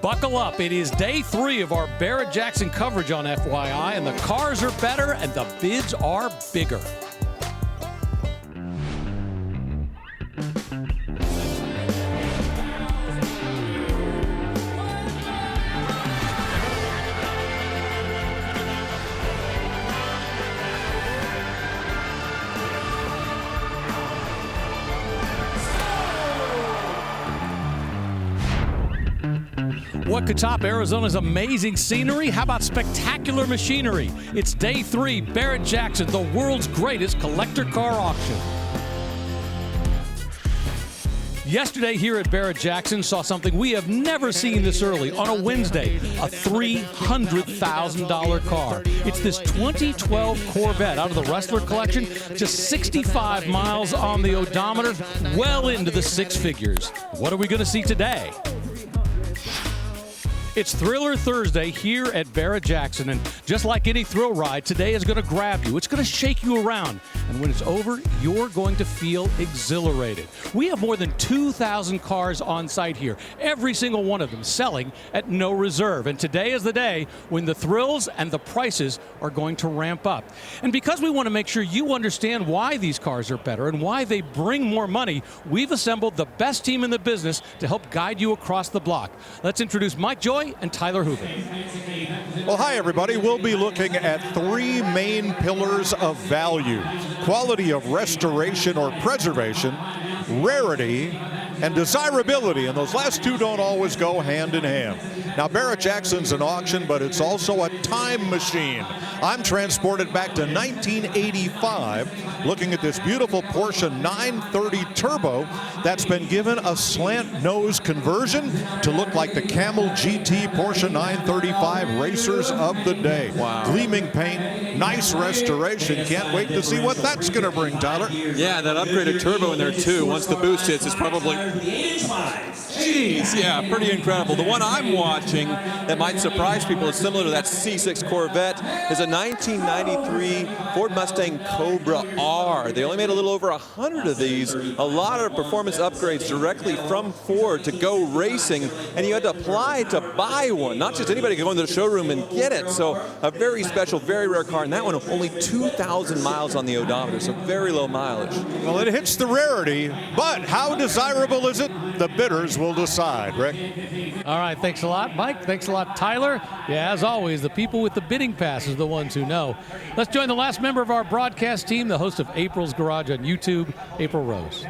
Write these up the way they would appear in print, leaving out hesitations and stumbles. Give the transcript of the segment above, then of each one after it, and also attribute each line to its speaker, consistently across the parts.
Speaker 1: Buckle up. It is day 3 of our Barrett-Jackson coverage on FYI, and the cars are better and the bids are bigger. What could top Arizona's amazing scenery? How about spectacular machinery? It's day 3, Barrett-Jackson, the world's greatest collector car auction. Yesterday here at Barrett-Jackson saw something we have never seen this early on a Wednesday, a $300,000 car. It's this 2012 Corvette out of the Rustler collection, just 65 miles on the odometer, well into the 6 figures. What are we going to see today? It's Thriller Thursday here at Barrett-Jackson, and just like any thrill ride, today is going to grab you. It's going to shake you around, and when it's over, you're going to feel exhilarated. We have more than 2,000 cars on site here, every single one of them selling at no reserve, and today is the day when the thrills and the prices are going to ramp up. And because we want to make sure you understand why these cars are better and why they bring more money, we've assembled the best team in the business to help guide you across the block. Let's introduce Mike Joy and Tyler Hoover.
Speaker 2: Well, hi, everybody. We'll be looking at 3 main pillars of value: quality of restoration or preservation, rarity, and desirability. And those last 2 don't always go hand in hand. Now, Barrett-Jackson's an auction, but it's also a time machine. I'm transported back to 1985, looking at this beautiful Porsche 930 Turbo that's been given a slant nose conversion to look like the Camel GT Porsche 935 racers of the day.
Speaker 3: Wow.
Speaker 2: Gleaming paint, nice restoration. Can't wait to see what that's going to bring, Tyler.
Speaker 3: Yeah, that upgraded turbo in there too. Once the boost hits, it's probably, jeez, yeah, pretty incredible. The one I'm watching that might surprise people is similar to that C6 Corvette, is a 1993 Ford Mustang Cobra R. They only made a little over 100 of these. A lot of performance upgrades directly from Ford to go racing, and you had to apply to buy one. Not just anybody could go into the showroom and get it. So a very special, very rare car, and that one only 2,000 miles on the odometer, so very low mileage.
Speaker 2: Well, it hits the rarity, but how desirable is it? The bidders will decide, Rick.
Speaker 1: All right, thanks a lot, Mike. Thanks a lot, Tyler. Yeah, as always, the people with the bidding pass is the ones who know. Let's join the last member of our broadcast team, the host of April's Garage on YouTube, April Rose.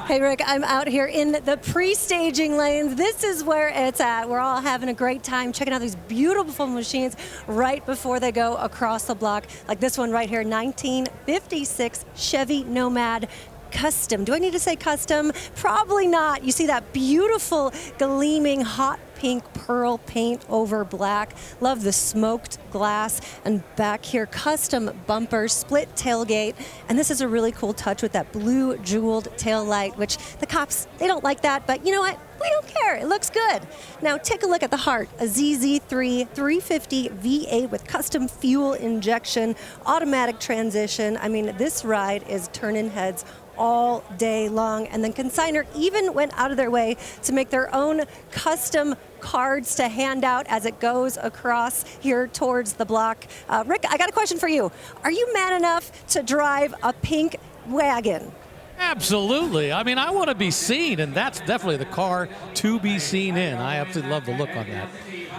Speaker 4: Hey, Rick, I'm out here in the pre-staging lanes. This is where it's at. We're all having a great time checking out these beautiful machines right before they go across the block, like this one right here, 1956 Chevy Nomad Custom. Do I need to say custom? Probably not. You see that beautiful gleaming hot pink pearl paint over black. Love the smoked glass, and back here custom bumpers, split tailgate, and this is a really cool touch with that blue jeweled tail light, which the cops, they don't like that, but you know what? We don't care. It looks good. Now take a look at the heart, a ZZ3 350 V8 with custom fuel injection, automatic transmission. I mean, this ride is turning heads all day long. And then Consigner even went out of their way to make their own custom cards to hand out as it goes across here towards the block. Rick, I got a question for you. Are you man enough to drive a pink wagon?
Speaker 1: Absolutely. I mean, I want to be seen, and that's definitely the car to be seen in. I absolutely love the look on that.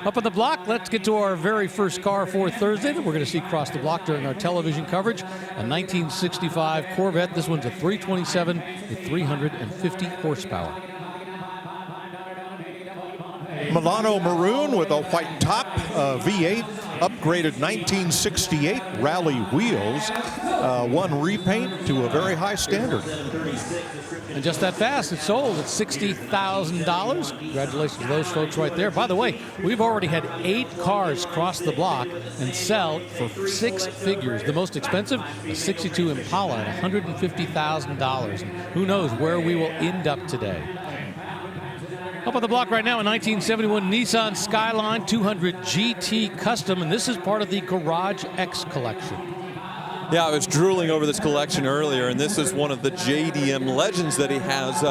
Speaker 1: Up on the block, let's get to our very first car for Thursday that we're going to see cross the block during our television coverage, a 1965 Corvette. This one's a 327 with 350 horsepower.
Speaker 2: Milano Maroon with a white top, V8, upgraded 1968 rally wheels, one repaint to a very high standard.
Speaker 1: And just that fast, it's sold at $60,000. Congratulations to those folks right there. By the way, we've already had 8 cars cross the block and sell for 6 figures. The most expensive, a 62 Impala at $150,000. Who knows where we will end up today. Up on the block right now, a 1971 Nissan Skyline 200 GT Custom, and this is part of the Garage X collection.
Speaker 3: Yeah, I was drooling over this collection earlier, and this is one of the JDM Legends that he has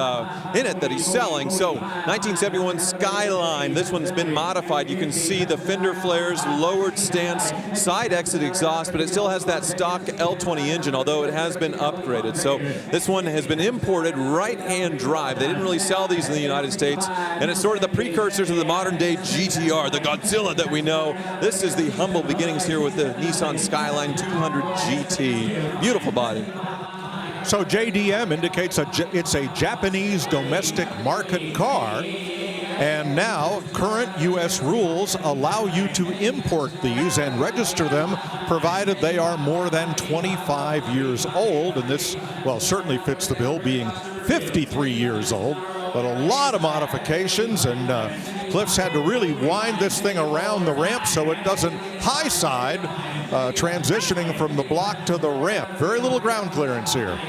Speaker 3: in it that he's selling. So 1971 Skyline, this one's been modified. You can see the fender flares, lowered stance, side exit exhaust, but it still has that stock L20 engine, although it has been upgraded. So this one has been imported right-hand drive. They didn't really sell these in the United States, and it's sort of the precursor to the modern-day GTR, the Godzilla that we know. This is the humble beginnings here with the Nissan Skyline 200 GT. Beautiful body.
Speaker 2: So JDM indicates it's a Japanese domestic market car, and now current U.S. rules allow you to import these and register them provided they are more than 25 years old, and this, well, certainly fits the bill being 53 years old. But a lot of modifications, and Cliff's had to really wind this thing around the ramp so it doesn't high side, transitioning from the block to the ramp. Very little ground clearance here.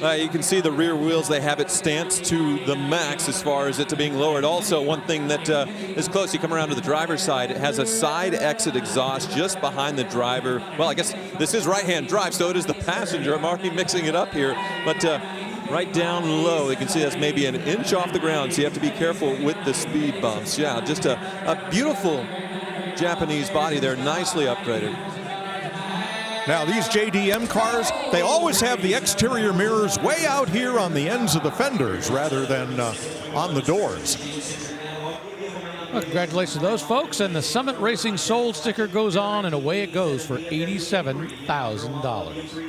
Speaker 3: You can see the rear wheels, they have it stanced to the max as far as it to being lowered. Also, one thing that is close, you come around to the driver's side, it has a side exit exhaust just behind the driver. Well, I guess this is right-hand drive, so it is the passenger. I'm already mixing it up here, but right down low, you can see that's maybe an inch off the ground, so you have to be careful with the speed bumps. Yeah, just a beautiful Japanese body there, nicely upgraded.
Speaker 2: Now, these JDM cars, they always have the exterior mirrors way out here on the ends of the fenders rather than on the doors.
Speaker 1: Well, congratulations to those folks, and the Summit Racing Soul sticker goes on, and away it goes for $87,000.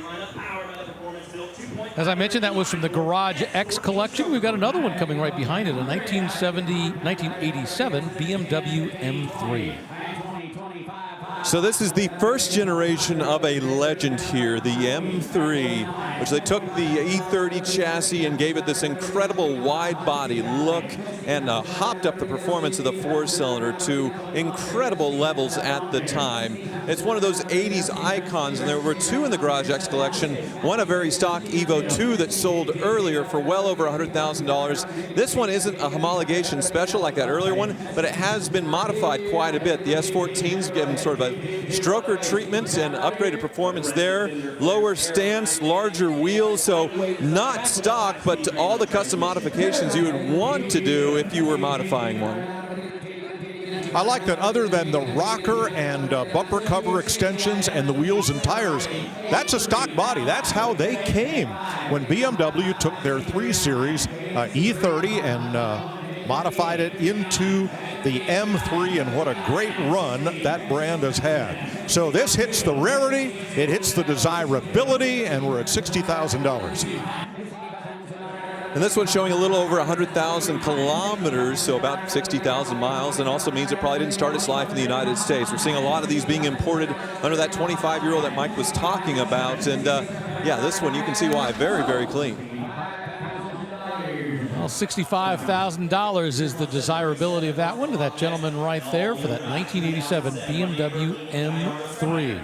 Speaker 1: As I mentioned, that was from the Garage X collection. We've got another one coming right behind it, a 1987 BMW M3.
Speaker 3: So this is the first generation of a legend here, the M3, which they took the E30 chassis and gave it this incredible wide body look and hopped up the performance of the four-cylinder to incredible levels at the time. It's one of those 80s icons, and there were two in the Garage X collection. One a very stock Evo 2 that sold earlier for well over $100,000. This one isn't a homologation special like that earlier one, but it has been modified quite a bit. The S14's given sort of a stroker treatment and upgraded performance there. Lower stance, larger wheels, so not stock, but all the custom modifications you would want to do if you were modifying one.
Speaker 2: I like that other than the rocker and bumper cover extensions and the wheels and tires, that's a stock body. That's how they came when BMW took their 3 Series E30 and modified it into the M3, and what a great run that brand has had. So this hits the rarity, it hits the desirability, and we're at $60,000.
Speaker 3: And this one's showing a little over 100,000 kilometers, so about 60,000 miles, and also means it probably didn't start its life in the United States. We're seeing a lot of these being imported under that 25-year-old that Mike was talking about, and yeah, this one you can see why, very, very clean.
Speaker 1: Well, $65,000 is the desirability of that one, to that gentleman right there for that 1987 BMW M3.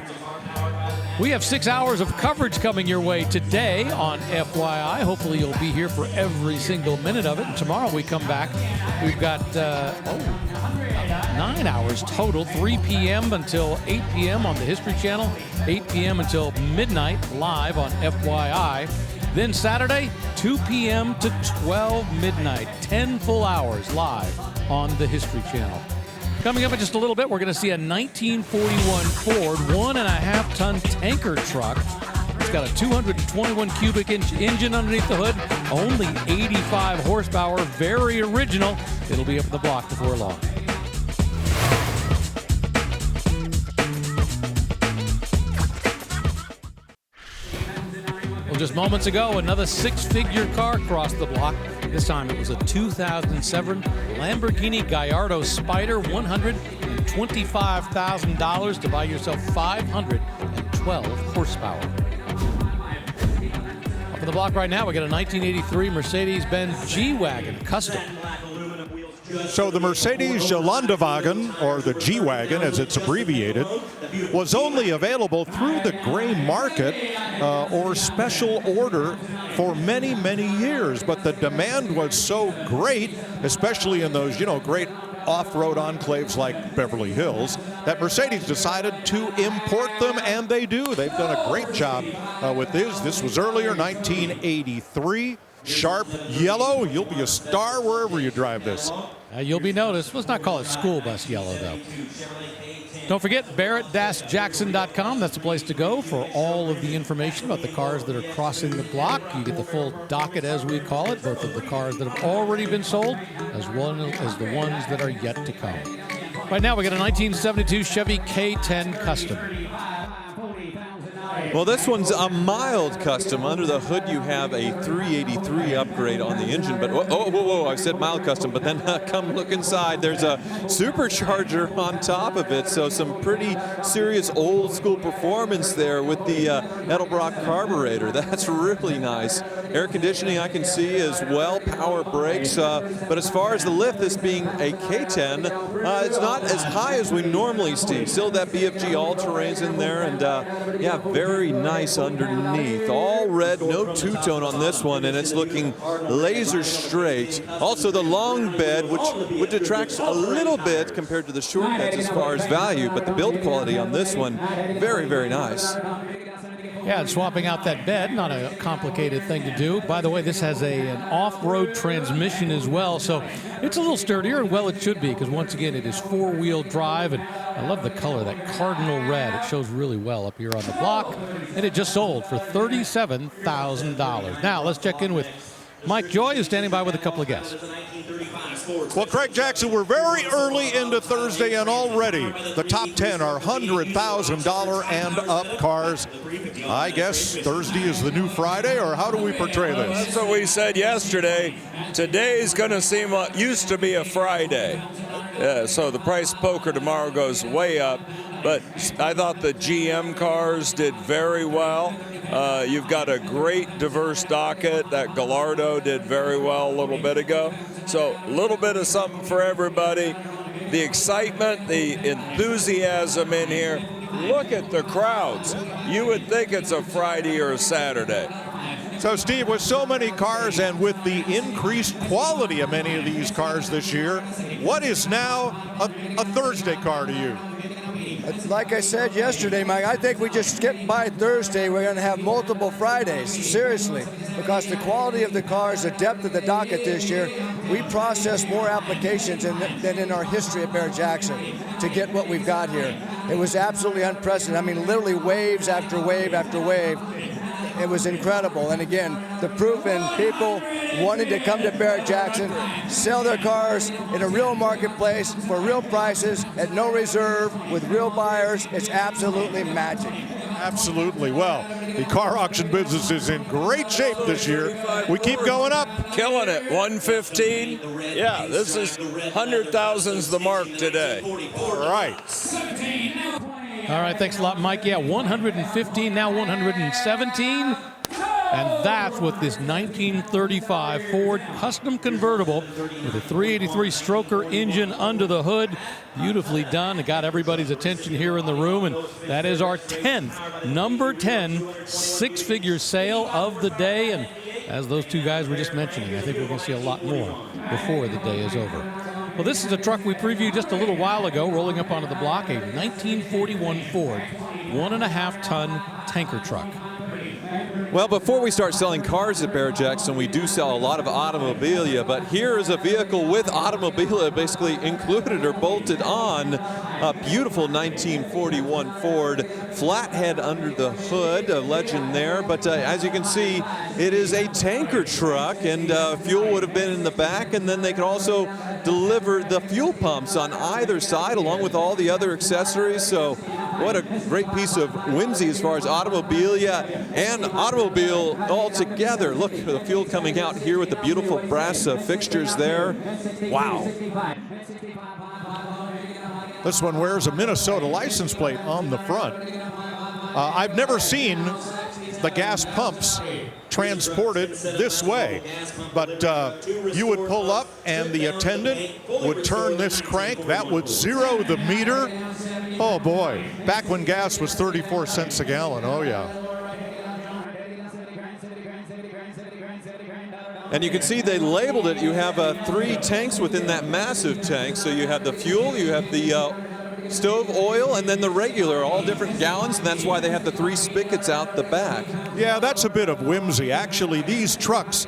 Speaker 1: We have 6 hours of coverage coming your way today on FYI. Hopefully you'll be here for every single minute of it. And tomorrow we come back. We've got 9 hours total, 3 p.m. until 8 p.m. on the History Channel, 8 p.m. until midnight live on FYI. Then Saturday, 2 p.m. to 12 midnight, 10 full hours live on the History Channel. Coming up in just a little bit, we're going to see a 1941 Ford 1.5-ton tanker truck. It's got a 221 cubic inch engine underneath the hood, only 85 horsepower, very original. It'll be up in the block before long. Well, just moments ago, another 6-figure car crossed the block. This time it was a 2007 Lamborghini Gallardo Spider, $125,000 to buy yourself 512 horsepower. Up on the block right now, we got a 1983 Mercedes-Benz G-Wagon Custom.
Speaker 2: So the Mercedes Landwagen, or the G-Wagon as it's abbreviated, was only available through the gray market or special order for many, many years. But the demand was so great, especially in those, great off-road enclaves like Beverly Hills, that Mercedes decided to import them, and they do. They've done a great job with this. This was earlier, 1983. Sharp yellow. You'll be a star wherever you drive this.
Speaker 1: You'll be noticed. Let's not call it school bus yellow, though. Don't forget Barrett-Jackson.com. That's the place to go for all of the information about the cars that are crossing the block. You get the full docket, as we call it, both of the cars that have already been sold as well as the ones that are yet to come. Right now, we got a 1972 Chevy K10 Custom.
Speaker 3: Well, this one's a mild custom. Under the hood, you have a 383 upgrade on the engine. But whoa, I said mild custom, but then come look inside. There's a supercharger on top of it. So some pretty serious old school performance there with the Edelbrock carburetor. That's really nice. Air conditioning I can see as well, power brakes. But as far as the lift, this being a K10, it's not as high as we normally see. Still that BFG all-terrains in there, and yeah, very nice underneath. All red, no two-tone on this one, and it's looking laser straight. Also the long bed, which detracts a little bit compared to the short beds as far as value, but the build quality on this one, very, very nice.
Speaker 1: Yeah, and swapping out that bed, not a complicated thing to do. By the way, this has an off-road transmission as well, so it's a little sturdier, and well, it should be, because once again, it is four-wheel drive, and I love the color, that cardinal red. It shows really well up here on the block, and it just sold for $37,000. Now, let's check in with Mike Joy, who's standing by with a couple of guests.
Speaker 2: Well, Craig Jackson, we're very early into Thursday, and already the top 10 are $100,000 and up cars. I guess Thursday is the new Friday, or how do we portray this?
Speaker 5: That's what we said yesterday. Today's going to seem used to be a Friday. So the price poker tomorrow goes way up. But I thought the GM cars did very well. You've got a great diverse docket. That Gallardo did very well a little bit ago. So a little bit of something for everybody. The excitement, the enthusiasm in here. Look at the crowds. You would think it's a Friday or a Saturday.
Speaker 2: So, Steve, with so many cars and with the increased quality of many of these cars this year, what is now a Thursday car to you?
Speaker 6: Like I said yesterday, Mike, I think we just skipped by Thursday. We're going to have multiple Fridays, seriously, because the quality of the cars, the depth of the docket this year, we processed more applications than in our history at Barrett-Jackson to get what we've got here. It was absolutely unprecedented. I mean, literally waves after wave after wave. It was incredible. And again, the proof in people wanting to come to Barrett-Jackson, sell their cars in a real marketplace for real prices at no reserve with real buyers. It's absolutely magic.
Speaker 2: Absolutely. Well, the car auction business is in great shape this year. We keep going up.
Speaker 5: Killing it. 115. Yeah, this is 100,000's the mark today.
Speaker 2: All right.
Speaker 1: All right, thanks a lot, Mike. Yeah, 115, now 117. And that's with this 1935 Ford Custom Convertible with a 383 stroker engine under the hood. Beautifully done. It got everybody's attention here in the room, and that is our 10th, number 10, six-figure sale of the day. And as those two guys were just mentioning, I think we're going to see a lot more before the day is over. Well, this is a truck we previewed just a little while ago, rolling up onto the block, a 1941 Ford 1.5-ton tanker truck.
Speaker 3: Well, before we start selling cars at Barrett-Jackson, we do sell a lot of automobilia, but here is a vehicle with automobilia basically included or bolted on. A beautiful 1941 Ford, flathead under the hood, a legend there, but as you can see, it is a tanker truck, and fuel would have been in the back, and then they could also deliver the fuel pumps on either side along with all the other accessories. So what a great piece of whimsy as far as automobilia and automobile all together. Look for the fuel coming out here with the beautiful brass fixtures there. Wow.
Speaker 2: This one wears a Minnesota license plate on the front. I've never seen the gas pumps transported this way. But you would pull up and the attendant would turn this crank. That would zero the meter. Oh boy, back when gas was 34 cents a gallon. Oh yeah.
Speaker 3: And you can see they labeled it. You have 3 tanks within that massive tank. So you have the fuel, you have the stove oil, and then the regular, all different gallons, and that's why they have the 3 spigots out the back.
Speaker 2: Yeah, that's a bit of whimsy. Actually, these trucks,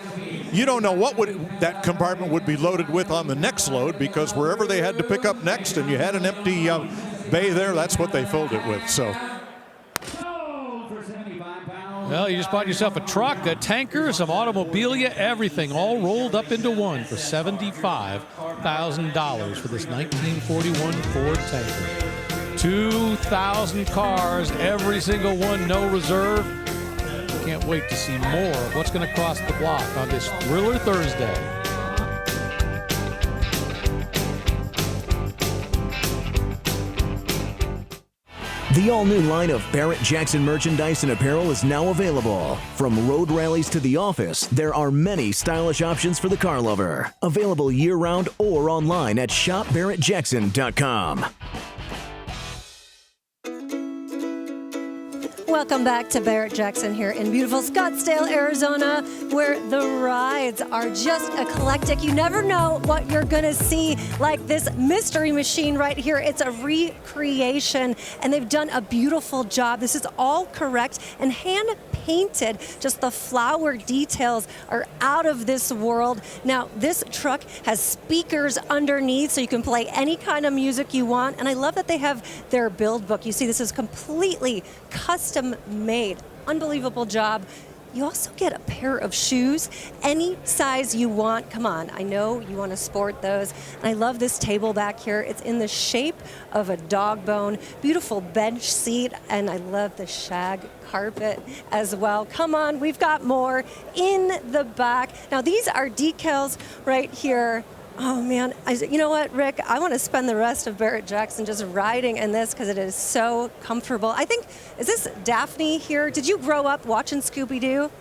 Speaker 2: you don't know what that compartment would be loaded with on the next load, because wherever they had to pick up next and you had an empty bay there, that's what they filled it with. So.
Speaker 1: Well, you just bought yourself a truck, a tanker, some automobilia, everything all rolled up into one for $75,000 for this 1941 Ford tanker. 2,000 cars, every single one, no reserve. Can't wait to see more of what's going to cross the block on this Thriller Thursday.
Speaker 7: The all-new line of Barrett-Jackson merchandise and apparel is now available. From road rallies to the office, there are many stylish options for the car lover. Available year-round or online at shopbarrettjackson.com.
Speaker 4: Welcome back to Barrett-Jackson here in beautiful Scottsdale, Arizona, where the rides are just eclectic. You never know what you're going to see, like this mystery machine right here. It's a recreation, and they've done a beautiful job. This is all correct and hand-painted. Just the flower details are out of this world. Now, this truck has speakers underneath, so you can play any kind of music you want, and I love that they have their build book. You see, this is completely custom made. Unbelievable job. You also get a pair of shoes, any size you want. Come on, I know you want to sport those. And I love this table back here. It's in the shape of a dog bone. Beautiful bench seat, and I love the shag carpet as well. Come on, we've got more in the back. Now, these are decals right here. Oh man, you know what, Rick? I want to spend the rest of Barrett-Jackson just riding in this because it is so comfortable. I think, is this Daphne here? Did you grow up watching Scooby-Doo?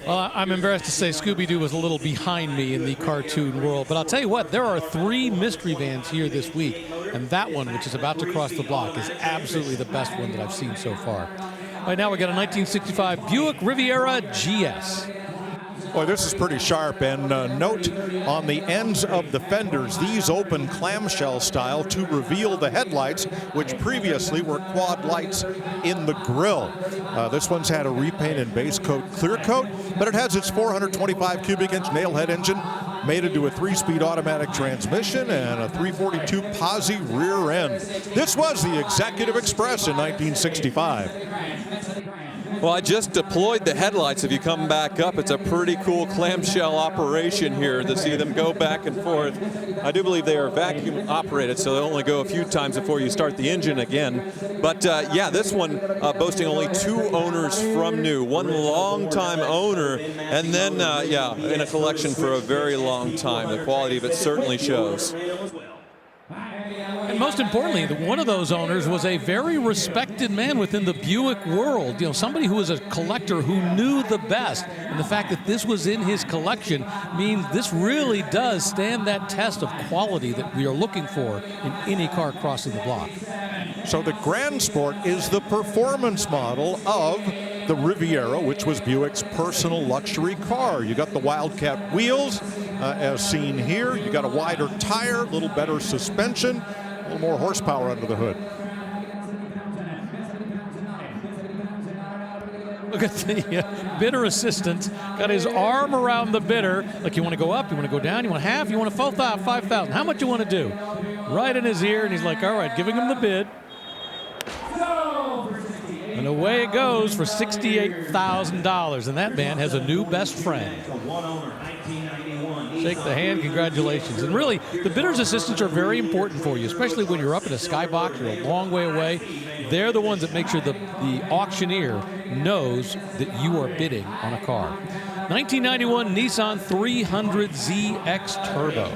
Speaker 1: Well, I'm embarrassed to say Scooby-Doo was a little behind me in the cartoon world, but I'll tell you what, there are 3 mystery vans here this week, and that one, which is about to cross the block, is absolutely the best one that I've seen so far. Right now we got a 1965 Buick Riviera GS.
Speaker 2: Boy, this is pretty sharp, and note on the ends of the fenders, these open clamshell style to reveal the headlights, which previously were quad lights in the grille. This one's had a repaint and base coat clear coat, but it has its 425 cubic inch nailhead engine made into a 3-speed automatic transmission and a 342 posi rear end. This was the Executive Express in 1965.
Speaker 3: Well, I just deployed the headlights. If you come back up, it's a pretty cool clamshell operation here to see them go back and forth. I do believe they are vacuum operated, so they'll only go a few times before you start the engine again. But yeah, this one boasting only 2 owners from new. One long-time owner, and then, yeah, in a collection for a very long time. The quality of it certainly shows.
Speaker 1: And most importantly, one of those owners was a very respected man within the Buick world. You know, somebody who was a collector who knew the best. And the fact that this was in his collection means this really does stand that test of quality that we are looking for in any car crossing the block.
Speaker 2: So the Grand Sport is the performance model of the Riviera, which was Buick's personal luxury car. You got the Wildcat wheels, as seen here. You got a wider tire, a little better suspension, a little more horsepower under the hood.
Speaker 1: Look at the bidder assistant, got his arm around the bidder. Like, you want to go up, you want to go down, you want half, you want to 5,000. How much you want to do? Right in his ear, and he's like, all right, giving him the bid. And away it goes for $68,000. And that man has a new best friend. Shake the hand, congratulations. And really, the bidder's assistants are very important for you, especially when you're up in a skybox, you're a long way away. They're the ones that make sure the auctioneer knows that you are bidding on a car. 1991 Nissan 300ZX Turbo.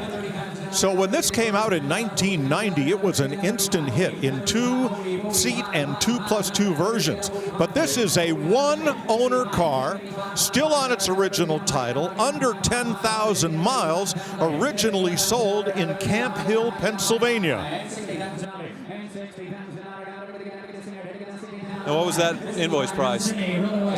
Speaker 2: So when this came out in 1990, it was an instant hit in 2 seat and 2+2 versions. But this is a one-owner car, still on its original title, under 10,000 miles, originally sold in Camp Hill, Pennsylvania.
Speaker 3: And what was that invoice price?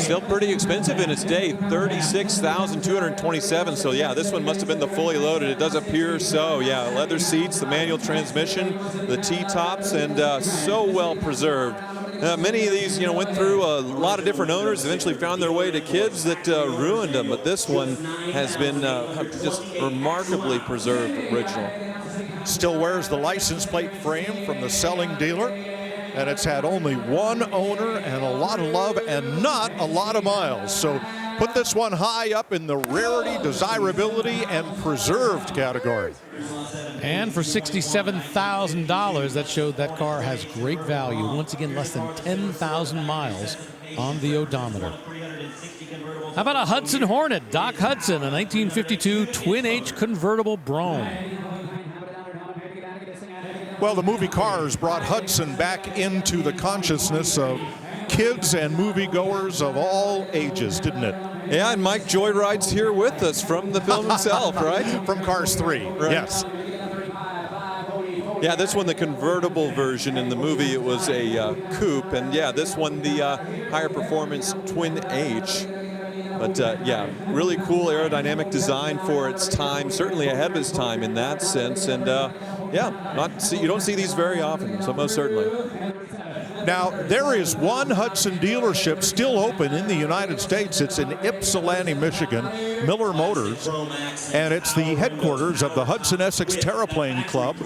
Speaker 3: Still pretty expensive in its day, $36,227. So yeah, this one must have been the fully loaded. It does appear so. Yeah, leather seats, the manual transmission, the T-tops, and so well preserved. Many of these, went through a lot of different owners, eventually found their way to kids that ruined them. But this one has been just remarkably preserved original.
Speaker 2: Still wears the license plate frame from the selling dealer. And it's had only one owner and a lot of love and not a lot of miles. So put this one high up in the rarity, desirability, and preserved category.
Speaker 1: And for $67,000, that showed that car has great value. Once again, less than 10,000 miles on the odometer. How about a Hudson Hornet? Doc Hudson, a 1952 Twin-H convertible Brougham.
Speaker 2: Well, the movie Cars brought Hudson back into the consciousness of kids and moviegoers of all ages, didn't it?
Speaker 3: Yeah, and Mike Joyride's here with us from the film himself, right?
Speaker 2: From Cars 3, right? Yes.
Speaker 3: Yeah, this one, the convertible version. In the movie, it was a coupe. And yeah, this one, the higher performance Twin-H. But yeah, really cool aerodynamic design for its time, certainly ahead of its time in that sense. And yeah, you don't see these very often, so most certainly.
Speaker 2: Now, there is one Hudson dealership still open in the United States. It's in Ypsilanti, Michigan, Miller Motors, and it's the headquarters of the Hudson Essex Terraplane Club.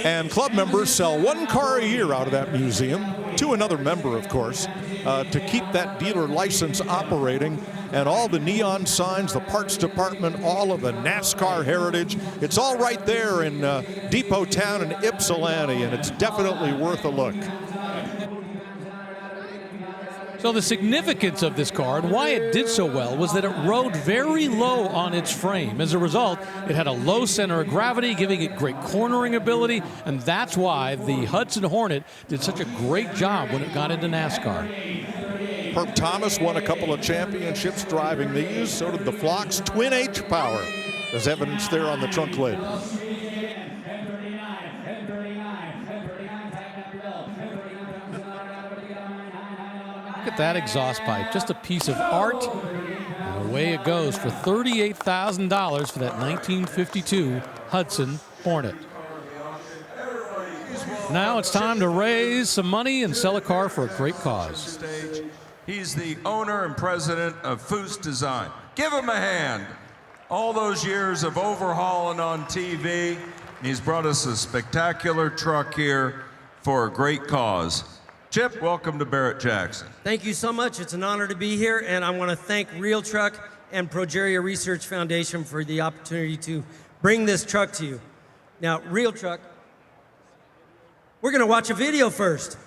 Speaker 2: And club members sell one car a year out of that museum to another member, of course, to keep that dealer license operating. And all the neon signs, the parts department, all of the NASCAR heritage, it's all right there in Depot Town in Ypsilanti, and it's definitely worth a look.
Speaker 1: So the significance of this car and why it did so well was that it rode very low on its frame. As a result, it had a low center of gravity, giving it great cornering ability, and that's why the Hudson Hornet did such a great job when it got into NASCAR.
Speaker 2: Herb Thomas won a couple of championships driving these. So did the Flock's Twin-H power, as evidenced there on the trunk lid.
Speaker 1: Look at that exhaust pipe, just a piece of art, and away it goes for $38,000 for that 1952 Hudson Hornet. Now it's time to raise some money and sell a car for a great cause.
Speaker 8: He's the owner and president of Foose Design. Give him a hand. All those years of overhauling on TV, he's brought us a spectacular truck here for a great cause. Chip, welcome to Barrett-Jackson.
Speaker 9: Thank you so much. It's an honor to be here, and I want to thank Real Truck and Progeria Research Foundation for the opportunity to bring this truck to you. Now, Real Truck, we're going to watch a video first.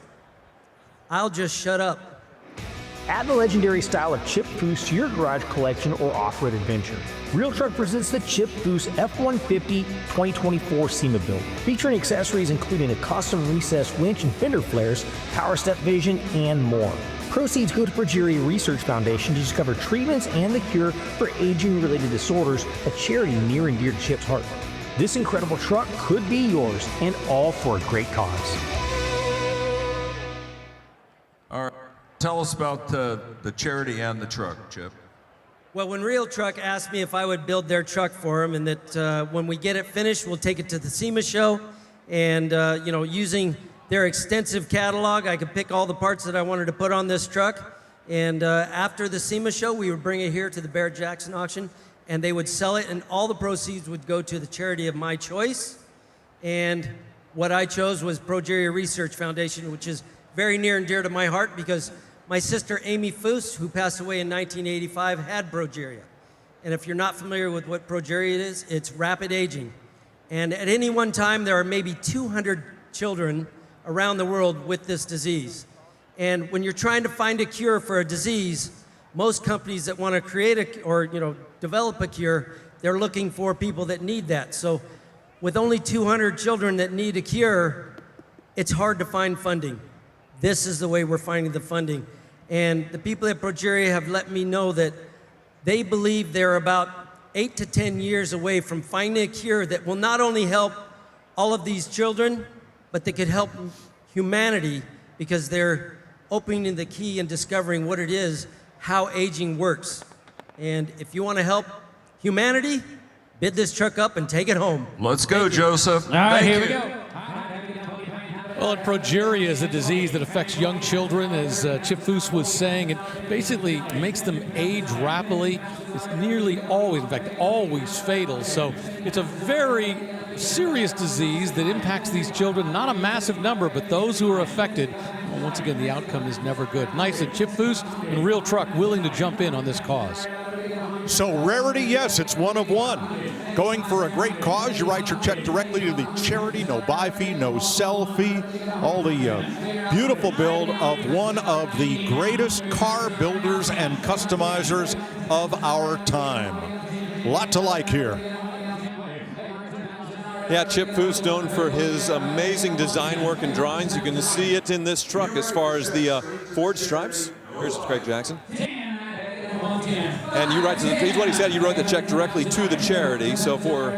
Speaker 9: I'll just shut up.
Speaker 10: Add the legendary style of Chip Foose to your garage collection or off-road adventure. Real Truck presents the Chip Foose F-150 2024 SEMA build, featuring accessories including a custom recessed winch and fender flares, power step vision, and more. Proceeds go to Progeria Research Foundation to discover treatments and the cure for aging-related disorders, a charity near and dear to Chip's heart. This incredible truck could be yours, and all for a great cause.
Speaker 8: All right. Tell us about the charity and the truck, Chip.
Speaker 9: Well, when Real Truck asked me if I would build their truck for them, and that when we get it finished, we'll take it to the SEMA show, and using their extensive catalog, I could pick all the parts that I wanted to put on this truck. And after the SEMA show, we would bring it here to the Barrett-Jackson auction, and they would sell it, and all the proceeds would go to the charity of my choice. And what I chose was Progeria Research Foundation, which is very near and dear to my heart because my sister Amy Foose, who passed away in 1985, had progeria. And if you're not familiar with what progeria is, it's rapid aging. And at any one time, there are maybe 200 children around the world with this disease. And when you're trying to find a cure for a disease, most companies that want to create develop a cure, they're looking for people that need that. So with only 200 children that need a cure, it's hard to find funding. this is the way we're finding the funding. And the people at Progeria have let me know that they believe they're about 8 to 10 years away from finding a cure that will not only help all of these children, but that could help humanity, because they're opening the key and discovering what it is, how aging works. And if you want to help humanity, bid this truck up and take it home.
Speaker 8: Let's go, Joseph.
Speaker 1: All right, here we go. Well, progeria is a disease that affects young children, as Chip Foose was saying. It basically makes them age rapidly. It's nearly always, in fact, always fatal. So it's a very serious disease that impacts these children. Not a massive number, but those who are affected, well, once again, the outcome is never good. Nice that Chip Foose and Real Truck willing to jump in on this cause.
Speaker 2: So rarity, yes, it's one of one. Going for a great cause, you write your check directly to the charity, no buy fee, no sell fee. All the beautiful build of one of the greatest car builders and customizers of our time. A lot to like here.
Speaker 3: Yeah, Chip Foose, known for his amazing design work and drawings. You can see it in this truck as far as the Ford stripes. Here's Craig Jackson. And you write to he's what he said, you wrote the check directly to the charity, so for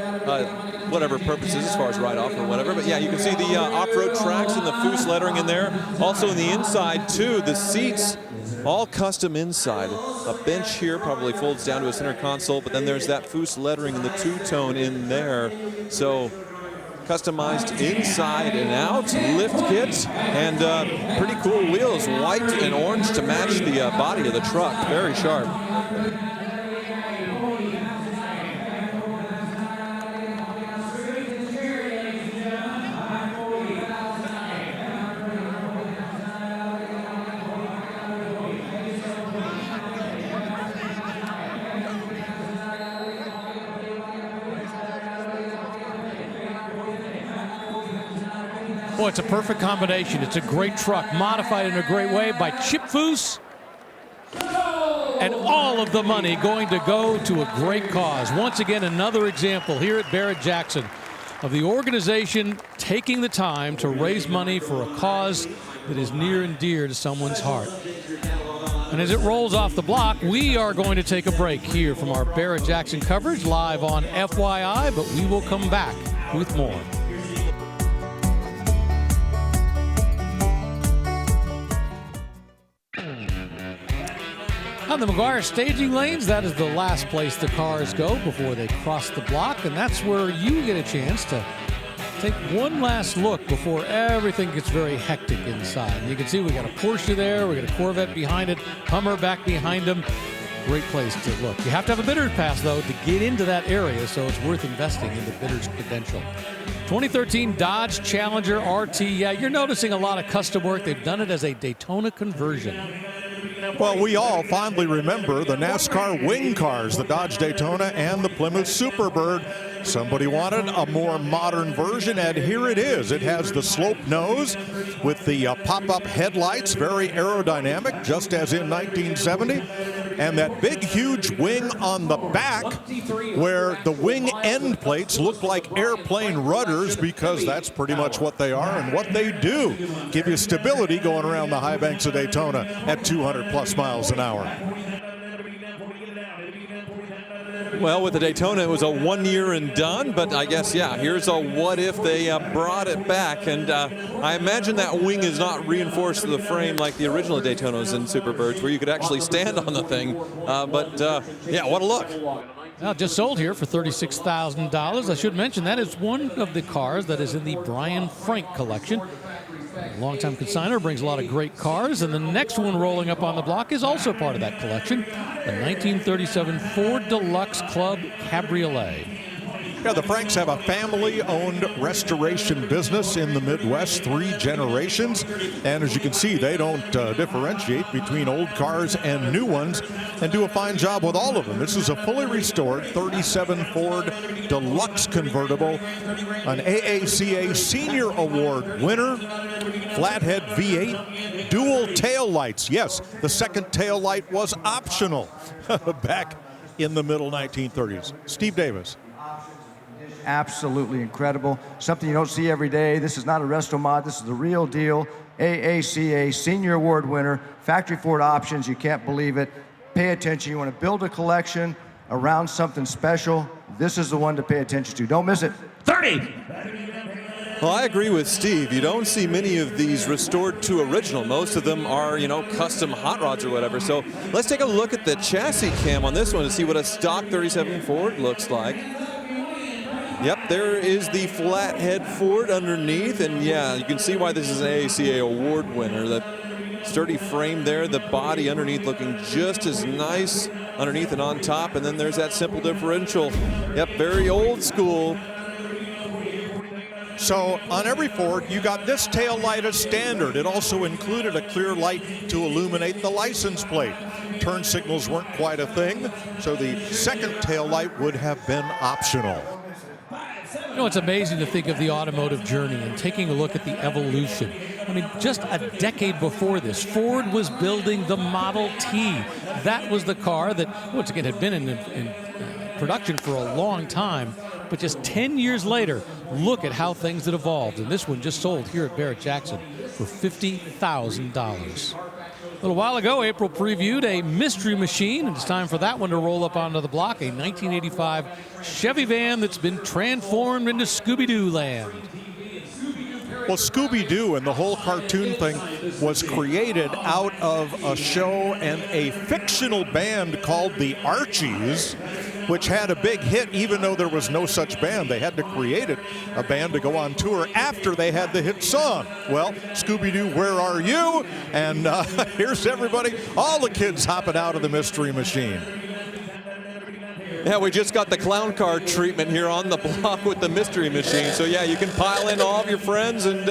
Speaker 3: whatever purposes, as far as write-off or whatever. But yeah, you can see the off-road tracks and the Foose lettering in there. Also in the inside, too, the seats, all custom inside. A bench here probably folds down to a center console, but then there's that Foose lettering in the two-tone in there. So customized inside and out, lift kits, and pretty cool wheels, white and orange to match the body of the truck. Very sharp.
Speaker 1: Boy, it's a perfect combination. It's a great truck, modified in a great way by Chip Foose. And all of the money going to go to a great cause. Once again, another example here at Barrett-Jackson of the organization taking the time to raise money for a cause that is near and dear to someone's heart. And as it rolls off the block, we are going to take a break here from our Barrett-Jackson coverage live on FYI, but we will come back with more. On the McGuire staging lanes, that is the last place the cars go before they cross the block, and that's where you get a chance to take one last look before everything gets very hectic inside. And you can see we got a Porsche there, we got a Corvette behind it, Hummer back behind them. Great place to look. You have to have a bidder's pass, though, to get into that area, so it's worth investing in the bidder's credential. 2013 Dodge Challenger RT. Yeah, you're noticing a lot of custom work. They've done it as a Daytona conversion.
Speaker 2: Well, we all fondly remember the NASCAR wing cars, the Dodge Daytona and the Plymouth Superbird. Somebody wanted a more modern version, and here it is. It has the slope nose with the pop-up headlights, very aerodynamic, just as in 1970. And that big, huge wing on the back where the wing end plates look like airplane rudders, because that's pretty much what they are and what they do. Give you stability going around the high banks of Daytona at 200+ miles an hour.
Speaker 3: Well, with the Daytona, it was a 1 year and done, but I guess, yeah, here's a what if they brought it back. And I imagine that wing is not reinforced to the frame like the original Daytonas and Superbirds, where you could actually stand on the thing. Yeah, what a look.
Speaker 1: Now, just sold here for $36,000. I should mention that is one of the cars that is in the Brian Frank collection. A longtime consignor, brings a lot of great cars, and the next one rolling up on the block is also part of that collection, the 1937 Ford Deluxe Club Cabriolet.
Speaker 2: Yeah, the Franks have a family-owned restoration business in the Midwest, 3 generations. And as you can see, they don't differentiate between old cars and new ones, and do a fine job with all of them. This is a fully restored 37 Ford Deluxe convertible, an AACA Senior Award winner, flathead V8, dual tail lights. Yes, the second tail light was optional back in the middle 1930s. Steve Davis.
Speaker 6: Absolutely incredible. Something you don't see every day. This is not a resto mod. This is the real deal. AACA Senior Award winner, factory Ford options. You can't believe it. Pay attention. You want to build a collection around something special. This is the one to pay attention to. Don't miss it.
Speaker 10: 30.
Speaker 3: Well, I agree with Steve. You don't see many of these restored to original. Most of them are, custom hot rods or whatever. So let's take a look at the chassis cam on this one to see what a stock 37 Ford looks like. Yep, there is the flathead Ford underneath, and yeah, you can see why this is an AACA award winner. The sturdy frame there, the body underneath looking just as nice underneath and on top, and then there's that simple differential. Yep, very old school.
Speaker 2: So on every Ford, you got this tail light as standard. It also included a clear light to illuminate the license plate. Turn signals weren't quite a thing, so the second tail light would have been optional.
Speaker 1: It's amazing to think of the automotive journey and taking a look at the evolution. I mean, just a decade before this, Ford was building the Model T. That was the car that, once again, had been in production for a long time. But just 10 years later, look at how things had evolved. And this one just sold here at Barrett-Jackson for $50,000. A little while ago, April previewed a mystery machine, and it's time for that one to roll up onto the block, a 1985 Chevy van that's been transformed into Scooby-Doo land.
Speaker 2: Well, Scooby-Doo and the whole cartoon thing was created out of a show and a fictional band called the Archies, which had a big hit even though there was no such band. They had to create a band to go on tour after they had the hit song. Well, Scooby-Doo, where are you? And here's everybody, all the kids hopping out of the mystery machine.
Speaker 3: Yeah, we just got the clown car treatment here on the block with the mystery machine. So yeah, you can pile in all of your friends and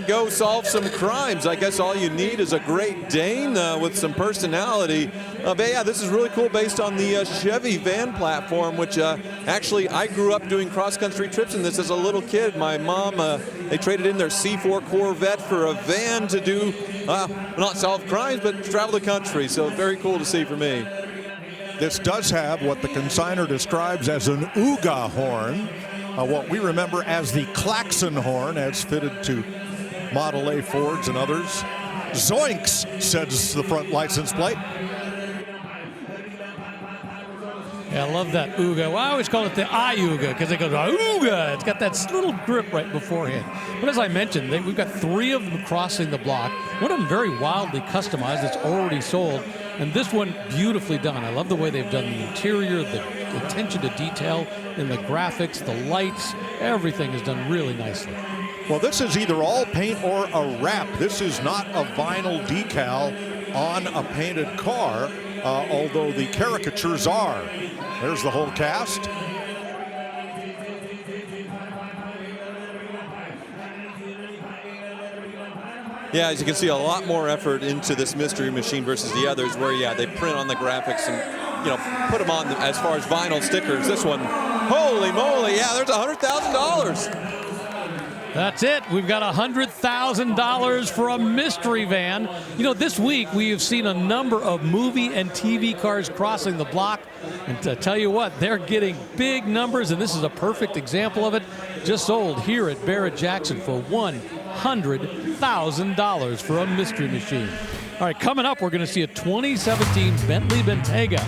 Speaker 3: go solve some crimes. I guess all you need is a Great Dane with some personality. But yeah, this is really cool based on the Chevy van platform, which actually I grew up doing cross-country trips in this as a little kid. My mom, they traded in their C4 Corvette for a van to do, not solve crimes, but travel the country. So very cool to see for me.
Speaker 2: This does have what the consignor describes as an Ooga horn, what we remember as the klaxon horn, as fitted to Model A Fords and others. Zoinks, says the front license plate.
Speaker 1: Yeah, I love that Ooga. Well, I always call it the Iuga because it goes Ooga. It's got that little grip right beforehand. But as I mentioned, we've got 3 of them crossing the block. One of them very wildly customized. It's already sold. And this one, beautifully done. I love the way they've done the interior, the attention to detail in the graphics, the lights. Everything is done really nicely.
Speaker 2: Well, this is either all paint or a wrap. This is not a vinyl decal on a painted car, although the caricatures are. There's the whole cast.
Speaker 3: Yeah, as you can see, a lot more effort into this mystery machine versus the others where, yeah, they print on the graphics and, put them on as far as vinyl stickers. This one, holy moly, yeah, there's $100,000.
Speaker 1: That's it. We've got $100,000 for a mystery van. This week we have seen a number of movie and TV cars crossing the block. And to tell you what, they're getting big numbers, and this is a perfect example of it. Just sold here at Barrett-Jackson for $100,000 for a mystery machine. All right, coming up, we're going to see a 2017 Bentley Bentayga.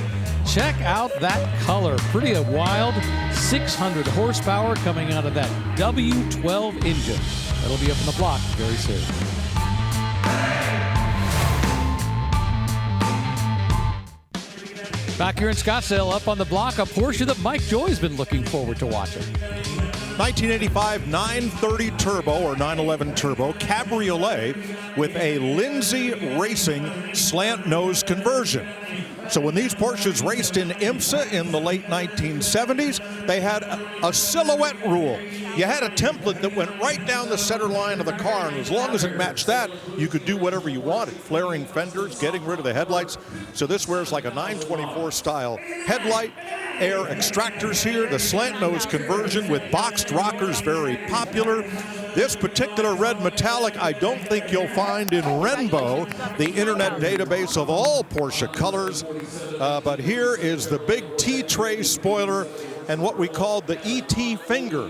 Speaker 1: Check out that color. Pretty wild. 600 horsepower coming out of that W12 engine. That'll be up in the block very soon. Back here in Scottsdale, up on the block, a Porsche that Mike Joy's been looking forward to watching.
Speaker 2: 1985 930 Turbo or 911 Turbo Cabriolet with a Lindsay Racing slant nose conversion. So when these Porsches raced in IMSA in the late 1970s, they had a silhouette rule. You had a template that went right down the center line of the car, and as long as it matched that, you could do whatever you wanted. Flaring fenders, getting rid of the headlights. So this wears like a 924 style headlight. Air extractors here, the slant nose conversion with boxed rockers, very popular. This particular red metallic I don't think you'll find in Rainbow, the internet database of all Porsche colors. But here is the big T-tray spoiler and what we called the ET finger,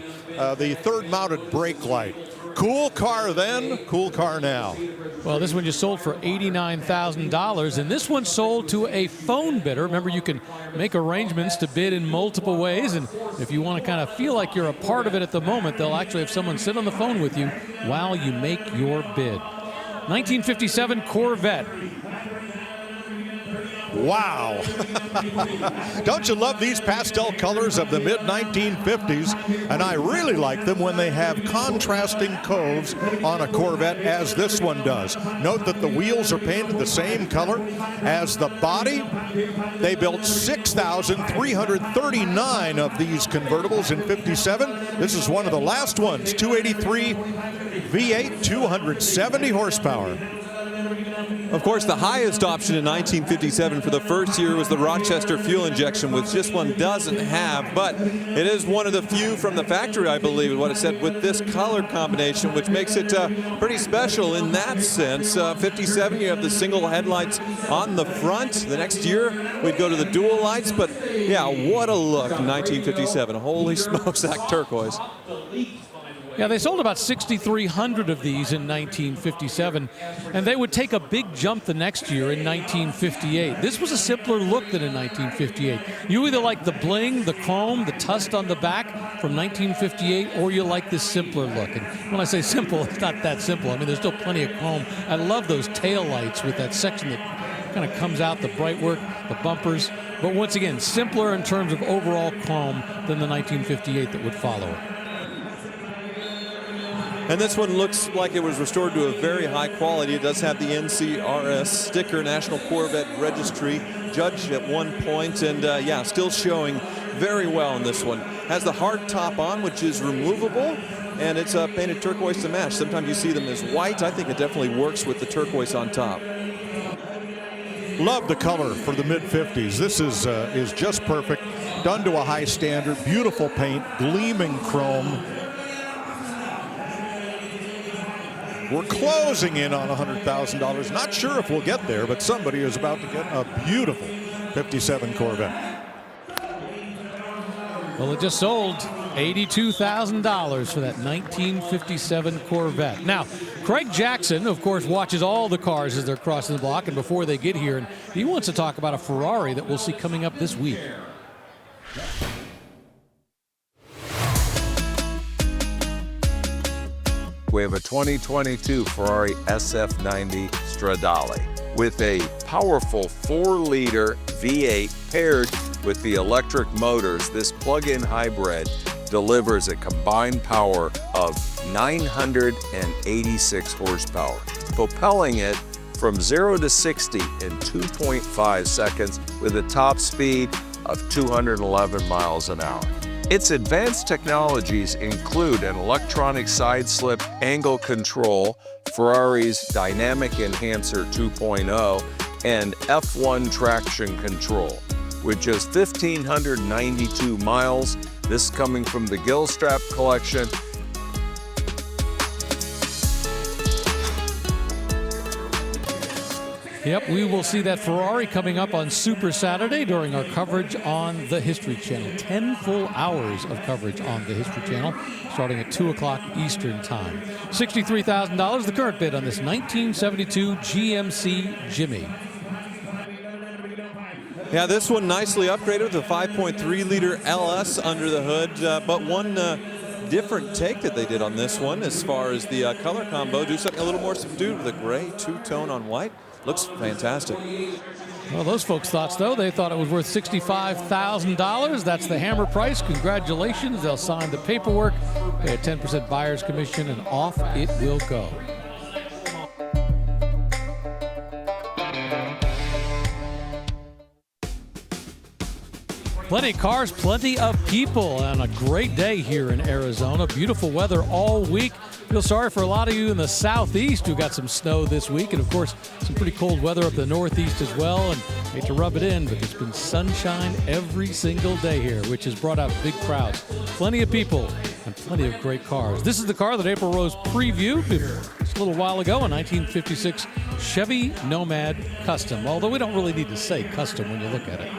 Speaker 2: the third mounted brake light. Cool car then, cool car now.
Speaker 1: Well, this one just sold for $89,000, and this one sold to a phone bidder. Remember, you can make arrangements to bid in multiple ways, and if you want to kind of feel like you're a part of it at the moment, they'll actually have someone sit on the phone with you while you make your bid. 1957 Corvette.
Speaker 2: Wow. Don't you love these pastel colors of the mid-1950s? And I really like them when they have contrasting coves on a Corvette, as this one does. Note that the wheels are painted the same color as the body. They built 6,339 of these convertibles in 57. This is one of the last ones. 283 V8, 270 horsepower.
Speaker 3: Of course, the highest option in 1957 for the first year was the Rochester fuel injection, which this one doesn't have, but it is one of the few from the factory, I believe, is what it said, with this color combination, which makes it pretty special in that sense. 57, you have the single headlights on the front. The next year, we'd go to the dual lights, but yeah, what a look in 1957. Holy smokes, that turquoise.
Speaker 1: Yeah, they sold about 6,300 of these in 1957, and they would take a big jump the next year in 1958. This was a simpler look than in 1958. You either like the bling, the chrome, the tusk on the back from 1958, or you like this simpler look. And when I say simple, it's not that simple. I mean, there's still plenty of chrome. I love those tail lights with that section that kind of comes out, the bright work, the bumpers. But once again, simpler in terms of overall chrome than the 1958 that would follow it.
Speaker 3: And this one looks like it was restored to a very high quality. It does have the NCRS sticker, National Corvette Registry, judged at one point, and yeah, still showing very well in this one. Has the hard top on, which is removable, and it's painted turquoise to match. Sometimes you see them as white. I think it definitely works with the turquoise on top.
Speaker 2: Love the color for the mid-50s. This is just perfect, done to a high standard, beautiful paint, gleaming chrome. We're closing in on $100,000. Not sure if we'll get there, but somebody is about to get a beautiful 57 Corvette.
Speaker 1: Well, it just sold $82,000 for that 1957 Corvette. Now, Craig Jackson, of course, watches all the cars as they're crossing the block and before they get here, and he wants to talk about a Ferrari that we'll see coming up this week.
Speaker 11: We have a 2022 Ferrari SF90 Stradale with a powerful 4-liter V8 paired with the electric motors. This plug-in hybrid delivers a combined power of 986 horsepower, propelling it from 0 to 60 in 2.5 seconds with a top speed of 211 miles an hour. Its advanced technologies include an electronic side slip angle control, Ferrari's Dynamic Enhancer 2.0, and F1 traction control. With just 1,592 miles, this is coming from the Gilstrap collection.
Speaker 1: Yep, we will see that Ferrari coming up on Super Saturday during our coverage on the History Channel. 10 full hours of coverage on the History Channel, starting at 2 o'clock Eastern Time. $63,000, the current bid on this 1972 GMC Jimmy.
Speaker 3: Yeah, this one nicely upgraded with a 5.3-liter LS under the hood, but one different take that they did on this one as far as the color combo. Do something a little more subdued with a gray two-tone on white. Looks fantastic.
Speaker 1: Well, those folks' thoughts, though, they thought it was worth $65,000. That's the hammer price. Congratulations. They'll sign the paperwork, pay a 10% buyer's commission, and off it will go. Plenty of cars, plenty of people, and a great day here in Arizona. Beautiful weather all week. Feel sorry for a lot of you in the southeast who got some snow this week, and of course some pretty cold weather up the northeast as well. And hate to rub it in, but there's been sunshine every single day here, which has brought out big crowds. Plenty of people and plenty of great cars. This is the car that April Rose previewed just a little while ago, a 1956 Chevy Nomad Custom, although we don't really need to say custom when you look at it.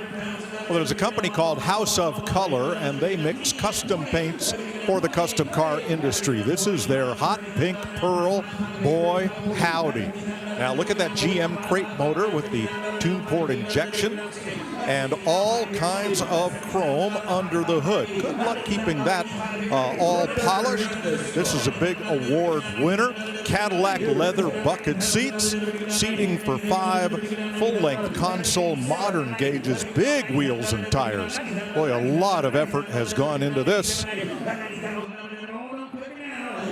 Speaker 2: Well, there's a company called House of Color, and they mix custom paints for the custom car industry. This is their hot pink pearl. Boy, howdy. Now look at that GM crate motor with the tune port injection and all kinds of chrome under the hood. Good luck keeping that all polished. This is a big award winner. Cadillac leather bucket seats, seating for 5, full-length console, modern gauges, big wheels and tires. Boy, a lot of effort has gone into this.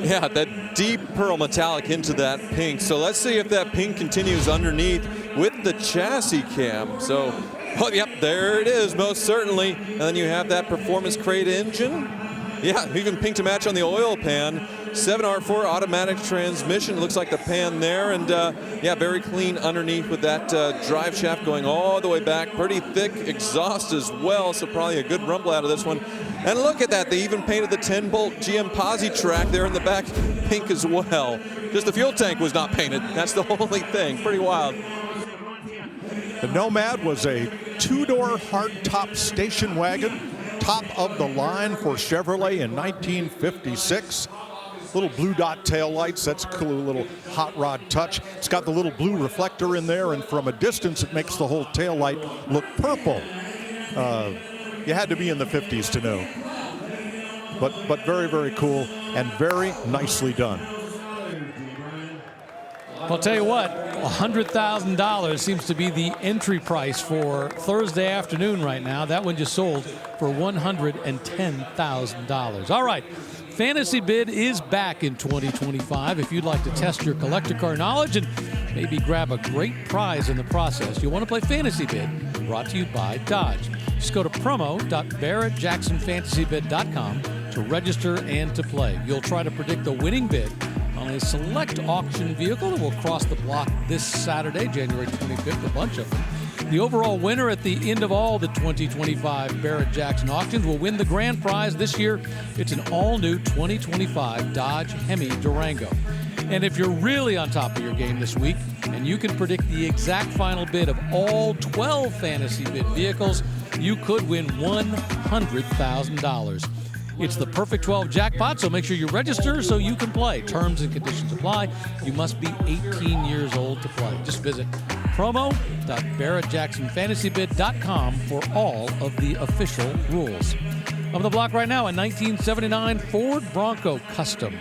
Speaker 3: Yeah, that deep pearl metallic into that pink. So let's see if that pink continues underneath with the chassis cam. So, oh, yep, there it is, most certainly. And then you have that performance crate engine. Yeah, even pink to match on the oil pan. 7R4 automatic transmission. Looks like the pan there. And, yeah, very clean underneath with that drive shaft going all the way back. Pretty thick exhaust as well, so probably a good rumble out of this one. And look at that. They even painted the 10-bolt GM Posi track there in the back pink as well. Just the fuel tank was not painted. That's the only thing. Pretty wild.
Speaker 2: The Nomad was a 2-door hardtop station wagon, top of the line for Chevrolet in 1956. Little blue dot tail lights, that's a cool little hot rod touch. It's got the little blue reflector in there, and from a distance it makes the whole tail light look purple. You had to be in the 50s to know. But very, very cool and very nicely done.
Speaker 1: I'll tell you what, $100,000 seems to be the entry price for Thursday afternoon right now. That one just sold for $110,000. All right, Fantasy Bid is back in 2025. If you'd like to test your collector car knowledge and maybe grab a great prize in the process, you'll want to play Fantasy Bid, brought to you by Dodge. Just go to promo.barrettjacksonfantasybid.com to register and to play. You'll try to predict the winning bid on a select auction vehicle that will cross the block this Saturday, January 25th, a bunch of them. The overall winner at the end of all the 2025 Barrett-Jackson auctions will win the grand prize this year. It's an all-new 2025 Dodge Hemi Durango. And if you're really on top of your game this week and you can predict the exact final bid of all 12 Fantasy Bid vehicles, you could win $100,000. It's the Perfect 12 jackpot, so make sure you register so you can play. Terms and conditions apply. You must be 18 years old to play. Just visit promo.barrettjacksonfantasybid.com for all of the official rules. On the block right now, a 1979 Ford Bronco Custom.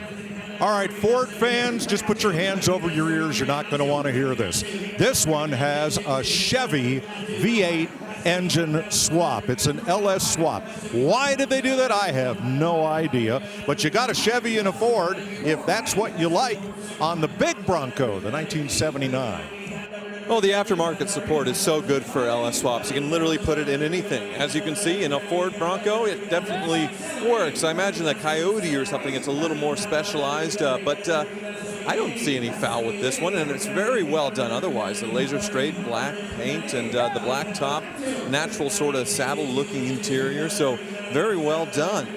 Speaker 2: All right, Ford fans, just put your hands over your ears. You're not going to want to hear this. This one has a Chevy V8 engine swap. It's an LS swap. Why did they do that? I have no idea. But you got a Chevy and a Ford, if that's what you like, on the big Bronco, the 1979.
Speaker 3: Well, the aftermarket support is so good for LS swaps. You can literally put it in anything. As you can see, in a Ford Bronco, it definitely works. I imagine a Coyote or something, it's a little more specialized, but I don't see any foul with this one, and it's very well done otherwise. The laser straight black paint and the black top, natural sort of saddle-looking interior, so very well done.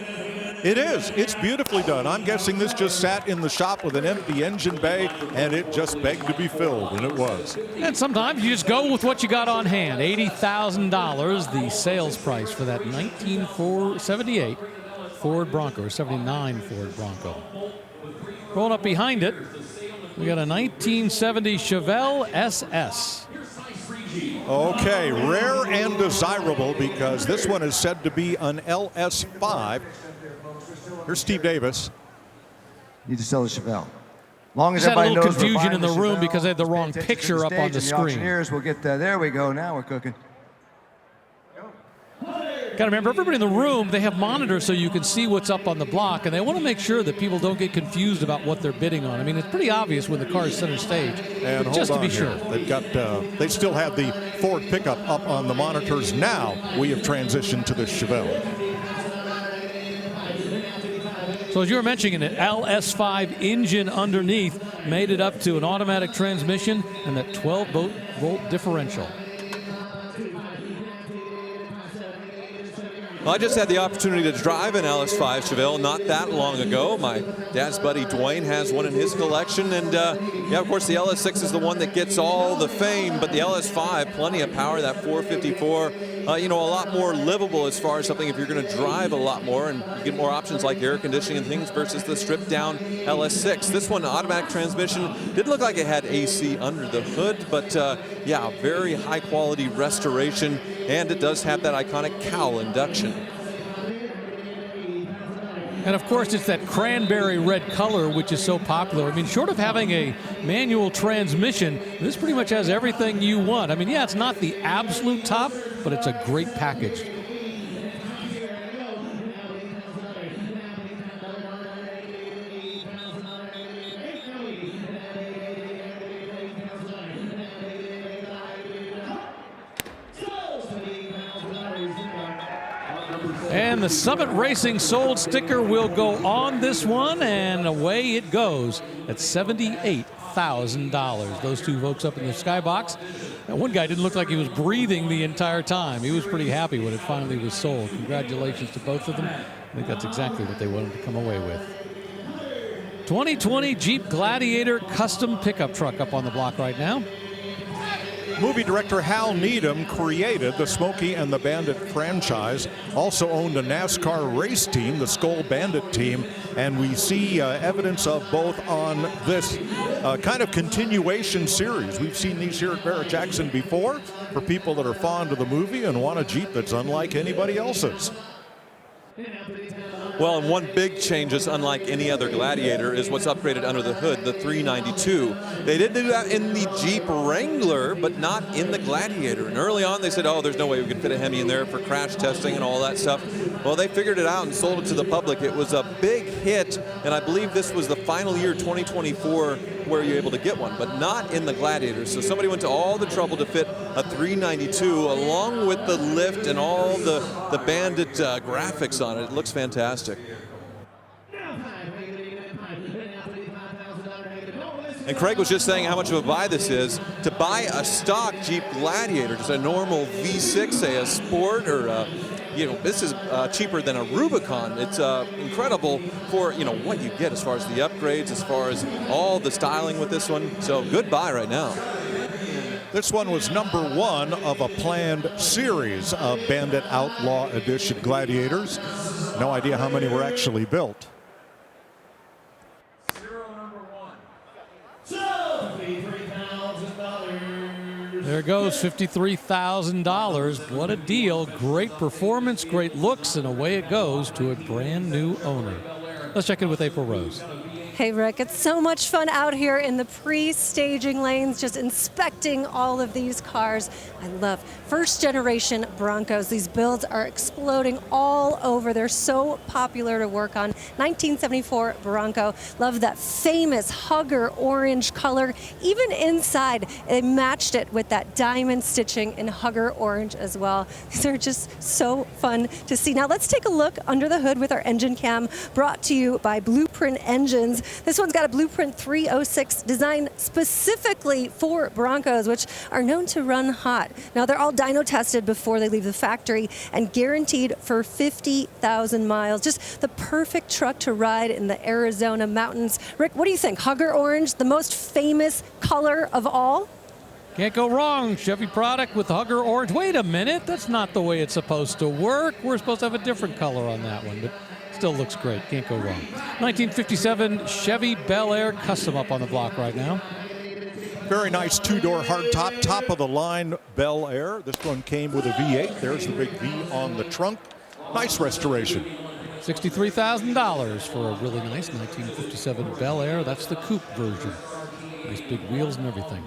Speaker 2: It is. It's beautifully done. I'm guessing this just sat in the shop with an empty engine bay, and it just begged to be filled, and it was.
Speaker 1: And sometimes you just go with what you got on hand. $80,000, the sales price for that 1978 Ford Bronco, or 79 Ford Bronco. Rolling up behind it, we got a 1970 Chevelle SS.
Speaker 2: Okay, rare and desirable because this one is said to be an LS5. Here's Steve Davis.
Speaker 12: Need to sell the Chevelle. Long as
Speaker 1: Just had a
Speaker 12: everybody
Speaker 1: little
Speaker 12: knows we're
Speaker 1: confusion
Speaker 12: buying
Speaker 1: in the room
Speaker 12: Chevelle,
Speaker 1: because they had the wrong
Speaker 12: pay attention
Speaker 1: picture
Speaker 12: to
Speaker 1: up on the
Speaker 12: stage and
Speaker 1: screen.
Speaker 12: Auctioneers will get there we go. Now we're cooking.
Speaker 1: Got to remember, everybody in the room, they have monitors so you can see what's up on the block, and they want to make sure that people don't get confused about what they're bidding on. I mean, it's pretty obvious when the car is center stage,
Speaker 2: And
Speaker 1: but just to be sure.
Speaker 2: They've got, they still have the Ford pickup up on the monitors. Now we have transitioned to the Chevelle.
Speaker 1: So as you were mentioning, an LS5 engine underneath made it up to an automatic transmission and that 12-volt differential.
Speaker 3: Well, I just had the opportunity to drive an LS5 Chevelle not that long ago. My dad's buddy Dwayne has one in his collection, and yeah, of course the LS6 is the one that gets all the fame, but the LS5, plenty of power, that 454, you know, a lot more livable as far as something if you're going to drive a lot more, and you get more options like air conditioning and things versus the stripped down LS6. This one, automatic transmission, didn't look like it had AC under the hood, but yeah, very high quality restoration, and it does have that iconic cowl induction.
Speaker 1: And of course, it's that cranberry red color which is so popular. I mean, short of having a manual transmission, this pretty much has everything you want. I mean, yeah, it's not the absolute top, but it's a great package. And the Summit Racing sold sticker will go on this one, and away it goes at $78,000. Those two folks up in the skybox. And one guy didn't look like he was breathing the entire time. He was pretty happy when it finally was sold. Congratulations to both of them. I think that's exactly what they wanted to come away with. 2020 Jeep Gladiator custom pickup truck up on the block right now.
Speaker 2: Movie director Hal Needham created the Smokey and the Bandit franchise, also owned a NASCAR race team, the Skull Bandit team, and we see evidence of both on this kind of continuation series. We've seen these here at Barrett-Jackson before for people that are fond of the movie and want a Jeep that's unlike anybody else's.
Speaker 3: Well, and one big change is unlike any other Gladiator is what's upgraded under the hood, the 392. They did do that in the Jeep Wrangler, but not in the Gladiator. And early on they said, oh, there's no way we could fit a Hemi in there for crash testing and all that stuff. Well, they figured it out and sold it to the public. It was a big hit, and I believe this was the final year, 2024, where you're able to get one, but not in the Gladiator. So somebody went to all the trouble to fit a 392 along with the lift and all the Bandit graphics on it. It looks fantastic. And Craig was just saying how much of a buy this is. To buy a stock Jeep Gladiator, just a normal V6, say a Sport, or you know, this is cheaper than a Rubicon. It's incredible for, you know, what you get as far as the upgrades, as far as all the styling with this one. So good buy right now.
Speaker 2: This one was #1 of a planned series of Bandit Outlaw Edition Gladiators. No idea how many were actually built.
Speaker 1: There goes $53,000. What a deal. Great performance, great looks, and away it goes to a brand new owner. Let's check in with April Rose.
Speaker 4: Hey, Rick, it's so much fun out here in the pre-staging lanes, just inspecting all of these cars. I love first-generation Broncos. These builds are exploding all over. They're so popular to work on. 1974 Bronco. Love that famous Hugger orange color. Even inside, they matched it with that diamond stitching in Hugger orange as well. These are just so fun to see. Now, let's take a look under the hood with our engine cam, brought to you by Blueprint Engines. This one's got a Blueprint 306 designed specifically for Broncos, which are known to run hot. Now, they're all dyno tested before they leave the factory and guaranteed for 50,000 miles. Just the perfect truck to ride in the Arizona mountains. Rick, what do you think? Hugger orange, the most famous color of all?
Speaker 1: Can't go wrong. Chevy product with Hugger orange. Wait a minute, that's not the way it's supposed to work. We're supposed to have a different color on that one, but still looks great. Can't go wrong. 1957 Chevy Bel Air custom up on the block right now.
Speaker 2: Very nice two-door hardtop, top-of-the-line Bel Air. This one came with a V8. There's the big V on the trunk. Nice restoration.
Speaker 1: $63,000 for a really nice 1957 Bel Air. That's the coupe version. Nice big wheels and everything.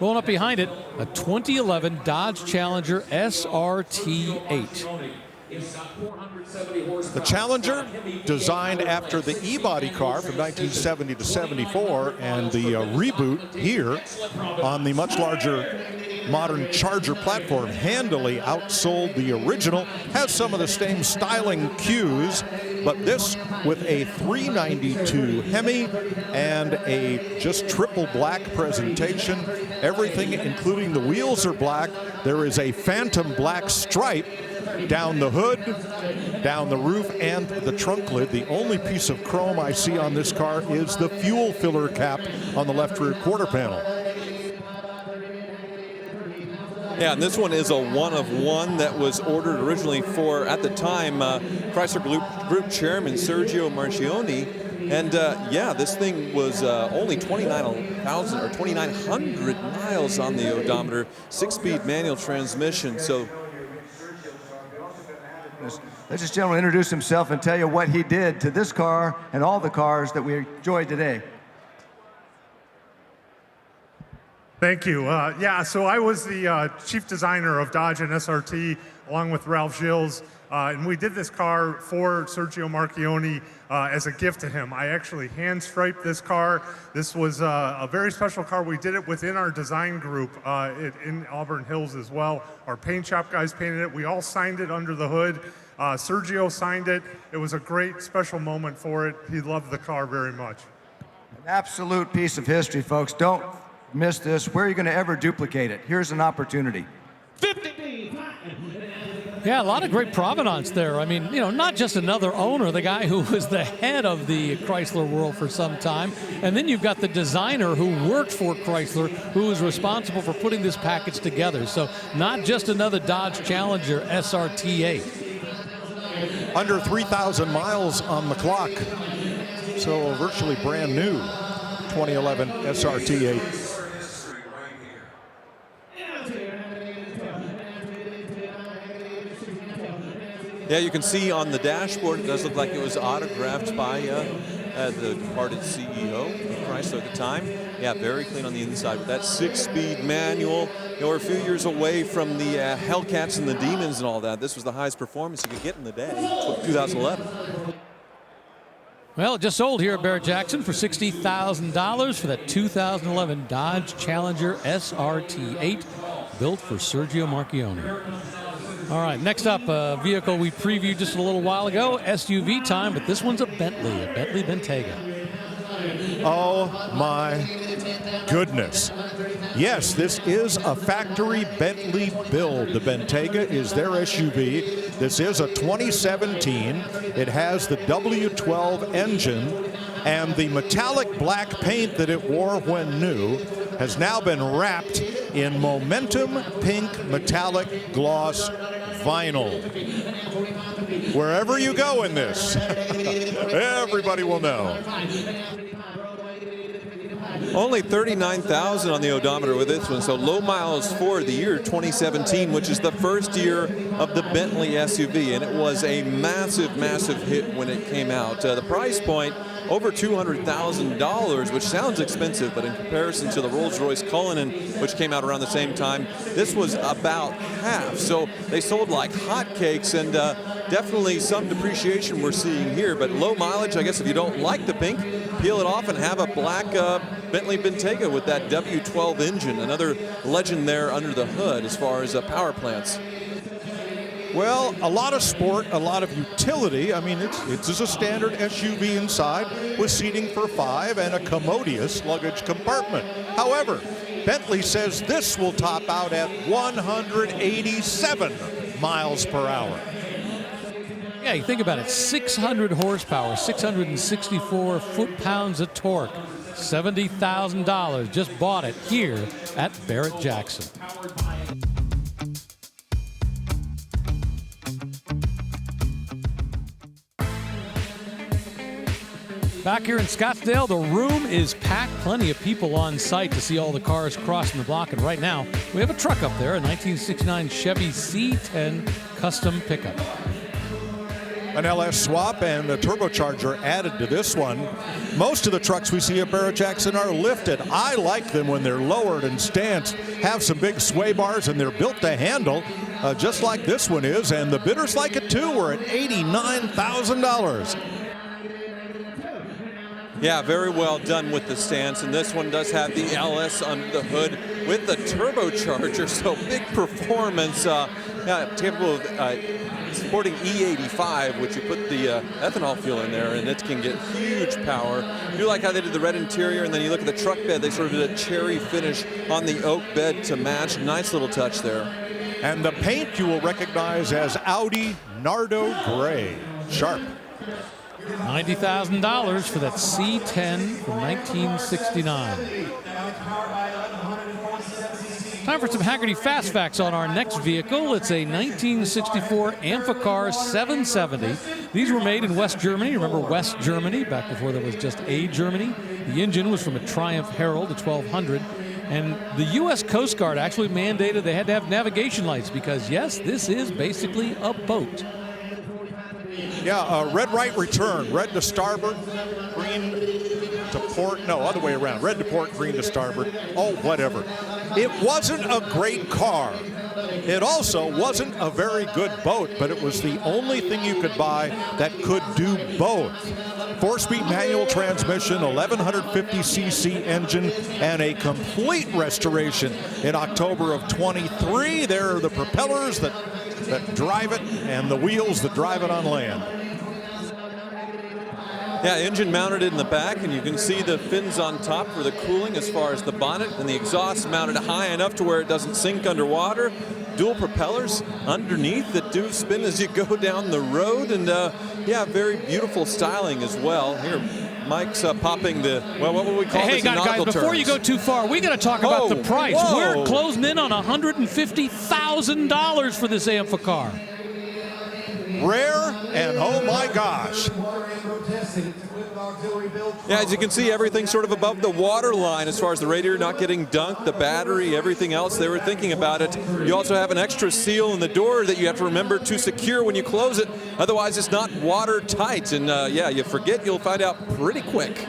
Speaker 1: Rolling up behind it, a 2011 Dodge Challenger SRT8.
Speaker 2: The Challenger, designed after the E-Body car from 1970 to 74, and the reboot here on the much larger modern Charger platform, handily outsold the original. Has some of the same styling cues, but this with a 392 Hemi and a just triple black presentation. Everything, including the wheels, are black. There is a phantom black stripe down the hood, down the roof, and the trunk lid. The only piece of chrome I see on this car is the fuel filler cap on the left rear quarter panel.
Speaker 3: Yeah, and this one is a one-of-one that was ordered originally for, at the time, Chrysler Group Chairman Sergio Marchionne. And yeah, this thing was only 29,000 or 2,900 miles on the odometer, 6-speed manual transmission. So,
Speaker 12: let this gentleman introduce himself and tell you what he did to this car and all the cars that we enjoyed today.
Speaker 13: Thank you. Yeah, so I was the chief designer of Dodge and SRT along with Ralph Gilles, and we did this car for Sergio Marchionne as a gift to him. I actually hand striped this car. This was a very special car. We did it within our design group in Auburn Hills as well. Our paint shop guys painted it. We all signed it under the hood. Sergio signed it. It was a great special moment for it. He loved the car very much.
Speaker 12: An absolute piece of history, folks. Don't miss this. Where are you going to ever duplicate it? Here's an opportunity.
Speaker 1: Yeah, a lot of great provenance there. I mean, you know, not just another owner, the guy who was the head of the Chrysler world for some time, and then you've got the designer who worked for Chrysler, who was responsible for putting this package together. So not just another Dodge Challenger SRT8.
Speaker 2: Under 3,000 miles on the clock, so virtually brand new 2011 SRT8.
Speaker 3: yeah, you can see on the dashboard, it does look like it was autographed by the departed CEO of Chrysler at the time. Yeah, very clean on the inside with that 6-speed manual. You know, we're a few years away from the Hellcats and the Demons and all that. This was the highest performance you could get in the day, 2011.
Speaker 1: Well, it just sold here at Barrett-Jackson for $60,000 for that 2011 Dodge Challenger SRT8, built for Sergio Marchionne. All right, next up, a vehicle we previewed just a little while ago, SUV time, but this one's a Bentley Bentayga.
Speaker 2: Oh my goodness. Yes, this is a factory Bentley build. The Bentayga is their SUV. This is a 2017. It has the W12 engine, and the metallic black paint that it wore when new has now been wrapped in Momentum pink metallic gloss vinyl. Wherever you go in this, everybody will know.
Speaker 3: Only 39,000 on the odometer with this one, so low miles for the year 2017, which is the first year of the Bentley SUV, and it was a massive, massive hit when it came out. The price point, over $200,000, which sounds expensive, but in comparison to the Rolls-Royce Cullinan, which came out around the same time, this was about half. So they sold like hotcakes, and definitely some depreciation we're seeing here, but low mileage. I guess if you don't like the pink, peel it off and have a black Bentley Bentayga with that W12 engine. Another legend there under the hood as far as power plants.
Speaker 2: Well, a lot of sport, a lot of utility. I mean, it's a standard SUV inside with seating for 5 and a commodious luggage compartment. However, Bentley says this will top out at 187 miles per hour.
Speaker 1: Yeah, you think about it, 600 horsepower, 664 foot-pounds of torque, $70,000. Just bought it here at Barrett-Jackson. Back here in Scottsdale, the room is packed. Plenty of people on site to see all the cars crossing the block. And right now, we have a truck up there, a 1969 Chevy C10 custom pickup.
Speaker 2: An LS swap and a turbocharger added to this one. Most of the trucks we see at Barrett-Jackson are lifted. I like them when they're lowered and stanced, have some big sway bars, and they're built to handle, just like this one is. And the bidders like it too. We're at $89,000.
Speaker 3: Yeah, very well done with the stance, and this one does have the LS under the hood with the turbocharger, so big performance. Capable of supporting E85, which you put the ethanol fuel in there, and it can get huge power. I do like how they did the red interior, and then you look at the truck bed, they sort of did a cherry finish on the oak bed to match. Nice little touch there.
Speaker 2: And the paint you will recognize as Audi Nardo Gray. Sharp.
Speaker 1: $90,000 for that C10 from 1969. Time for some Hagerty Fast Facts on our next vehicle. It's a 1964 Amphicar 770. These were made in West Germany. Remember West Germany, back before there was just a Germany? The engine was from a Triumph Herald, a 1200. And the U.S. Coast Guard actually mandated they had to have navigation lights because, yes, this is basically a boat.
Speaker 2: Yeah, red right return. Red to starboard, green to port. No, other way around. Red to port, green to starboard. Oh, whatever. It wasn't a great car. It also wasn't a very good boat, but it was the only thing you could buy that could do both. 4-speed manual transmission, 1150cc engine, and a complete restoration in October of 23. There are the propellers that drive it and the wheels that drive it on land.
Speaker 3: Yeah, engine mounted in the back, and you can see the fins on top for the cooling as far as the bonnet, and the exhaust mounted high enough to where it doesn't sink underwater. Dual propellers underneath that do spin as you go down the road, and yeah, very beautiful styling as well. Here, Mike's popping the, well, what would we call this?
Speaker 1: Hey, guys, before you go too far, we got to talk about the price.
Speaker 3: Whoa.
Speaker 1: We're closing in on $150,000 for this Amphicar.
Speaker 2: Rare, and oh my gosh.
Speaker 3: Yeah, as you can see, everything's sort of above the water line as far as the radiator not getting dunked, the battery, everything else. They were thinking about it. You also have an extra seal in the door that you have to remember to secure when you close it. Otherwise, it's not watertight. And yeah, you forget, you'll find out pretty quick.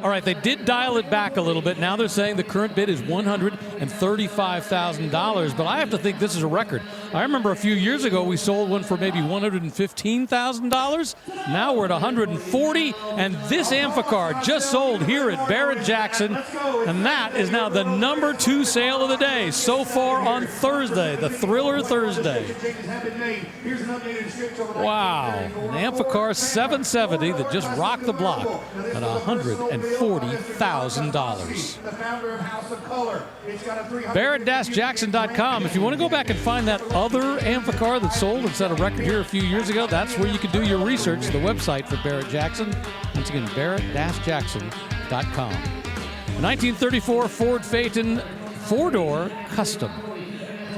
Speaker 1: All right, they did dial it back a little bit. Now they're saying the current bid is $135,000, but I have to think this is a record. I remember a few years ago we sold one for maybe $115,000. Now we're at $140,000, and this Amphicar just sold here at Barrett-Jackson, and that is now the #2 sale of the day so far on Thursday, the Thriller Thursday. Wow, an Amphicar 770 that just rocked the block at $140,000. Barrett-Jackson.com. If you want to go back and find that other Amphicar that sold and set a record here a few years ago, that's where you can do your research. The website for Barrett-Jackson. Once again, Barrett-Jackson.com. A 1934 Ford Phaeton 4-door custom.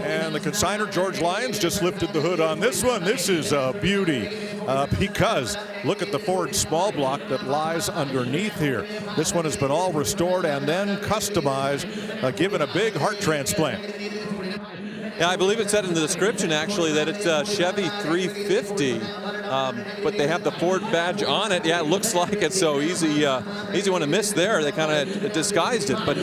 Speaker 2: And the consignor, George Lyons, just lifted the hood on this one. This is a beauty because look at the Ford small block that lies underneath here. This one has been all restored and then customized, given a big heart transplant.
Speaker 3: Yeah, I believe it said in the description, actually, that it's a Chevy 350, but they have the Ford badge on it. Yeah, it looks like it, so easy one to miss there. They kind of disguised it, but...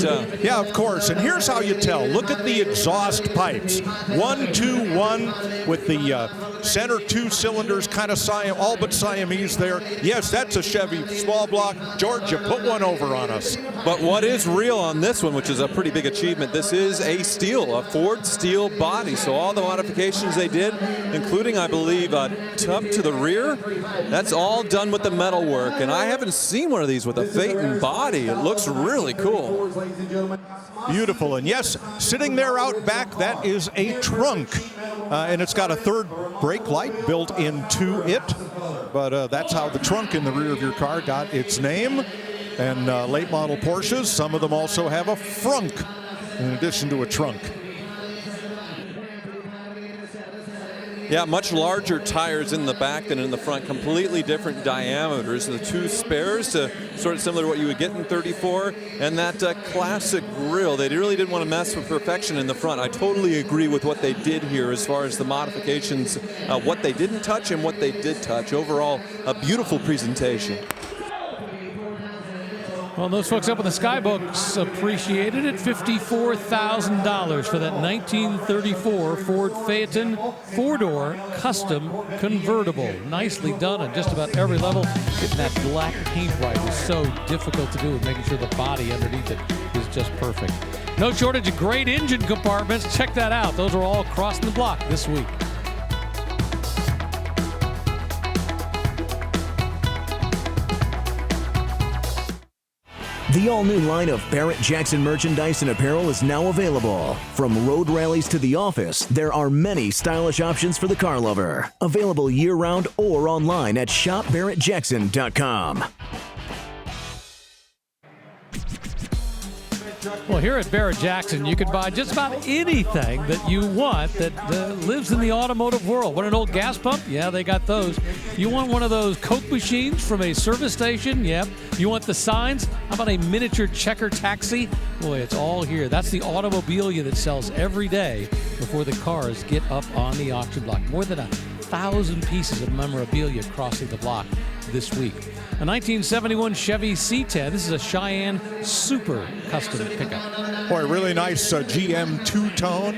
Speaker 2: Yeah, of course, and here's how you tell. Look at the exhaust pipes. 1, 2, 1 with the center 2 cylinders, kind of all but Siamese there. Yes, that's a Chevy small block. George, you put one over on us.
Speaker 3: But what is real on this one, which is a pretty big achievement, this is a Ford steel body. So all the modifications they did, including, I believe, a tub to the rear, that's all done with the metal work. And I haven't seen one of these with a Phaeton body. It looks really cool.
Speaker 2: Beautiful. And yes, sitting there out back, that is a trunk. And it's got a third brake light built into it. But that's how the trunk in the rear of your car got its name. And late model Porsches, some of them also have a frunk in addition to a trunk.
Speaker 3: Yeah, much larger tires in the back than in the front, completely different diameters. The 2 spares, sort of similar to what you would get in 34, and that classic grille. They really didn't want to mess with perfection in the front. I totally agree with what they did here as far as the modifications, what they didn't touch and what they did touch. Overall, a beautiful presentation.
Speaker 1: Well, those folks up in the Skybooks appreciated it. $54,000 for that 1934 Ford Phaeton 4-door custom convertible. Nicely done on just about every level. Getting that black paint right is so difficult to do, and making sure the body underneath it is just perfect. No shortage of great engine compartments. Check that out. Those are all crossing the block this week.
Speaker 7: The all-new line of Barrett-Jackson merchandise and apparel is now available. From road rallies to the office, there are many stylish options for the car lover. Available year-round or online at shopbarrettjackson.com.
Speaker 1: Well, here at Barrett-Jackson, you can buy just about anything that you want that lives in the automotive world. Want an old gas pump? Yeah, they got those. You want one of those Coke machines from a service station? Yep. You want the signs? How about a miniature checker taxi? Boy, it's all here. That's the automobilia that sells every day before the cars get up on the auction block. More than 1,000 pieces of memorabilia crossing the block this week. A 1971 Chevy C10. This is a Cheyenne Super Custom pickup.
Speaker 2: Boy, really nice GM two-tone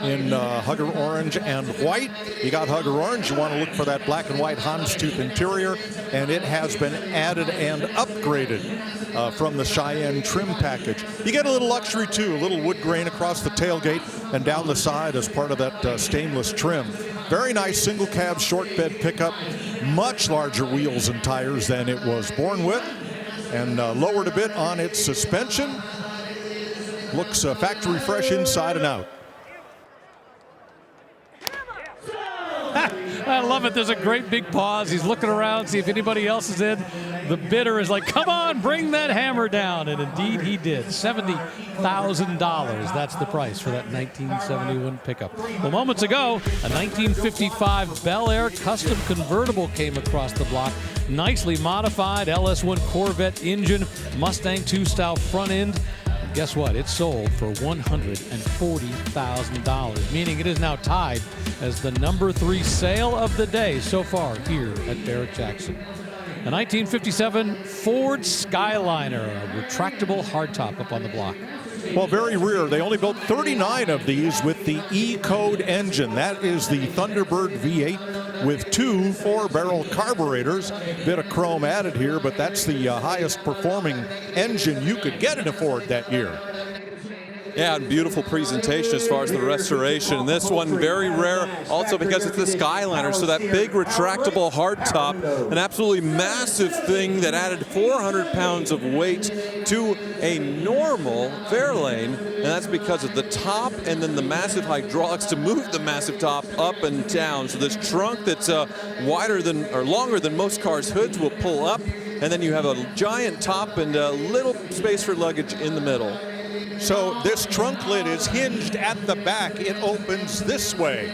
Speaker 2: in Hugger Orange and White. You got Hugger Orange. You want to look for that black and white Houndstooth interior, and it has been added and upgraded from the Cheyenne trim package. You get a little luxury, too, a little wood grain across the tailgate and down the side as part of that stainless trim. Very nice single cab short bed pickup, much larger wheels and tires than it was born with, and lowered a bit on its suspension. Looks factory fresh inside and out.
Speaker 1: I love it. There's a great big pause. He's looking around, see if anybody else is in. The bidder is like, come on, bring that hammer down. And indeed he did. $70,000. That's the price for that 1971 pickup. Well, moments ago, a 1955 Bel Air custom convertible came across the block. Nicely modified LS1 Corvette engine, Mustang 2 style front end. Guess what? It sold for $140,000, meaning it is now tied as the #3 sale of the day so far here at Barrett-Jackson. A 1957 Ford Skyliner, a retractable hardtop up on the block.
Speaker 2: Well, very rare. They only built 39 of these with the E-Code engine. That is the Thunderbird V8 with 2 4-barrel carburetors. Bit of chrome added here, but that's the highest performing engine you could get in a Ford that year.
Speaker 3: Yeah, and beautiful presentation as far as the restoration. And this one, very rare, also because it's the Skyliner, so that big retractable hardtop, an absolutely massive thing that added 400 pounds of weight to a normal Fairlane, and that's because of the top and then the massive hydraulics to move the massive top up and down. So this trunk that's wider than, or longer than most cars' hoods will pull up, and then you have a giant top and a little space for luggage in the middle.
Speaker 2: So this trunk lid is hinged at the back. It opens this way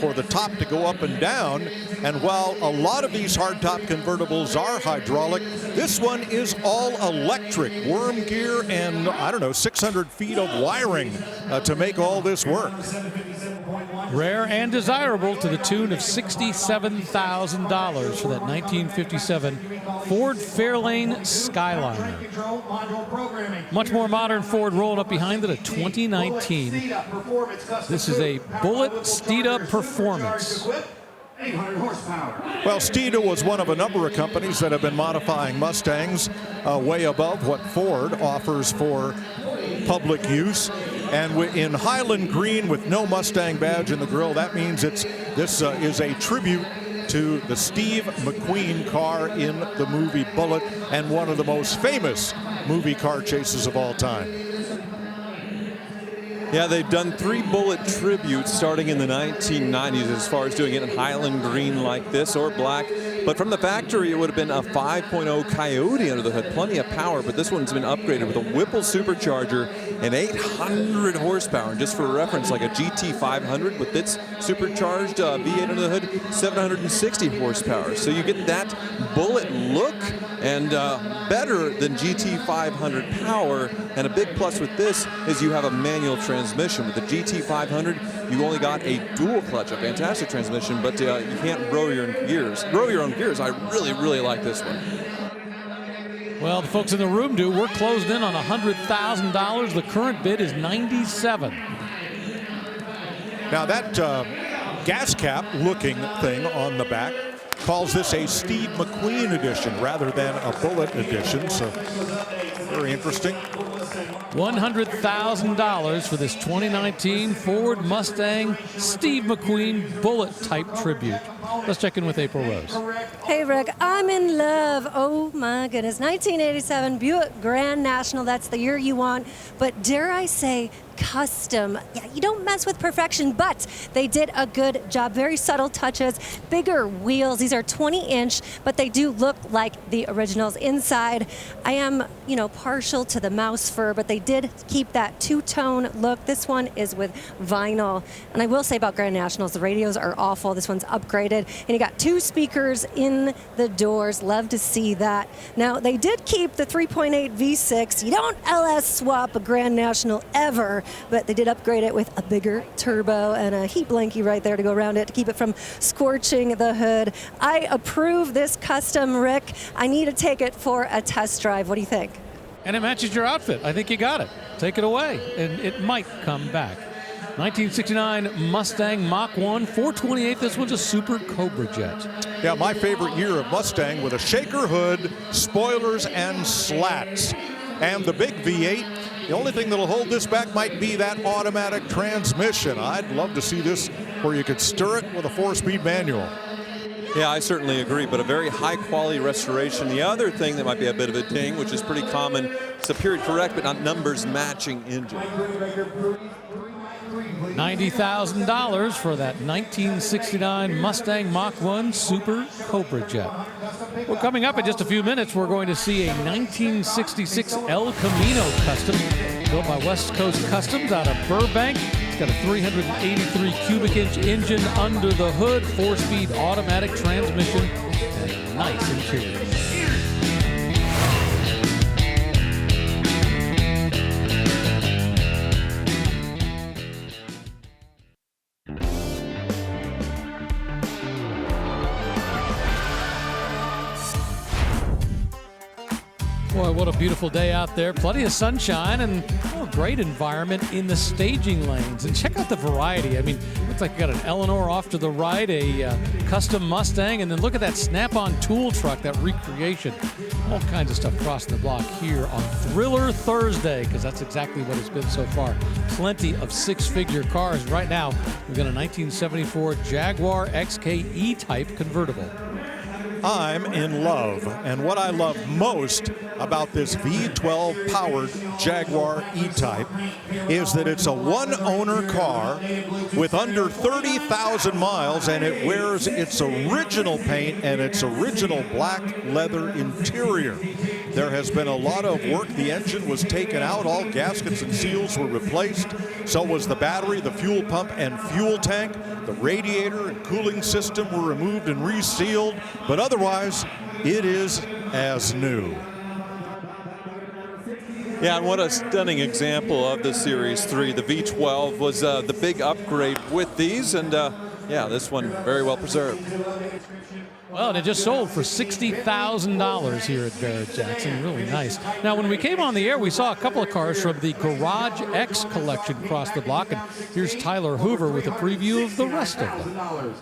Speaker 2: for the top to go up and down. And while a lot of these hardtop convertibles are hydraulic, this one is all electric. Worm gear and, I don't know, 600 feet of wiring to make all this work.
Speaker 1: Rare and desirable to the tune of $67,000 for that 1957 Ford Fairlane Skyliner. Much more modern Ford rolling up behind it, a 2019. This is a Bullitt Steeda Performance.
Speaker 2: 800 horsepower. Well, Steeda was one of a number of companies that have been modifying Mustangs way above what Ford offers for public use. And in Highland green with no Mustang badge in the grill, that means this is a tribute to the Steve McQueen car in the movie Bullitt, and one of the most famous movie car chases of all time.
Speaker 3: Yeah, they've done 3 Bullitt tributes starting in the 1990s as far as doing it in Highland green like this or black. But from the factory, it would have been a 5.0 Coyote under the hood. Plenty of power, but this one's been upgraded with a Whipple supercharger and 800 horsepower. And just for reference, like a GT500 with its supercharged V8 under the hood, 760 horsepower. So you get that Bullitt look and better than GT500 power. And a big plus with this is you have a manual transmission. With the GT500, you only got a dual clutch, a fantastic transmission, but you can't row your own gears. I really, really like this one.
Speaker 1: Well, the folks in the room do. We're closed in on $100,000. The current bid is $97,000.
Speaker 2: Now that gas cap looking thing on the back calls this a Steve McQueen edition rather than a Bullitt edition, so very interesting.
Speaker 1: $100,000 for this 2019 Ford Mustang Steve McQueen Bullitt type tribute. Let's check in with April Rose.
Speaker 4: Hey, Rick, I'm in love. Oh, my goodness. 1987 Buick Grand National. That's the year you want. But dare I say, custom. Yeah, you don't mess with perfection, but they did a good job. Very subtle touches, bigger wheels. These are 20-inch, but they do look like the originals inside. I am, partial to the mouse fur, but they did keep that two-tone look. This one is with vinyl. And I will say about Grand Nationals, the radios are awful. This one's upgraded, and you got 2 speakers in the doors. Love to see that. Now, they did keep the 3.8 V6. You don't LS swap a Grand National ever, but they did upgrade it with a bigger turbo and a heat blankie right there to go around it to keep it from scorching the hood. I approve this custom, Rick. I need to take it for a test drive. What do you think?
Speaker 1: And it matches your outfit. I think you got it. Take it away, and it might come back. 1969 Mustang Mach 1, 428. This one's a Super Cobra Jet.
Speaker 2: Yeah, my favorite year of Mustang with a shaker hood, spoilers, and slats. And the big V8. The only thing that'll hold this back might be that automatic transmission. I'd love to see this where you could stir it with a 4-speed manual.
Speaker 3: Yeah, I certainly agree, but a very high-quality restoration. The other thing that might be a bit of a ding, which is pretty common, it's a period correct but not numbers matching engine.
Speaker 1: $90,000 for that 1969 Mustang Mach 1 Super Cobra Jet. Well, coming up in just a few minutes, we're going to see a 1966 El Camino Custom built by West Coast Customs out of Burbank. It's got a 383 cubic inch engine under the hood, 4-speed automatic transmission, and a nice interior. Boy, what a beautiful day out there. Plenty of sunshine and a great environment in the staging lanes. And check out the variety. I mean, looks like you got an Eleanor off to the right, a custom Mustang, and then look at that Snap-on tool truck, that recreation. All kinds of stuff crossing the block here on Thriller Thursday, because that's exactly what it's been so far. Plenty of 6-figure cars. Right now, we've got a 1974 Jaguar XK E-Type convertible.
Speaker 2: I'm in love, and what I love most about this V12 powered Jaguar E-Type is that it's a one-owner car with under 30,000 miles, and it wears its original paint and its original black leather interior. There has been a lot of work. The engine was taken out. All gaskets and seals were replaced. So was the battery, the fuel pump, and fuel tank. The radiator and cooling system were removed and resealed. But otherwise, it is as new.
Speaker 3: Yeah, and what a stunning example of the Series 3. The V12 was the big upgrade with these, and yeah, this one very well preserved.
Speaker 1: Well, and it just sold for $60,000 here at Barrett-Jackson. Really nice. Now, when we came on the air, we saw a couple of cars from the Garage X collection cross the block, and here's Tyler Hoover with a preview of the rest of them.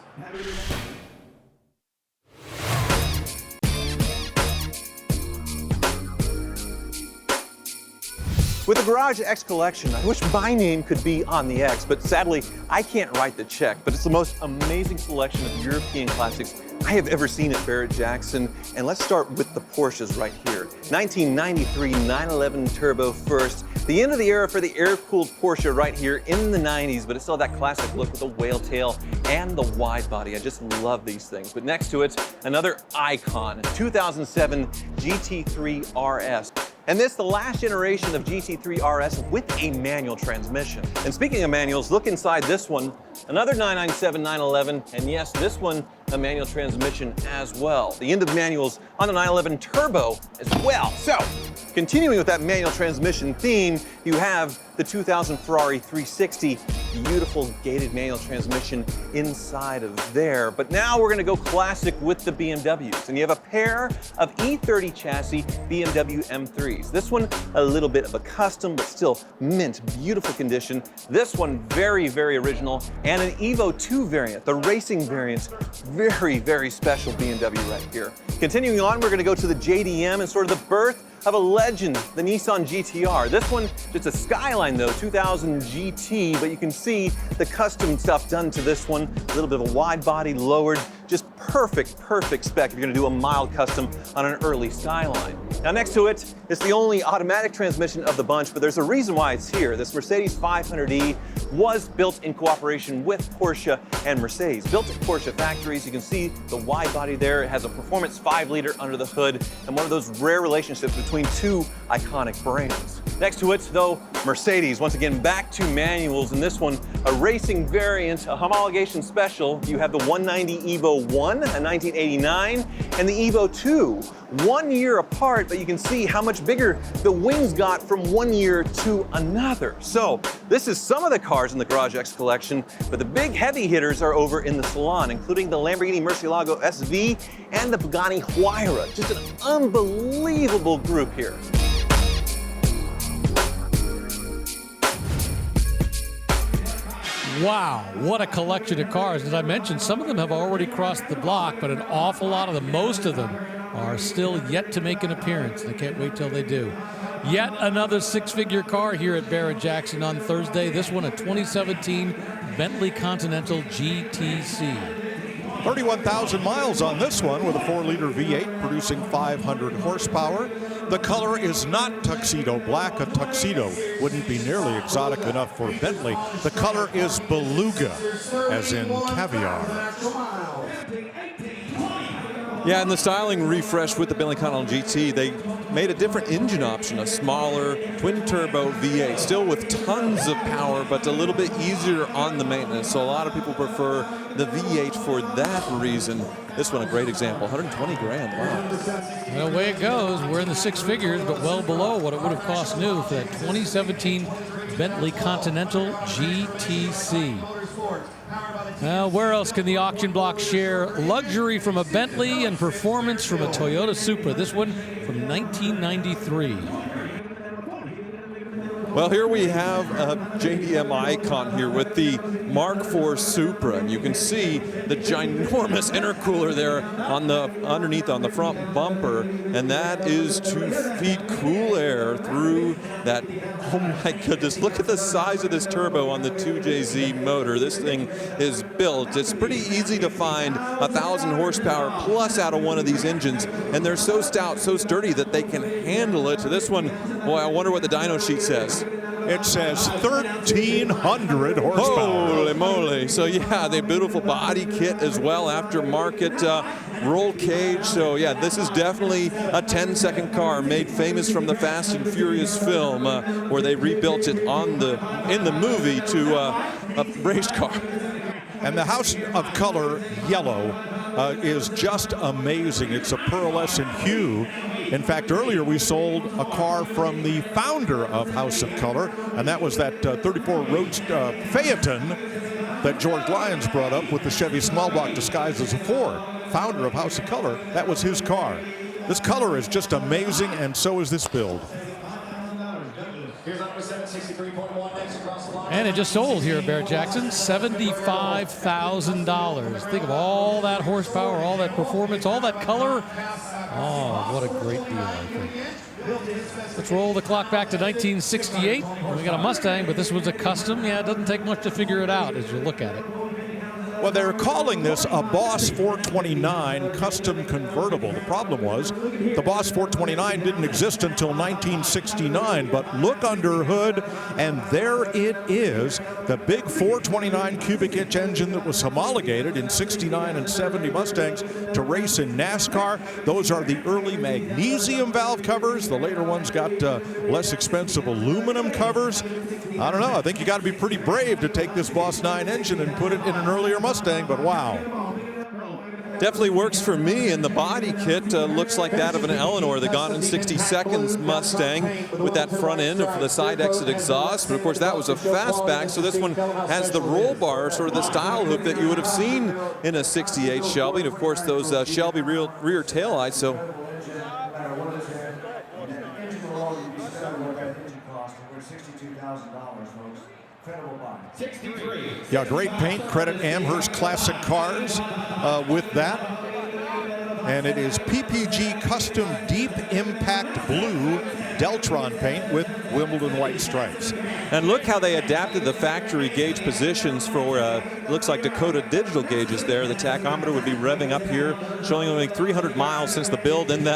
Speaker 14: With the Garage X collection, I wish my name could be on the X, but sadly, I can't write the check. But it's the most amazing selection of European classics I have ever seen at Barrett-Jackson. And let's start with the Porsches right here. 1993 911 Turbo first. The end of the era for the air-cooled Porsche right here in the 90s, but it still had that classic look with the whale tail and the wide body. I just love these things. But next to it, another icon, 2007 GT3 RS. And this, the last generation of GT3 RS with a manual transmission. And speaking of manuals, look inside this one, another 997 911, and yes, this one, a manual transmission as well. The end of manuals on the 911 Turbo as well. So, continuing with that manual transmission theme, you have the 2000 Ferrari 360, beautiful gated manual transmission inside of there. But now we're gonna go classic with the BMWs. And you have a pair of E30 chassis BMW M3s. This one, a little bit of a custom, but still mint, beautiful condition. This one, very, very original. And an Evo 2 variant, the racing variant. Very, very special BMW right here. Continuing on, we're gonna go to the JDM and sort of the birth of a legend, the Nissan GT-R. This one, just a Skyline though, 2000 GT, but you can see the custom stuff done to this one. A little bit of a wide body, lowered, just perfect spec if you're gonna do a mild custom on an early Skyline. Now next to it, it's the only automatic transmission of the bunch, but there's a reason why it's here. This Mercedes 500e was built in cooperation with Porsche and Mercedes. Built at Porsche factories, you can see the wide body there. It has a performance 5-liter under the hood, and one of those rare relationships between two iconic brands. Next to it, though, Mercedes, once again, back to manuals. In this one, a racing variant, a homologation special. You have the 190 Evo 1, a 1989, and the Evo 2. 1 year apart, but you can see how much bigger the wings got from one year to another. So this is some of the cars in the Garage X collection, but the big heavy hitters are over in the salon, including the Lamborghini Murcielago SV and the Bugatti Huayra. Just an unbelievable group here.
Speaker 1: Wow, what a collection of cars. As I mentioned, some of them have already crossed the block, but an awful lot of them, most of them, are still yet to make an appearance. And I can't wait till they do. Yet another six-figure car here at Barrett-Jackson on Thursday. This one a 2017 Bentley Continental GTC.
Speaker 2: 31,000 miles on this one with a 4-liter V8 producing 500 horsepower. The color is not tuxedo black. A tuxedo wouldn't be nearly exotic enough for Bentley. The color is beluga, as in caviar.
Speaker 3: Yeah, and the styling refresh with the Bentley Continental GT, they made a different engine option, a smaller twin-turbo V8, still with tons of power, but a little bit easier on the maintenance. So a lot of people prefer the V8 for that reason. This one a great example, 120 grand, wow.
Speaker 1: Well, the way it goes, we're in the six figures, but well below what it would have cost new for that 2017 Bentley Continental GTC. Where else can the auction block share luxury from a Bentley and performance from a Toyota Supra? This one from 1993.
Speaker 3: Well, here we have a JDM icon here with the Mark IV Supra, and you can see the ginormous intercooler there on the underneath on the front bumper, and that is to feed cool air through that. Oh my goodness, look at the size of this turbo on the 2JZ motor. This thing is built. It's pretty easy to find 1,000 horsepower plus out of one of these engines, and they're so stout, so sturdy that they can handle it. So this one, boy, I wonder what the dyno sheet says.
Speaker 2: It says 1,300 horsepower.
Speaker 3: Holy moly. So yeah, the beautiful body kit as well, aftermarket roll cage. So yeah, this is definitely a 10-second car made famous from the Fast and Furious film where they rebuilt it in the movie to a race car.
Speaker 2: And the House of Color yellow is just amazing. It's a pearlescent hue. In fact, earlier we sold a car from the founder of House of Color, and that was that 34 Roadster Phaeton that George Lyons brought up with the Chevy small block disguised as a Ford. Founder of House of Color, that was his car. This color is just amazing, and so is this build.
Speaker 1: And it just sold here at Barrett-Jackson, $75,000. Think of all that horsepower, all that performance, all that color. Oh, what a great deal, I think. Let's roll the clock back to 1968. We got a Mustang, but this was a custom. Yeah, it doesn't take much to figure it out as you look at it.
Speaker 2: Well, they're calling this a Boss 429 custom convertible. The problem was the Boss 429 didn't exist until 1969, but look under hood, and there it is, the big 429 cubic inch engine that was homologated in 69 and 70 Mustangs to race in NASCAR. Those are the early magnesium valve covers. The later ones got less expensive aluminum covers. I don't know. I think you got to be pretty brave to take this Boss 9 engine and put it in an earlier Mustang, but wow.
Speaker 3: Definitely works for me, and the body kit looks like that of an Eleanor, the Gone in 60 Seconds Mustang with that front end of the side exit exhaust. But of course, that was a fastback, so this one has the roll bar, sort of the style hook that you would have seen in a 68 Shelby, and of course those Shelby rear taillights. So.
Speaker 2: Yeah, great paint. Credit Amherst Classic Cars with that. and it is PPG Custom Deep Impact Blue Deltron paint with Wimbledon white stripes.
Speaker 3: And look how they adapted the factory gauge positions for, looks like Dakota Digital gauges there. The tachometer would be revving up here, showing only 300 miles since the build. And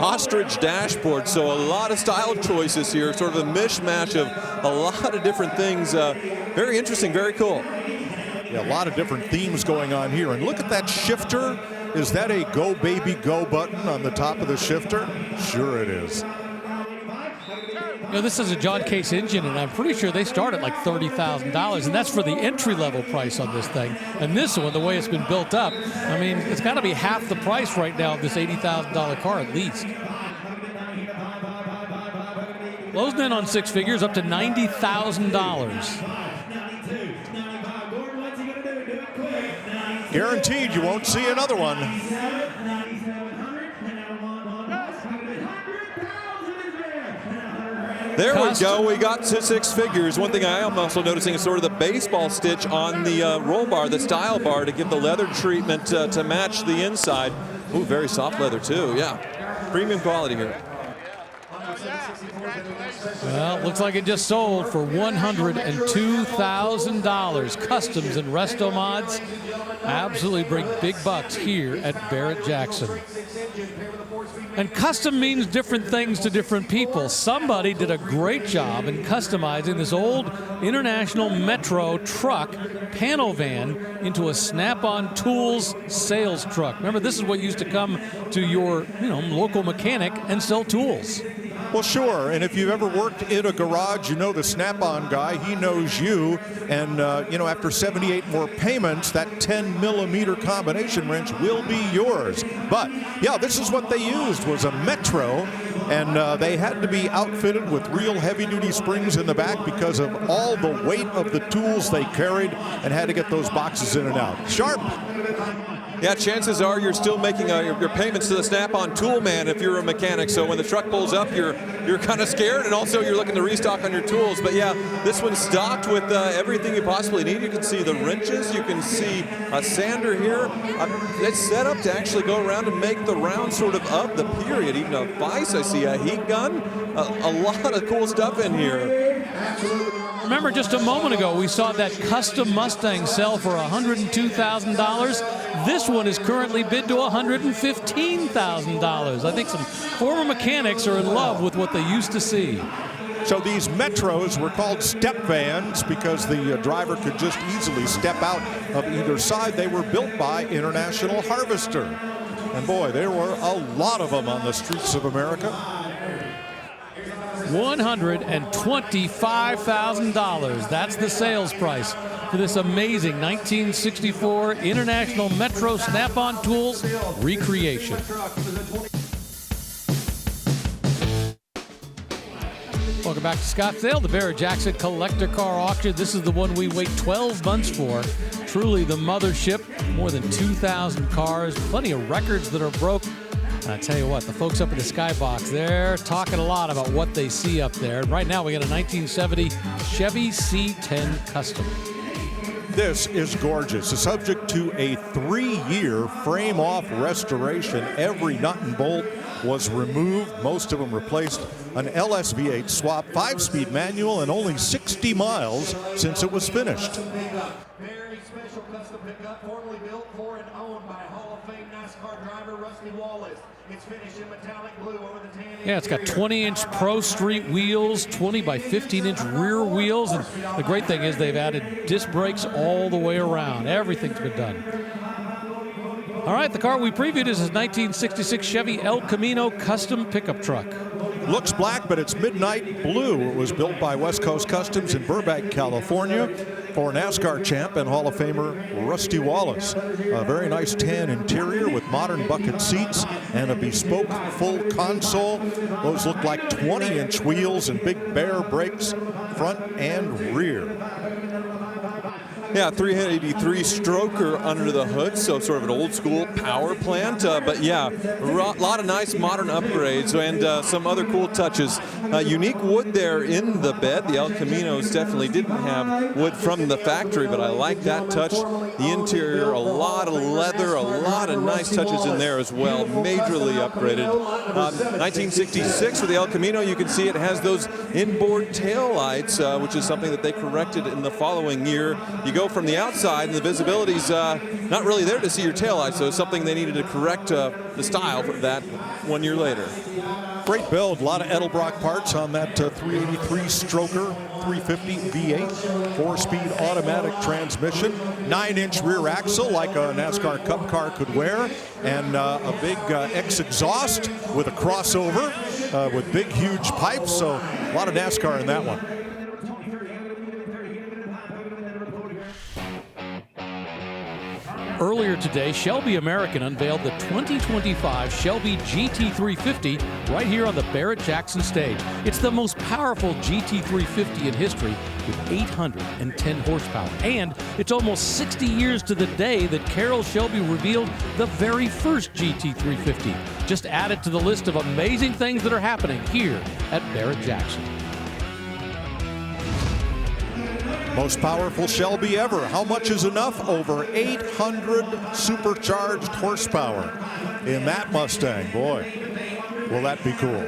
Speaker 3: ostrich dashboard. So a lot of style choices here, sort of a mishmash of a lot of different things. Very interesting, very cool.
Speaker 2: Yeah, a lot of different themes going on here. And look at that shifter. Is that a Go Baby Go button on the top of the shifter? Sure it is.
Speaker 1: You know, this is a John Case engine, and I'm pretty sure they start at like $30,000, and that's for the entry-level price on this thing. And this one, the way it's been built up, I mean, it's got to be half the price right now of this $80,000 car at least. Closing in on six figures, up to $90,000.
Speaker 2: Guaranteed you won't see another one.
Speaker 3: There we go. We got to six figures. One thing I am also noticing is sort of the baseball stitch on the roll bar, the style bar, to give the leather treatment to match the inside. Ooh, very soft leather too. Yeah, premium quality here.
Speaker 1: Well, looks like it just sold for $102,000. Customs and Resto Mods absolutely bring big bucks here at Barrett-Jackson. And custom means different things to different people. Somebody did a great job in customizing this old International Metro truck panel van into a Snap-on Tools sales truck. Remember, this is what used to come to your local mechanic and sell tools.
Speaker 2: Well, sure, and if you've ever worked in a garage, you know the Snap-on guy, he knows you, and after 78 more payments, that 10mm combination wrench will be yours. But, yeah, this is what they used, was a Metro, and they had to be outfitted with real heavy-duty springs in the back because of all the weight of the tools they carried and had to get those boxes in and out. Sharp.
Speaker 3: Yeah, chances are you're still making your payments to the Snap-on Tool Man if you're a mechanic. So when the truck pulls up, you're kind of scared, and also you're looking to restock on your tools. But yeah, this one's stocked with everything you possibly need. You can see the wrenches, you can see a sander here. It's set up to actually go around and make the round sort of the period. Even a vise, I see a heat gun, a lot of cool stuff in here.
Speaker 1: Remember, just a moment ago, we saw that custom Mustang sell for $102,000. This one is currently bid to $115,000. I think some former mechanics are in love with what they used to see.
Speaker 2: So these Metros were called step vans because the driver could just easily step out of either side. They were built by International Harvester. And boy, there were a lot of them on the streets of America.
Speaker 1: $125,000. That's the sales price for this amazing 1964 International Metro Snap-on Tools recreation. Welcome back to Scottsdale, the Barrett-Jackson Collector Car Auction. This is the one we wait 12 months for. Truly the mothership. More than 2,000 cars, plenty of records that are broke. And I tell you what, the folks up in the Skybox, they're talking a lot about what they see up there. Right now, we got a 1970 Chevy C10 Custom.
Speaker 2: This is gorgeous. It's subject to a 3-year frame-off restoration. Every nut and bolt was removed. Most of them replaced. An LS-V8 swap, 5-speed manual, and only 60 miles since it was finished.
Speaker 15: Very special custom pickup, formerly built for and owned by Hall of Fame NASCAR driver Rusty Wallace. It's finished in metallic blue over the tan.
Speaker 1: Yeah, it's got 20-inch Pro Street wheels, 20 by 15-inch rear wheels, and the great thing is they've added disc brakes all the way around. Everything's been done. All right, the car we previewed is a 1966 Chevy El Camino custom pickup truck.
Speaker 2: Looks black, but it's midnight blue. It was built by West Coast Customs in Burbank, California, for NASCAR champ and Hall of Famer Rusty Wallace. A very nice tan interior with modern bucket seats and a bespoke full console. Those look like 20-inch wheels and big bare brakes, front and rear.
Speaker 3: Yeah, 383 stroker under the hood, so sort of an old school power plant. But yeah, a lot of nice modern upgrades and some other cool touches. Unique wood there in the bed. The El Caminos definitely didn't have wood from the factory, but I like that touch. The interior, a lot of leather, a lot of nice touches in there as well. Majorly upgraded. 1966 with the El Camino, you can see it has those inboard tail lights, which is something that they corrected in the following year. You go from the outside and the visibility's not really there to see your taillights, so it's something they needed to correct the style for that 1 year later.
Speaker 2: Great build, a lot of Edelbrock parts on that 383 stroker, 350 V8, 4-speed automatic transmission, 9-inch rear axle like a NASCAR Cup car could wear, and a big X exhaust with a crossover with big, huge pipes, so a lot of NASCAR in that one.
Speaker 1: Earlier today, Shelby American unveiled the 2025 Shelby GT350 right here on the Barrett-Jackson stage. It's the most powerful GT350 in history with 810 horsepower. And it's almost 60 years to the day that Carroll Shelby revealed the very first GT350. Just add it to the list of amazing things that are happening here at Barrett-Jackson.
Speaker 2: Most powerful Shelby ever. How much is enough? Over 800 supercharged horsepower in that Mustang. Boy, will that be cool.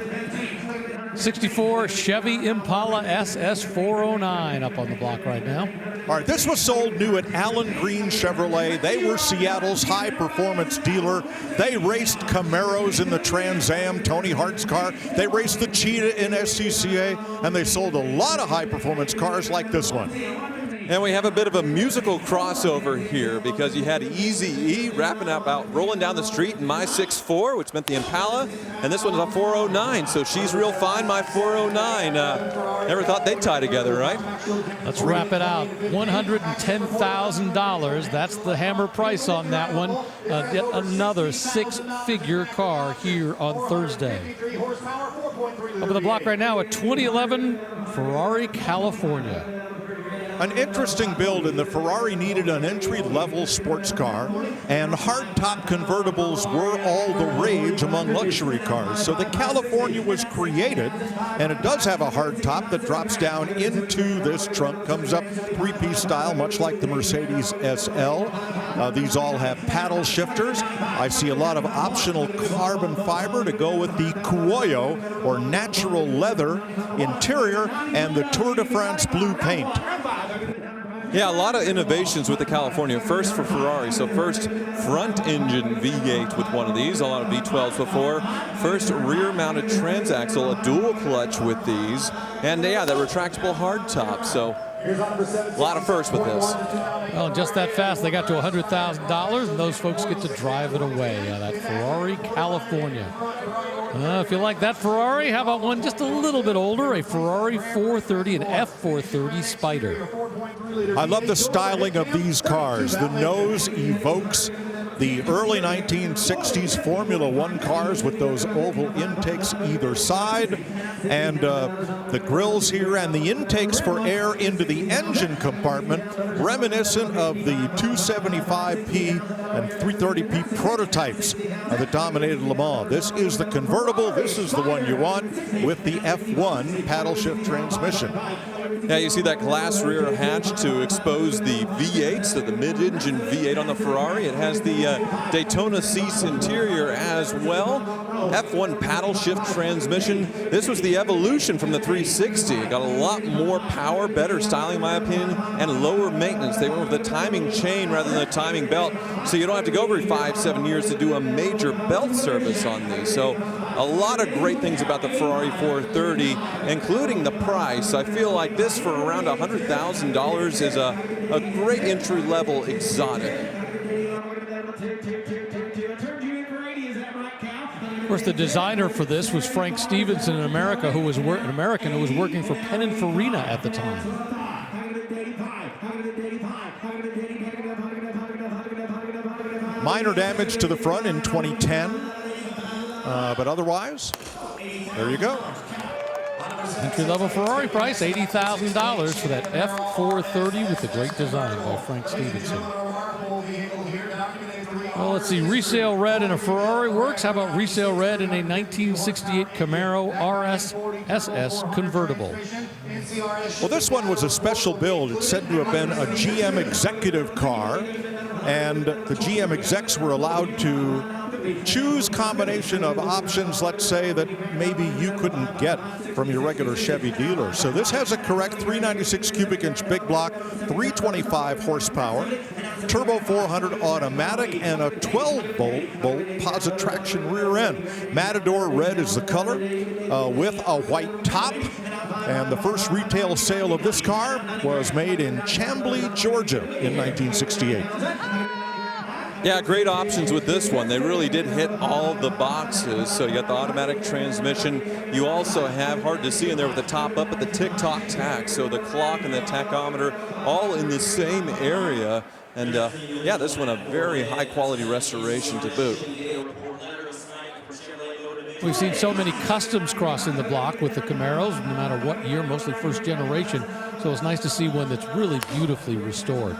Speaker 1: 64 Chevy Impala SS409 up on the block right now.
Speaker 2: All right, this was sold new at Allen Green Chevrolet. They were Seattle's high-performance dealer. They raced Camaros in the Trans Am, Tony Hart's car. They raced the Cheetah in SCCA, and they sold a lot of high-performance cars like this one.
Speaker 3: And we have a bit of a musical crossover here because you had Eazy-E rapping about rolling down the street in my 6'4", which meant the Impala, and this one's a 409, so she's real fine, my 409. Never thought they'd tie together, right?
Speaker 1: Let's wrap it out. $110,000. That's the hammer price on that one. Yet another six-figure car here on Thursday. Up on the block right now, a 2011 Ferrari California.
Speaker 2: An interesting build, and the Ferrari needed an entry-level sports car, and hardtop convertibles were all the rage among luxury cars. So the California was created, and it does have a hardtop that drops down into this trunk, comes up three-piece style, much like the Mercedes SL. These all have paddle shifters. I see a lot of optional carbon fiber to go with the Cuoio, or natural leather interior, and the Tour de France blue paint.
Speaker 3: Yeah, a lot of innovations with the California. First for Ferrari, so first front engine V8 with one of these, a lot of V12s before. First rear mounted transaxle, a dual clutch with these, and yeah, that retractable hardtop. So a lot of firsts with this.
Speaker 1: Well, just that fast, they got to $100,000, and those folks get to drive it away. That Ferrari California. If you like that Ferrari, how about one just a little bit older, a Ferrari 430, an F430 Spider.
Speaker 2: I love the styling of these cars. The nose evokes the early 1960s Formula One cars with those oval intakes either side, and the grills here and the intakes for air into the engine compartment, reminiscent of the 275P and 330P prototypes that dominated Le Mans. This is the convertible. This is the one you want with the F1 paddle shift transmission.
Speaker 3: Yeah, you see that glass rear hatch to expose the V8, so the mid-engine V8 on the Ferrari. It has the Daytona Cease interior as well. F1 paddle shift transmission. This was the evolution from the 360. It got a lot more power, better styling in my opinion, and lower maintenance. They went with the timing chain rather than the timing belt, so you don't have to go every 5-7 years to do a major belt service on these. So a lot of great things about the Ferrari 430, including the price. I feel like this for around $100,000 is a great entry-level exotic.
Speaker 1: Of course, the designer for this was Frank Stevenson in America, who was an American who was working for Pininfarina at the time.
Speaker 2: Minor damage to the front in 2010, but otherwise, there you go.
Speaker 1: Entry-level Ferrari price, $80,000 for that F430 with the great design by Frank Stevenson. Well, let's see. Resale red in a Ferrari works. How about resale red in a 1968 Camaro RS SS convertible?
Speaker 2: Well, this one was a special build. It's said to have been a GM executive car, and the GM execs were allowed to choose combination of options, let's say, that maybe you couldn't get from your regular Chevy dealer. So this has a correct 396 cubic inch big block, 325 horsepower, turbo 400 automatic, and a 12-bolt posit traction rear end. Matador red is the color with a white top. And the first retail sale of this car was made in Chamblee, Georgia in 1968.
Speaker 3: Yeah, great options with this one. They really did hit all the boxes. So you got the automatic transmission. You also have, hard to see in there with the top up, but the tick-tock tack. So the clock and the tachometer all in the same area. And yeah, this one a very high quality restoration to boot.
Speaker 1: We've seen so many customs crossing the block with the Camaros, no matter what year, mostly first generation. So it's nice to see one that's really beautifully restored.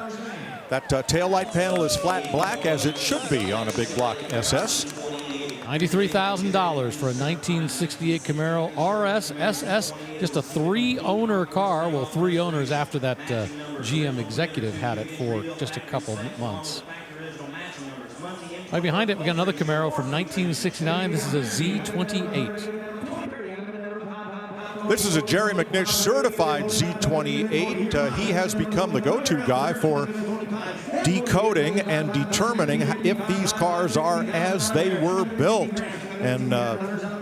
Speaker 2: That taillight panel is flat black, as it should be on a big block SS.
Speaker 1: $93,000 for a 1968 Camaro RS SS, just a 3-owner car. Well, 3 owners after that GM executive had it for just a couple months. Right behind it, we got another Camaro from 1969. This is a Z28.
Speaker 2: This is a Jerry McNish certified Z28. He has become the go-to guy for decoding and determining if these cars are as they were built. And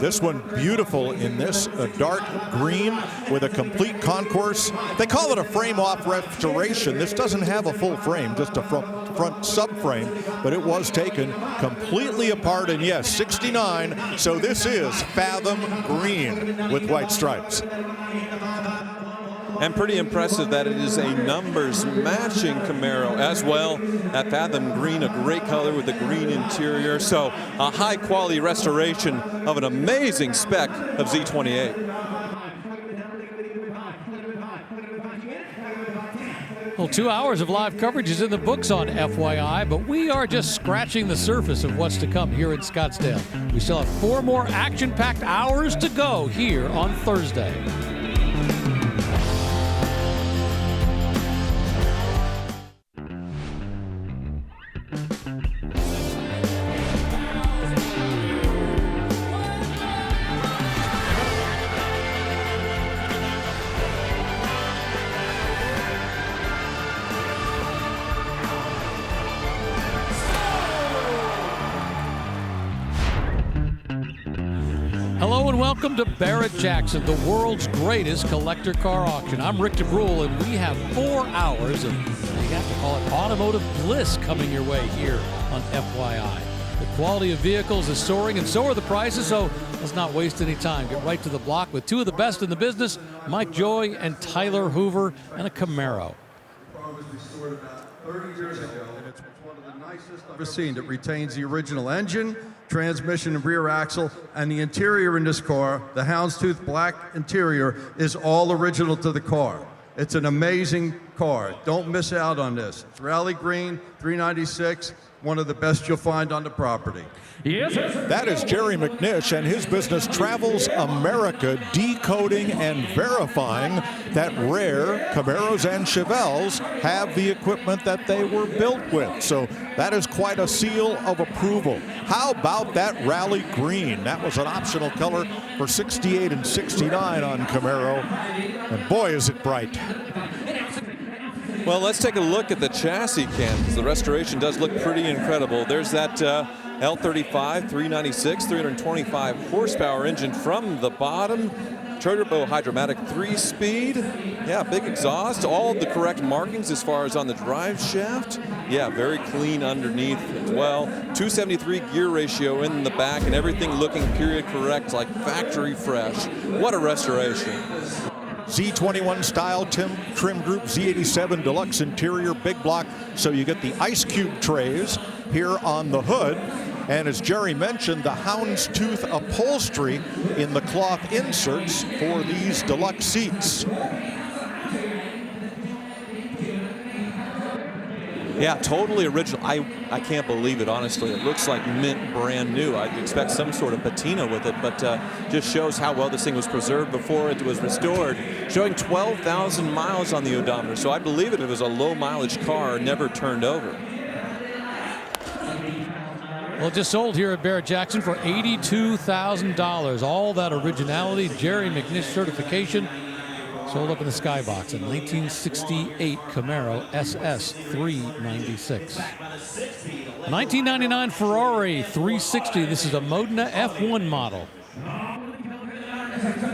Speaker 2: this one beautiful in this dark green with a complete concourse. They call it a frame-off restoration. This doesn't have a full frame, just a front subframe, but it was taken completely apart, and yes, 69, so this is Fathom green with white stripes.
Speaker 3: And pretty impressive that it is a numbers matching Camaro as well. That Fathom green, a great color with a green interior. So a high quality restoration of an amazing spec of Z28.
Speaker 1: Well, 2 hours of live coverage is in the books on FYI, but we are just scratching the surface of what's to come here in Scottsdale. We still have 4 more action-packed hours to go here on Thursday. Hello and welcome to Barrett-Jackson, the world's greatest collector car auction. I'm Rick DeBrule, and we have 4 hours of, you have to call it automotive bliss, coming your way here on FYI. The quality of vehicles is soaring, and so are the prices, so let's not waste any time. Get right to the block with 2 of the best in the business, Mike Joy and Tyler Hoover, and a Camaro.
Speaker 16: The car was restored about 30 years ago, and it's one of the nicest I've ever seen. It retains the original engine, transmission and rear axle, and the interior in this car, the houndstooth black interior, is all original to the car. It's an amazing car. Don't miss out on this. It's Rally Green, 396, one of the best you'll find on the property.
Speaker 2: Yes, that is Jerry McNish, and his business travels America decoding and verifying that rare Camaros and Chevelles have the equipment that they were built with. So that is quite a seal of approval. How about that Rally Green? That was an optional color for 68 and 69 on Camaro, and boy is it bright.
Speaker 3: Well, let's take a look at the chassis cam, because the restoration does look pretty incredible. There's that L35 396, 325 horsepower engine from the bottom. Turbo Hydromatic 3-speed. Yeah, big exhaust. All the correct markings as far as on the drive shaft. Yeah, very clean underneath as well. 273 gear ratio in the back, and everything looking period correct, like factory fresh. What a restoration.
Speaker 2: Z21 style trim group, Z87 deluxe interior, big block. So you get the ice cube trays here on the hood. And as Jerry mentioned, the houndstooth upholstery in the cloth inserts for these deluxe seats.
Speaker 3: Yeah, totally original. I can't believe it, honestly. It looks like mint brand new. I'd expect some sort of patina with it, but just shows how well this thing was preserved before it was restored. Showing 12,000 miles on the odometer, so I believe it was a low mileage car, never turned over.
Speaker 1: Well, just sold here at Barrett-Jackson for $82,000. All that originality, Jerry McNish certification. Sold up in the skybox, a 1968 Camaro SS 396. A 1999 Ferrari 360. This is a Modena F1 model.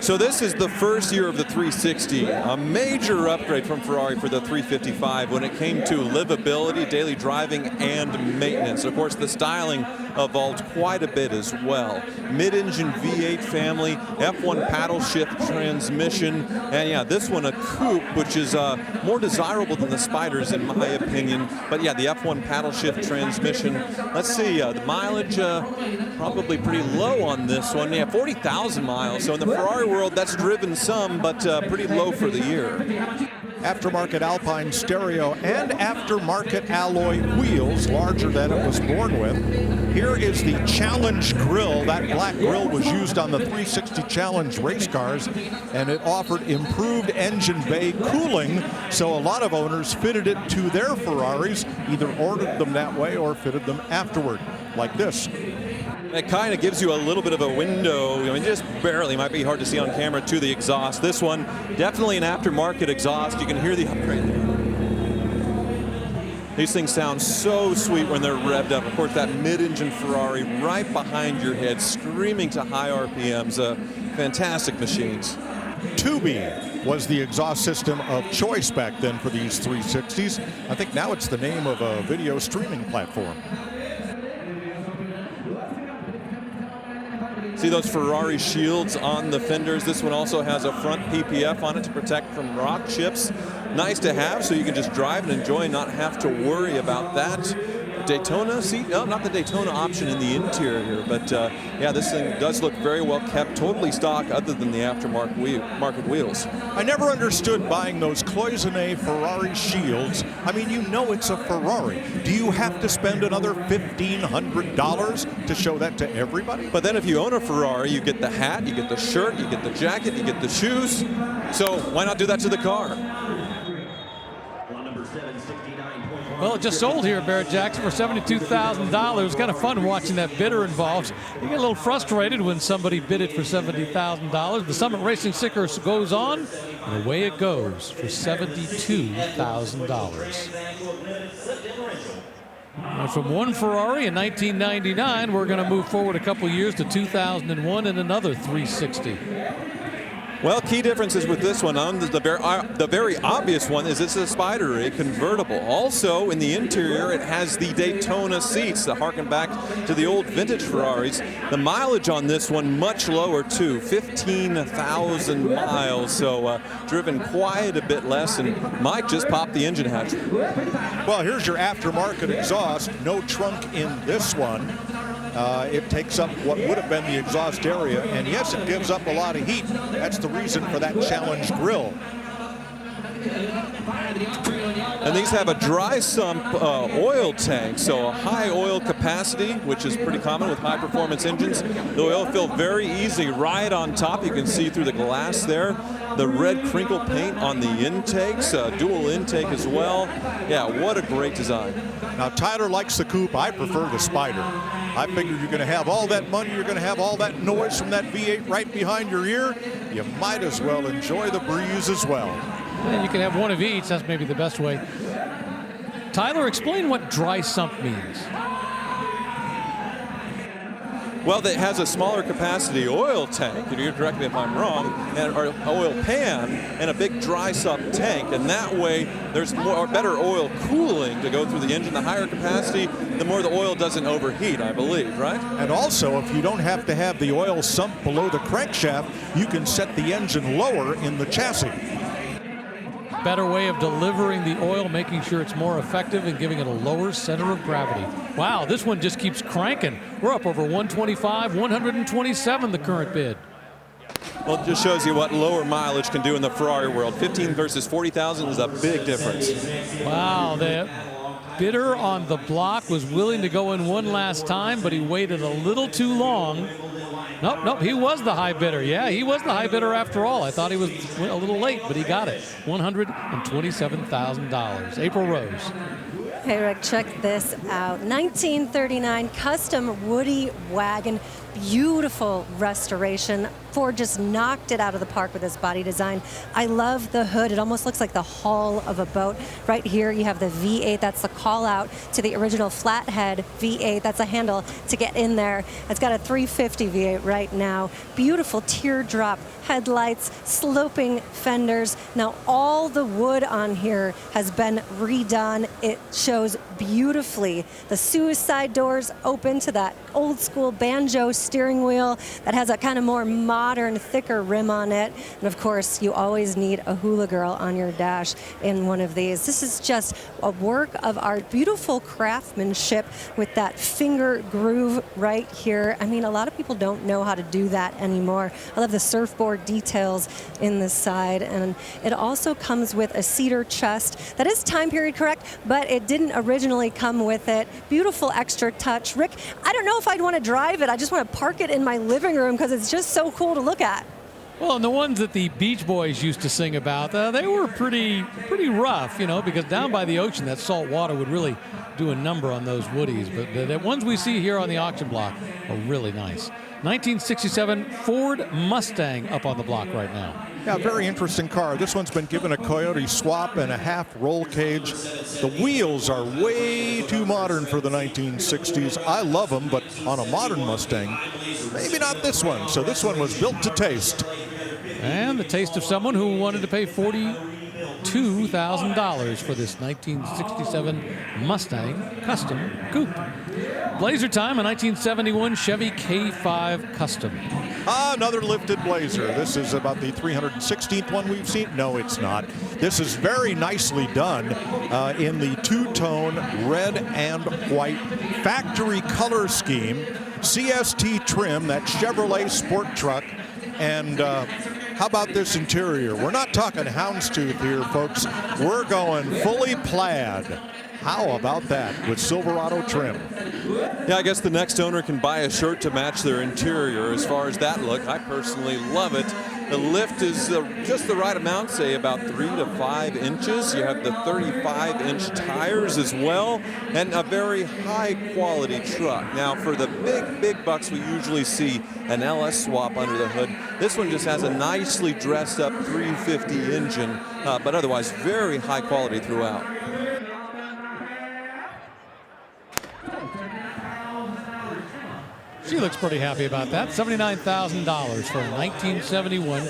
Speaker 3: So this is the first year of the 360, a major upgrade from Ferrari for the 355 when it came to livability, daily driving, and maintenance. Of course, the styling evolved quite a bit as well. Mid-engine V8 family, F1 paddle shift transmission, and yeah, this one a coupe, which is more desirable than the Spyders in my opinion. But yeah, the F1 paddle shift transmission. Let's see, the mileage probably pretty low on this one. Yeah, 40,000 miles. So in the Ferrari world, that's driven some, but pretty low for the year.
Speaker 2: Aftermarket Alpine stereo and aftermarket alloy wheels, larger than it was born with. Here is the Challenge Grille. That black grille was used on the 360 Challenge race cars, and it offered improved engine bay cooling, so a lot of owners fitted it to their Ferraris, either ordered them that way or fitted them afterward, like this.
Speaker 3: It kind of gives you a little bit of a window, I mean, just barely, might be hard to see on camera, to the exhaust. This one, definitely an aftermarket exhaust. You can hear the upgrade there. These things sound so sweet when they're revved up. Of course, that mid-engine Ferrari right behind your head, screaming to high RPMs. Fantastic machines.
Speaker 2: Tubi was the exhaust system of choice back then for these 360s. I think now it's the name of a video streaming platform.
Speaker 3: See those Ferrari shields on the fenders. This one also has a front PPF on it to protect from rock chips. Nice to have, so you can just drive and enjoy and not have to worry about that. Daytona seat? No, not the Daytona option in the interior, but yeah, this thing does look very well kept, totally stock other than the aftermarket wheels.
Speaker 2: I never understood buying those Cloisonne Ferrari shields. I mean, you know it's a Ferrari. Do you have to spend another $1,500 to show that to everybody?
Speaker 3: But then if you own a Ferrari, you get the hat, you get the shirt, you get the jacket, you get the shoes. So why not do that to the car?
Speaker 1: Well, it just sold here at Barrett-Jackson for $72,000. Kind of fun watching that bidder involved. You get a little frustrated when somebody bid it for $70,000. The Summit Racing sticker goes on, and away it goes for $72,000. From one Ferrari in 1999, we're going to move forward a couple years to 2001 and another 360.
Speaker 3: Well, key differences with this one, the very obvious one is it's a Spider, a convertible. Also, in the interior, it has the Daytona seats that harken back to the old vintage Ferraris. The mileage on this one much lower too, 15,000 miles, so driven quite a bit less, and Mike just popped the engine hatch.
Speaker 2: Well, here's your aftermarket exhaust. No trunk in this one. It takes up what would have been the exhaust area, and yes, it gives up a lot of heat. That's the reason for that Challenge Grille.
Speaker 3: And these have a dry sump oil tank, so a high oil capacity, which is pretty common with high performance engines. The oil fill very easy right on top. You can see through the glass there. The red crinkle paint on the intakes, dual intake as well. Yeah, what a great design.
Speaker 2: Now, Tyler likes the coupe. I prefer the Spider. I figure you're going to have all that money, you're going to have all that noise from that V8 right behind your ear. You might as well enjoy the breeze as well.
Speaker 1: And you can have one of each. That's maybe the best way. Tyler, explain what dry sump means.
Speaker 3: Well, it has a smaller capacity oil tank, and you correct me if I'm wrong, and or oil pan, and a big dry sump tank, and that way there's better oil cooling to go through the engine. The higher capacity, the more the oil doesn't overheat, I believe, right?
Speaker 2: And also, if you don't have to have the oil sump below the crankshaft, you can set the engine lower in the chassis.
Speaker 1: better way of delivering the oil, making sure it's more effective and giving it a lower center of gravity. Wow, this one just keeps cranking. We're up over 125, 127 the current bid.
Speaker 3: Well, it just shows you what lower mileage can do in the Ferrari world. 15 versus 40,000 is a big difference.
Speaker 1: Wow, the bidder on the block was willing to go in one last time, but he waited a little too long. Nope, he was the high bidder. Yeah, he was the high bidder after all. I thought he was a little late, but he got it. $127,000. April Rose.
Speaker 4: Hey, Rick, check this out. 1939 custom Woody wagon. Beautiful restoration. Ford just knocked it out of the park with this body design. I love the hood. It almost looks like the hull of a boat. Right here you have the V8. That's the call out to the original flathead V8. That's a handle to get in there. It's got a 350 V8 right now. Beautiful teardrop headlights, sloping fenders. Now all the wood on here has been redone. It shows beautifully. The suicide doors open to that old school banjo steering wheel that has a kind of more modern, thicker rim on it. And of course, you always need a hula girl on your dash in one of these. This is just a work of art, beautiful craftsmanship with that finger groove right here. I mean, a lot of people don't know how to do that anymore. I love the surfboard details in the side. And it also comes with a cedar chest. That is time period correct, but it didn't originally come with it. Beautiful extra touch. Rick, I don't know if I'd want to drive it. I just want to park it in my living room because it's just so cool to look at.
Speaker 1: Well, and the ones that the Beach Boys used to sing about, they were pretty rough, you know, because down by the ocean, that salt water would really do a number on those Woodies. But the ones we see here on the auction block are really nice. 1967 Ford Mustang up on the block right now.
Speaker 2: Yeah, very interesting car. This one's been given a Coyote swap and a half roll cage. The wheels are way too modern for the 1960s. I love them, but on a modern Mustang, maybe not this one. So this one was built to taste.
Speaker 1: And the taste of someone who wanted to pay $42,000 for this 1967 Mustang Custom Coupe. Blazer time, a 1971 Chevy K5 Custom.
Speaker 2: Another lifted Blazer. This is about the 316th one we've seen. No, it's not. This is very nicely done in the two-tone red and white factory color scheme. CST trim, that Chevrolet sport truck. And how about this interior? We're not talking houndstooth here, folks. We're going fully plaid. How about that with Silverado trim?
Speaker 3: Yeah, I guess the next owner can buy a shirt to match their interior. As far as that look, I personally love it. The lift is just the right amount, say about 3 to 5 inches. You have the 35-inch tires as well, and a very high-quality truck. Now, for the big bucks, we usually see an LS swap under the hood. This one just has a nicely dressed-up 350 engine, but otherwise very high quality throughout.
Speaker 1: She looks pretty happy about that. $79,000 for a 1971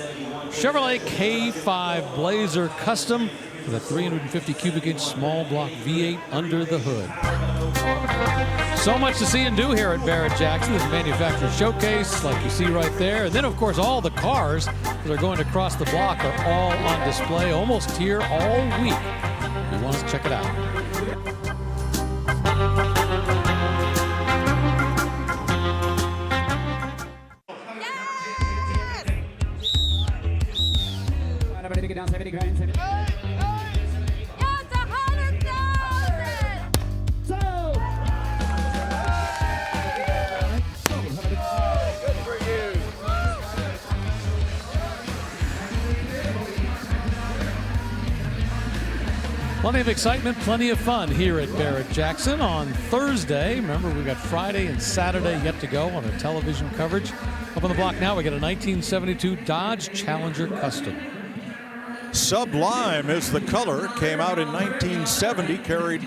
Speaker 1: Chevrolet K5 Blazer Custom with a 350 cubic inch small block V8 under the hood. So much to see and do here at Barrett-Jackson. This manufacturer showcase, like you see right there. And then, of course, all the cars that are going across the block are all on display almost here all week. If you want to check it out. Plenty of excitement, plenty of fun here at Barrett-Jackson on Thursday. Remember, we've got Friday and Saturday yet to go on our television coverage. Up on the block now, we got a 1972 Dodge Challenger Custom.
Speaker 2: Sublime is the color. Came out in 1970, carried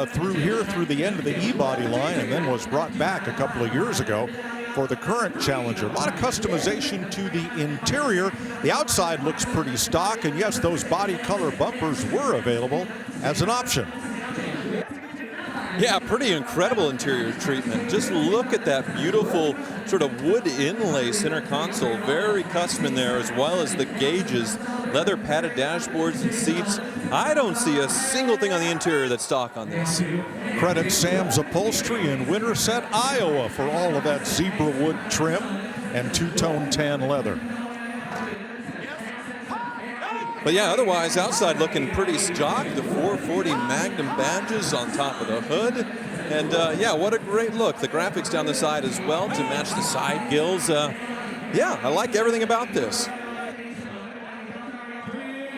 Speaker 2: through here through the end of the E-body line, and then was brought back a couple of years ago for the current Challenger. A lot of customization to the interior. The outside looks pretty stock, and yes, those body color bumpers were available as an option.
Speaker 3: Yeah, pretty incredible interior treatment. Just look at that beautiful sort of wood inlay center console. Very custom in there, as well as the gauges, leather padded dashboards and seats. I don't see a single thing on the interior that's stock on this.
Speaker 2: Credit Sam's Upholstery in Winterset, Iowa for all of that zebra wood trim and two-tone tan leather.
Speaker 3: But yeah, otherwise outside looking pretty stock. The 440 Magnum badges on top of the hood. And yeah, what a great look. The graphics down the side as well to match the side gills. Yeah, I like everything about this.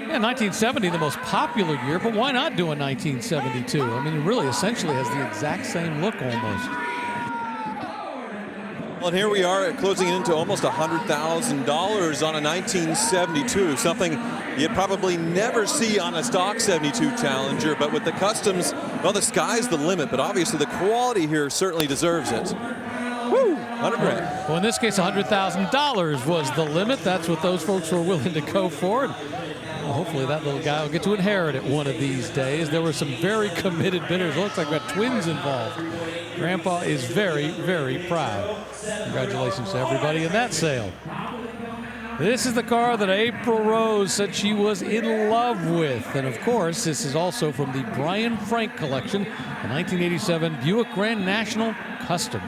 Speaker 1: Yeah, 1970, the most popular year, but why not do a 1972? I mean, it really essentially has the exact same look almost.
Speaker 3: Well, and here we are closing into almost $100,000 on a 1972, something you probably never see on a stock 72 Challenger, but with the customs, well, the sky's the limit, but obviously the quality here certainly deserves it. Woo, 100 grand.
Speaker 1: Well, in this case, $100,000 was the limit. That's what those folks were willing to go for. Well, hopefully that little guy will get to inherit it one of these days. There were some very committed bidders. It looks like we've got twins involved. Grandpa is very, very proud. Congratulations to everybody in that sale. This is the car that April Rose said she was in love with. And of course, this is also from the Brian Frank collection, the 1987 Buick Grand National Custom.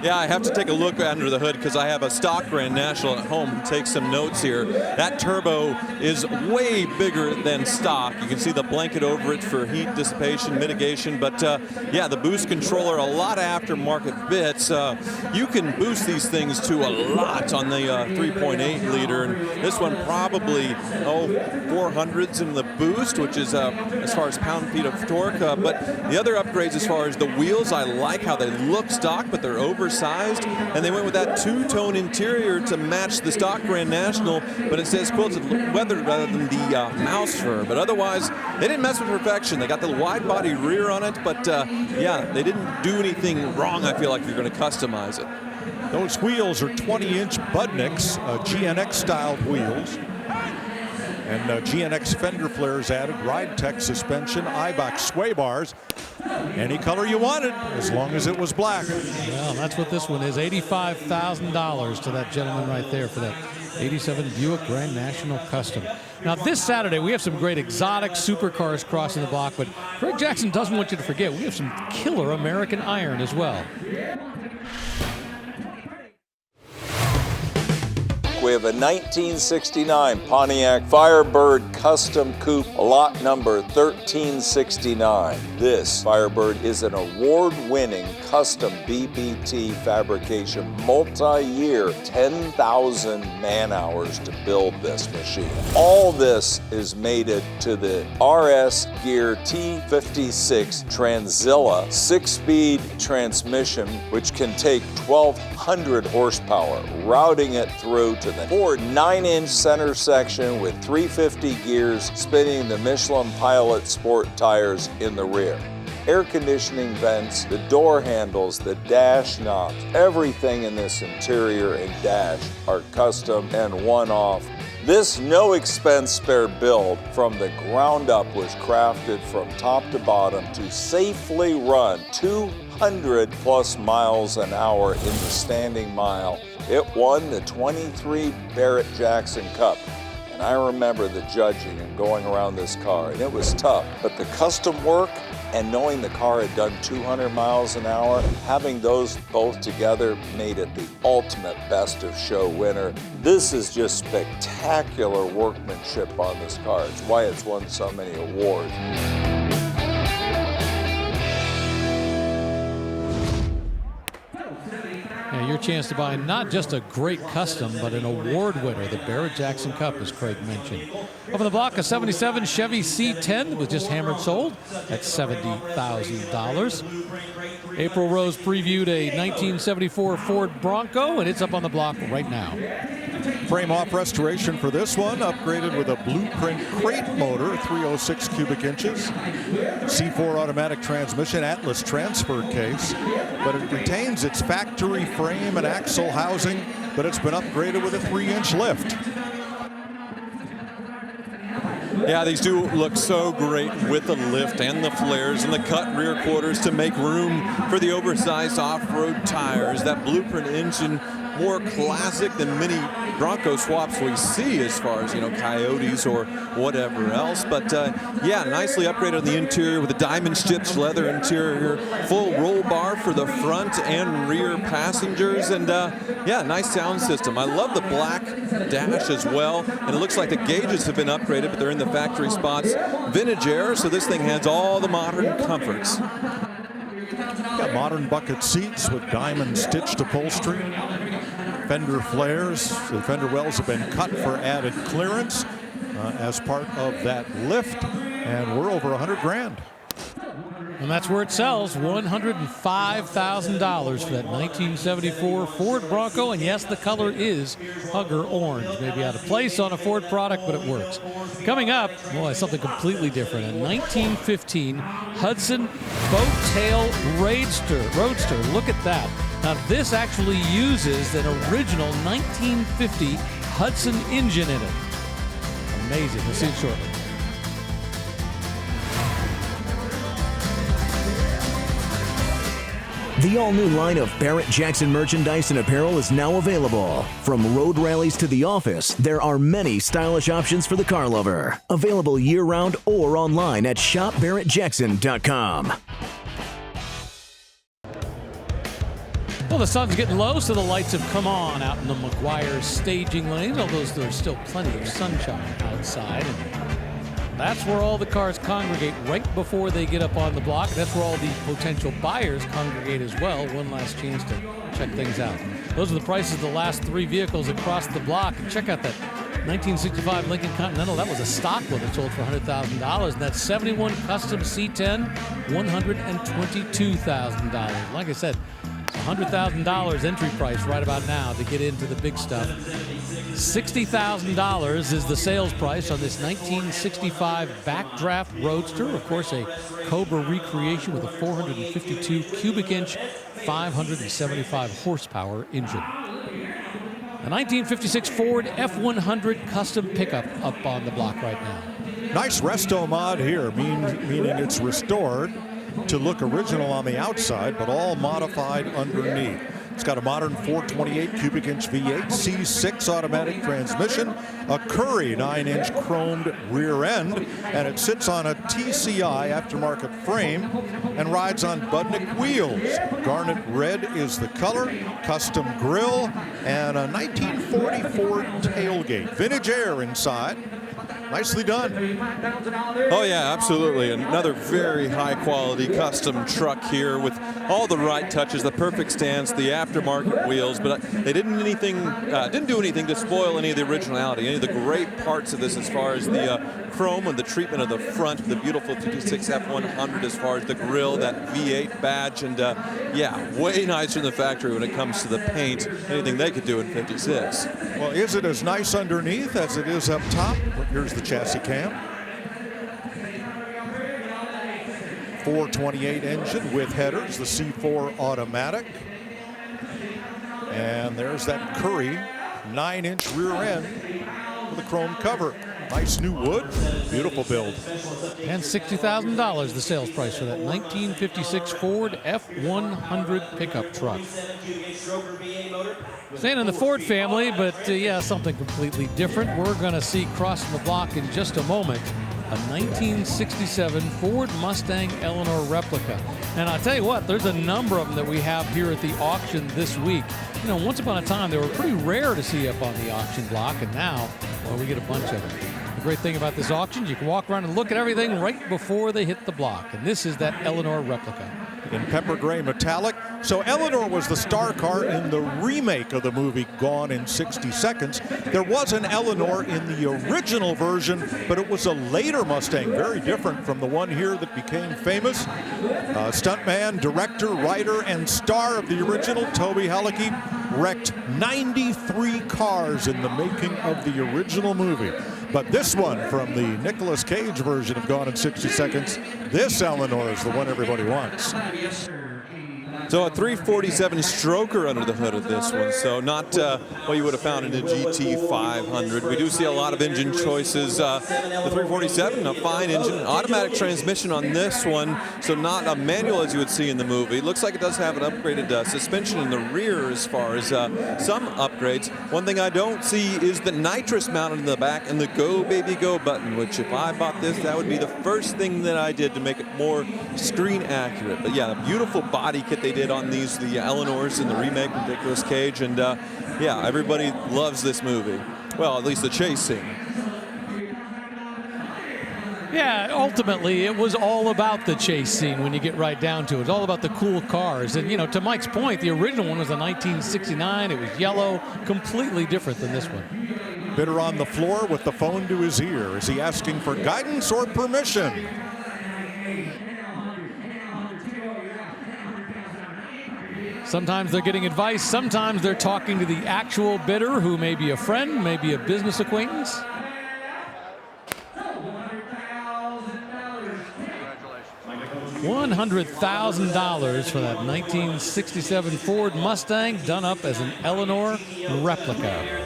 Speaker 3: Yeah, I have to take a look under the hood because I have a stock Grand National at home. Take some notes here. That turbo is way bigger than stock. You can see the blanket over it for heat dissipation, mitigation. But yeah, the boost controller, a lot of aftermarket bits. You can boost these things to a lot on the 3.8 liter. And this one probably, 400s in the boost, which is as far as pound-feet of torque. But the other upgrades as far as the wheels, I like how they look stock, but they're oversized, and they went with that two-tone interior to match the stock Grand National, but it says quilted leather rather than the mouse fur. But otherwise, they didn't mess with perfection. They got the wide body rear on it, but yeah, they didn't do anything wrong. I feel like you're going to customize it.
Speaker 2: Those wheels are 20-inch Budniks, GNX-styled wheels. And GNX fender flares added, Ride Tech suspension, Eibach sway bars. Any color you wanted, as long as it was black.
Speaker 1: Well, that's what this one is, $85,000 to that gentleman right there for that 87 Buick Grand National Custom. Now, this Saturday, we have some great exotic supercars crossing the block, but Craig Jackson doesn't want you to forget, we have some killer American iron as well.
Speaker 11: We have a 1969 Pontiac Firebird Custom Coupe, lot number 1369. This Firebird is an award-winning custom BBT fabrication, multi-year, 10,000 man-hours to build this machine. All this is mated to the RS Gear T56 Tranzilla 6-speed transmission, which can take 1,200 horsepower, routing it through to the Ford 9-inch center section with 350 gears, spinning the Michelin Pilot Sport tires in the rear. Air conditioning vents, the door handles, the dash knobs, everything in this interior and dash are custom and one-off. This no-expense spare build from the ground up was crafted from top to bottom to safely run 200 plus miles an hour in the standing mile. It won the 23 Barrett Jackson Cup. And I remember the judging and going around this car, and it was tough. But the custom work and knowing the car had done 200 miles an hour, having those both together made it the ultimate best of show winner. This is just spectacular workmanship on this car. It's why it's won so many awards.
Speaker 1: Your chance to buy not just a great custom, but an award winner, the Barrett Jackson Cup, as Craig mentioned. Up on the block, a 77 Chevy C10 was just hammered sold at $70,000. April Rose previewed a 1974 Ford Bronco, and it's up on the block right now.
Speaker 2: Frame off restoration for this one, upgraded with a Blueprint crate motor, 306 cubic inches, C4 automatic transmission, Atlas transfer case, but it retains its factory frame and axle housing, but it's been upgraded with a 3-inch lift.
Speaker 3: Yeah, these do look so great with the lift and the flares and the cut rear quarters to make room for the oversized off-road tires. That Blueprint engine, more classic than many Bronco swaps we see as far as, Coyotes or whatever else. But yeah, nicely upgraded on the interior with a diamond stitched leather interior, full roll bar for the front and rear passengers, and yeah, nice sound system. I love the black dash as well, and it looks like the gauges have been upgraded, but they're in the factory spots. Vintage air, so this thing has all the modern comforts.
Speaker 2: Got modern bucket seats with diamond stitched upholstery. Fender flares. The fender wells have been cut for added clearance as part of that lift, and we're over $100,000.
Speaker 1: And that's where it sells, $105,000 for that 1974 Ford Bronco. And yes, the color is Hugger Orange. Maybe out of place on a Ford product, but it works. Coming up, boy, something completely different. A 1915 Hudson Boattail Roadster. Look at that. Now, this actually uses an original 1950 Hudson engine in it. Amazing. We'll see it shortly.
Speaker 7: The all-new line of Barrett-Jackson merchandise and apparel is now available. From road rallies to the office, there are many stylish options for the car lover. Available year-round or online at shopbarrettjackson.com.
Speaker 1: Well, the sun's getting low, so the lights have come on out in the McGuire staging lanes, although there's still plenty of sunshine outside. And that's where all the cars congregate right before they get up on the block. That's where all the potential buyers congregate as well. One last chance to check things out. Those are the prices of the last three vehicles across the block. And check out that 1965 Lincoln Continental. That was a stock one that sold for $100,000. And that 71 Custom C10, $122,000. Like I said, $100,000 entry price right about now to get into the big stuff. $60,000 is the sales price on this 1965 Backdraft Roadster. Of course, a Cobra recreation with a 452 cubic inch, 575 horsepower engine. A 1956 Ford F100 custom pickup up on the block right now.
Speaker 2: Nice resto mod here, meaning it's restored to look original on the outside, but all modified underneath. It's got a modern 428 cubic inch V8, C6 automatic transmission, a Curry 9-inch chromed rear end, and it sits on a TCI aftermarket frame and rides on Budnick wheels. Garnet red is the color, custom grille, and a 1940 Ford tailgate. Vintage air inside. Nicely done.
Speaker 3: Oh yeah, absolutely. Another very high quality custom truck here with all the right touches, the perfect stance, the aftermarket wheels, but they didn't do anything to spoil any of the originality, any of the great parts of this as far as the chrome and the treatment of the front, the beautiful 56 F100 as far as the grille, that V8 badge, and yeah, way nicer in the factory when it comes to the paint, anything they could do in 56.
Speaker 2: Well, is it as nice underneath as it is up top? Here's the chassis cam. 428 engine with headers, the C4 automatic. And there's that Curry 9-inch rear end with a chrome cover. Nice new wood, beautiful build.
Speaker 1: And $60,000 the sales price for that 1956 Ford F100 pickup truck. Staying in the Ford family, but yeah, something completely different. We're going to see crossing the block in just a moment a 1967 Ford Mustang Eleanor replica. And I'll tell you what, there's a number of them that we have here at the auction this week. You know, once upon a time, they were pretty rare to see up on the auction block, and now, well, we get a bunch of them. The great thing about this auction, you can walk around and look at everything right before they hit the block. And this is that Eleanor replica.
Speaker 2: In pepper gray metallic. So Eleanor was the star car in the remake of the movie Gone in 60 Seconds. There was an Eleanor in the original version, but it was a later Mustang, very different from the one here that became famous. Stuntman, director, writer, and star of the original, Toby Halicki, wrecked 93 cars in the making of the original movie. But this one from the Nicolas Cage version of Gone in 60 Seconds, this Eleanor is the one everybody wants.
Speaker 3: So a 347 stroker under the hood of this one, so not what you would have found in a GT 500. We do see a lot of engine choices. The 347, a fine engine, automatic transmission on this one, so not a manual as you would see in the movie. It looks like it does have an upgraded suspension in the rear as far as some upgrades. One thing I don't see is the nitrous mounted in the back and the Go Baby Go button, which if I bought this, that would be the first thing that I did to make it more screen accurate. But yeah, a beautiful body kit they did on these, the Eleanors in the remake with Nicolas Cage, and yeah, everybody loves this movie. Well, at least the chase scene.
Speaker 1: Yeah, ultimately, it was all about the chase scene when you get right down to it. It's all about the cool cars. And, you know, to Mike's point, the original one was a 1969. It was yellow, completely different than this one.
Speaker 2: Bidder on the floor with the phone to his ear. Is he asking for guidance or permission?
Speaker 1: Sometimes they're getting advice. Sometimes they're talking to the actual bidder, who may be a friend, maybe a business acquaintance. $100,000 for that 1967 Ford Mustang, done up as an Eleanor replica.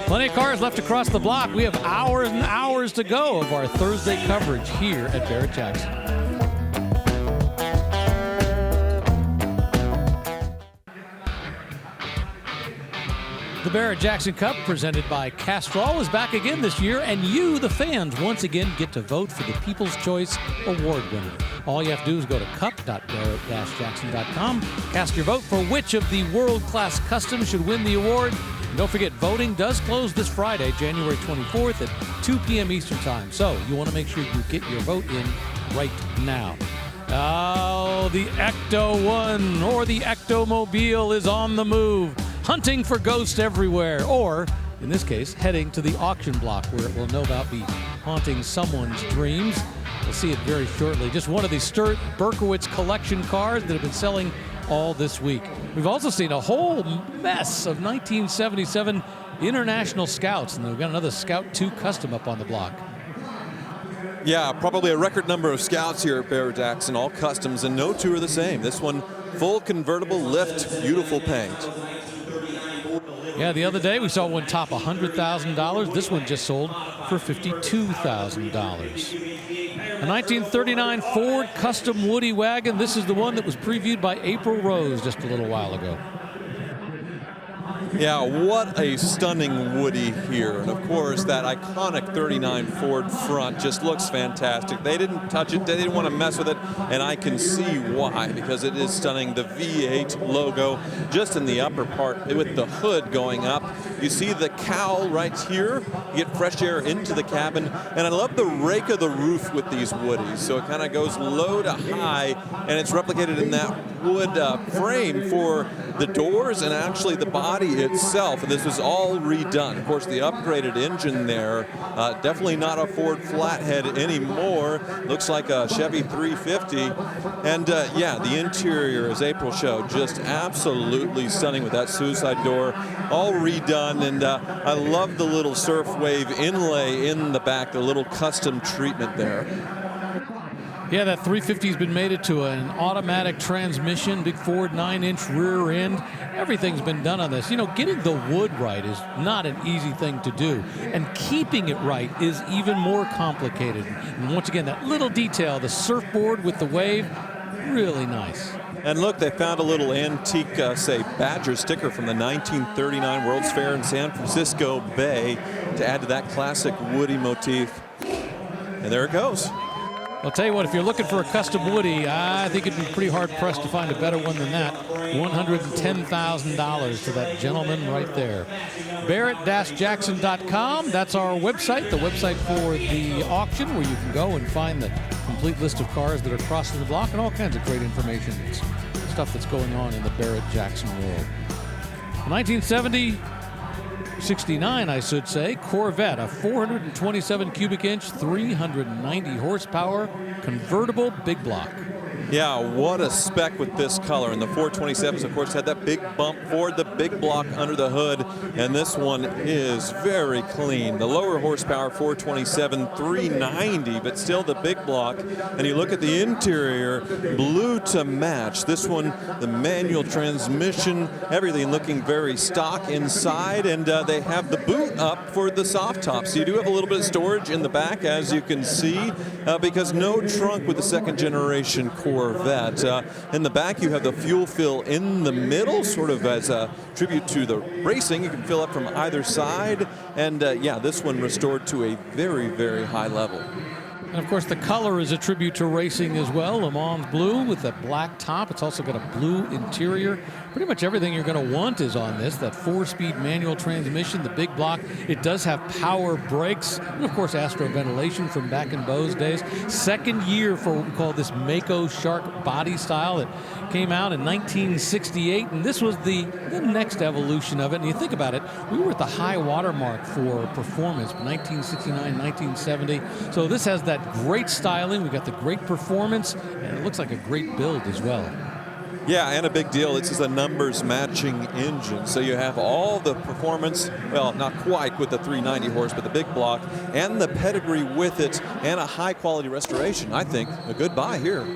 Speaker 1: Plenty of cars left across the block. We have hours and hours to go of our Thursday coverage here at Barrett-Jackson. The Barrett-Jackson Cup, presented by Castrol, is back again this year, and you, the fans, once again get to vote for the People's Choice Award winner. All you have to do is go to cup.barrett-jackson.com, cast your vote for which of the world-class customs should win the award. And don't forget, voting does close this Friday, January 24th at 2 p.m. Eastern Time. So you want to make sure you get your vote in right now. Oh, the Ecto One or the Ectomobile is on the move, hunting for ghosts everywhere, or, in this case, heading to the auction block where it will no doubt be haunting someone's dreams. We'll see it very shortly. Just one of the Sturt Berkowitz collection cars that have been selling all this week. We've also seen a whole mess of 1977 International Scouts, and we've got another Scout 2 Custom up on the block.
Speaker 3: Yeah, probably a record number of Scouts here at Barrett-Jackson, all customs, and no two are the same. This one, full convertible lift, beautiful paint.
Speaker 1: Yeah, the other day we saw one top $100,000. This one just sold for $52,000. A 1939 Ford Custom Woody wagon. This is the one that was previewed by April Rose just a little while ago.
Speaker 3: Yeah, what a stunning Woody here. And of course, that iconic 39 Ford front just looks fantastic. They didn't touch it, they didn't want to mess with it, and I can see why, because it is stunning. The V8 logo just in the upper part with the hood going up. You see the cowl right here. You get fresh air into the cabin. And I love the rake of the roof with these Woodies. So it kind of goes low to high, and it's replicated in that wood frame for the doors and actually the body itself. And this was all redone. Of course, the upgraded engine there, definitely not a Ford flathead anymore. Looks like a Chevy 350. And yeah, the interior, as April showed, just absolutely stunning with that suicide door, all redone. And I love the little surf wave inlay in the back, the little custom treatment there.
Speaker 1: Yeah, that 350's been mated to an automatic transmission, big Ford 9-inch rear end. Everything's been done on this. You know, getting the wood right is not an easy thing to do, and keeping it right is even more complicated. And once again, that little detail, the surfboard with the wave, really nice.
Speaker 3: And look, they found a little antique, say, Badger sticker from the 1939 World's Fair in San Francisco Bay to add to that classic Woody motif. And there it goes.
Speaker 1: I'll tell you what, if you're looking for a custom Woody, I think it'd be pretty hard-pressed to find a better one than that. $110,000 to that gentleman right there. Barrett-Jackson.com, that's our website, the website for the auction, where you can go and find the complete list of cars that are crossing the block and all kinds of great information. It's stuff that's going on in the Barrett-Jackson world. 1969, I should say, Corvette, a 427 cubic inch, 390 horsepower, convertible big block.
Speaker 3: Yeah, what a spec with this color. And the 427s, of course, had that big bump forward, the big block under the hood. And this one is very clean. The lower horsepower 427, 390, but still the big block. And you look at the interior, blue to match. This one, the manual transmission, everything looking very stock inside. And they have the boot up for the soft top. So you do have a little bit of storage in the back, as you can see, because no trunk with the second generation Corvette. In the back, you have the fuel fill in the middle, sort of as a tribute to the racing. You can fill up from either side. And yeah, this one restored to a very, very high level.
Speaker 1: And of course, the color is a tribute to racing as well. Le Mans blue with a black top. It's also got a blue interior. Pretty much everything you're going to want is on this. That 4-speed manual transmission, the big block. It does have power brakes. And of course, Astro ventilation from back in Beau's days. Second year for what we call this Mako Shark body style that came out in 1968. And this was the next evolution of it. And you think about it, we were at the high water mark for performance, 1969, 1970. So this has that great styling. We got the great performance, and it looks like a great build as well.
Speaker 3: Yeah, and a big deal. This is a numbers matching engine. So you have all the performance, well, not quite with the 390 horse, but the big block and the pedigree with it and a high quality restoration. I think a good buy here.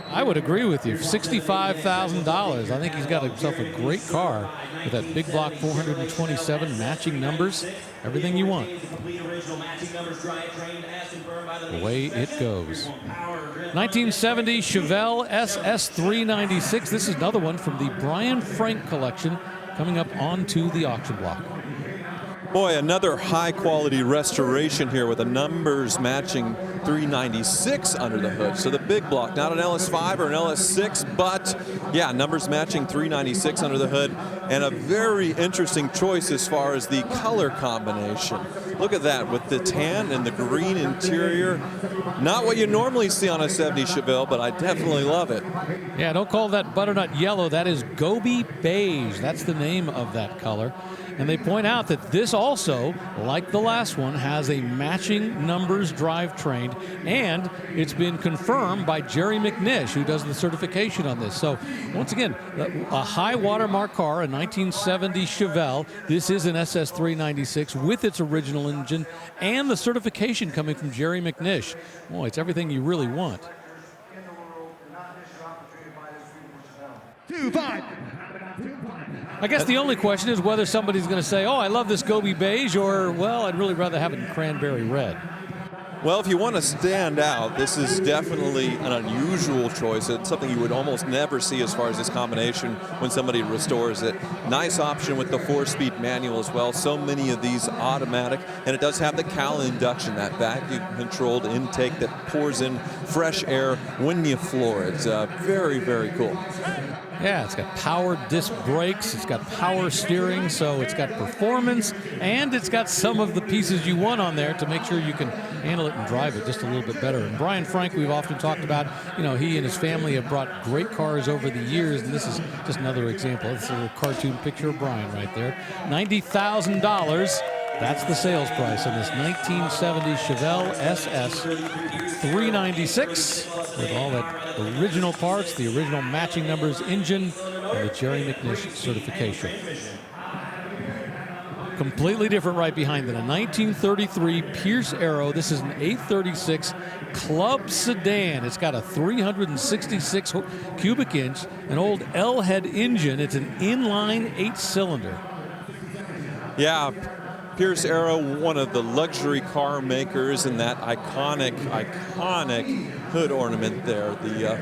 Speaker 1: I would agree with you. $65,000. I think he's got himself a great car with that big block 427 matching numbers. Everything you want. Away it goes. 1970 Chevelle SS396. This is another one from the Brian Frank collection coming up onto the auction block.
Speaker 3: Boy, another high-quality restoration here with a numbers matching 396 under the hood. So the big block, not an LS5 or an LS6, but yeah, numbers matching 396 under the hood, and a very interesting choice as far as the color combination. Look at that with the tan and the green interior. Not what you normally see on a 70 Chevelle, but I definitely love it.
Speaker 1: Yeah, don't call that butternut yellow. That is Gobi beige. That's the name of that color. And they point out that this also, like the last one, has a matching numbers drivetrain, and it's been confirmed by Jerry McNish, who does the certification on this. So once again, a high watermark car, a 1970 Chevelle. This is an SS396 with its original engine and the certification coming from Jerry McNish. Boy, it's everything you really want.
Speaker 15: 2-5.
Speaker 1: I guess the only question is whether somebody's going to say, oh, I love this Gobi beige, or, well, I'd really rather have it in cranberry red.
Speaker 3: Well, if you want to stand out, this is definitely an unusual choice. It's something you would almost never see as far as this combination when somebody restores it. Nice option with the 4-speed manual as well. So many of these automatic, and it does have the Cal induction, that vacuum-controlled intake that pours in fresh air when you floor it. Very, very cool.
Speaker 1: Yeah, it's got power disc brakes, it's got power steering, so it's got performance, and it's got some of the pieces you want on there to make sure you can handle it and drive it just a little bit better. And Brian Frank, we've often talked about, you know, he and his family have brought great cars over the years, and this is just another example. It's a little cartoon picture of Brian right there. $90,000. That's the sales price on this 1970 Chevelle SS 396 with all that original parts, the original matching numbers engine, and the Jerry McNish certification. Completely different right behind it. A 1933 Pierce Arrow. This is an 836 Club Sedan. It's got a 366 cubic inch, an old L-head engine. It's an inline 8-cylinder.
Speaker 3: Yeah. Pierce Arrow, one of the luxury car makers, and that iconic hood ornament there, the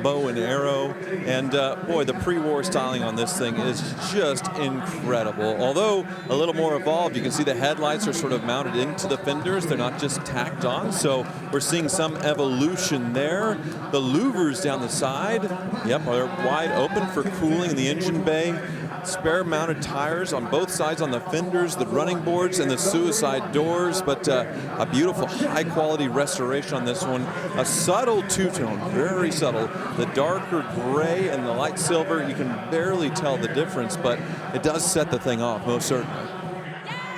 Speaker 3: bow and arrow. And boy, the pre-war styling on this thing is just incredible. Although a little more evolved, you can see the headlights are sort of mounted into the fenders. They're not just tacked on. So we're seeing some evolution there. The louvers down the side, yep, are wide open for cooling in the engine bay. Spare mounted tires on both sides on the fenders, the running boards, and the suicide doors, but a beautiful high quality restoration on this one. A subtle two-tone, very subtle. The darker gray and the light silver, you can barely tell the difference, but it does set the thing off, most certainly.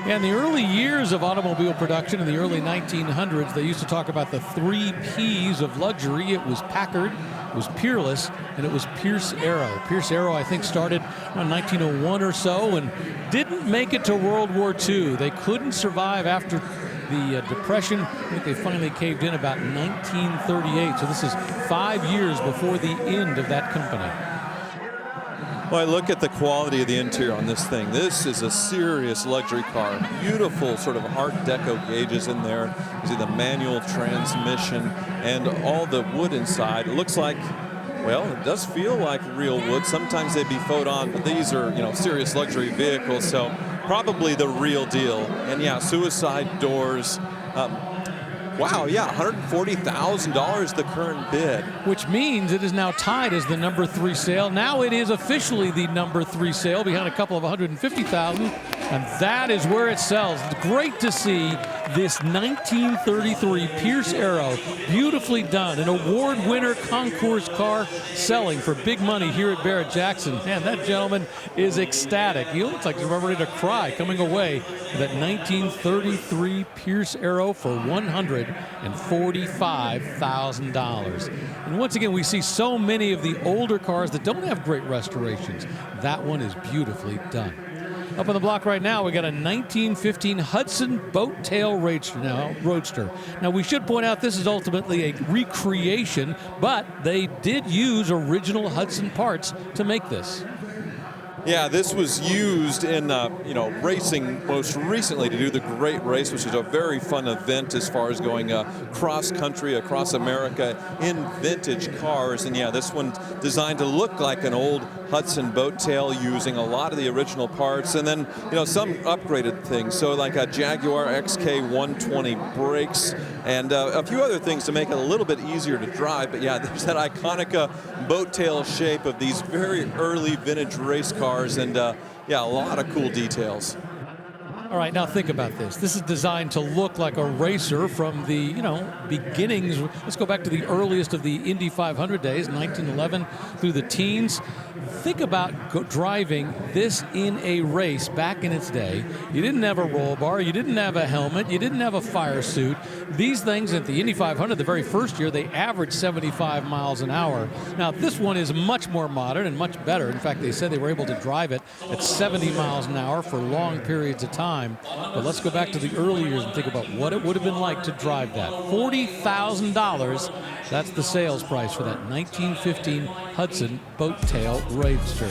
Speaker 1: Yeah, in the early years of automobile production in the early 1900s, they used to talk about the 3 Ps of luxury. It was Packard, it was Peerless, and it was Pierce Arrow. Pierce Arrow, I think, started around 1901 or so and didn't make it to World War II. They couldn't survive after the Depression. I think they finally caved in about 1938. So this is 5 years before the end of that company.
Speaker 3: Well, I look at the quality of the interior on this thing. This is a serious luxury car. Beautiful sort of Art Deco gauges in there. You see the manual transmission and all the wood inside. It looks like, well, it does feel like real wood. Sometimes they'd be photon, but these are, serious luxury vehicles. So probably the real deal. And yeah, suicide doors. Wow, yeah, $140,000 the current bid.
Speaker 1: Which means it is now tied as the number 3 sale. Now it is officially the number 3 sale behind a couple of 150,000, and that is where it sells. It's great to see this 1933 Pierce Arrow, beautifully done, an award winner concours car selling for big money here at Barrett-Jackson. Man, that gentleman is ecstatic. He looks like he's ready to cry coming away with that 1933 Pierce Arrow for $145,000. And once again, we see so many of the older cars that don't have great restorations. That one is beautifully done. Up on the block right now, we got a 1915 Hudson Boat Tail Roadster. Now, we should point out this is ultimately a recreation, but they did use original Hudson parts to make this.
Speaker 3: Yeah, this was used in, racing most recently to do the Great Race, which is a very fun event as far as going cross-country, across America in vintage cars. And yeah, this one's designed to look like an old Hudson boat tail using a lot of the original parts and then, some upgraded things. So like a Jaguar XK120 brakes and a few other things to make it a little bit easier to drive. But yeah, there's that iconic boat tail shape of these very early vintage race cars. And a lot of cool details.
Speaker 1: All right, now think about this. This is designed to look like a racer from the, beginnings. Let's go back to the earliest of the Indy 500 days, 1911 through the teens. Think about driving this in a race back in its day. You didn't have a roll bar. You didn't have a helmet. You didn't have a fire suit. These things at the Indy 500, the very first year, they averaged 75 miles an hour. Now, this one is much more modern and much better. In fact, they said they were able to drive it at 70 miles an hour for long periods of time. But let's go back to the early years and think about what it would have been like to drive that. $40,000, that's the sales price for that 1915 Hudson Boat Tail Roadster.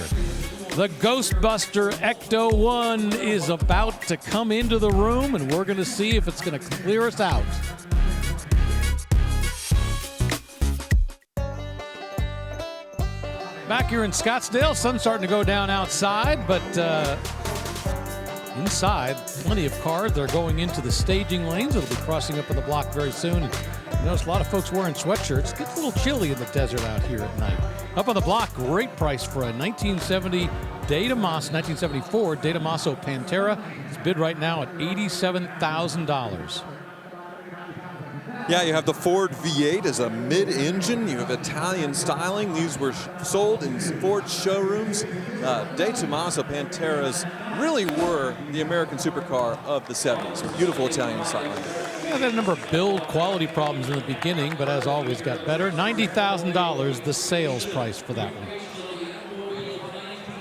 Speaker 1: The Ghostbuster Ecto 1 is about to come into the room, and we're going to see if it's going to clear us out. Back here in Scottsdale, sun's starting to go down outside, but inside, plenty of cars. They're going into the staging lanes. It'll be crossing up on the block very soon. You notice a lot of folks wearing sweatshirts. It gets a little chilly in the desert out here at night. Up on the block, great price for a 1974 De Tomaso Pantera. It's bid right now at $87,000.
Speaker 3: Yeah, you have the Ford V8 as a mid-engine. You have Italian styling. These were sold in Ford showrooms. De Tomaso Panteras really were the American supercar of the 70s. Beautiful Italian styling.
Speaker 1: Yeah, they had a number of build quality problems in the beginning, but as always got better. $90,000, the sales price for that one.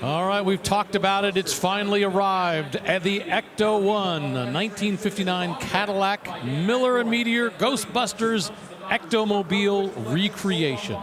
Speaker 1: All right, we've talked about it. It's finally arrived at the Ecto 1, a 1959 Cadillac Miller & Meteor Ghostbusters Ectomobile recreation.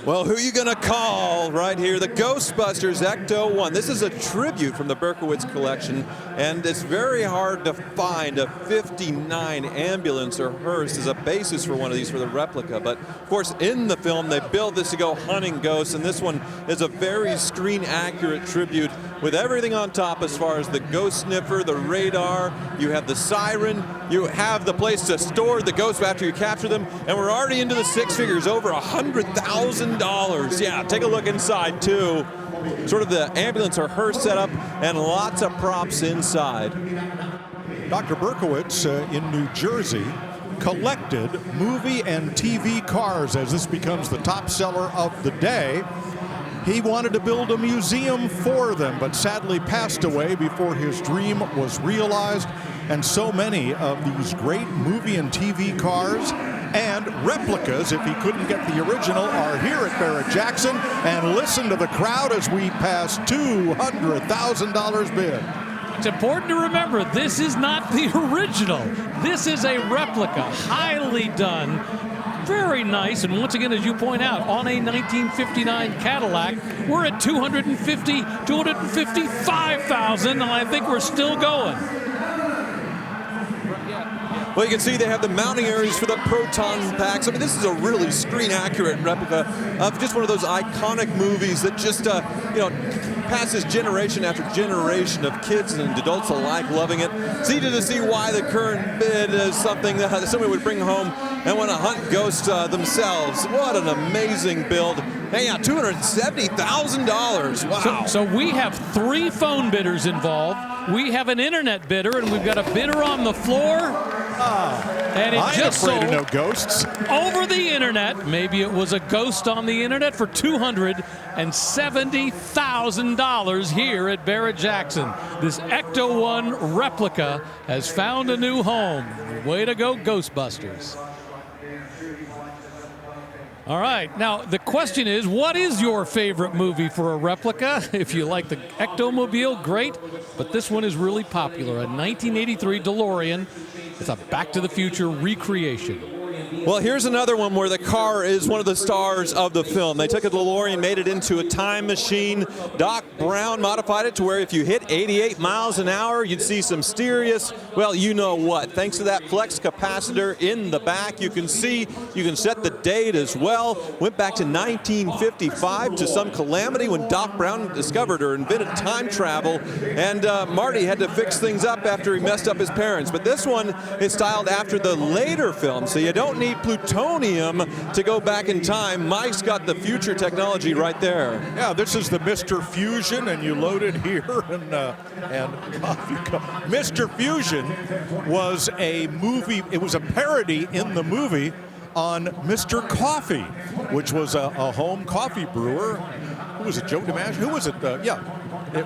Speaker 3: Well, who are you going to call right here? The Ghostbusters Ecto 1. This is a tribute from the Berkowitz collection, and it's very hard to find a 59 ambulance or hearse as a basis for one of these for the replica. But, of course, in the film, they built this to go hunting ghosts, and this one is a very screen-accurate tribute with everything on top as far as the ghost sniffer, the radar, you have the siren, you have the place to store the ghosts after you capture them, and we're already into the six figures, over $100,000. Yeah, take a look inside, too. Sort of the ambulance or hearse setup, and lots of props inside.
Speaker 2: Dr. Berkowitz in New Jersey collected movie and TV cars as this becomes the top seller of the day. He wanted to build a museum for them, but sadly passed away before his dream was realized. And so many of these great movie and TV cars and replicas, if he couldn't get the original, are here at Barrett-Jackson. And listen to the crowd as we pass $200,000 bid.
Speaker 1: It's important to remember, this is not the original. This is a replica, highly done, very nice. And once again, as you point out, on a 1959 Cadillac, we're at $255,000, and I think we're still going.
Speaker 3: Well, you can see they have the mounting areas for the proton packs. I mean, this is a really screen-accurate replica of just one of those iconic movies that just, passes generation after generation of kids and adults alike loving it. It's easy to see why the current bid is something that somebody would bring home and want to hunt ghosts themselves. What an amazing build. Hey, $270,000. Wow.
Speaker 1: So we have 3 phone bidders involved. We have an internet bidder, and we've got a bidder on the floor. And it just sold
Speaker 2: no ghosts.
Speaker 1: over the internet. Maybe it was a ghost on the internet for $270,000 here at Barrett-Jackson. This Ecto One replica has found a new home. Way to go, Ghostbusters. All right, now the question is, what is your favorite movie for a replica? If you like the Ectomobile, great, but this one is really popular. A 1983 DeLorean. It's a Back to the Future recreation.
Speaker 3: Well, here's another one where the car is one of the stars of the film. They took a DeLorean, made it into a time machine. Doc Brown modified it to where if you hit 88 miles an hour, you'd see some mysterious, well, you know what. Thanks to that flex capacitor in the back, you can see, you can set the date as well. Went back to 1955 to some calamity when Doc Brown discovered or invented time travel, and Marty had to fix things up after he messed up his parents. But this one is styled after the later film, so you don't need plutonium to go back in time. Mike's got the future technology right there.
Speaker 2: Yeah, this is the Mr. Fusion, and you load it here, and coffee. Mr. Fusion was a movie. It was a parody in the movie on Mr. Coffee, which was a home coffee brewer. Who was it? Joe DiMaggio? Who was it?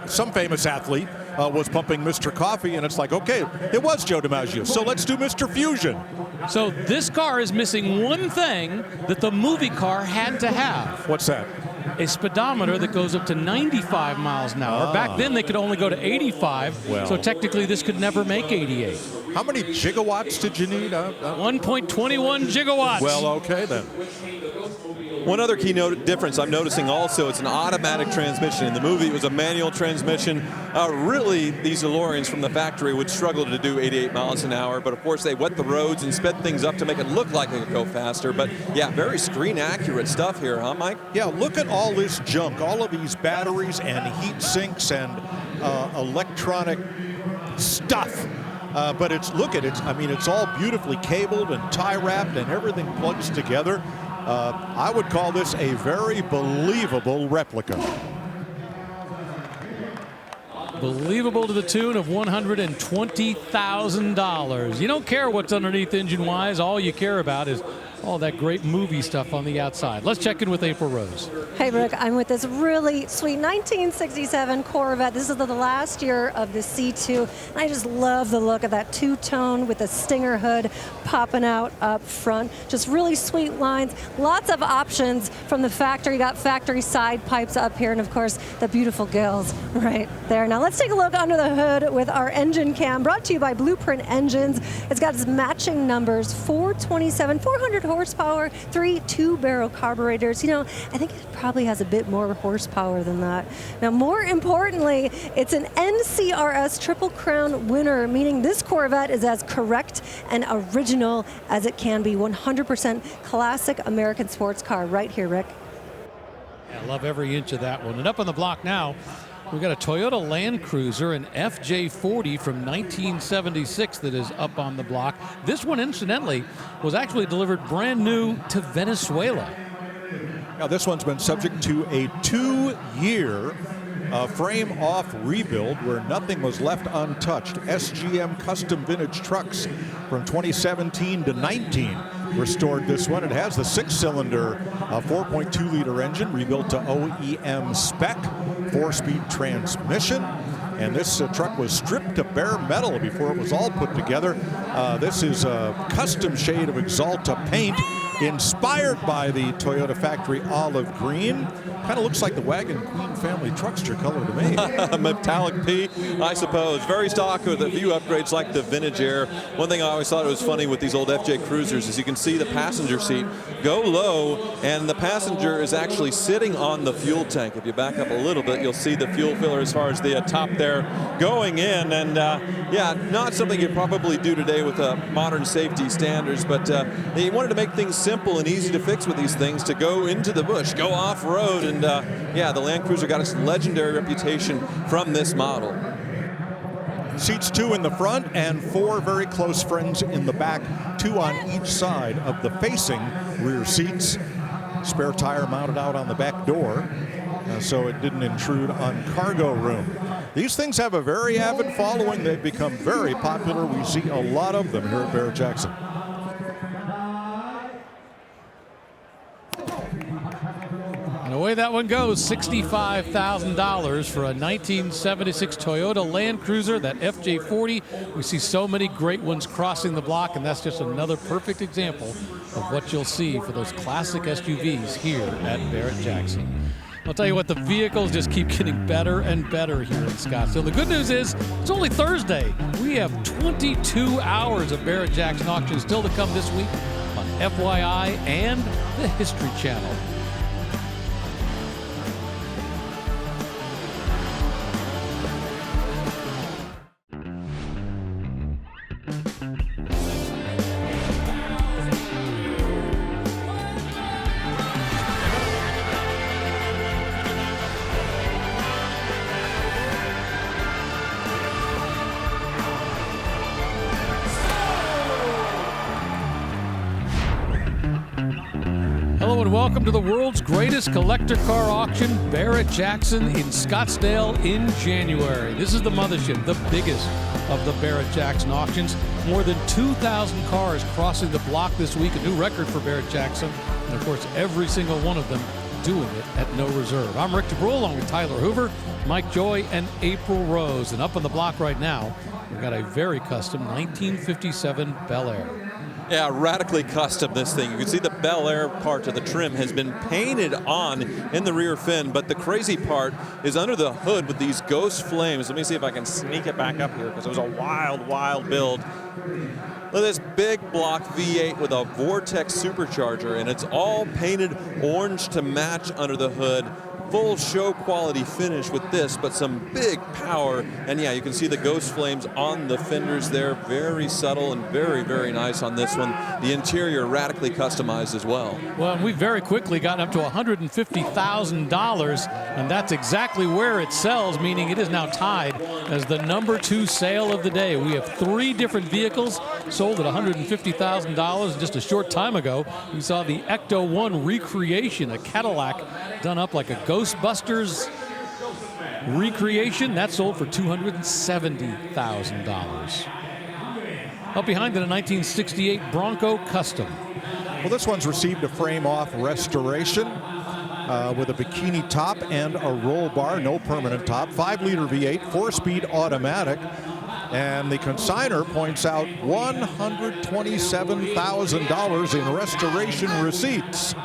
Speaker 2: Some famous athlete was pumping Mr. Coffee, and it's like, okay, it was Joe DiMaggio, so let's do Mr. Fusion.
Speaker 1: So this car is missing one thing that the movie car had to have.
Speaker 2: What's that?
Speaker 1: A speedometer that goes up to 95 miles an hour. Back then, they could only go to 85, so technically this could never make 88.
Speaker 2: How many gigawatts did you need?
Speaker 1: 1.21 gigawatts.
Speaker 2: Well, okay then.
Speaker 3: One other key difference I'm noticing also, it's an automatic transmission. In the movie, it was a manual transmission. Really, these DeLoreans from the factory would struggle to do 88 miles an hour, but of course they wet the roads and sped things up to make it look like they could go faster. But yeah, very screen accurate stuff here, huh, Mike?
Speaker 2: Yeah, look at all this junk, all of these batteries and heat sinks and electronic stuff. But it's all beautifully cabled and tie wrapped, and everything plugs together. I would call this a very believable replica.
Speaker 1: Believable to the tune of $120,000. You don't care what's underneath engine-wise. All you care about is all that great movie stuff on the outside. Let's check in with April Rose.
Speaker 4: Hey, Rick, I'm with this really sweet 1967 Corvette. This is the last year of the C2. And I just love the look of that two-tone with the Stinger hood popping out up front. Just really sweet lines. Lots of options from the factory. You got factory side pipes up here, and of course, the beautiful gills right there. Now let's take a look under the hood with our engine cam, brought to you by Blueprint Engines. It's got its matching numbers, 427, 400 horsepower, 3 two-barrel carburetors. You know, I think it probably has a bit more horsepower than that. Now, more importantly, it's an NCRS Triple Crown winner, meaning this Corvette is as correct and original as it can be. 100% classic American sports car right here, Rick.
Speaker 1: Yeah, I love every inch of that one. And up on the block now, we've got a Toyota Land Cruiser, an FJ40 from 1976 that is up on the block. This one, incidentally, was actually delivered brand new to Venezuela.
Speaker 2: Now, this one's been subject to a 2-year frame-off rebuild where nothing was left untouched. SGM Custom Vintage Trucks from 2017 to 19 restored this one. It has the 6-cylinder 4.2-liter engine rebuilt to OEM spec, 4-speed transmission. And this truck was stripped to bare metal before it was all put together. This is a custom shade of Axalta paint inspired by the Toyota factory olive green. Kind of looks like the Wagon Queen family truckster color to me.
Speaker 3: Metallic P, I suppose. Very stock with a few upgrades like the Vintage Air. One thing I always thought was funny with these old FJ Cruisers is you can see the passenger seat go low, and the passenger is actually sitting on the fuel tank. If you back up a little bit, you'll see the fuel filler as far as the top there going in. And yeah, not something you probably do today with modern safety standards, but they wanted to make things simple and easy to fix with these things, to go into the bush, go off-road. And yeah, the Land Cruiser got its legendary reputation from this model.
Speaker 2: Seats 2 in the front and 4 very close friends in the back, 2 on each side of the facing rear seats. Spare tire mounted out on the back door, so it didn't intrude on cargo room. These things have a very avid following. They've become very popular. We see a lot of them here at Barrett-Jackson.
Speaker 1: And away that one goes, $65,000 for a 1976 Toyota Land Cruiser, that FJ40. We see so many great ones crossing the block, and that's just another perfect example of what you'll see for those classic SUVs here at Barrett-Jackson. I'll tell you what, the vehicles just keep getting better and better here in Scottsdale. The good news is it's only Thursday. We have 22 hours of Barrett-Jackson auction still to come this week on FYI and the History Channel. Hello and welcome to the world's greatest collector car auction, Barrett-Jackson in Scottsdale in January. This is the mothership, the biggest of the Barrett-Jackson auctions. More than 2,000 cars crossing the block this week, a new record for Barrett-Jackson. And of course, every single one of them doing it at no reserve. I'm Rick DeBrule along with Tyler Hoover, Mike Joy, and April Rose. And up on the block right now, we've got a very custom 1957 Bel Air.
Speaker 3: Yeah, radically custom, this thing. You can see the Bel Air part of the trim has been painted on in the rear fin, but the crazy part is under the hood with these ghost flames. Let me see if I can sneak it back up here, because it was a wild, wild build. Look at this big block V8 with a Vortex supercharger, and it's all painted orange to match under the hood. Full show quality finish with this, but some big power. And yeah, you can see the ghost flames on the fenders there. Very subtle and very, very nice on this one. The interior radically customized as well.
Speaker 1: Well, we've very quickly gotten up to $150,000, and that's exactly where it sells, meaning it is now tied as the #2 sale of the day. We have 3 different vehicles sold at $150,000 just a short time ago. We saw the Ecto 1 recreation, a Cadillac done up like a Ghostbusters recreation. That sold for $270,000. Up behind it, a 1968 Bronco Custom.
Speaker 2: Well, this one's received a frame-off restoration with a bikini top and a roll bar, no permanent top. 5-liter V8, 4-speed automatic. And the consignor points out $127,000 in restoration receipts.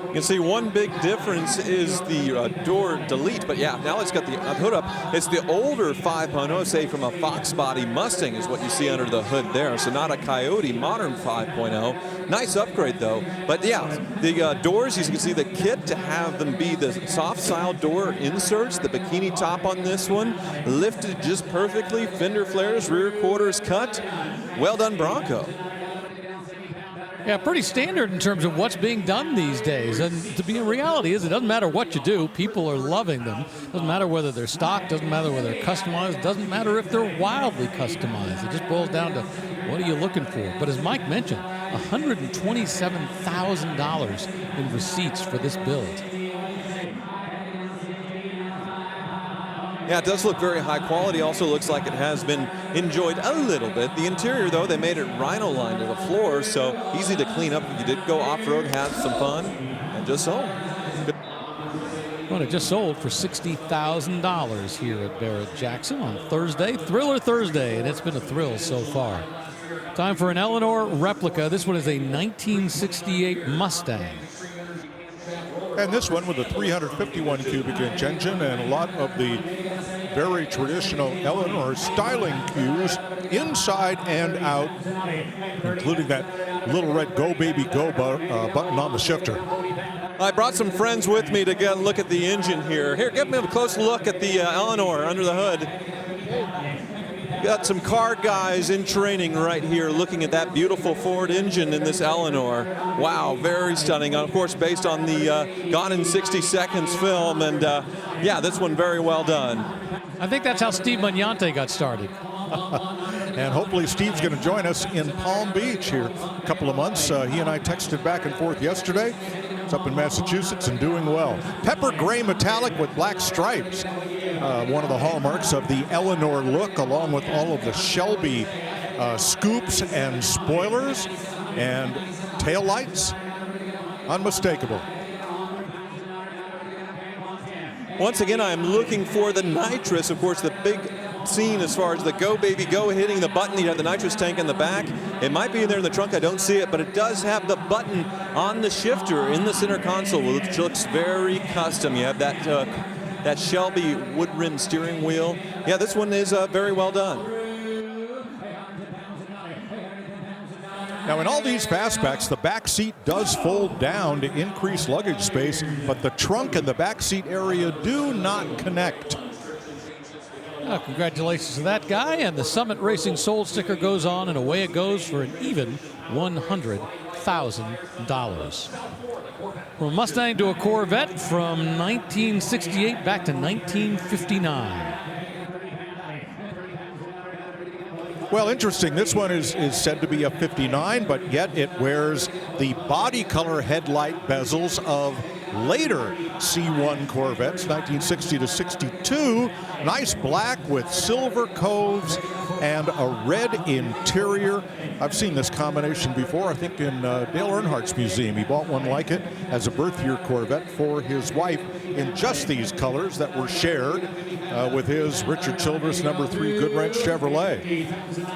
Speaker 3: You can see one big difference is the door delete, but yeah, now it's got the hood up. It's the older 5.0, say from a Fox body Mustang is what you see under the hood there. So not a Coyote, modern 5.0. Nice upgrade though. But yeah, the doors, you can see the kit to have them be the soft style door inserts, the bikini top on this one, lifted just perfectly, fender flares, rear quarters cut. Well done, Bronco.
Speaker 1: Yeah, pretty standard in terms of what's being done these days. And to be in reality is it doesn't matter what you do, people are loving them. Doesn't matter whether they're stock, doesn't matter whether they're customized, doesn't matter if they're wildly customized. It just boils down to what are you looking for. But as Mike mentioned, $127,000 in receipts for this build.
Speaker 3: Yeah, it does look very high quality. Also looks like it has been enjoyed a little bit. The interior, though, they made it rhino lined to the floor, so easy to clean up if you did go off-road, have some fun, and just sold.
Speaker 1: Well, it just sold for $60,000 here at Barrett-Jackson on Thursday, Thriller Thursday, and it's been a thrill so far. Time for an Eleanor replica. This one is a 1968 Mustang.
Speaker 2: And this one with a 351 cubic inch engine and a lot of the very traditional Eleanor styling cues inside and out, including that little red Go Baby Go button on the shifter.
Speaker 3: I brought some friends with me to get a look at the engine here. Here, give me a close look at the Eleanor under the hood. Got some car guys in training right here looking at that beautiful Ford engine in this Eleanor. Wow, very stunning. Of course, based on the Gone in 60 Seconds film. And yeah, this one very well done.
Speaker 1: I think that's how Steve Magnante got started.
Speaker 2: And hopefully Steve's going to join us in Palm Beach here a couple of months. He and I texted back and forth yesterday. It's up in Massachusetts and doing well. Pepper gray metallic with black stripes. One of the hallmarks of the Eleanor look, along with all of the Shelby scoops and spoilers and taillights. Unmistakable.
Speaker 3: Once again, I'm looking for the nitrous. Of course, the big scene as far as the Go Baby Go hitting the button. You have the nitrous tank in the back. It might be in there in the trunk. I don't see it, but it does have the button on the shifter in the center console, which looks very custom. You have that Shelby wood rim steering wheel. Yeah, this one is very well done.
Speaker 2: Now, in all these fastbacks, the back seat does fold down to increase luggage space, but the trunk and the back seat area do not connect.
Speaker 1: Well, congratulations to that guy, and the Summit Racing Sold sticker goes on, and away it goes for an even $100,000. From a Mustang to a Corvette from 1968 back to 1959.
Speaker 2: Well, interesting. This one is said to be a 59, but yet it wears the body color headlight bezels of later C1 Corvettes, 1960 to 62. Nice black with silver coves and a red interior. I've seen this combination before, I think in Dale Earnhardt's museum. He bought one like it as a birth year Corvette for his wife in just these colors that were shared with his Richard Childress number 3 Goodwrench Chevrolet.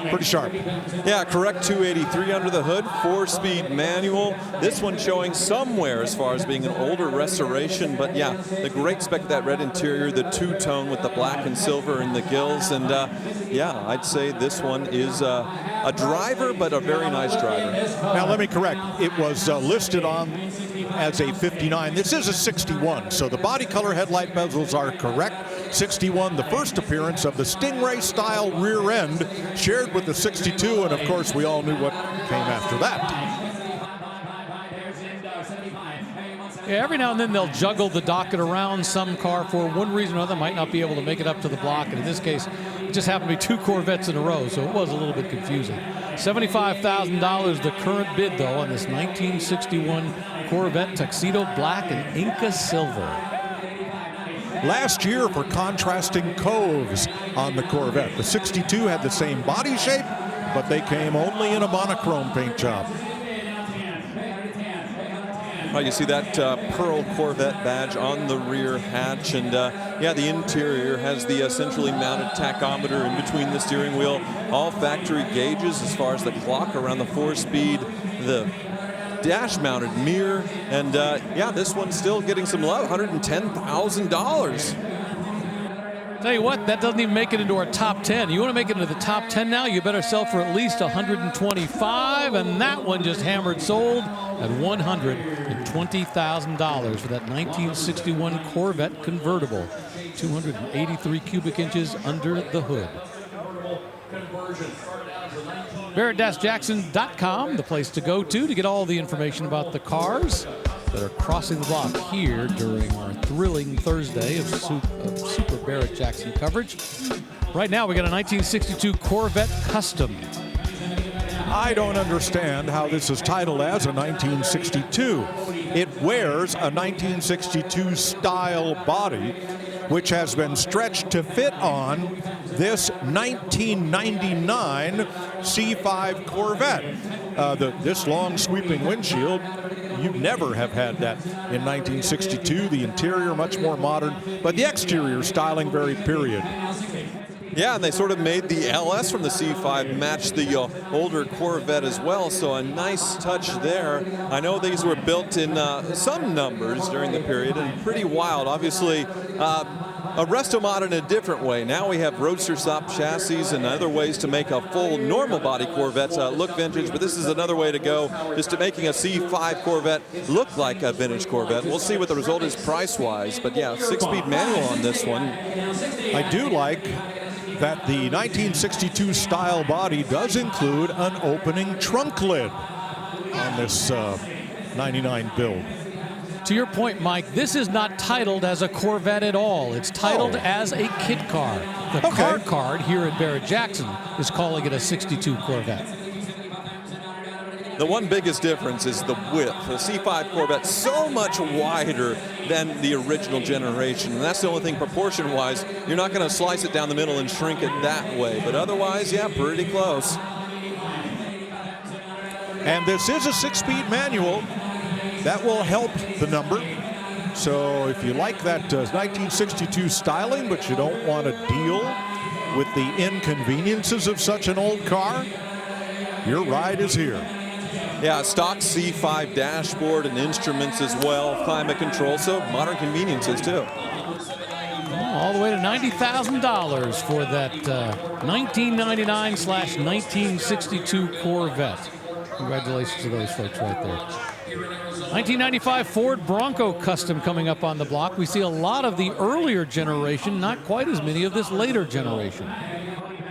Speaker 2: Pretty sharp.
Speaker 3: Yeah, correct 283 under the hood, 4-speed manual. This one showing somewhere as far as being an older restoration, but yeah, the great spec of that red interior, the two-tone with the black and silver in the gills, and yeah, I'd say this one is a driver, but a very nice driver.
Speaker 2: Now let me correct, it was listed on as a 59. This is a 61, so the body color headlight bezels are correct. 61, the first appearance of the Stingray style rear end, shared with the 62, and of course we all knew what came after that.
Speaker 1: Yeah, every now and then they'll juggle the docket around some car for one reason or another, might not be able to make it up to the block, and in this case it just happened to be 2 Corvettes in a row, so it was a little bit confusing. $75,000 the current bid though on this 1961 Corvette Tuxedo Black and Inca Silver.
Speaker 2: Last year for contrasting coves on the Corvette. The 62 had the same body shape, but they came only in a monochrome paint job.
Speaker 3: Oh, you see that Pearl Corvette badge on the rear hatch, and yeah, the interior has the centrally mounted tachometer in between the steering wheel. All factory gauges as far as the clock around the 4-speed, the dash-mounted mirror, and yeah, this one's still getting some love, $110,000.
Speaker 1: Tell you what, that doesn't even make it into our top 10. You want to make it into the top 10 now, you better sell for at least $125, and that one just hammered sold at $120,000 for that 1961 Corvette convertible. 283 cubic inches under the hood. Barrett-Jackson.com, the place to go to get all the information about the cars that are crossing the block here during our thrilling Thursday of Super Barrett-Jackson coverage. Right now, we got a 1962 Corvette Custom.
Speaker 2: I don't understand how this is titled as a 1962. It wears a 1962 style body which has been stretched to fit on this 1999 C5 Corvette. This long sweeping windshield, you'd never have had that in 1962. The interior much more modern, but the exterior styling very period.
Speaker 3: Yeah, and they sort of made the LS from the C5 match the older Corvette as well, so a nice touch there. I know these were built in some numbers during the period, and pretty wild. Obviously, a resto-mod in a different way. Now we have roadster stop chassis and other ways to make a full normal body Corvette look vintage, but this is another way to go, just to making a C5 Corvette look like a vintage Corvette. We'll see what the result is price-wise, but yeah, 6-speed manual on this one.
Speaker 2: I do like that the 1962 style body does include an opening trunk lid on this 99 build.
Speaker 1: To your point, Mike, this is not titled as a Corvette at all. It's titled as a kit car. The car card here at Barrett-Jackson is calling it a 62 Corvette.
Speaker 3: The one biggest difference is the width. The C5 Corvette so much wider than the original generation, and that's the only thing proportion-wise. You're not going to slice it down the middle and shrink it that way, but otherwise, yeah, pretty close.
Speaker 2: And this is a 6-speed manual. That will help the number. So if you like that 1962 styling, but you don't want to deal with the inconveniences of such an old car, your ride is here.
Speaker 3: Yeah, stock C5 dashboard and instruments as well, climate control, so modern conveniences too.
Speaker 1: All the way to $90,000 for that 1999/1962 Corvette. Congratulations to those folks right there. 1995 Ford Bronco Custom coming up on the block. We see a lot of the earlier generation, not quite as many of this later generation.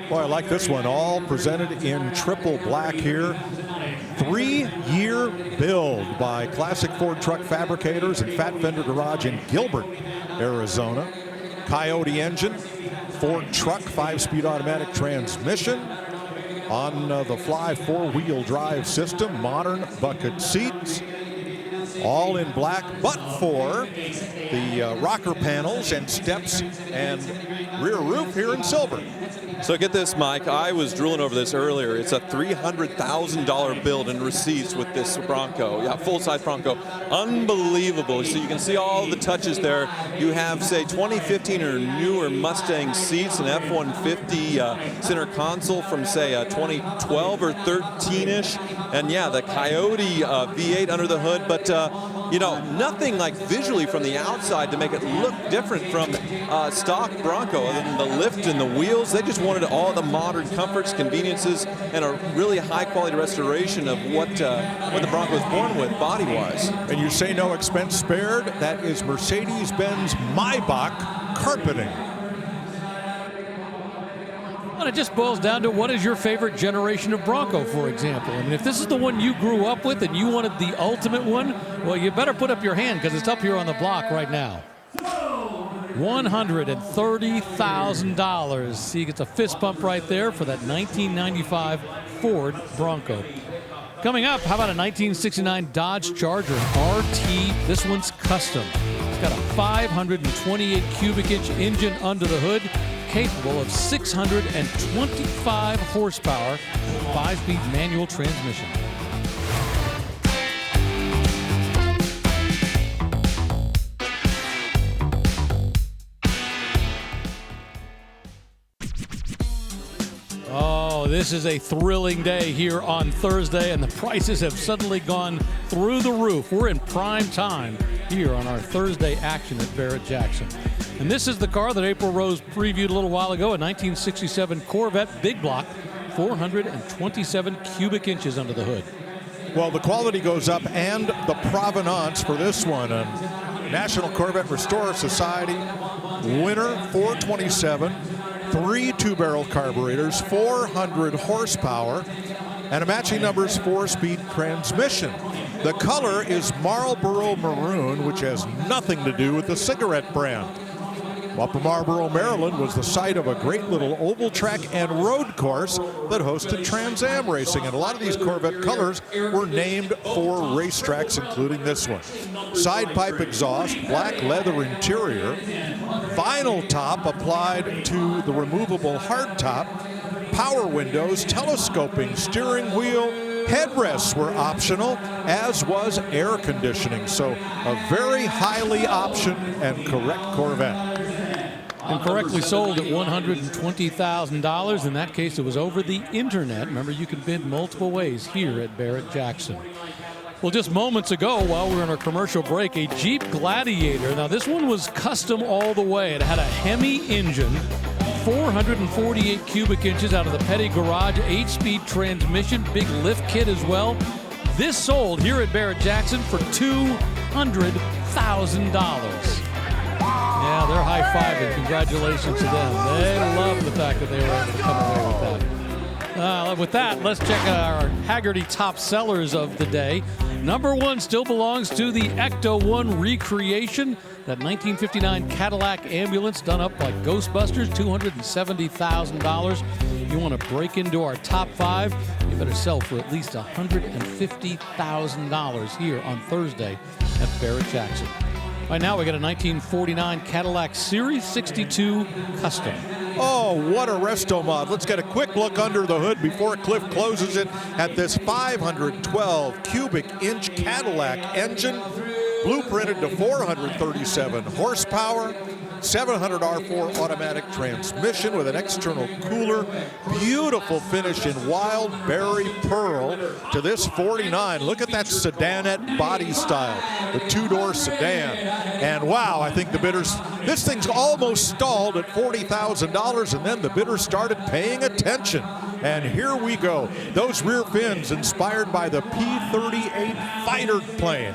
Speaker 2: Boy, I like this one, all presented in triple black here. 3-year build by Classic Ford Truck Fabricators and Fat Fender Garage in Gilbert, Arizona. Coyote engine, Ford truck, 5-speed automatic transmission. On the fly 4-wheel drive system, modern bucket seats. All in black, but for the rocker panels and steps and rear roof here in silver.
Speaker 3: So get this, Mike, I was drooling over this earlier. It's a $300,000 build in receipts with this Bronco. Yeah, full-size Bronco. Unbelievable. So you can see all the touches there. You have, say, 2015 or newer Mustang seats, an F-150 center console from, say, 2012 or 13-ish. And, yeah, the Coyote V8 under the hood. But, you know, nothing like visually from the outside to make it look different from stock Bronco, other than the lift and the wheels. They just wanted all the modern comforts, conveniences, and a really high-quality restoration of what the Bronco was born with, body-wise.
Speaker 2: And you say no expense spared? That is Mercedes-Benz Maybach carpeting.
Speaker 1: Well, it just boils down to what is your favorite generation of Bronco, for example. I mean, if this is the one you grew up with and you wanted the ultimate one, well, you better put up your hand because it's up here on the block right now. $130,000. See, he gets a fist bump right there for that 1995 Ford Bronco. Coming up, how about a 1969 Dodge Charger RT? This one's custom. It's got a 528 cubic inch engine under the hood, capable of 625 horsepower and a 5-speed manual transmission. Oh, this is a thrilling day here on Thursday, and the prices have suddenly gone through the roof. We're in prime time here on our Thursday action at Barrett-Jackson. And this is the car that April Rose previewed a little while ago, a 1967 Corvette big block, 427 cubic inches under the hood.
Speaker 2: Well, the quality goes up and the provenance for this one. National Corvette Restorer Society winner, 427. 3 2-barrel carburetors, 400 horsepower, and a matching numbers 4-speed transmission. The color is Marlboro Maroon, which has nothing to do with the cigarette brand. Upper Marlboro, Maryland was the site of a great little oval track and road course that hosted Trans Am racing. And a lot of these Corvette colors were named for racetracks, including this one. Side pipe exhaust, black leather interior, vinyl top applied to the removable hardtop, power windows, telescoping steering wheel, headrests were optional, as was air conditioning. So a very highly optioned and correct Corvette.
Speaker 1: And correctly sold at $120,000. In that case, it was over the internet. Remember, you can bid multiple ways here at Barrett-Jackson. Well, just moments ago, while we were on our commercial break, a Jeep Gladiator. Now, this one was custom all the way. It had a Hemi engine, 448 cubic inches out of the Petty Garage, 8-speed transmission, big lift kit as well. This sold here at Barrett-Jackson for $200,000. Yeah, they're high-fiving. Congratulations to them. They love the fact that they were able to come away with that. With that, let's check our Haggerty top sellers of the day. Number one still belongs to the Ecto One recreation. That 1959 Cadillac ambulance done up like Ghostbusters, $270,000. You want to break into our top five, you better sell for at least $150,000 here on Thursday at Barrett-Jackson. Right now, we got a 1949 Cadillac Series 62 Custom.
Speaker 2: Oh, what a resto mod. Let's get a quick look under the hood before Cliff closes it at this 512 cubic inch Cadillac engine, blueprinted to 437 horsepower, 700 R4 automatic transmission with an external cooler, beautiful finish in wild berry pearl to this 49. Look at that sedanette body style, the two-door sedan. And wow, I think the bidders, this thing's almost stalled at $40,000, and then the bidders started paying attention. And here we go. Those rear fins inspired by the P-38 fighter plane.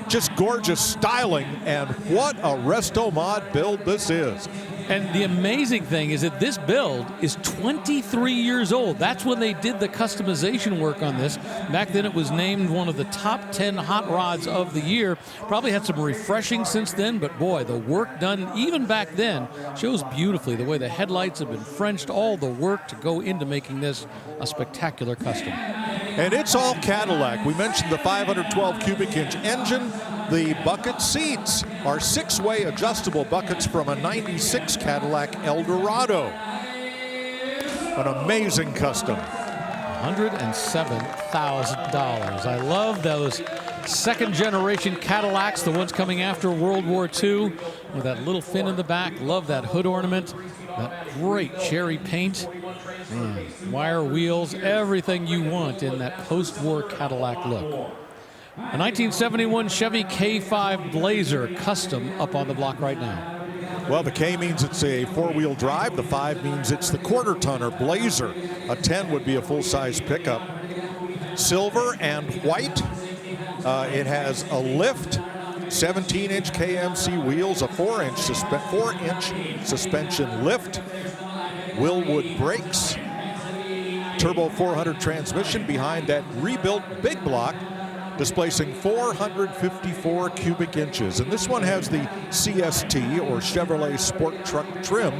Speaker 2: Just gorgeous styling, and what a resto mod build this is.
Speaker 1: And the amazing thing is that this build is 23 years old. That's when they did the customization work on this. Back then it was named one of the top 10 hot rods of the year. Probably had some refreshing since then, but boy, the work done even back then shows beautifully the way the headlights have been Frenched, all the work to go into making this a spectacular custom.
Speaker 2: And it's all Cadillac. We mentioned the 512 cubic inch engine. The bucket seats are 6-way adjustable buckets from a 96 Cadillac Eldorado. An amazing custom.
Speaker 1: $107,000. I love those second generation Cadillacs, the ones coming after World War II, with that little fin in the back. Love that hood ornament, that great cherry paint, wire wheels, everything you want in that post-war Cadillac look. A 1971 Chevy K5 Blazer custom up on the block right now.
Speaker 2: Well, the K means it's a four-wheel drive. The 5 means it's the quarter-ton or Blazer. A 10 would be a full-size pickup. Silver and white. It has a lift, 17-inch KMC wheels, a 4-inch suspension lift, Willwood brakes, turbo 400 transmission behind that rebuilt big block, displacing 454 cubic inches. And this one has the CST, or Chevrolet Sport Truck trim,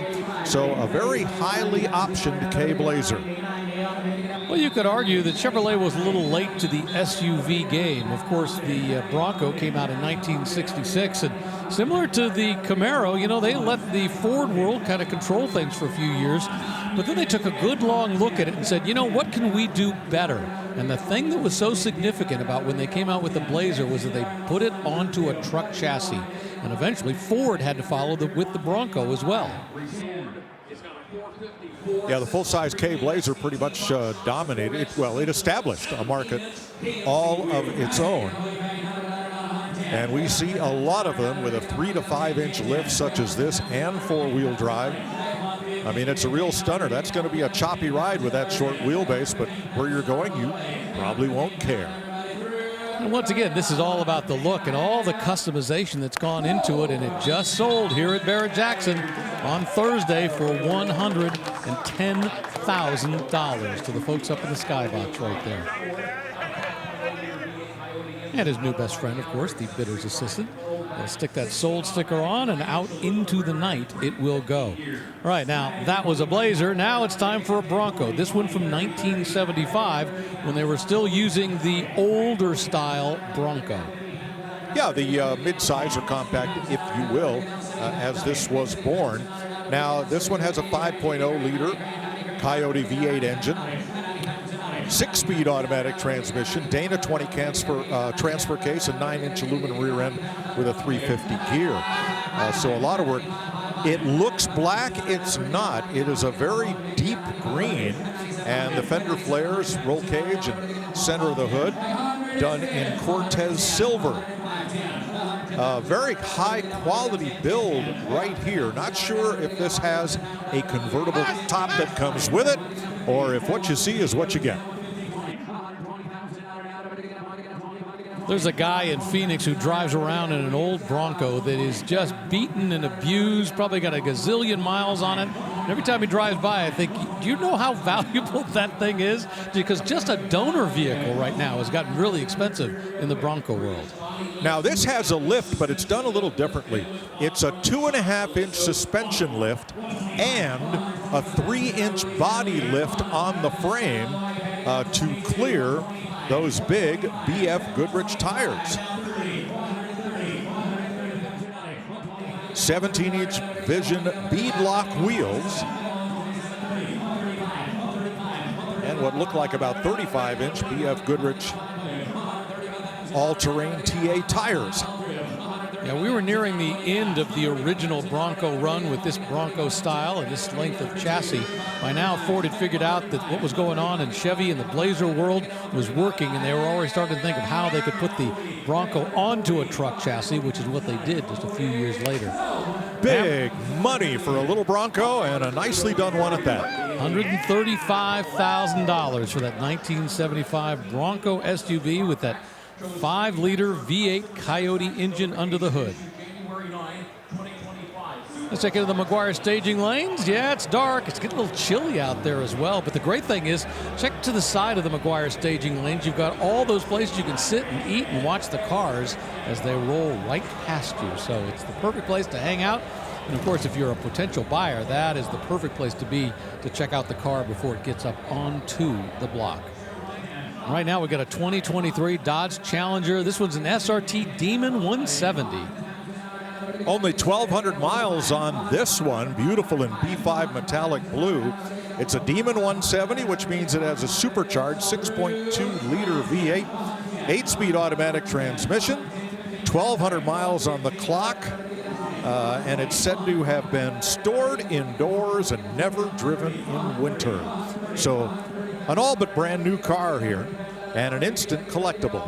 Speaker 2: so a very highly optioned K-Blazer.
Speaker 1: Well, you could argue that Chevrolet was a little late to the SUV game. Of course, the Bronco came out in 1966, and similar to the Camaro, you know, they let the Ford world kind of control things for a few years, but then they took a good long look at it and said, you know, what can we do better? And the thing that was so significant about when they came out with the Blazer was that they put it onto a truck chassis, and eventually Ford had to follow with the Bronco as well.
Speaker 2: Yeah, the full-size K-Blazer pretty much dominated. It established a market all of its own. And we see a lot of them with a 3 to 5 inch lift such as this and four-wheel drive. I mean, it's a real stunner. That's going to be a choppy ride with that short wheelbase, but where you're going, you probably won't care.
Speaker 1: And once again, this is all about the look and all the customization that's gone into it, and it just sold here at Barrett-Jackson on Thursday for $110,000 to the folks up in the skybox right there. And his new best friend, of course, the bidder's assistant, They'll stick that sold sticker on, and out into the night it will go. All right, now that was a Blazer. Now it's time for a Bronco. This one from 1975, when they were still using the older style Bronco.
Speaker 2: Yeah, the mid-size or compact, if you will, as this was born. Now, this one has a 5.0-liter Coyote V8 engine, 6-speed automatic transmission, Dana 20 transfer case, a 9-inch aluminum rear end with a 350 gear. So a lot of work. It looks black. It's not. It is a very deep green, and the fender flares, roll cage, and center of the hood done in Cortez silver. Very high quality build right here. Not sure if this has a convertible top that comes with it, or if what you see is what you get.
Speaker 1: There's a guy in Phoenix who drives around in an old Bronco that is just beaten and abused, probably got a gazillion miles on it. And every time he drives by, I think, do you know how valuable that thing is? Because just a donor vehicle right now has gotten really expensive in the Bronco world.
Speaker 2: Now, this has a lift, but it's done a little differently. It's a 2.5-inch suspension lift and a 3-inch body lift on the frame to clear those big BF Goodrich tires. 17-inch Vision beadlock wheels and what looked like about 35-inch BF Goodrich all-terrain TA tires.
Speaker 1: Yeah, we were nearing the end of the original Bronco run with this Bronco style and this length of chassis. By now, Ford had figured out that what was going on in Chevy and the Blazer world was working, and they were already starting to think of how they could put the Bronco onto a truck chassis, which is what they did just a few years later.
Speaker 2: Big money for a little Bronco, and a nicely done one at that.
Speaker 1: $135,000 for that 1975 Bronco SUV with that 5-liter V8 Coyote engine under the hood. Let's check into the McGuire staging lanes. Yeah, it's dark. It's getting a little chilly out there as well. But the great thing is, check to the side of the McGuire staging lanes. You've got all those places you can sit and eat and watch the cars as they roll right past you. So it's the perfect place to hang out. And of course, if you're a potential buyer, that is the perfect place to be to check out the car before it gets up onto the block. Right now, we've got a 2023 Dodge Challenger. This one's an SRT Demon 170.
Speaker 2: Only 1,200 miles on this one. Beautiful in B5 metallic blue. It's a Demon 170, which means it has a supercharged 6.2-liter V8, 8-speed automatic transmission, 1,200 miles on the clock, and it's said to have been stored indoors and never driven in winter. So an all but brand new car here, and an instant collectible.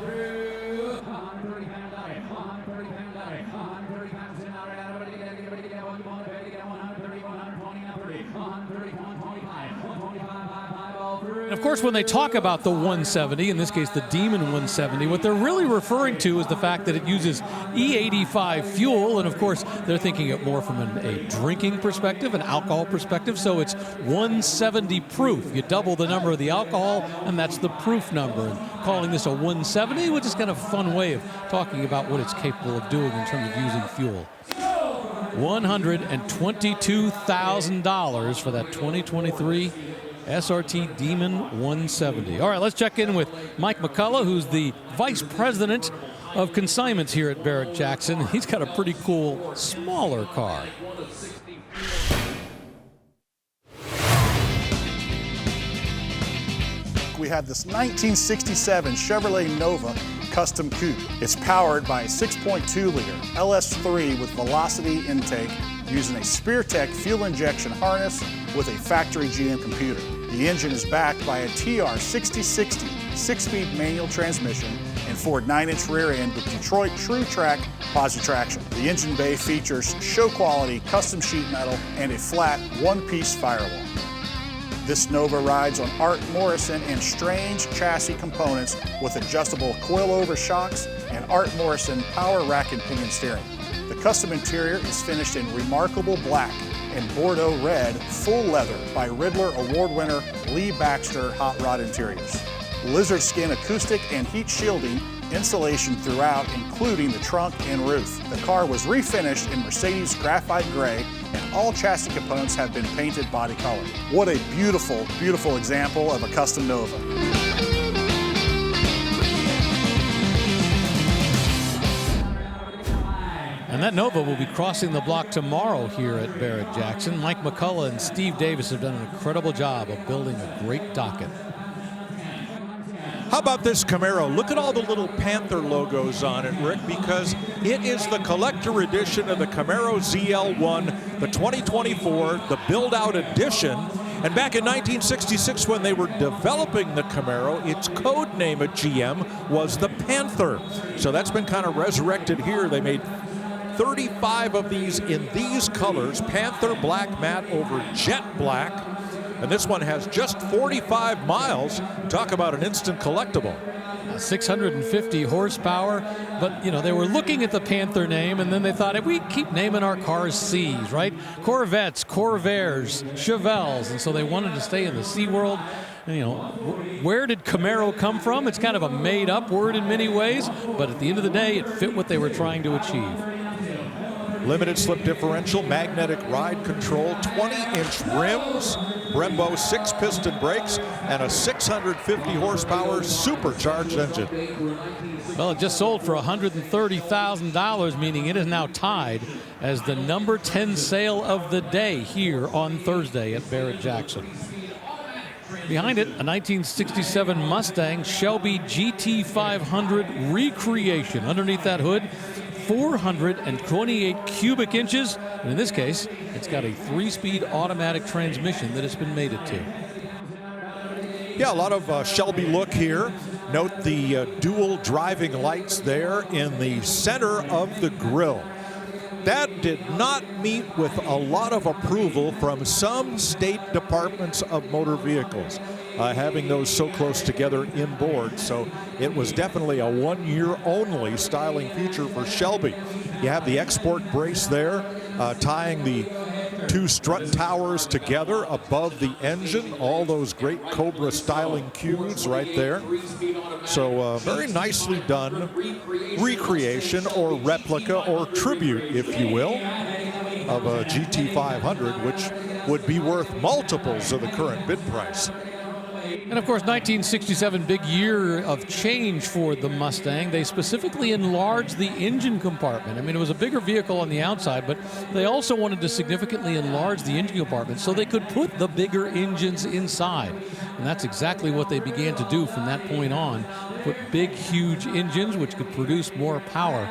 Speaker 1: Of course, when they talk about the 170, in this case the Demon 170, what they're really referring to is the fact that it uses E85 fuel, and of course they're thinking it more from a drinking perspective, an alcohol perspective, so it's 170 proof. You double the number of the alcohol, and that's the proof number. And calling this a 170, which is kind of a fun way of talking about what it's capable of doing in terms of using fuel. $122,000 for that 2023 SRT Demon 170. All right, let's check in with Mike McCullough, who's the Vice President of Consignments here at Barrett-Jackson. He's got a pretty cool, smaller car.
Speaker 17: We have this 1967 Chevrolet Nova Custom Coupe. It's powered by a 6.2-liter LS3 with velocity intake using a SpearTech fuel injection harness with a factory GM computer. The engine is backed by a TR6060 6-speed manual transmission and Ford 9-inch rear end with Detroit TrueTrack positive traction. The engine bay features show quality custom sheet metal and a flat one-piece firewall. This Nova rides on Art Morrison and Strange chassis components with adjustable coilover shocks and Art Morrison power rack and pinion steering. The custom interior is finished in remarkable black and Bordeaux red full leather by Riddler Award winner Lee Baxter Hot Rod Interiors. Lizard skin acoustic and heat shielding insulation throughout, including the trunk and roof. The car was refinished in Mercedes graphite gray, and all chassis components have been painted body color. What a beautiful, beautiful example of a custom Nova.
Speaker 1: And that Nova will be crossing the block tomorrow here at Barrett-Jackson. Mike McCullough and Steve Davis have done an incredible job of building a great docket.
Speaker 2: How about this Camaro? Look at all the little Panther logos on it, Rick, because it is the collector edition of the Camaro ZL1, the 2024, the build-out edition. And back in 1966, when they were developing the Camaro, its code name at GM was the Panther. So that's been kind of resurrected here. They made 35 of these in these colors, Panther black matte over jet black. And this one has just 45 miles. Talk about an instant collectible.
Speaker 1: 650 horsepower, but you know, they were looking at the Panther name and then they thought, if we keep naming our cars C's, right? Corvettes, Corvairs, Chevelles, and so they wanted to stay in the C world. And, you know, where did Camaro come from? It's kind of a made-up word in many ways, but at the end of the day, it fit what they were trying to achieve.
Speaker 2: Limited slip differential, magnetic ride control, 20-inch rims, Brembo 6-piston brakes, and a 650 horsepower supercharged engine.
Speaker 1: Well, it just sold for $130,000, meaning it is now tied as the number 10 sale of the day here on Thursday at Barrett-Jackson. Behind it, a 1967 Mustang Shelby GT500 recreation. Underneath that hood, 428 cubic inches, and in this case, it's got a 3-speed automatic transmission that it's been mated to.
Speaker 2: Yeah, a lot of Shelby look here. Note the dual driving lights there in the center of the grille. That did not meet with a lot of approval from some state departments of motor vehicles, having those so close together inboard. So it was definitely a 1-year only styling feature for Shelby. You have the export brace there, tying the 2 strut towers together above the engine. All those great Cobra styling cues right there. So very nicely done recreation or replica or tribute, if you will, of a GT500, which would be worth multiples of the current bid price.
Speaker 1: And of course, 1967, big year of change for the Mustang. They specifically enlarged the engine compartment. I mean, it was a bigger vehicle on the outside, but they also wanted to significantly enlarge the engine compartment so they could put the bigger engines inside. And that's exactly what they began to do from that point on. Put big, huge engines which could produce more power.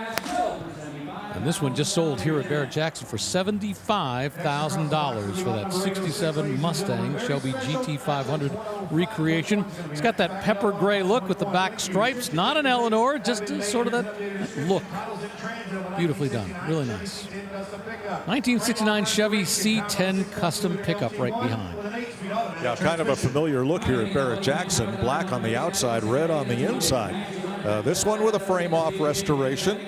Speaker 1: And this one just sold here at Barrett-Jackson for $75,000 for that 67 Mustang Shelby GT500 recreation. It's got that pepper gray look with the back stripes. Not an Eleanor, just sort of that look. Beautifully done. Really nice. 1969 Chevy C10 custom pickup right behind.
Speaker 2: Yeah, kind of a familiar look here at Barrett-Jackson. Black on the outside, red on the inside. This one with a frame-off restoration.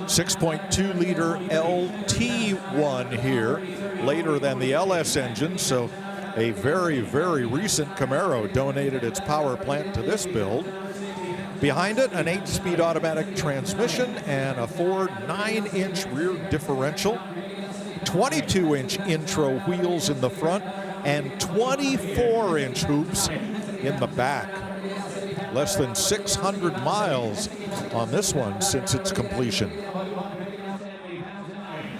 Speaker 2: 6.2-liter LT1 here, later than the LS engine, so a very, very recent Camaro donated its power plant to this build. Behind it, an 8-speed automatic transmission and a Ford 9-inch rear differential, 22-inch intro wheels in the front, and 24-inch hoops in the back. Less than 600 miles on this one since its completion.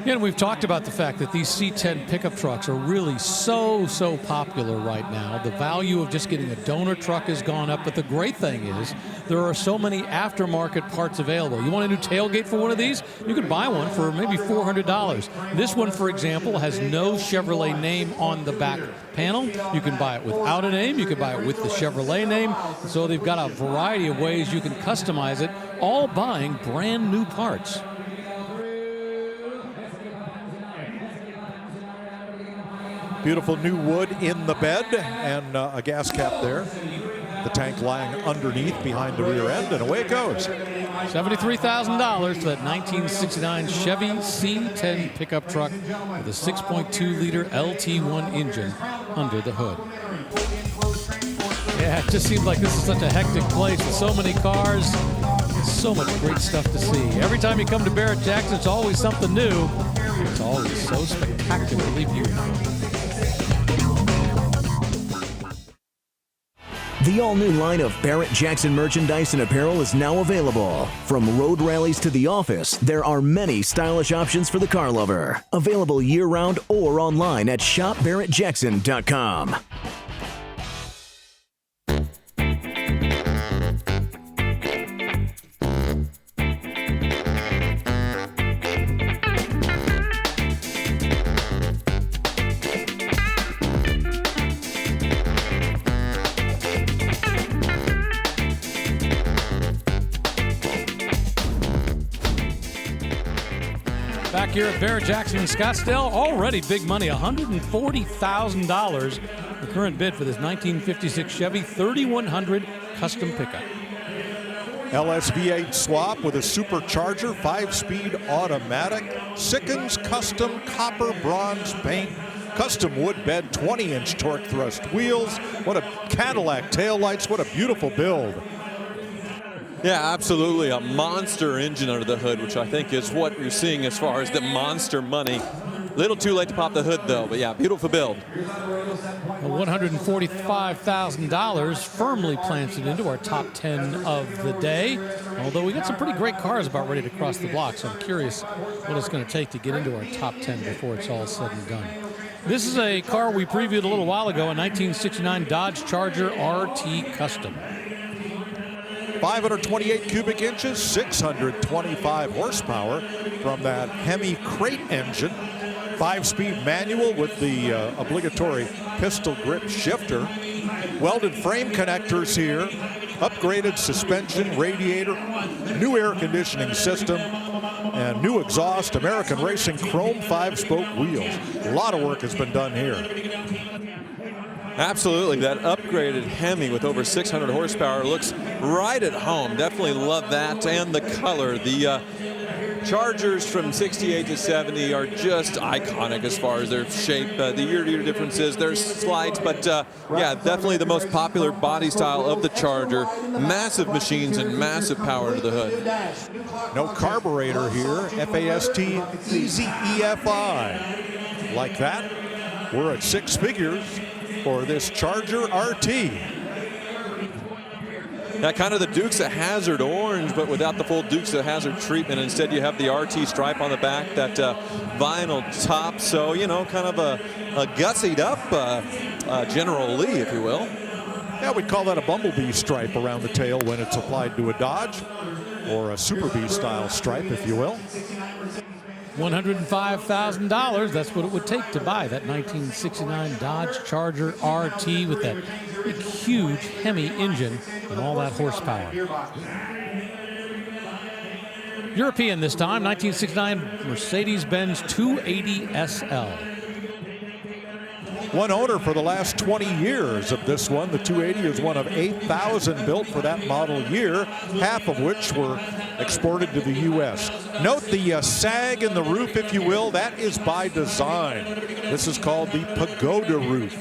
Speaker 1: And we've talked about the fact that these C10 pickup trucks are really so popular right now. The value of just getting a donor truck has gone up, but the great thing is there are so many aftermarket parts available. You want a new tailgate for one of these? You can buy one for maybe $400. This one, for example, has no Chevrolet name on the back panel. You can buy it without a name. You can buy it with the Chevrolet name. So they've got a variety of ways you can customize it, all buying brand new parts.
Speaker 2: Beautiful new wood in the bed and a gas cap there. The tank lying underneath behind the rear end, and away it goes.
Speaker 1: $73,000 for that 1969 Chevy C10 pickup truck with a 6.2-liter LT1 engine under the hood. Yeah, it just seems like this is such a hectic place with so many cars, So much great stuff to see. Every time you come to Barrett-Jackson, it's always something new. It's always so spectacularly beautiful.
Speaker 7: The all-new line of Barrett-Jackson merchandise and apparel is now available. From road rallies to the office, there are many stylish options for the car lover. Available year-round or online at shopbarrettjackson.com.
Speaker 1: Back here at Barrett-Jackson in Scottsdale, already big money, $140,000. The current bid for this 1956 Chevy 3100 custom pickup.
Speaker 2: LSV8 swap with a supercharger, 5-speed automatic, Sikkens custom copper bronze paint, custom wood bed, 20-inch torque thrust wheels. What a Cadillac taillights, what a beautiful build.
Speaker 3: Yeah, absolutely. A monster engine under the hood, which I think is what you're seeing as far as the monster money. A little too late to pop the hood, though, but yeah, beautiful build.
Speaker 1: $145,000 firmly plants it into our top 10 of the day. Although we got some pretty great cars about ready to cross the block, so I'm curious what it's going to take to get into our top 10 before it's all said and done. This is a car we previewed a little while ago, a 1969 Dodge Charger RT Custom.
Speaker 2: 528 cubic inches, 625 horsepower from that Hemi crate engine. 5-speed manual with the obligatory pistol grip shifter. Welded frame connectors here. Upgraded suspension, radiator, new air conditioning system, and new exhaust. American Racing chrome 5-spoke wheels. A lot of work has been done here.
Speaker 3: Absolutely, that upgraded Hemi with over 600 horsepower looks right at home. Definitely love that, and the color. The Chargers from 68 to 70 are just iconic as far as their shape. The year-to-year differences, there's slight, but yeah, definitely the most popular body style of the Charger. Massive machines and massive power to the hood.
Speaker 2: No carburetor here. FAST Easy EFI. Like that, we're at 6 figures for this Charger RT.
Speaker 3: Yeah, kind of the Dukes of Hazzard orange, but without the full Dukes of Hazzard treatment. Instead, you have the RT stripe on the back, that vinyl top. So, you know, kind of a gussied up General Lee, if you will.
Speaker 2: Yeah, we'd call that a Bumblebee stripe around the tail when it's applied to a Dodge, or a Super Bee style stripe, if you will.
Speaker 1: $105,000, that's what it would take to buy that 1969 Dodge Charger RT with that big, huge Hemi engine and all that horsepower. European this time, 1969 Mercedes-Benz 280 SL.
Speaker 2: One owner for the last 20 years of this one. The 280 is one of 8,000 built for that model year, half of which were exported to the U.S. Note the sag in the roof, if you will. That is by design. This is called the Pagoda roof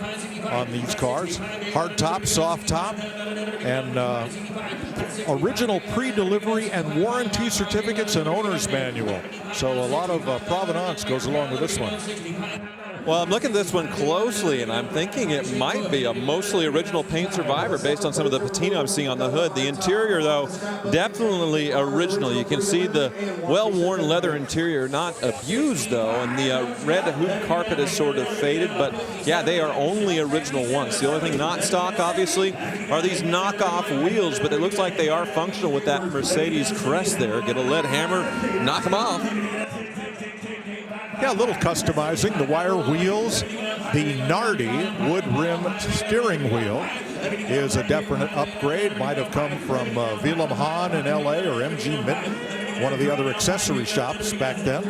Speaker 2: on these cars. Hard top, soft top, and original pre-delivery and warranty certificates and owner's manual. So a lot of provenance goes along with this one.
Speaker 3: Well, I'm looking at this one closely, and I'm thinking it might be a mostly original paint survivor based on some of the patina I'm seeing on the hood. The interior, though, definitely original. You can see the well-worn leather interior, not abused, though, and the red hoop carpet is sort of faded, but, yeah, they are only original ones. The only thing not stock, obviously, are these knockoff wheels, but it looks like they are functional with that Mercedes crest there. Get a lead hammer, knock them off.
Speaker 2: Yeah, a little customizing. The wire wheels, the Nardi wood rim steering wheel is a definite upgrade. Might have come from Willem Hahn in LA or MG Minton, one of the other accessory shops back then.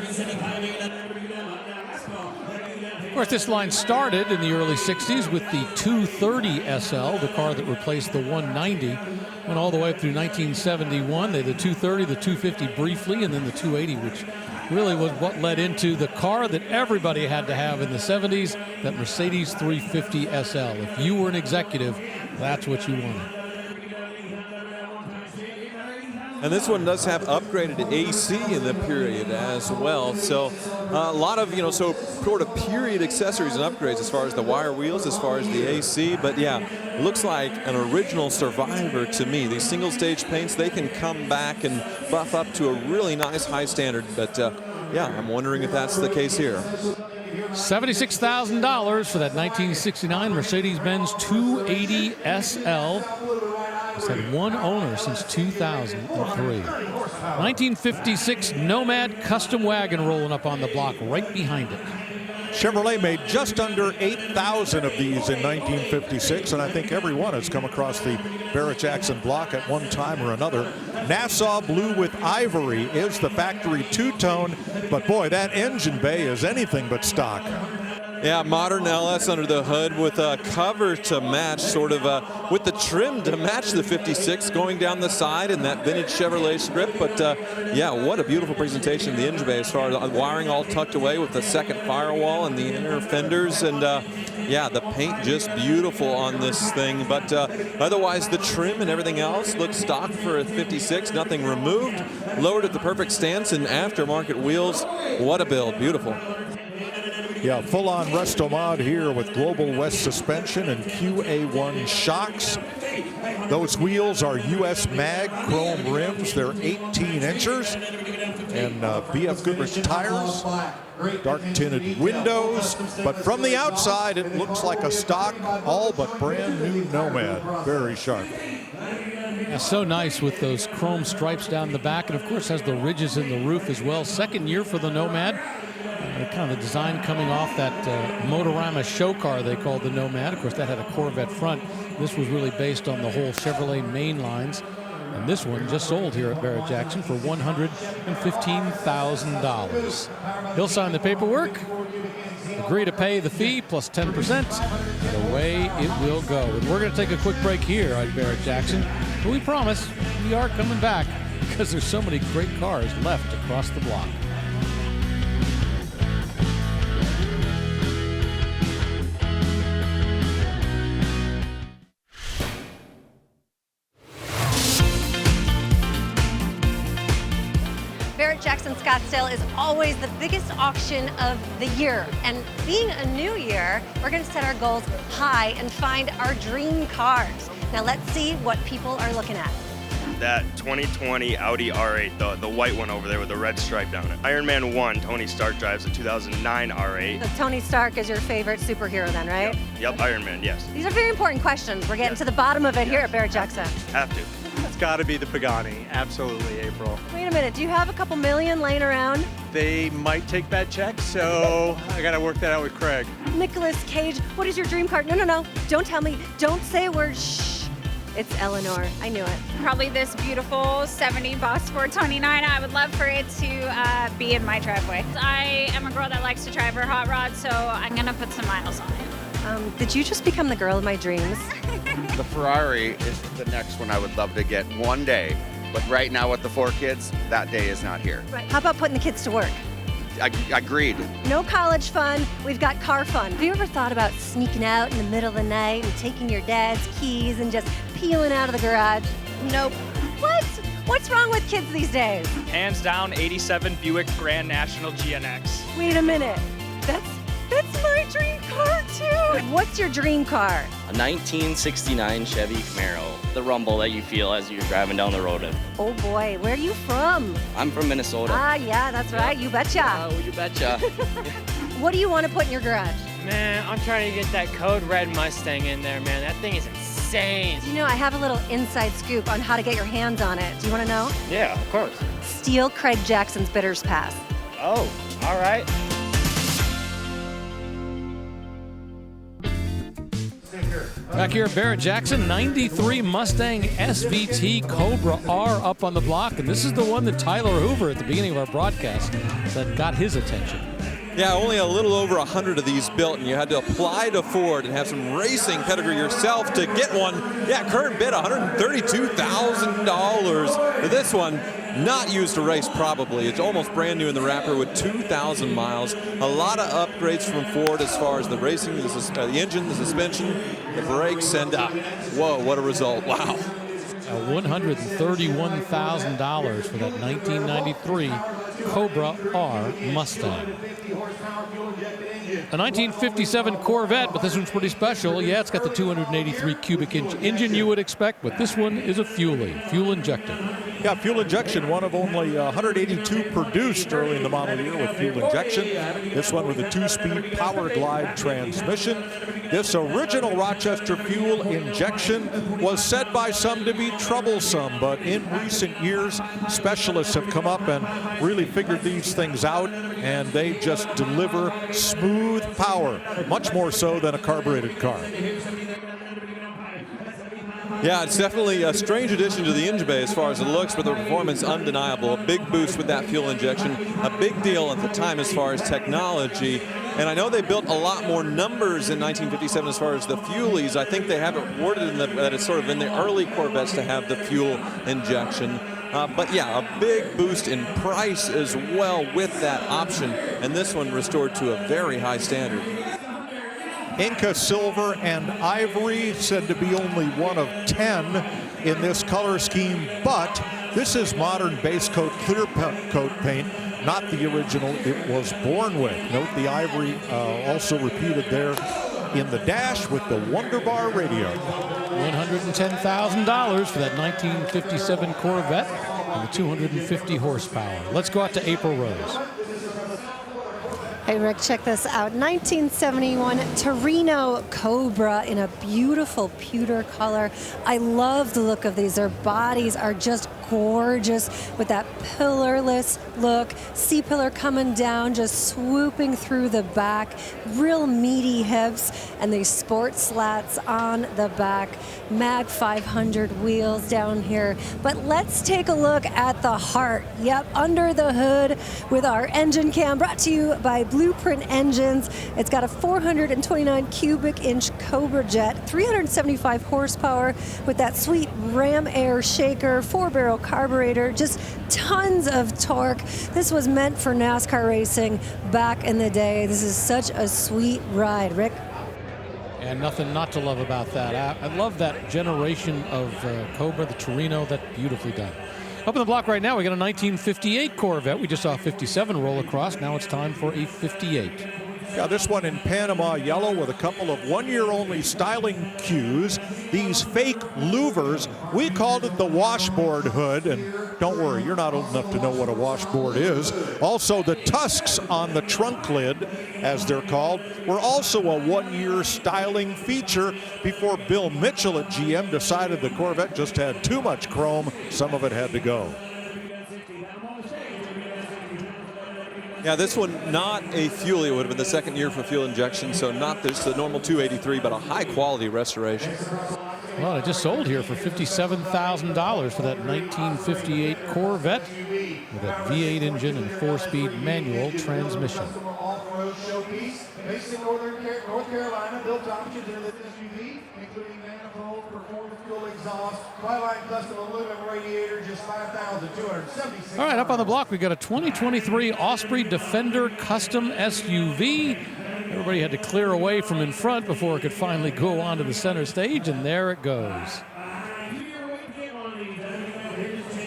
Speaker 1: Of course, this line started in the early 60s with the 230 SL, the car that replaced the 190. Went all the way up through 1971. They had the 230, the 250 briefly, and then the 280, which really was what led into the car that everybody had to have in the 70s, that Mercedes 350 SL. If you were an executive, that's what you wanted.
Speaker 3: And this one does have upgraded AC in the period as well. So a lot of, so sort of period accessories and upgrades as far as the wire wheels, as far as the AC. But yeah, it looks like an original Survivor to me. These single stage paints, they can come back and buff up to a really nice high standard. But yeah, I'm wondering if that's the case here.
Speaker 1: $76,000 for that 1969 Mercedes-Benz 280 SL. It's had one owner since 2003. 1956 Nomad custom wagon rolling up on the block right behind it.
Speaker 2: Chevrolet made just under 8,000 of these in 1956, and I think every one has come across the Barrett-Jackson block at one time or another. Nassau Blue with Ivory is the factory two-tone, but boy, that engine bay is anything but stock.
Speaker 3: Yeah, modern LS under the hood with a cover to match, sort of with the trim to match the 56 going down the side in that vintage Chevrolet script. But yeah, what a beautiful presentation of the engine bay as far as wiring all tucked away with the second firewall and the inner fenders. And yeah, the paint just beautiful on this thing. But otherwise, the trim and everything else looks stock for a 56, nothing removed. Lowered at the perfect stance and aftermarket wheels. What a build, beautiful.
Speaker 2: Yeah, full-on Resto-Mod here with Global West suspension and QA1 shocks. Those wheels are US Mag chrome rims. They're 18 inches. And BF Goodrich tires, dark tinted windows. But from the outside, it looks like a stock, all but brand new Nomad. Very sharp.
Speaker 1: Yeah, so nice with those chrome stripes down the back. And of course has the ridges in the roof as well. Second year for the Nomad. Kind of the design coming off that Motorama show car they called the Nomad. Of course, that had a Corvette front. This was really based on the whole Chevrolet main lines. And this one just sold here at Barrett-Jackson for $115,000. He'll sign the paperwork, agree to pay the fee plus 10%, and away it will go. And we're going to take a quick break here at Barrett-Jackson. But we promise we are coming back because there's so many great cars left across the block.
Speaker 4: Barrett-Jackson Scottsdale is always the biggest auction of the year. And being a new year, we're going to set our goals high and find our dream cars. Now let's see what people are looking at.
Speaker 18: That 2020 Audi R8, the white one over there with the red stripe down it. Iron Man 1, Tony Stark drives a 2009 R8.
Speaker 4: So Tony Stark is your favorite superhero then, right?
Speaker 18: Yep, Iron Man, yes.
Speaker 4: These are very important questions. We're getting to the bottom of it here at Barrett-Jackson.
Speaker 18: Have to.
Speaker 19: It's got to be the Pagani, absolutely, April.
Speaker 4: Wait a minute, do you have a couple million laying around?
Speaker 19: They might take bad checks, so I got to work that out with Craig.
Speaker 4: Nicolas Cage, what is your dream car? No, don't tell me. Don't say a word. Shh. It's Eleanor. I knew it.
Speaker 20: Probably this beautiful 70 Boss 429. I would love for it to be in my driveway. I am a girl that likes to drive her hot rod, so I'm going to put some miles on it.
Speaker 4: Did you just become the girl of my dreams?
Speaker 21: The Ferrari is the next one I would love to get one day, but right now with the 4 kids, that day is not here.
Speaker 4: Right. How about putting the kids to work?
Speaker 21: Agreed.
Speaker 4: No college fun, we've got car fun. Have you ever thought about sneaking out in the middle of the night and taking your dad's keys and just peeling out of the garage?
Speaker 20: Nope.
Speaker 4: What? What's wrong with kids these days?
Speaker 22: Hands down, 87 Buick Grand National GNX.
Speaker 4: Wait a minute. That's my dream car too. What's your dream car?
Speaker 23: A 1969 Chevy Camaro. The rumble that you feel as you're driving down the road.
Speaker 4: Oh boy, where are you from?
Speaker 23: I'm from Minnesota.
Speaker 4: Ah, yeah, that's right. You betcha.
Speaker 23: Oh, you betcha.
Speaker 4: What do you want to put in your garage?
Speaker 24: Man, I'm trying to get that Code Red Mustang in there, man. That thing is insane.
Speaker 4: You know, I have a little inside scoop on how to get your hands on it. Do you want to know?
Speaker 24: Yeah, of course.
Speaker 4: Steal Craig Jackson's Bitters Pass.
Speaker 24: Oh, all right.
Speaker 1: Back here at Barrett-Jackson, 93 Mustang SVT Cobra R up on the block. And this is the one that Tyler Hoover at the beginning of our broadcast said got his attention.
Speaker 3: Yeah, only a little over 100 of these built, and you had to apply to Ford and have some racing pedigree yourself to get one. Yeah, current bid $132,000. This one, not used to race probably. It's almost brand new in the wrapper with 2,000 miles. A lot of upgrades from Ford as far as the racing, the engine, the suspension, the brakes, and whoa, what a result. Wow.
Speaker 1: $131,000 for that 1993 Cobra R Mustang. A 1957 Corvette, but this one's pretty special. Yeah, it's got the 283 cubic inch engine you would expect, but this one is a fuel injected.
Speaker 2: Yeah, fuel injection, one of only 182 produced early in the model year with fuel injection. This one with a 2-speed Power Glide transmission. This original Rochester fuel injection was said by some to be troublesome, but in recent years, specialists have come up and really figured these things out, and they just deliver smooth power, much more so than a carbureted car.
Speaker 3: Yeah, it's definitely a strange addition to the engine bay as far as it looks, but the performance undeniable. A big boost with that fuel injection, a big deal at the time as far as technology. And I know they built a lot more numbers in 1957 as far as the fuelies. I think they have it worded in that it's sort of in the early Corvettes to have the fuel injection. But yeah, a big boost in price as well with that option. And this one restored to a very high standard.
Speaker 2: Inca Silver and Ivory said to be only one of 10 in this color scheme, but this is modern base coat clear coat paint, not the original it was born with. Note the Ivory also repeated there in the dash with the Wunderbar radio.
Speaker 1: $110,000 for that 1957 Corvette and the 250 horsepower. Let's go out to April Rose.
Speaker 4: Hey Rick, check this out. 1971 Torino Cobra in a beautiful pewter color. I love the look of these. Their bodies are just gorgeous with that pillarless look. C-pillar coming down, just swooping through the back. Real meaty hips and these sport slats on the back. Mag 500 wheels down here. But let's take a look at the heart. Yep, under the hood with our engine cam, brought to you by Blueprint Engines. It's got a 429 cubic inch Cobra jet, 375 horsepower with that sweet Ram Air shaker, 4-barrel carburetor, just tons of torque. This was meant for NASCAR racing back in the day. This is such a sweet ride, Rick.
Speaker 1: And nothing not to love about that. I love that generation of Cobra, the Torino, that beautifully done. Up in the block right now, we got a 1958 Corvette. We just saw a 57 roll across. Now it's time for a 58.
Speaker 2: Yeah, this one in Panama yellow with a couple of one-year-only styling cues. These fake louvers, we called it the washboard hood, and don't worry, you're not old enough to know what a washboard is. Also, the tusks on the trunk lid, as they're called, were also a one-year styling feature before Bill Mitchell at GM decided the Corvette just had too much chrome. Some of it had to go.
Speaker 3: Yeah, this one not a fuelie. It would have been the second year for fuel injection, so not this, the normal 283, but a high-quality restoration.
Speaker 1: Well, it just sold here for $57,000 for that 1958 Corvette with a V8 engine and 4-speed manual transmission.
Speaker 15: Off-road showpiece based in North Carolina, built options in this SUV, including manifold, performance fuel exhaust, Tri-Line custom aluminum radiator, just $5,276.
Speaker 1: All right, up on the block, we got a 2023 Osprey Defender Custom SUV. Everybody had to clear away from in front before it could finally go onto the center stage, and there it goes.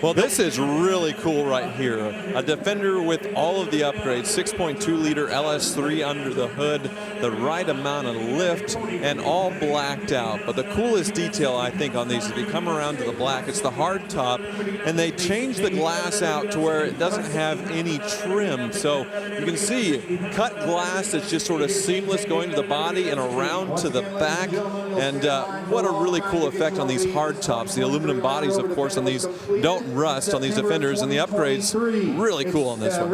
Speaker 3: Well, this is really cool right here. A Defender with all of the upgrades, 6.2-liter LS3 under the hood, the right amount of lift, and all blacked out. But the coolest detail, I think, on these, if you come around to the black, it's the hard top, and they changed the glass out to where it doesn't have any trim. So you can see cut glass that's just sort of seamless going to the body and around to the back. And what a really cool effect on these hard tops. The aluminum bodies, of course, on these don't rust on these Defenders, and the upgrades really cool on this one.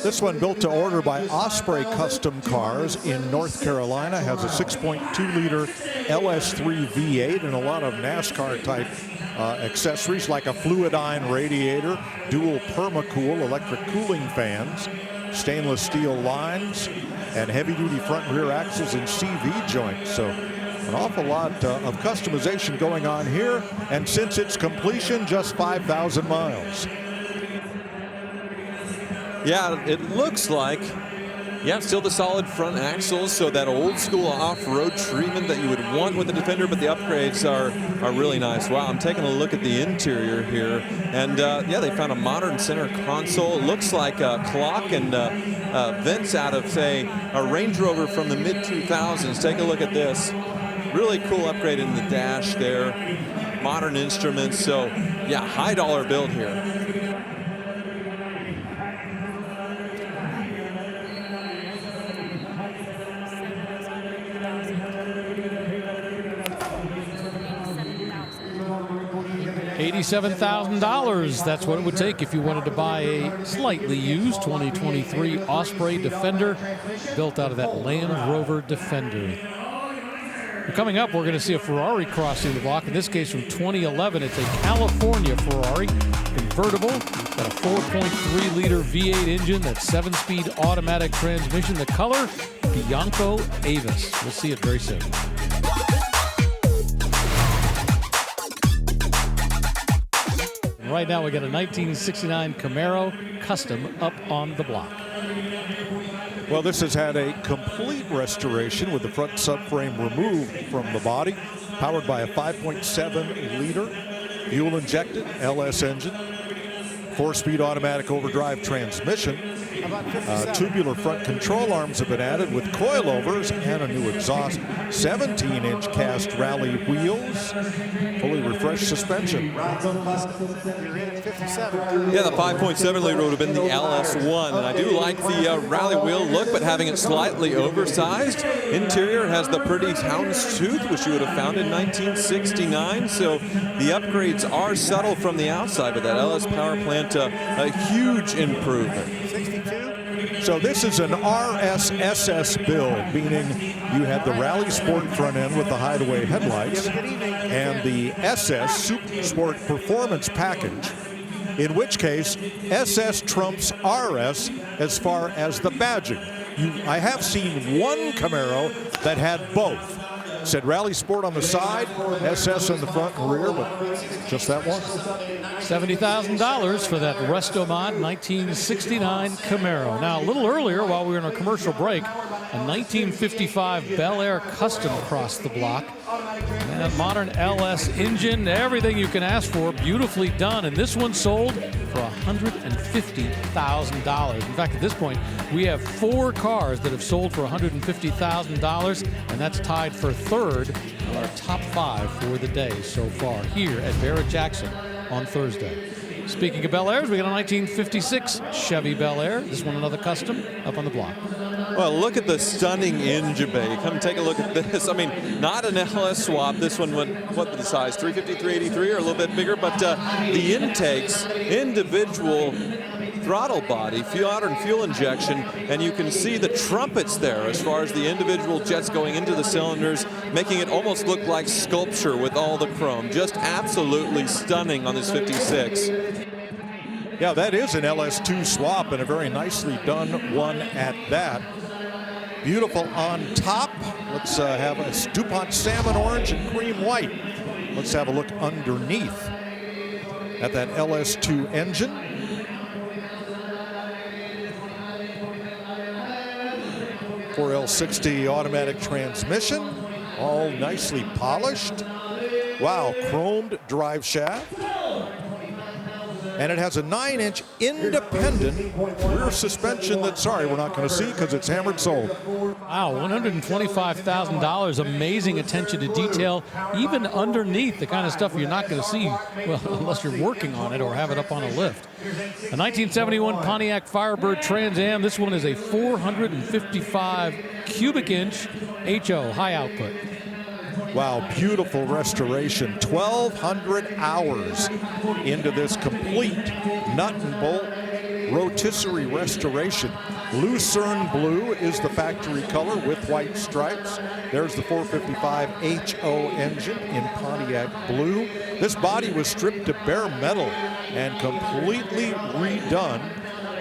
Speaker 2: This one built to order by Osprey Custom Cars in North Carolina, has a 6.2-liter LS3 V8 and a lot of NASCAR type accessories like a Fluidine radiator, dual Permacool electric cooling fans, stainless steel lines, and heavy-duty front and rear axles and CV joints. So an awful lot of customization going on here, and since its completion, just 5,000 miles.
Speaker 3: Yeah, it looks like Yeah, still the solid front axles, so that old school off-road treatment that you would want with the Defender, but the upgrades are really nice. Wow, I'm taking a look at the interior here, and yeah, they found a modern center console. It looks like a clock and vents out of, say, a Range Rover from the mid-2000s. Take a look at this. Really cool upgrade in the dash there. Modern instruments, so yeah, high dollar build here.
Speaker 1: $87,000. That's what it would take if you wanted to buy a slightly used 2023 Osprey Defender built out of that Land Rover Defender. Coming up, we're going to see a Ferrari crossing the block. In this case, from 2011, it's a California Ferrari convertible. Got a 4.3-liter V8 engine, that 7-speed automatic transmission. The color, Bianco Avis. We'll see it very soon. Right now, we got a 1969 Camaro Custom up on the block.
Speaker 2: Well, this has had a complete restoration with the front subframe removed from the body, powered by a 5.7-liter fuel-injected LS engine, 4-speed automatic overdrive transmission. Tubular front control arms have been added with coilovers and a new exhaust, 17-inch cast rally wheels, fully refreshed suspension.
Speaker 3: Yeah, the 5.7-liter would have been the LS1, and I do like the rally wheel look, but having it slightly oversized. Interior has the pretty houndstooth, which you would have found in 1969, so the upgrades are subtle from the outside, but that LS power plant, a huge improvement.
Speaker 2: So this is an RSSS build, meaning you had the Rally Sport front end with the Hideaway headlights and the SS Super Sport Performance package, in which case SS trumps RS as far as the badging. I have seen one Camaro that had both. It said Rally Sport on the side, SS in the front and rear, but just that one.
Speaker 1: $70,000 for that Resto Mod 1969 Camaro. Now, a little earlier, while we were in a commercial break, a 1955 Bel Air Custom across the block. And a modern LS engine, everything you can ask for, beautifully done. And this one sold for $150,000. In fact, at this point, we have 4 cars that have sold for $150,000, and that's tied for third on our top 5 for the day so far here at Barrett-Jackson on Thursday. Speaking of Bel Airs, we got a 1956 Chevy Bel Air. This one another custom up on the block.
Speaker 3: Well, look at the stunning engine bay. Come take a look at this. I mean, not an LS swap. This one went, what the size, 350, 383, or a little bit bigger, but the intakes, individual throttle body, modern fuel injection, and you can see the trumpets there as far as the individual jets going into the cylinders, making it almost look like sculpture with all the chrome. Just absolutely stunning on this 56.
Speaker 2: Yeah, that is an LS2 swap, and a very nicely done one at that. Beautiful on top. Let's have a DuPont salmon orange and cream white. Let's have a look underneath at that LS2 engine. .4L60 automatic transmission, all nicely polished. Wow, chromed drive shaft. And it has a 9-inch independent rear suspension that, sorry, we're not going to see because it's hammered sold.
Speaker 1: Wow, $125,000. Amazing attention to detail, even underneath the kind of stuff you're not going to see, well, unless you're working on it or have it up on a lift. A 1971 Pontiac Firebird Trans Am. This one is a 455 cubic inch HO, high output.
Speaker 2: Wow, beautiful restoration. 1,200 hours into this complete nut and bolt rotisserie restoration. Lucerne blue is the factory color with white stripes. There's the 455 HO engine in Pontiac blue. This body was stripped to bare metal and completely redone.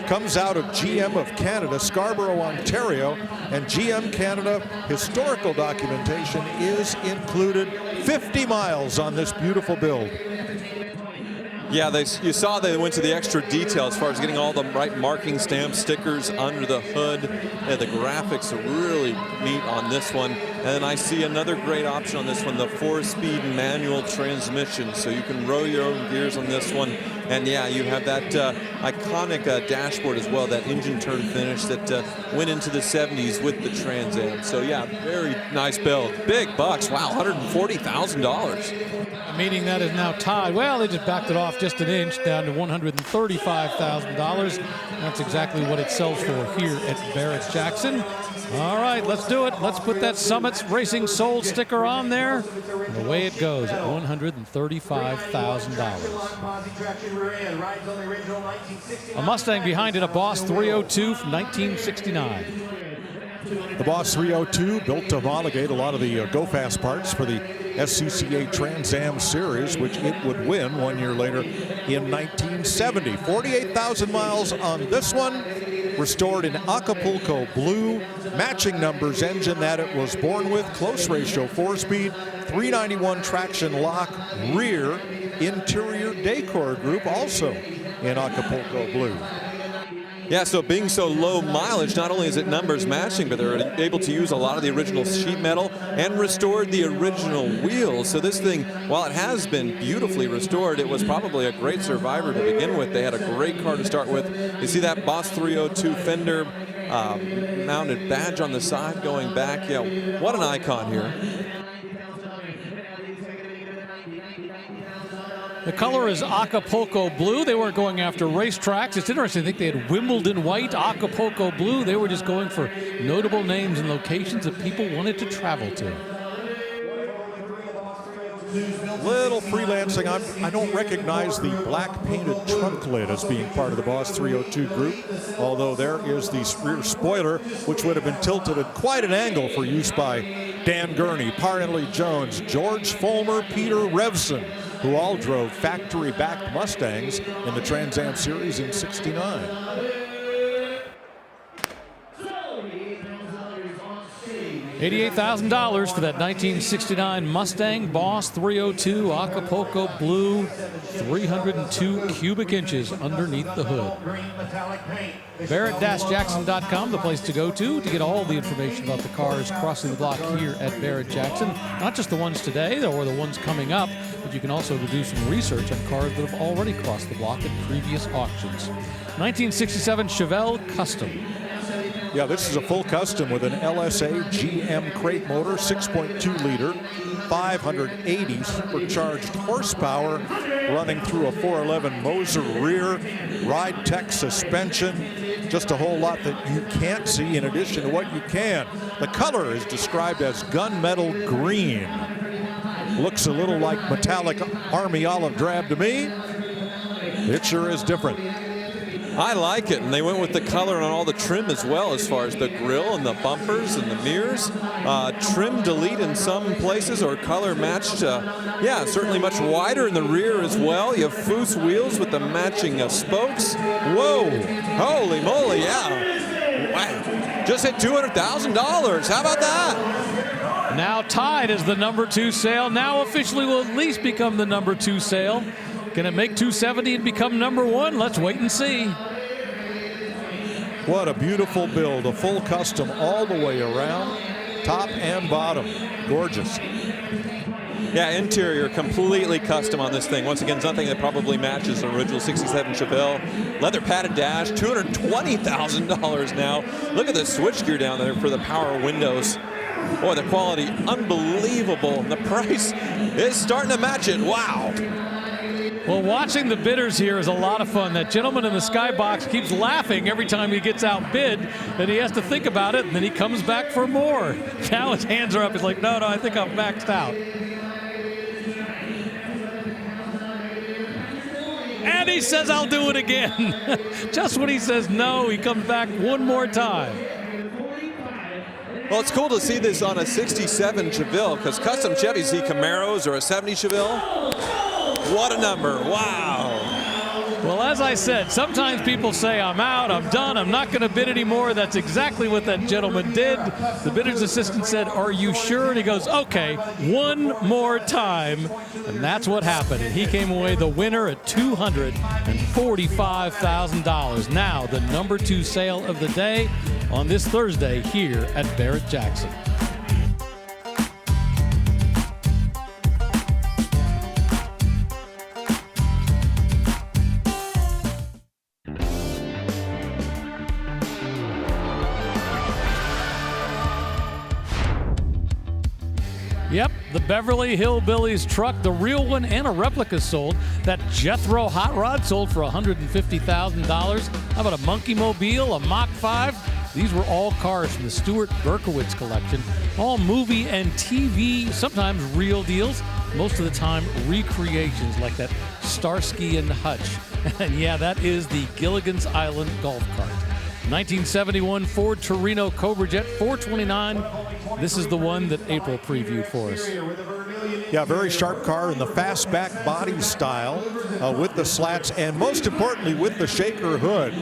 Speaker 2: Comes out of GM of Canada, Scarborough, Ontario, and GM Canada historical documentation is included. 50 miles on this beautiful build.
Speaker 3: Yeah, you saw they went to the extra detail as far as getting all the right marking stamps, stickers under the hood. Yeah, the graphics are really neat on this one. And then I see another great option on this one, the 4-speed manual transmission. So you can row your own gears on this one. And yeah, you have that iconic dashboard as well, that engine turn finish that went into the 70s with the Trans Am. So yeah, very nice build. Big bucks, wow, $140,000.
Speaker 1: Meaning that is now tied. Well, they just backed it off just an inch down to $135,000. That's exactly what it sells for here at Barrett-Jackson. All right, let's do it. Let's put that Summits Racing Sold sticker on there. And away it goes at $135,000. A Mustang behind it, a Boss 302 from 1969.
Speaker 2: The Boss 302 built to homologate a lot of the go-fast parts for the SCCA Trans Am Series, which it would win 1 year later in 1970. 48,000 miles on this one, restored in Acapulco blue, matching numbers engine that it was born with, close ratio 4-speed, 391 traction lock rear, interior decor group also in Acapulco blue.
Speaker 3: Yeah, so being so low mileage, not only is it numbers matching, but they're able to use a lot of the original sheet metal and restored the original wheels. So this thing, while it has been beautifully restored, it was probably a great survivor to begin with. They had a great car to start with. You see that Boss 302 fender mounted badge on the side going back. Yeah, what an icon here.
Speaker 1: The color is Acapulco blue. They weren't going after racetracks. It's interesting. I think they had Wimbledon white, Acapulco blue. They were just going for notable names and locations that people wanted to travel to.
Speaker 2: Little freelancing. I don't recognize the black painted trunk lid as being part of the Boss 302 group, although there is the rear spoiler, which would have been tilted at quite an angle for use by Dan Gurney, Parnelly Jones, George Fulmer, Peter Revson, who all drove factory-backed Mustangs in the Trans Am Series in '69.
Speaker 1: $88,000 for that 1969 Mustang Boss 302 Acapulco blue, 302 cubic inches underneath the hood. Barrett-Jackson.com, the place to go to get all the information about the cars crossing the block here at Barrett-Jackson. Not just the ones today or the ones coming up, but you can also do some research on cars that have already crossed the block at previous auctions. 1967 Chevelle Custom.
Speaker 2: Yeah, this is a full custom with an LSA GM crate motor, 6.2 liter, 580 supercharged horsepower, running through a 411 Moser rear, Ride Tech suspension, just a whole lot that you can't see in addition to what you can. The color is described as gunmetal green. Looks a little like metallic Army olive drab to me. It sure is different.
Speaker 3: I like it, and they went with the color on all the trim as well, as far as the grille and the bumpers and the mirrors. Trim delete in some places, or color matched. Yeah, certainly much wider in the rear as well. You have Foose wheels with the matching spokes. Whoa, holy moly, yeah. Wow. Just hit $200,000. How about that?
Speaker 1: Now tied as the #2 sale. Now officially will at least become the #2 sale. Can it make 270 and become #1? Let's wait and see.
Speaker 2: What a beautiful build, a full custom all the way around, top and bottom. Gorgeous.
Speaker 3: Yeah, interior completely custom on this thing. Once again, something that probably matches the original '67 Chevelle. Leather padded dash, $220,000 now. Look at the switchgear down there for the power windows. Boy, the quality, unbelievable. And the price is starting to match it. Wow.
Speaker 1: Well, watching the bidders here is a lot of fun. That gentleman in the skybox keeps laughing every time he gets outbid, and he has to think about it, and then he comes back for more. Now his hands are up. He's like, no, I think I'm maxed out. And he says, I'll do it again. Just when he says no, he comes back one more time.
Speaker 3: Well, it's cool to see this on a '67 Chevelle, because custom Chevys see Camaros or a '70 Chevelle. What a number, wow.
Speaker 1: Well, as I said, sometimes people say, I'm out, I'm done, I'm not going to bid anymore. That's exactly what that gentleman did. The bidder's assistant said, are you sure? And he goes, okay, one more time. And that's what happened. And he came away the winner at $245,000. Now, the number 2 sale of the day on this Thursday here at Barrett-Jackson. Yep, the Beverly Hillbillies truck, the real one and a replica sold. That Jethro hot rod sold for $150,000. How about a Monkey Mobile, a Mach 5? These were all cars from the Stuart Berkowitz collection. All movie and TV, sometimes real deals. Most of the time, recreations like that Starsky and Hutch. And yeah, that is the Gilligan's Island golf cart. 1971 Ford Torino Cobra Jet 429. This is the one that April previewed for us.
Speaker 2: Yeah, very sharp car in the fastback body style with the slats and most importantly with the shaker hood.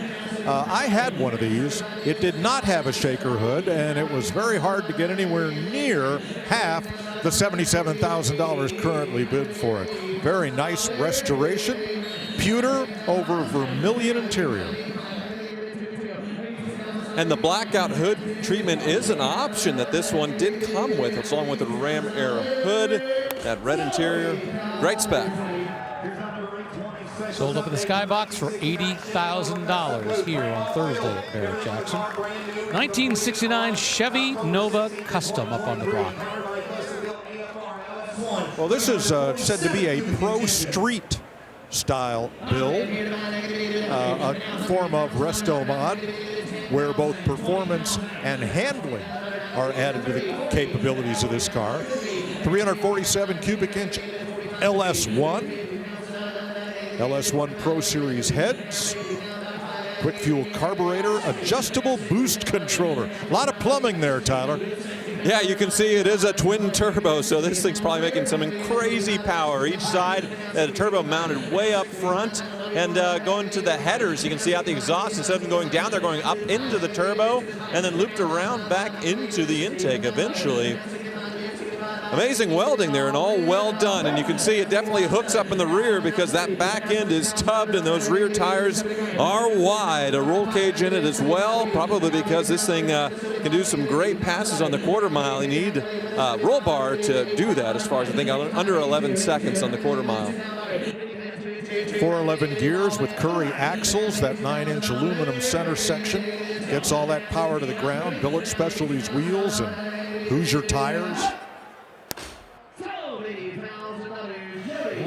Speaker 2: I had one of these. It did not have a shaker hood and it was very hard to get anywhere near half the $77,000 currently bid for it. Very nice restoration. Pewter over vermilion interior.
Speaker 3: And the blackout hood treatment is an option that this one did come with, along with the Ram era hood, that red interior, great spec.
Speaker 1: Sold up in the Skybox for $80,000 here on Thursday at Barrett-Jackson. 1969 Chevy Nova Custom up on the block.
Speaker 2: Well, this is said to be a pro street style build, a form of resto mod where both performance and handling are added to the capabilities of this car. 347 cubic inch LS1 Pro Series heads, quick fuel carburetor, adjustable boost controller. A lot of plumbing there, Tyler.
Speaker 3: Yeah, you can see it is a twin turbo, so this thing's probably making some crazy power. Each side had a turbo mounted way up front. And going to the headers, you can see out the exhaust. Instead of them going down, they're going up into the turbo and then looped around back into the intake eventually. Amazing welding there and all well done. And you can see it definitely hooks up in the rear because that back end is tubbed and those rear tires are wide. A roll cage in it as well, probably because this thing can do some great passes on the quarter mile. You need roll bar to do that as far as I think under 11 seconds on the quarter mile.
Speaker 2: 411 gears with Curry axles, that 9-inch aluminum center section gets all that power to the ground. Billet Specialties wheels and Hoosier tires.
Speaker 1: Well,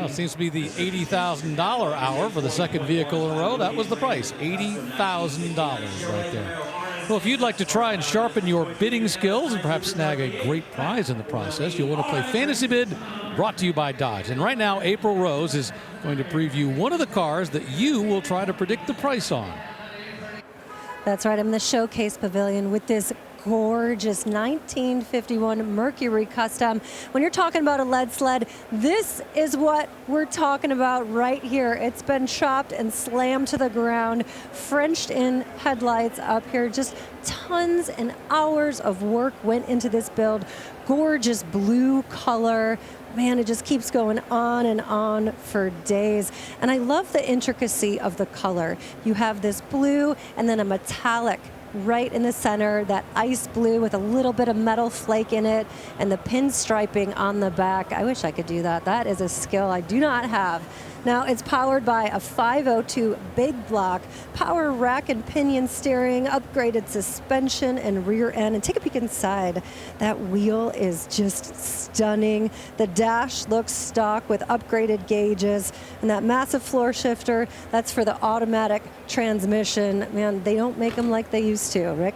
Speaker 1: it seems to be the $80,000 hour for the second vehicle in a row. That was the price, $80,000 right there. Well, if you'd like to try and sharpen your bidding skills and perhaps snag a great prize in the process, you'll want to play Fantasy Bid, brought to you by Dodge. And right now, April Rose is going to preview one of the cars that you will try to predict the price on.
Speaker 4: That's right. I'm in the Showcase Pavilion with this gorgeous 1951 Mercury Custom. When you're talking about a lead sled, this is what we're talking about right here. It's been chopped and slammed to the ground, Frenched in headlights up here. Just tons and hours of work went into this build. Gorgeous blue color. Man, it just keeps going on and on for days. And I love the intricacy of the color. You have this blue and then a metallic right in the center, that ice blue with a little bit of metal flake in it, and the pinstriping on the back. I wish I could do that. That is a skill I do not have. Now, it's powered by a 502 big block, power rack and pinion steering, upgraded suspension and rear end. And take a peek inside. That wheel is just stunning. The dash looks stock with upgraded gauges. And that massive floor shifter, that's for the automatic transmission. Man, they don't make them like they used to, Rick.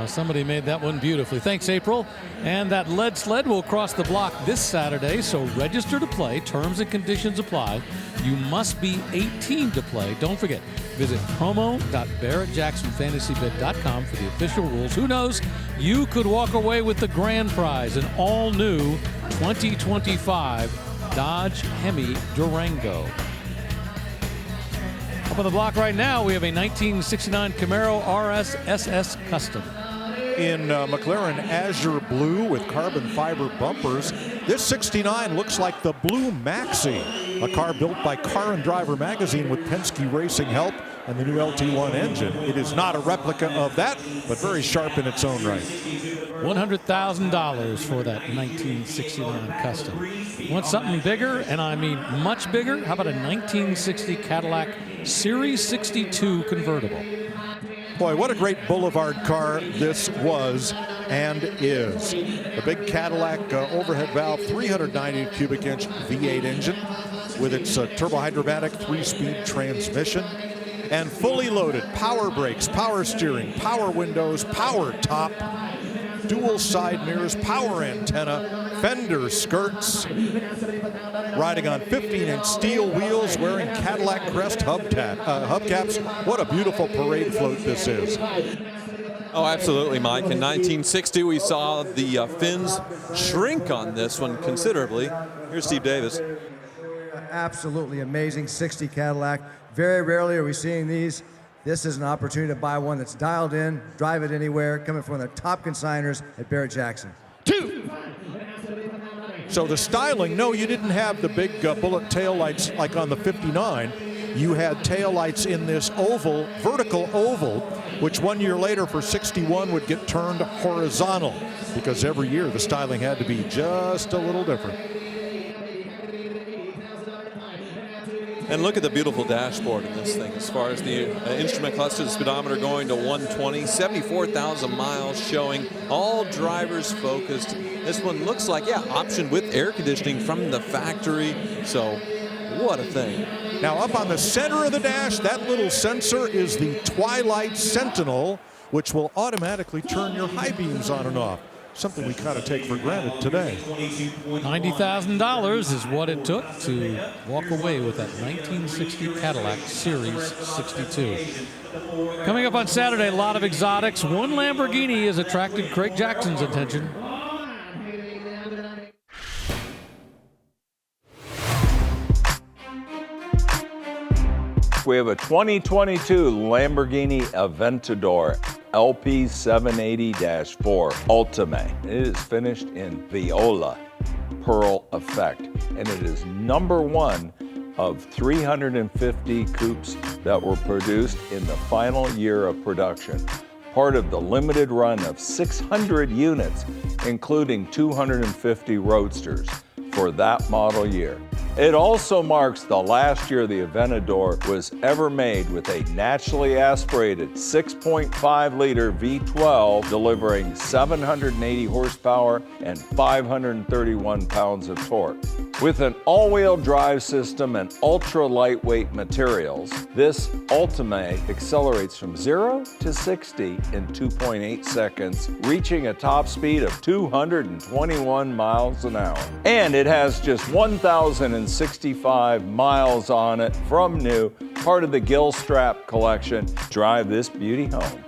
Speaker 1: Somebody made that one beautifully. Thanks, April. And that lead sled will cross the block this Saturday, so register to play. Terms and conditions apply. You must be 18 to play. Don't forget, visit promo.barrettjacksonfantasybid.com for the official rules. Who knows? You could walk away with the grand prize, an all-new 2025 Dodge Hemi Durango. Up on the block right now, we have a 1969 Camaro RS SS Custom.
Speaker 2: In McLaren Azure Blue with carbon fiber bumpers. This 69 looks like the Blue Maxi, a car built by Car and Driver magazine with Penske Racing help and the new LT1 engine. It is not a replica of that, but very sharp in its own right.
Speaker 1: $100,000 for that 1969 Custom. Want something bigger, and I mean much bigger? How about a 1960 Cadillac Series 62 convertible?
Speaker 2: Boy, what a great boulevard car this was and is. The big Cadillac overhead valve, 390 cubic inch V8 engine with its turbo-hydromatic 3-speed transmission and fully loaded power brakes, power steering, power windows, power top, dual side mirrors, power antenna, fender skirts, riding on 15-inch steel wheels, wearing Cadillac Crest hubcaps. What a beautiful parade float this is.
Speaker 3: Oh, absolutely, Mike. In 1960, we saw the fins shrink on this one considerably. Here's Steve Davis.
Speaker 12: Absolutely amazing 60 Cadillac. Very rarely are we seeing these. This is an opportunity to buy one that's dialed in, drive it anywhere, coming from the top consigners at Barrett-Jackson.
Speaker 2: So the styling, no, you didn't have the big bullet taillights like on the 59. You had taillights in this oval, vertical oval, which 1 year later for 61 would get turned horizontal because every year the styling had to be just a little different.
Speaker 3: And look at the beautiful dashboard in this thing as far as the instrument cluster, the speedometer going to 120, 74,000 miles showing, all drivers focused. This one looks like, yeah, optioned with air conditioning from the factory. So what a thing.
Speaker 2: Now up on the center of the dash, that little sensor is the Twilight Sentinel, which will automatically turn your high beams on and off. Something we kind of take for granted today.
Speaker 1: $90,000 is what it took to walk away with that 1960 Cadillac Series 62. Coming up on Saturday, a lot of exotics. One Lamborghini has attracted Craig Jackson's attention.
Speaker 11: We have a 2022 Lamborghini Aventador LP780-4 Ultimate. It is finished in Viola Pearl Effect, and it is #1 of 350 coupes that were produced in the final year of production. Part of the limited run of 600 units, including 250 roadsters for that model year. It also marks the last year the Aventador was ever made with a naturally aspirated 6.5-liter V12 delivering 780 horsepower and 531 pounds of torque. With an all-wheel drive system and ultra-lightweight materials, this Ultimate accelerates from 0 to 60 in 2.8 seconds, reaching a top speed of 221 miles an hour. And it has just 1,065 miles on it from new, part of the Gilstrap collection. Drive this beauty home.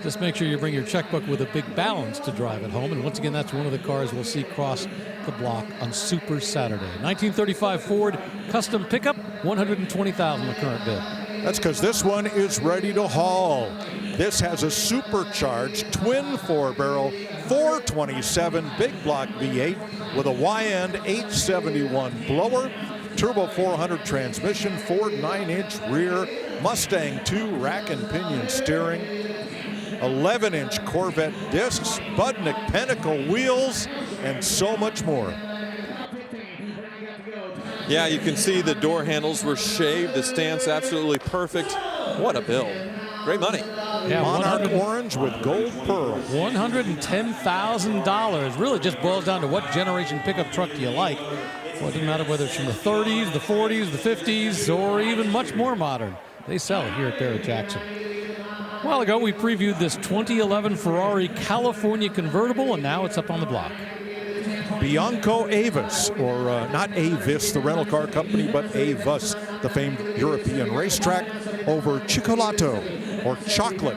Speaker 1: Just make sure you bring your checkbook with a big balance to drive it home. And once again, that's one of the cars we'll see cross the block on Super Saturday. 1935 Ford Custom Pickup, $120,000 the current bid.
Speaker 2: That's because this one is ready to haul. This has a supercharged twin 4-barrel 427 big block V8 with a Y-end 871 blower, turbo 400 transmission, Ford 9-inch rear, Mustang 2 rack and pinion steering, 11-inch Corvette discs, Budnik Pinnacle wheels, and so much more.
Speaker 3: Yeah, you can see the door handles were shaved, the stance absolutely perfect. What a build. Great money.
Speaker 1: Yeah,
Speaker 2: Monarch orange with gold pearl.
Speaker 1: $110,000. Really just boils down to what generation pickup truck do you like. Well, it doesn't matter whether it's from the 30s, the 40s, the 50s, or even much more modern. They sell it here at Barrett-Jackson. A while ago, we previewed this 2011 Ferrari California convertible, and now it's up on the block.
Speaker 2: Bianco Avis, or not Avis, the rental car company, but Avis, the famed European racetrack, over Cioccolato, or chocolate.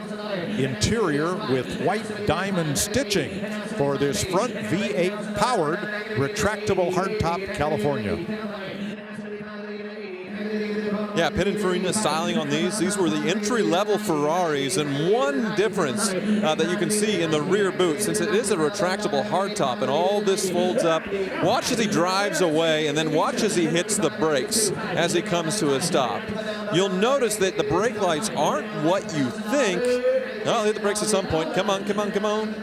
Speaker 2: interior with white diamond stitching for this front V8 powered retractable hardtop California.
Speaker 3: Yeah, Pininfarina styling on these. These were the entry-level Ferraris, and one difference that you can see in the rear boot, since it is a retractable hardtop and all this folds up. Watch as he drives away, and then watch as he hits the brakes as he comes to a stop. You'll notice that the brake lights aren't what you think. I'll hit the brakes at some point. Come on, come on, come on.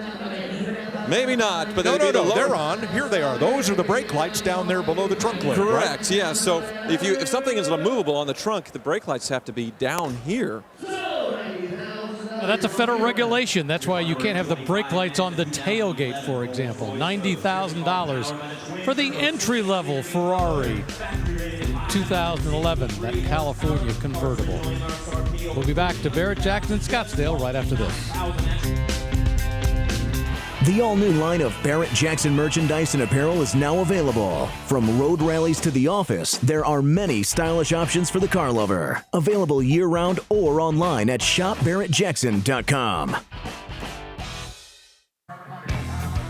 Speaker 3: Maybe not, but
Speaker 2: no, they're on. Here they are. Those are the brake lights down there below the trunk lid.
Speaker 3: Correct.
Speaker 2: Right?
Speaker 3: Yeah. So if something is movable on the trunk, the brake lights have to be down here.
Speaker 1: Now, that's a federal regulation. That's why you can't have the brake lights on the tailgate, for example. $90,000 for the entry-level Ferrari 2011, that California convertible. We'll be back to Barrett-Jackson Scottsdale right after this.
Speaker 7: The all-new line of Barrett-Jackson merchandise and apparel is now available. From road rallies to the office, there are many stylish options for the car lover. Available year-round or online at shopbarrettjackson.com.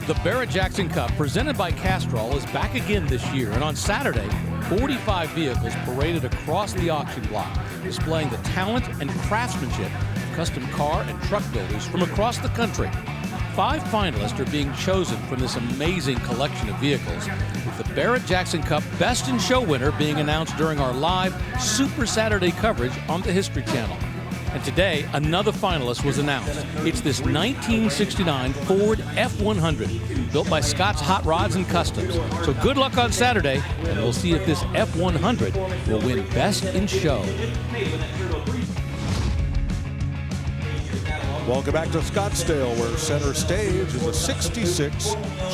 Speaker 1: The Barrett-Jackson Cup, presented by Castrol, is back again this year. And on Saturday, 45 vehicles paraded across the auction block, displaying the talent and craftsmanship of custom car and truck builders from across the country. 5 finalists are being chosen from this amazing collection of vehicles, with the Barrett-Jackson Cup Best in Show winner being announced during our live Super Saturday coverage on the History Channel. And today, another finalist was announced. It's this 1969 Ford F-100, built by Scott's Hot Rods and Customs. So good luck on Saturday, and we'll see if this F-100 will win Best in Show.
Speaker 2: Welcome back to Scottsdale, where center stage is a 66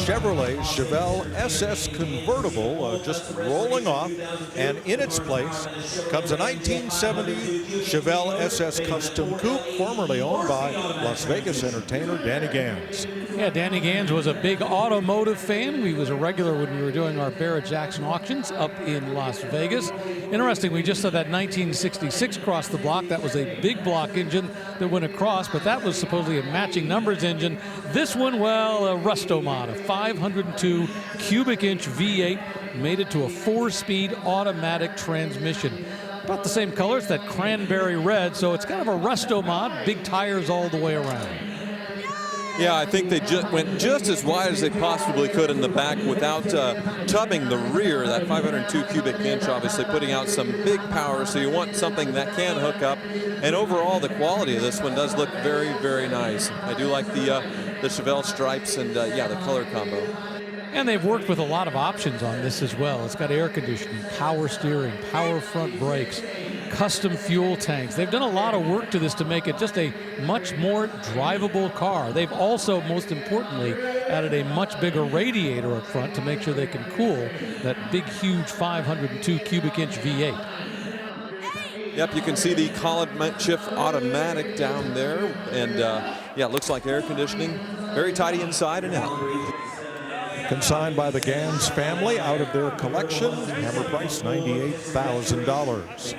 Speaker 2: Chevrolet Chevelle SS convertible just rolling off, and in its place comes a 1970 Chevelle SS Custom Coupe, formerly owned by Las Vegas entertainer Danny Gans.
Speaker 1: Yeah, Danny Gans was a big automotive fan. He was a regular when we were doing our Barrett-Jackson auctions up in Las Vegas. Interesting, we just saw that 1966 cross the block. That was a big block engine that went across, but that was supposedly a matching numbers engine. This one, well, a Rusto-Mod, a 502 cubic inch V8, made it to a 4-speed automatic transmission. About the same color, it's that cranberry red, so it's kind of a Rusto-Mod, big tires all the way around.
Speaker 3: Yeah, I think they went just as wide as they possibly could in the back without tubbing the rear. That 502 cubic inch, obviously putting out some big power, so you want something that can hook up. And overall, the quality of this one does look very, very nice. I do like the Chevelle stripes and, yeah, the color combo.
Speaker 1: And they've worked with a lot of options on this as well. It's got air conditioning, power steering, power front brakes, custom fuel tanks. They've done a lot of work to this to make it just a much more drivable car. They've also, most importantly, added a much bigger radiator up front to make sure they can cool that big, huge 502 cubic inch V8.
Speaker 3: Yep, you can see the collet shift automatic down there. And yeah, it looks like air conditioning. Very tidy inside and out.
Speaker 2: Consigned by the Gans family out of their collection. Hammer price $98,000.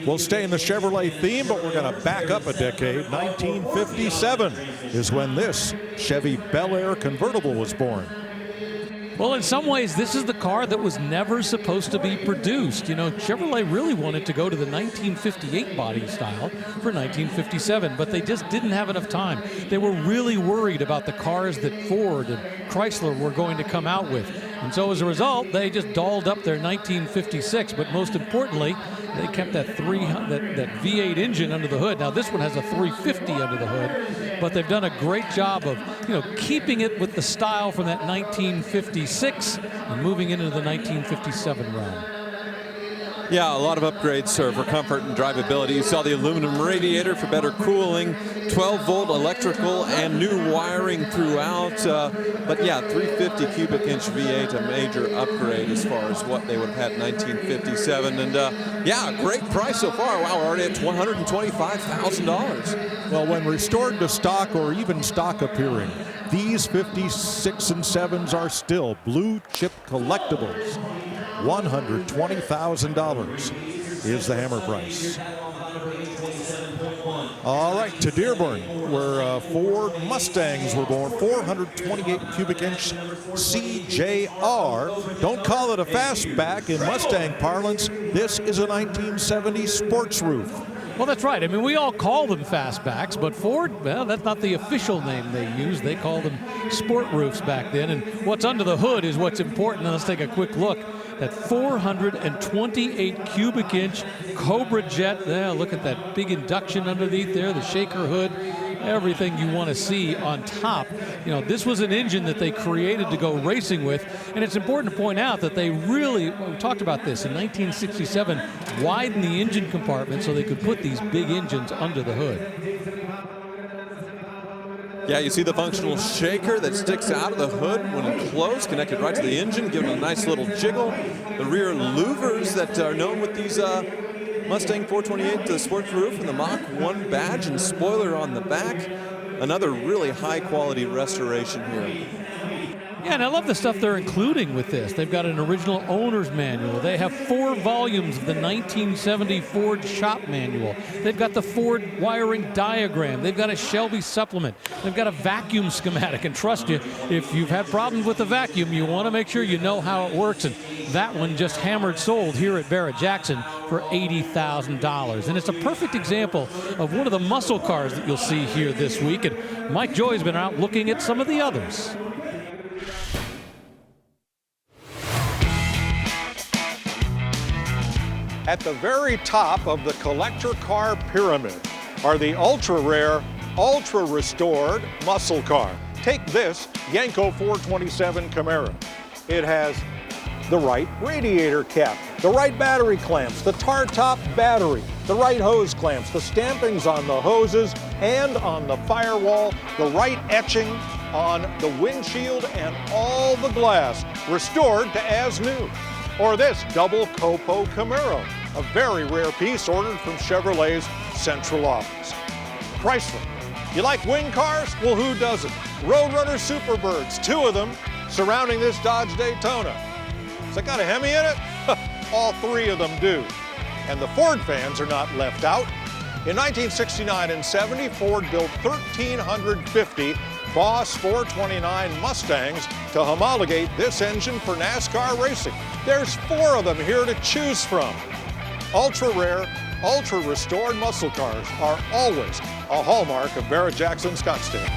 Speaker 2: We'll stay in the Chevrolet theme, but we're going to back up a decade. 1957 is when this Chevy Bel Air convertible was born.
Speaker 1: Well, in some ways, this is the car that was never supposed to be produced. You know, Chevrolet really wanted to go to the 1958 body style for 1957, but they just didn't have enough time. They were really worried about the cars that Ford and Chrysler were going to come out with. And so as a result, they just dolled up their 1956, but most importantly, they kept that V8 engine under the hood. Now this one has a 350 under the hood, but they've done a great job of, you know, keeping it with the style from that 1956 and moving into the 1957 realm.
Speaker 3: Yeah, a lot of upgrades for comfort and drivability. You saw the aluminum radiator for better cooling, 12-volt electrical, and new wiring throughout. But yeah, 350 cubic inch V8, a major upgrade as far as what they would have had in 1957. And yeah, great price so far. Wow, we're already at $125,000.
Speaker 2: Well, when restored to stock or even stock appearing, these 56 and 7s are still blue chip collectibles. $120,000 is the hammer price. All right, to Dearborn, where Ford Mustangs were born. 428 cubic inch CJR. Don't call it a fastback in Mustang parlance. This is a 1970 sports roof.
Speaker 1: Well, that's right. I mean, we all call them fastbacks, but Ford, well, that's not the official name they use. They called them sport roofs back then. And what's under the hood is what's important. Now, let's take a quick look. That 428 cubic inch Cobra Jet. Yeah, look at that big induction underneath there, the shaker hood, everything you want to see on top. You know, this was an engine that they created to go racing with, and it's important to point out that they really, we talked about this, in 1967, widened the engine compartment so they could put these big engines under the hood.
Speaker 3: Yeah, you see the functional shaker that sticks out of the hood when enclosed, connected right to the engine, giving it a nice little jiggle. The rear louvers that are known with these Mustang 428 sports roof and the Mach 1 badge and spoiler on the back. Another really high quality restoration here.
Speaker 1: Yeah, and I love the stuff they're including with this. They've got an original owner's manual. They have 4 volumes of the 1970 Ford shop manual. They've got the Ford wiring diagram. They've got a Shelby supplement. They've got a vacuum schematic. And trust you, if you've had problems with the vacuum, you want to make sure you know how it works. And that one just hammered sold here at Barrett-Jackson for $80,000. And it's a perfect example of one of the muscle cars that you'll see here this week. And Mike Joy's been out looking at some of the others.
Speaker 2: At the very top of the collector car pyramid are the ultra-rare, ultra-restored muscle car. Take this Yenko 427 Camaro. It has the right radiator cap, the right battery clamps, the tar top battery, the right hose clamps, the stampings on the hoses and on the firewall, the right etching on the windshield and all the glass restored to as new. Or this double Copo Camaro, a very rare piece ordered from Chevrolet's central office. Chrysler, you like wing cars? Well, who doesn't? Roadrunner Superbirds, 2 of them surrounding this Dodge Daytona. Has it got a Hemi in it? All 3 of them do. And the Ford fans are not left out. In 1969 and 70, Ford built 1,350 Boss 429 Mustangs to homologate this engine for NASCAR racing. There's 4 of them here to choose from. Ultra-rare, ultra-restored muscle cars are always a hallmark of Barrett-Jackson Scottsdale.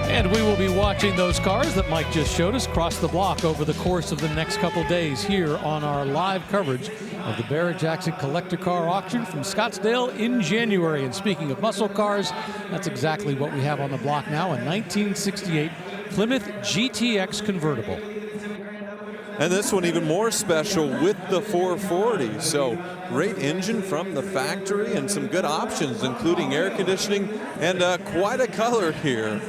Speaker 1: And we will be watching those cars that Mike just showed us cross the block over the course of the next couple days here on our live coverage of the Barrett-Jackson Collector Car Auction from Scottsdale in January. And speaking of muscle cars, that's exactly what we have on the block now, a 1968 Plymouth GTX convertible.
Speaker 3: And this one even more special with the 440. So great engine from the factory and some good options, including air conditioning and quite a color here.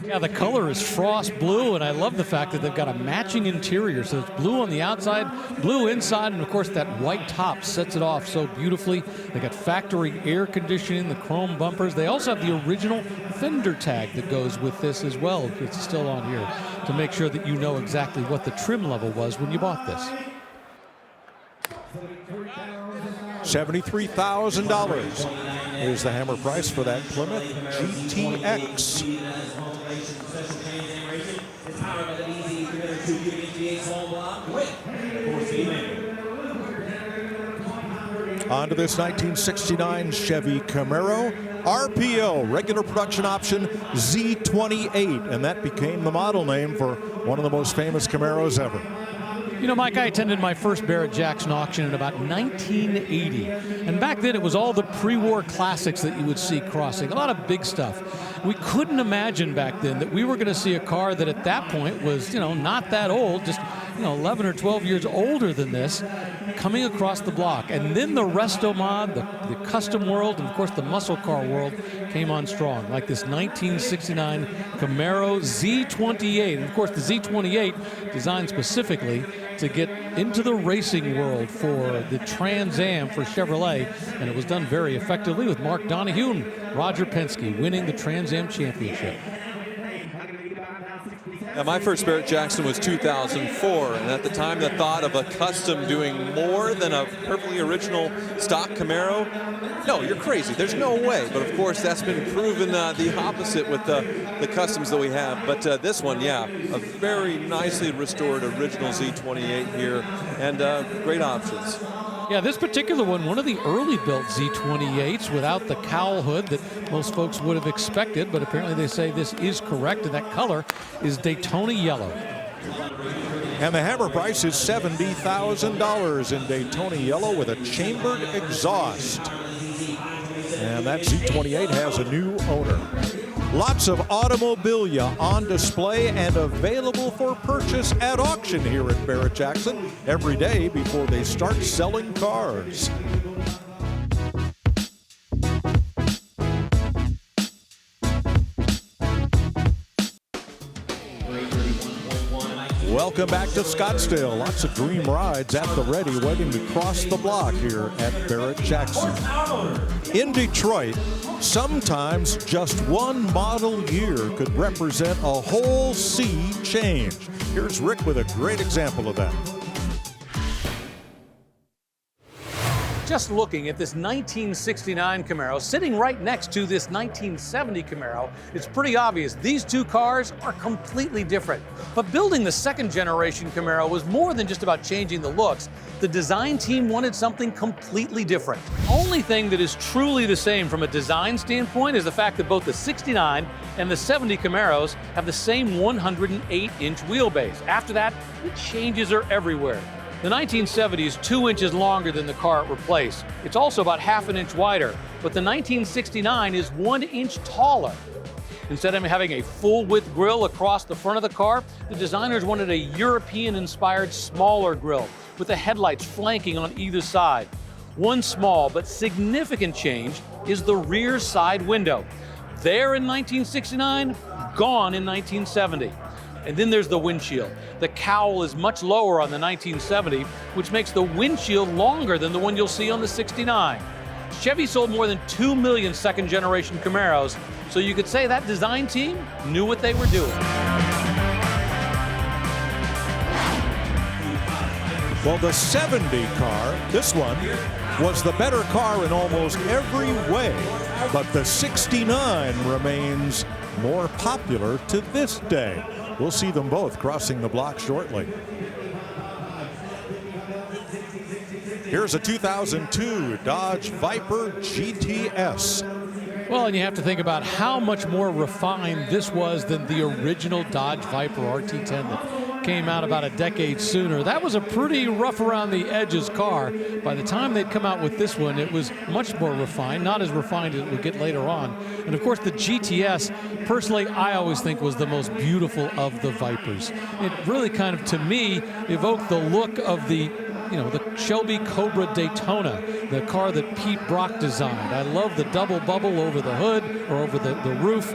Speaker 1: Yeah, the color is frost blue, and I love the fact that they've got a matching interior. So it's blue on the outside, blue inside, and of course that white top sets it off so beautifully. They got factory air conditioning, the chrome bumpers. They also have the original fender tag that goes with this as well. It's still on here to make sure that you know exactly what the trim level was when you bought this.
Speaker 2: $73,000 is the hammer price for that Plymouth GTX. On to this 1969 Chevy Camaro. RPO, regular production option Z28, and that became the model name for one of the most famous Camaros ever.
Speaker 1: You know, Mike, I attended my first Barrett-Jackson auction in about 1980. And back then, it was all the pre-war classics that you would see crossing, a lot of big stuff. We couldn't imagine back then that we were going to see a car that at that point was, you know, not that old, just, 11 or 12 years older than this, coming across the block. And then the resto mod, the custom world, and of course the muscle car world came on strong, like this 1969 Camaro Z28. And of course the Z28 designed specifically to get into the racing world for the Trans Am for Chevrolet, and it was done very effectively with Mark Donohue and Roger Penske winning the Trans Am championship.
Speaker 3: Yeah, my first Barrett-Jackson was 2004, and at the time the thought of a custom doing more than a perfectly original stock Camaro, no, you're crazy. There's no way. But of course, that's been proven the opposite with the customs that we have. But this one, yeah, a very nicely restored original Z28 here, and great options.
Speaker 1: Yeah, this particular one of the early built Z28s without the cowl hood that most folks would have expected, but apparently they say this is correct, and that color is Daytona yellow.
Speaker 2: And the hammer price is $70,000 in Daytona yellow with a chambered exhaust. And that Z28 has a new owner. Lots of automobilia on display and available for purchase at auction here at Barrett-Jackson every day before they start selling cars. Welcome back to Scottsdale. Lots of dream rides at the ready waiting to cross the block here at Barrett-Jackson. In Detroit, sometimes just one model year could represent a whole sea change. Here's Rick with a great example of that.
Speaker 1: Just looking at this 1969 Camaro sitting right next to this 1970 Camaro, it's pretty obvious these two cars are completely different. But building the second generation Camaro was more than just about changing the looks. The design team wanted something completely different. Only thing that is truly the same from a design standpoint is the fact that both the 69 and the 70 Camaros have the same 108-inch wheelbase. After that, the changes are everywhere. The 1970 is 2 inches longer than the car it replaced. It's also about half an inch wider, but the 1969 is 1 inch taller. Instead of having a full-width grille across the front of the car, the designers wanted a European-inspired smaller grille with the headlights flanking on either side. One small but significant change is the rear side window. There in 1969, gone in 1970. And then there's the windshield. The cowl is much lower on the 1970, which makes the windshield longer than the one you'll see on the 69. Chevy sold more than 2 million second-generation Camaros, so you could say that design team knew what they were doing.
Speaker 2: Well, the 70 car, this one, was the better car in almost every way, but the 69 remains more popular to this day. We'll see them both crossing the block shortly. Here's a 2002 Dodge Viper GTS.
Speaker 1: Well, and you have to think about how much more refined this was than the original Dodge Viper RT10 that came out about a decade sooner. That was a pretty rough around the edges car. By the time they'd come out with this one, it was much more refined, not as refined as it would get later on. And of course, the GTS, personally, I always think was the most beautiful of the Vipers. It really kind of, to me, evoked the look of the Shelby Cobra Daytona, the car that Pete Brock designed. I love the double bubble over the hood or over the roof,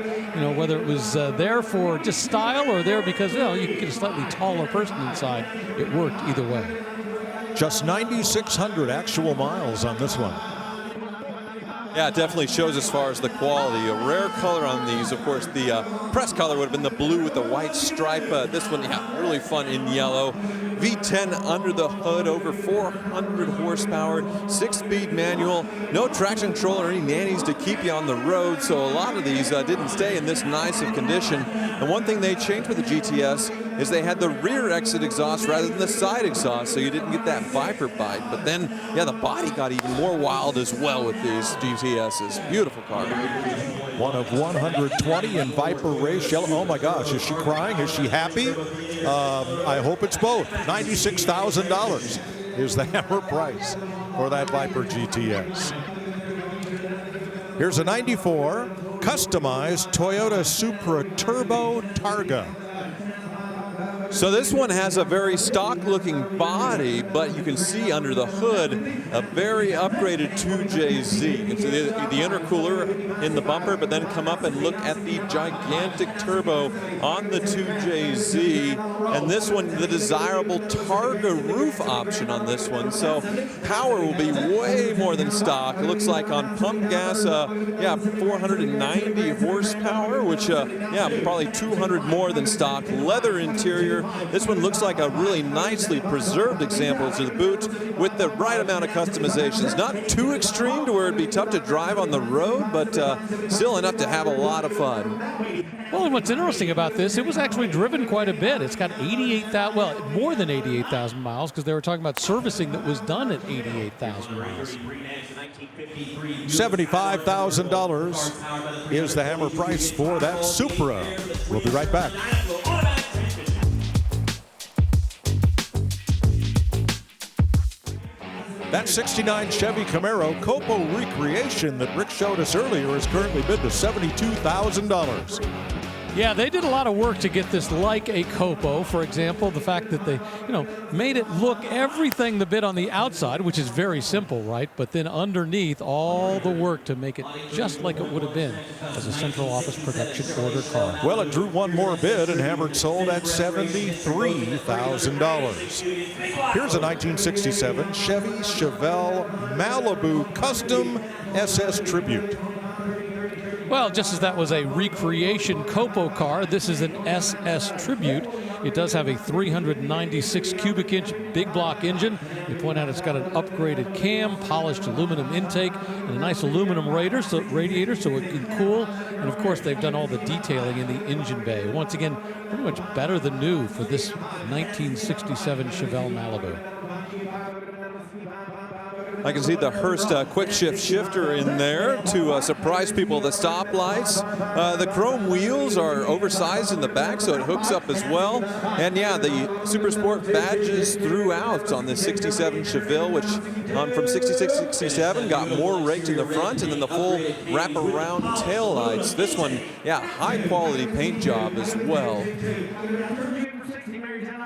Speaker 1: whether it was there for just style or there because, you could get a slightly taller person inside. It worked either way.
Speaker 2: Just 9,600 actual miles on this one.
Speaker 3: Yeah, it definitely shows as far as the quality. A rare color on these. Of course, the press color would have been the blue with the white stripe. This one, yeah, really fun in yellow. V10 under the hood, over 400 horsepower, 6-speed manual, no traction control or any nannies to keep you on the road. So a lot of these didn't stay in this nice of condition. And one thing they changed with the GTS is they had the rear exit exhaust rather than the side exhaust, so you didn't get that Viper bite. But then, yeah, the body got even more wild as well with these GTSs. Beautiful car.
Speaker 2: One of 120 in Viper race yellow. Oh my gosh, is she crying? Is she happy? I hope it's both. $96,000 is the hammer price for that Viper GTS. Here's a 94 customized Toyota Supra Turbo Targa.
Speaker 3: So this one has a very stock-looking body, but you can see under the hood a very upgraded 2JZ. You can see the intercooler in the bumper, but then come up and look at the gigantic turbo on the 2JZ. And this one, the desirable Targa roof option on this one. So power will be way more than stock. It looks like on pump gas, 490 horsepower, which, probably 200 more than stock. Leather interior. This one looks like a really nicely preserved example to the boot with the right amount of customizations. Not too extreme to where it'd be tough to drive on the road, but still enough to have a lot of fun.
Speaker 1: Well, and what's interesting about this, it was actually driven quite a bit. It's got 88,000, well, more than 88,000 miles, because they were talking about servicing that was done at 88,000 miles.
Speaker 2: $75,000 is the hammer price for that Supra. We'll be right back. That 69 Chevy Camaro Copo Recreation that Rick showed us earlier is currently bid to $72,000.
Speaker 1: Yeah, they did a lot of work to get this like a Copo. For example, the fact that they, made it look everything the bit on the outside, which is very simple, right? But then underneath, all the work to make it just like it would have been as a central office production order car.
Speaker 2: Well, it drew one more bid and hammered sold at $73,000. Here's a 1967 Chevy Chevelle Malibu Custom SS Tribute.
Speaker 1: Well, just as that was a recreation Copo car, this is an SS Tribute. It does have a 396 cubic inch big block engine. They point out it's got an upgraded cam, polished aluminum intake, and a nice aluminum radiator so it can cool. And of course, they've done all the detailing in the engine bay. Once again, pretty much better than new for this 1967 Chevelle Malibu.
Speaker 3: I can see the Hurst quick shift shifter in there to surprise people at the stoplights. The chrome wheels are oversized in the back, so it hooks up as well. And yeah, the Super Sport badges throughout on the 67 Chevelle, which from 66-67 got more raked in the front, and then the full wraparound taillights. This one, high quality paint job as well.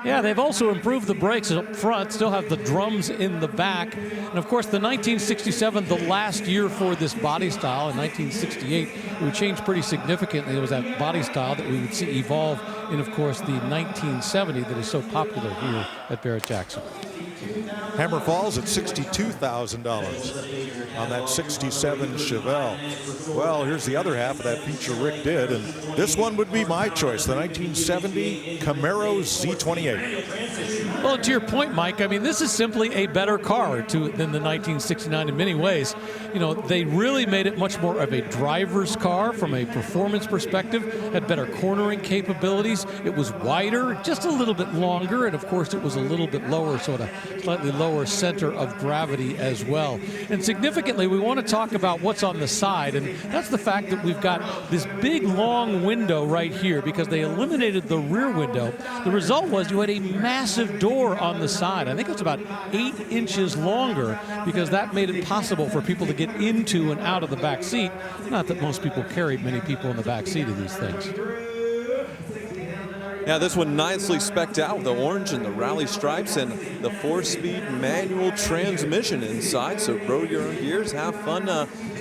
Speaker 1: Yeah, they've also improved the brakes up front, still have the drums in the back. And of course, the 1967, the last year for this body style. In 1968, it would change pretty significantly. It was that body style that we would see evolve in, of course, the 1970 that is so popular here at Barrett-Jackson.
Speaker 2: Hammer falls at $62,000 on that 67 Chevelle. Well, here's the other half of that feature Rick did, and this one would be my choice, the 1970 Camaro Z28.
Speaker 1: Well, to your point, Mike, I mean, this is simply a better car than the 1969 in many ways. They really made it much more of a driver's car from a performance perspective, had better cornering capabilities. It was wider, just a little bit longer, and of course it was a little bit lower, so at a slightly lower center of gravity as well. And significantly, we want to talk about what's on the side, and that's the fact that we've got this big, long window right here because they eliminated the rear window. The result was you had a massive door on the side. I think it's about 8 inches longer because that made it possible for people to get into and out of the back seat. Not that most people carried many people in the back seat of these things.
Speaker 3: Yeah, this one nicely specced out with the orange and the rally stripes and the 4-speed manual transmission inside. So roll your own gears, have fun,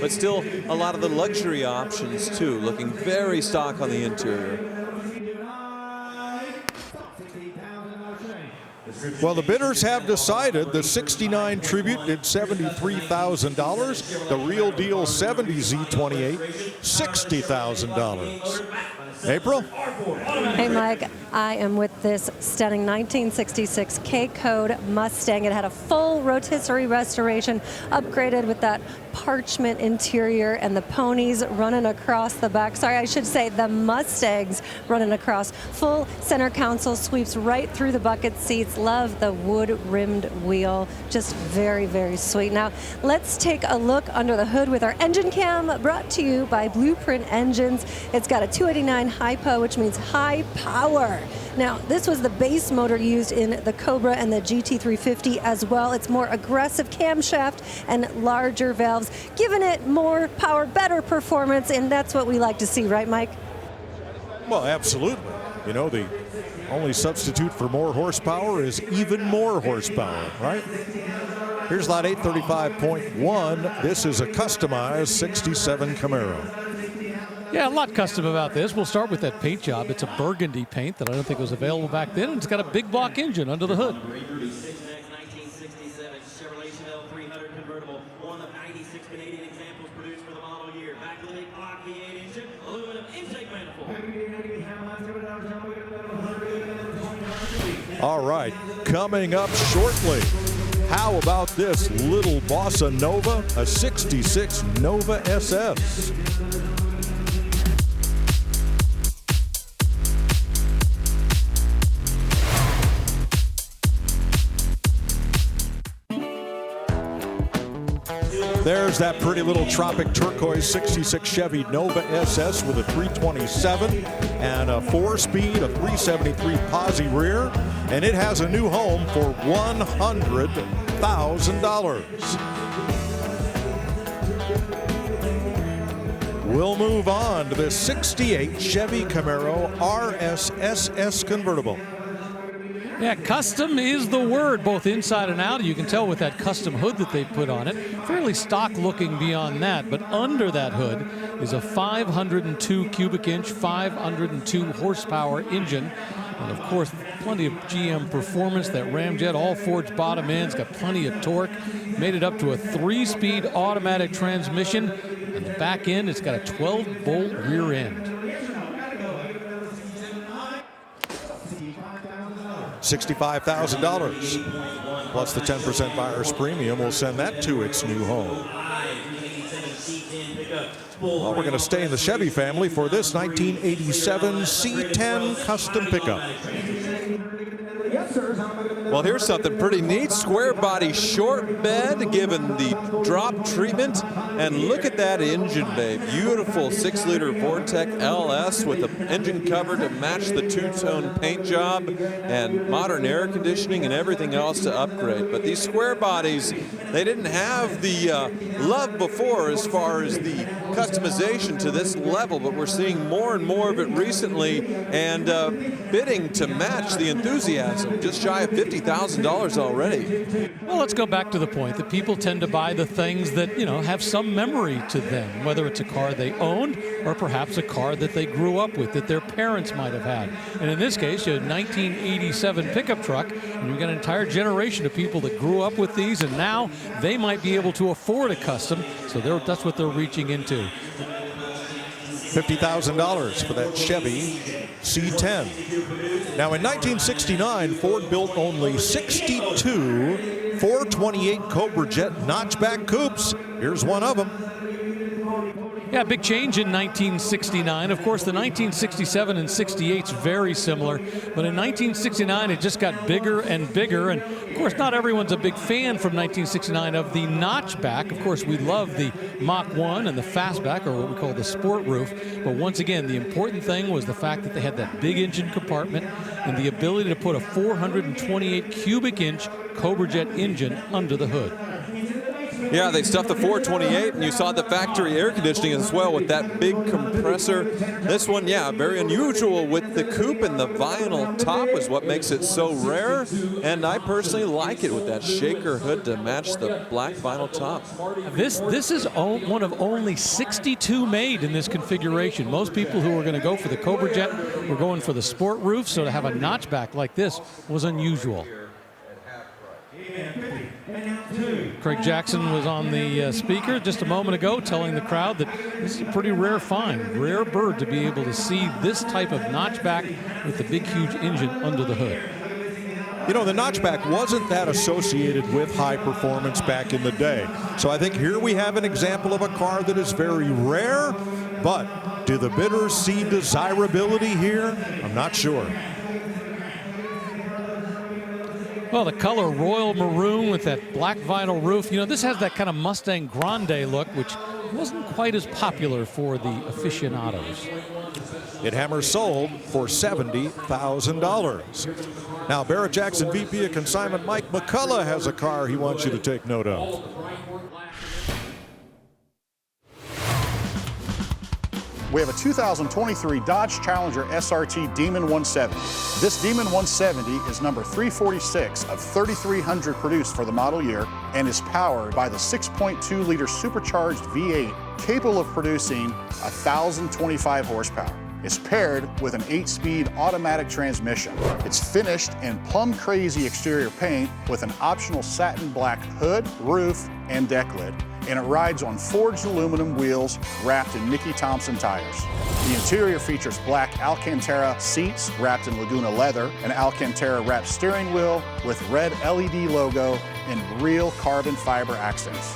Speaker 3: but still a lot of the luxury options too. Looking very stock on the interior.
Speaker 2: Well, the bidders have decided the 69 Tribute did $73,000. The real deal 70 Z28, $60,000. April?
Speaker 4: Hey, Mike. I am with this stunning 1966 K-Code Mustang. It had a full rotisserie restoration, upgraded with that parchment interior and the ponies running across the back. Sorry, I should say the Mustangs running across. Full center console sweeps right through the bucket seats. Love the wood-rimmed wheel. Just very, very sweet. Now, let's take a look under the hood with our engine cam, brought to you by Blueprint Engines. It's got a 289 hypo, which means high power. Now, this was the base motor used in the Cobra and the GT350 as well. It's more aggressive camshaft and larger valves, giving it more power, better performance, and that's what we like to see, right, Mike?
Speaker 2: Well, absolutely. You know, the only substitute for more horsepower is even more horsepower, right? Here's lot 835.1. This is a customized 67 Camaro.
Speaker 1: Yeah, a lot custom about this. We'll start with that paint job. It's a burgundy paint that I don't think was available back then. And it's got a big block engine under the hood.
Speaker 2: All right, coming up shortly, how about this little Bossa Nova, a 66 Nova SS? There's that pretty little tropic turquoise 66 Chevy Nova SS with a 327 and a 4-speed, a 373 posi rear, and it has a new home for $100,000. We'll move on to the 68 Chevy Camaro RS SS convertible.
Speaker 1: Yeah, custom is the word, both inside and out. You can tell with that custom hood that they put on it. Fairly stock looking beyond that, but under that hood is a 502 cubic inch, 502 horsepower engine. And of course, plenty of GM performance. That ramjet, all forged bottom ends, got plenty of torque. Made it up to a 3-speed automatic transmission. And the back end, it's got a 12-bolt rear end.
Speaker 2: $65,000 plus the 10% buyer's premium will send that to its new home. Well, we're going to stay in the Chevy family for this 1987 C10 custom pickup.
Speaker 3: Well, here's something pretty neat. Square body short bed given the drop treatment. And look at that engine bay. Beautiful 6-liter Vortec LS with the engine cover to match the two-tone paint job and modern air conditioning and everything else to upgrade. But these square bodies, they didn't have the love before as far as the customization to this level, but we're seeing more and more of it recently and bidding to match the enthusiasm. Just shy of $50,000 already.
Speaker 1: Well, let's go back to the point that people tend to buy the things that, you know, have some memory to them, whether it's a car they owned or perhaps a car that they grew up with, that their parents might have had. And in this case, you had a 1987 pickup truck, and you've got an entire generation of people that grew up with these, and now they might be able to afford a custom, so that's what they're reaching into.
Speaker 2: $50,000 for that Chevy C10. Now in 1969, Ford built only 62 428 Cobra Jet notchback coupes. Here's one of them.
Speaker 1: Yeah, big change in 1969. Of course, the 1967 and 68's very similar, but in 1969 it just got bigger and bigger. And of course, not everyone's a big fan from 1969 of the notchback. Of course, we love the Mach 1 and the fastback, or what we call the sport roof. But once again, the important thing was the fact that they had that big engine compartment and the ability to put a 428 cubic inch Cobra Jet engine under the hood.
Speaker 3: Yeah, they stuffed the 428, and you saw the factory air conditioning as well with that big compressor. This one, yeah, very unusual with the coupe and the vinyl top is what makes it so rare. And I personally like it with that shaker hood to match the black vinyl top.
Speaker 1: This is one of only 62 made in this configuration. Most people who are going to go for the Cobra Jet were going for the sport roof, so to have a notchback like this was unusual. Craig Jackson was on the speaker just a moment ago telling the crowd that this is a pretty rare find, rare bird to be able to see this type of notchback with the big, huge engine under the hood.
Speaker 2: You know, the notchback wasn't that associated with high performance back in the day. So I think here we have an example of a car that is very rare, but do the bidders see desirability here? I'm not sure.
Speaker 1: Well, the color royal maroon with that black vinyl roof. You know, this has that kind of Mustang Grande look, which wasn't quite as popular for the aficionados.
Speaker 2: It hammers sold for $70,000. Now, Barrett-Jackson VP of Consignment Mike McCullough has a car he wants you to take note of.
Speaker 17: We have a 2023 Dodge Challenger SRT Demon 170. This Demon 170 is number 346 of 3,300 produced for the model year and is powered by the 6.2-liter supercharged V8 capable of producing 1,025 horsepower. It's paired with an 8-speed automatic transmission. It's finished in plum crazy exterior paint with an optional satin black hood, roof, and deck lid. And it rides on forged aluminum wheels wrapped in Mickey Thompson tires. The interior features black Alcantara seats wrapped in Laguna leather, an Alcantara wrapped steering wheel with red LED logo and real carbon fiber accents.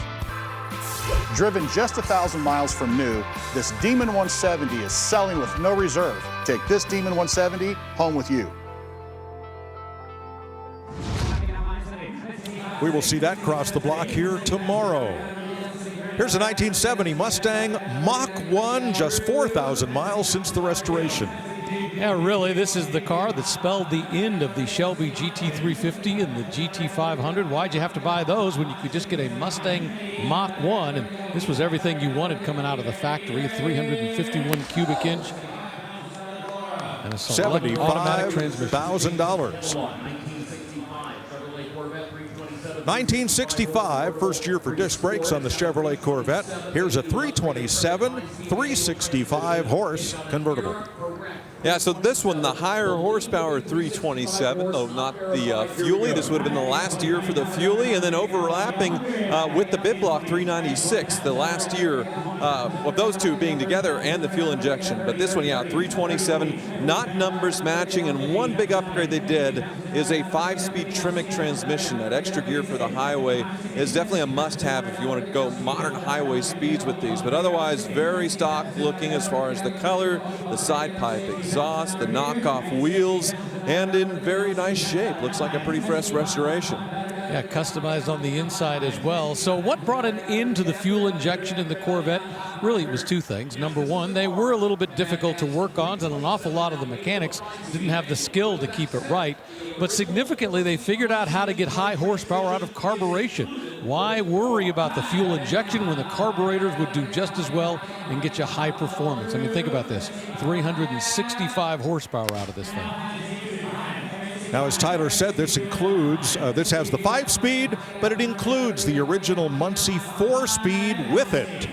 Speaker 17: Driven just 1,000 miles from new, this Demon 170 is selling with no reserve. Take this Demon 170 home with you.
Speaker 2: We will see that cross the block here tomorrow. Here's a 1970 Mustang Mach 1, just 4,000 miles since the restoration.
Speaker 1: Yeah, really, this is the car that spelled the end of the Shelby GT350 and the GT500. Why'd you have to buy those when you could just get a Mustang Mach 1? And this was everything you wanted coming out of the factory, a 351 cubic inch and a select automatic transmission.
Speaker 2: $75,000. 1965, first year for disc brakes on the Chevrolet Corvette. Here's a 327, 365 horse convertible.
Speaker 3: Yeah, so this one, the higher horsepower 327, though not the Fuelie. This would have been the last year for the Fuelie, and then overlapping with the bid block 396, the last year of those two being together and the fuel injection. But this one, yeah, 327, not numbers matching, and one big upgrade they did is a 5-speed Tremec transmission. That extra gear for the highway is definitely a must-have if you want to go modern highway speeds with these. But otherwise, very stock looking as far as the color, the side pipe exhaust, the knockoff wheels, and in very nice shape. Looks like a pretty fresh restoration.
Speaker 1: Yeah, customized on the inside as well. So what brought an end to the fuel injection in the Corvette? Really, it was two things. Number one, they were a little bit difficult to work on, and an awful lot of the mechanics didn't have the skill to keep it right. But significantly, they figured out how to get high horsepower out of carburation. Why worry about the fuel injection when the carburetors would do just as well and get you high performance? I mean, think about this, 365 horsepower out of this thing.
Speaker 2: Now, as Tyler said, this includes, this has the 5-speed, but it includes the original Muncie 4-speed with it.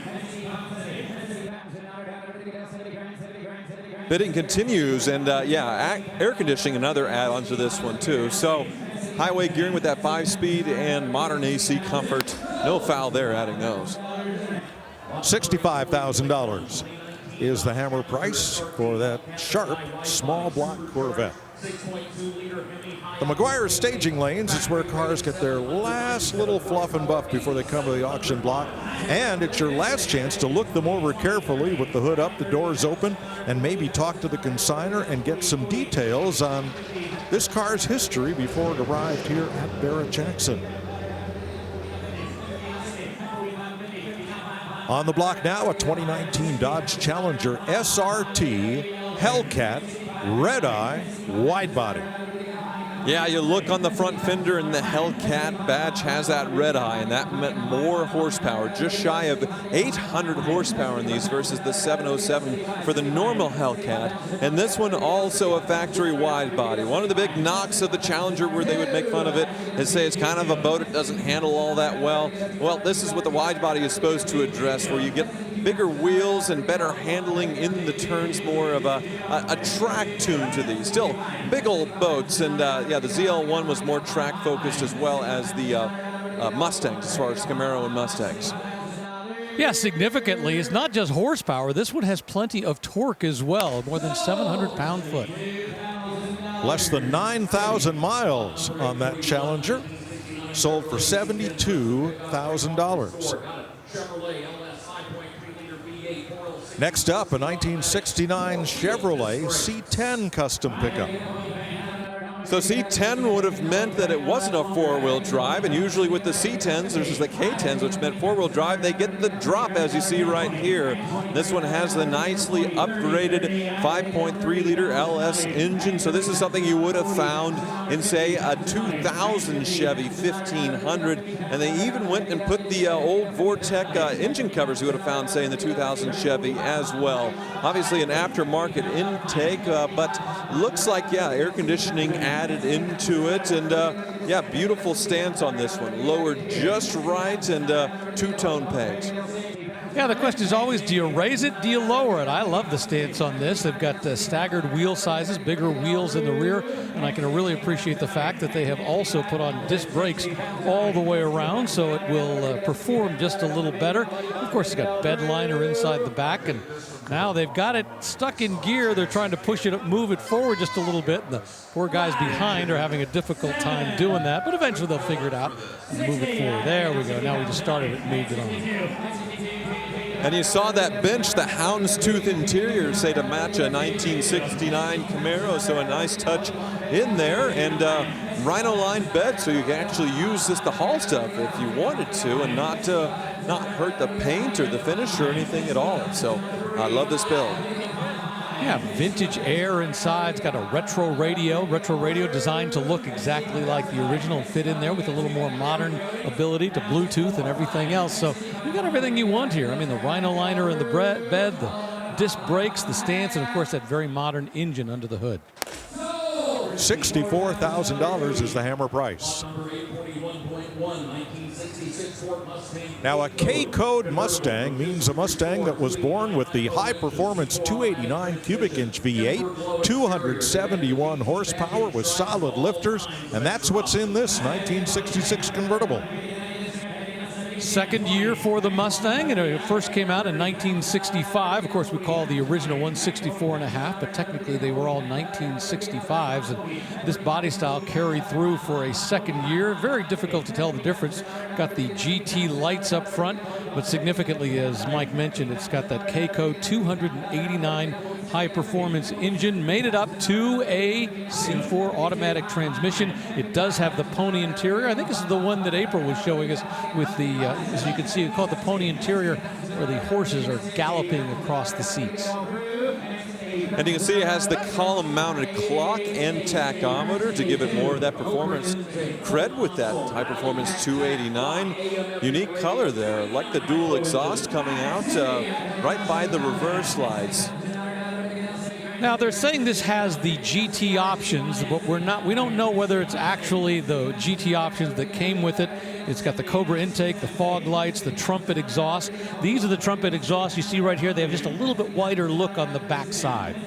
Speaker 3: Bidding continues, and yeah, air conditioning, another add-on to this one too. So highway gearing with that 5-speed and modern AC comfort. No foul there adding those.
Speaker 2: $65,000 is the hammer price for that sharp small block Corvette. The McGuire staging lanes is where cars get their last little fluff and buff before they come to the auction block. And it's your last chance to look them over carefully with the hood up, the doors open, and maybe talk to the consignor and get some details on this car's history before it arrived here at Barrett-Jackson. On the block now, a 2019 Dodge Challenger SRT Hellcat Red Eye wide body.
Speaker 3: Yeah, you look on the front fender and the Hellcat badge has that red eye, and that meant more horsepower, just shy of 800 horsepower in these versus the 707 for the normal Hellcat. And this one also a factory wide body. One of the big knocks of the Challenger where they would make fun of it is say it's kind of a boat, it doesn't handle all that well. Well, this is what the wide body is supposed to address, where you get bigger wheels and better handling in the turns, more of a track tune to these. Still big old boats, and yeah, the ZL1 was more track focused as well as the Mustangs, as far as Camaro and Mustangs.
Speaker 1: Yeah, significantly, it's not just horsepower. This one has plenty of torque as well, more than 700 pound-foot.
Speaker 2: Less than 9,000 miles on that Challenger, sold for $72,000. Next up, a 1969 Chevrolet C10 custom pickup.
Speaker 3: So C10 would have meant that it wasn't a four-wheel drive, and usually with the C10s versus the K10s, which meant four-wheel drive, they get the drop, as you see right here. This one has the nicely upgraded 5.3-liter LS engine, so this is something you would have found in, say, a 2000 Chevy 1500, and they even went and put the old Vortec engine covers you would have found, say, in the 2000 Chevy as well. Obviously an aftermarket intake, but looks like, yeah, air conditioning added into it, and yeah, beautiful stance on this one, lowered just right, and two-tone pegs.
Speaker 1: Yeah, the question is always, do you raise it, do you lower it? I love the stance on this. They've got staggered wheel sizes, bigger wheels in the rear, and I can really appreciate the fact that they have also put on disc brakes all the way around, so it will perform just a little better. Of course, it's got bed liner inside the back, and now they've got it stuck in gear. They're trying to push it, move it forward just a little bit, and the poor guys behind are having a difficult time doing that, but eventually they'll figure it out and move it forward. There we go. Now we just started it and moved it on.
Speaker 3: And you saw that bench, the houndstooth interior, say, to match a 1969 Camaro, so a nice touch in there, and rhino line bed, so you can actually use this to haul stuff if you wanted to, and not hurt the paint or the finish or anything at all. So I love this build.
Speaker 1: Yeah, vintage air inside. It's got a retro radio designed to look exactly like the original and fit in there with a little more modern ability to Bluetooth and everything else. So you got everything you want here. I mean, the rhino liner in the bed, the disc brakes, the stance, and of course that very modern engine under the hood.
Speaker 2: $64,000 is the hammer price. Now, a K-code Mustang means a Mustang that was born with the high-performance 289 cubic inch V8, 271 horsepower with solid lifters, and that's what's in this 1966 convertible.
Speaker 1: Second year for the Mustang, and it first came out in 1965. Of course, we call the original one 64.5, but technically they were all 1965s, and this body style carried through for a second year. Very difficult to tell the difference. Got the GT lights up front, but significantly, as Mike mentioned, it's got that K-code 289 high-performance engine, made it up to a C4 automatic transmission. It does have the pony interior. I think this is the one that April was showing us with the, as you can see, it's called the pony interior, where the horses are galloping across the seats.
Speaker 3: And you can see it has the column-mounted clock and tachometer to give it more of that performance cred with that high-performance 289. Unique color there, like the dual exhaust coming out right by the reverse lights.
Speaker 1: Now they're saying this has the GT options, but we don't know whether it's actually the GT options that came with it. It's got the Cobra intake, the fog lights, the trumpet exhaust. These are the trumpet exhausts you see right here. They have just a little bit wider look on the back side.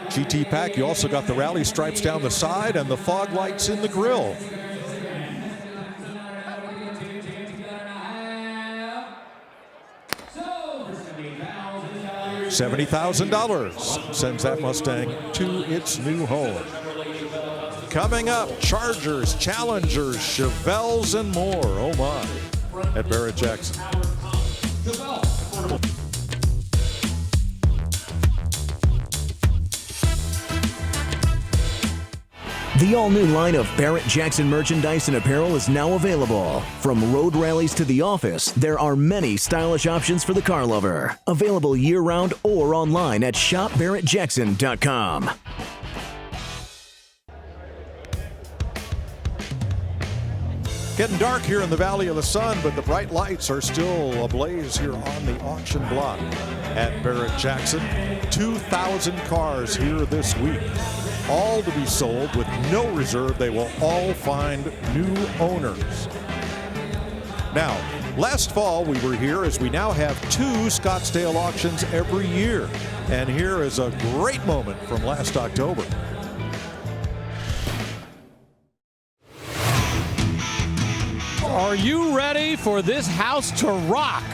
Speaker 2: GT pack, you also got the rally stripes down the side and the fog lights in the grille. $70,000 sends that Mustang to its new home. Coming up, Chargers, Challengers, Chevelles, and more. Oh my, at Barrett-Jackson.
Speaker 7: The all-new line of Barrett-Jackson merchandise and apparel is now available. From road rallies to the office, there are many stylish options for the car lover. Available year-round or online at shopbarrettjackson.com.
Speaker 2: Getting dark here in the Valley of the Sun, but the bright lights are still ablaze here on the auction block at Barrett-Jackson. 2,000 cars here this week, all to be sold with no reserve. They will all find new owners. Now, last fall we were here, as we now have 2 Scottsdale auctions every year. And here is a great moment from last October.
Speaker 1: Are you ready for this house to rock?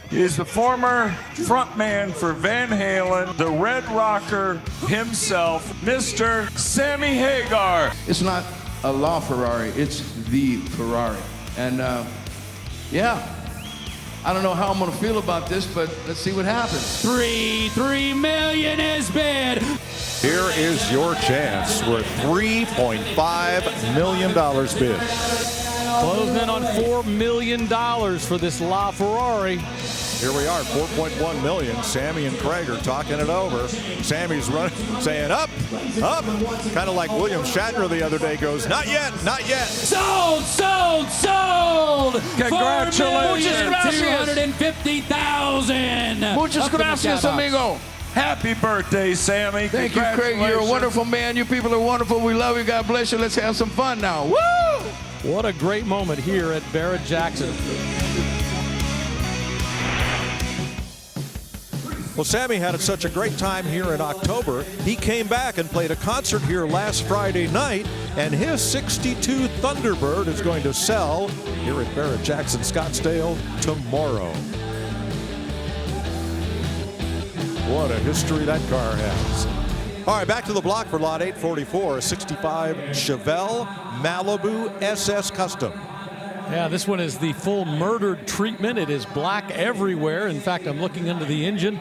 Speaker 5: He is the former frontman for Van Halen, the Red Rocker himself, Mr. Sammy Hagar.
Speaker 6: It's not a LaFerrari, it's the Ferrari. And yeah, I don't know how I'm gonna feel about this, but let's see what happens.
Speaker 1: 3 million is bid.
Speaker 2: Here is your chance. We're $3.5 million bid.
Speaker 1: Closing in on $4 million for this LaFerrari.
Speaker 2: Here we are, 4.1 million. Sammy and Craig are talking it over. Sammy's running, saying up, up. Kind of like William Shatner the other day goes, not yet, not yet.
Speaker 8: Sold, sold, sold.
Speaker 5: Congratulations.
Speaker 8: $250,000.
Speaker 6: Muchas gracias, amigo.
Speaker 5: Happy birthday, Sammy.
Speaker 6: Thank you, Craig. You're a wonderful man. You people are wonderful. We love you. God bless you. Let's have some fun now. Woo!
Speaker 1: What a great moment here at Barrett-Jackson.
Speaker 2: Well, Sammy had such a great time here in October. He came back and played a concert here last Friday night, and his 62 Thunderbird is going to sell here at Barrett-Jackson Scottsdale tomorrow. What a history that car has. All right, back to the block for lot 844, a 65 Chevelle Malibu SS Custom.
Speaker 1: Yeah, this one is the full murdered treatment. It is black everywhere. In fact, I'm looking under the engine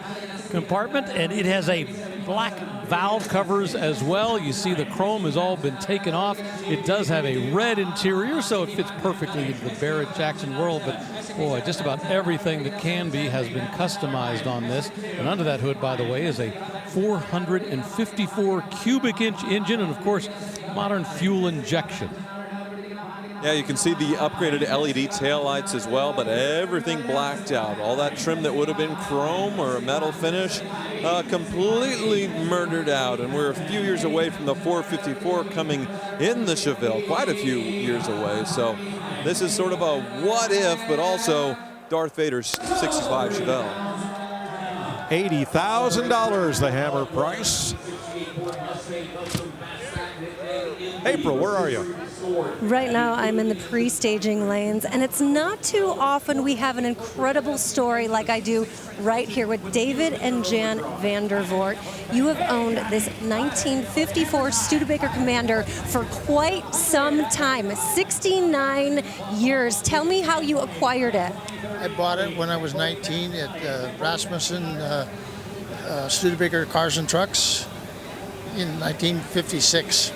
Speaker 1: compartment, and it has a black valve covers as well. You see the chrome has all been taken off. It does have a red interior, so it fits perfectly into the Barrett-Jackson world. But boy, just about everything that can be has been customized on this. And under that hood, by the way, is a 454 cubic inch engine, and of course, modern fuel injection.
Speaker 3: Yeah, you can see the upgraded LED taillights as well, but everything blacked out. All that trim that would have been chrome or a metal finish, completely murdered out. And we're a few years away from the 454 coming in the Chevelle, quite a few years away. So this is sort of a what if, but also Darth Vader's 65 Chevelle.
Speaker 2: $80,000, the hammer price. April, where are you?
Speaker 4: Right now, I'm in the pre-staging lanes, and it's not too often we have an incredible story like I do right here with David and Jan Vandervoort. You have owned this 1954 Studebaker Commander for quite some time, 69 years. Tell me how you acquired it.
Speaker 9: I bought it when I was 19 at Rasmussen Studebaker Cars and Trucks in 1956.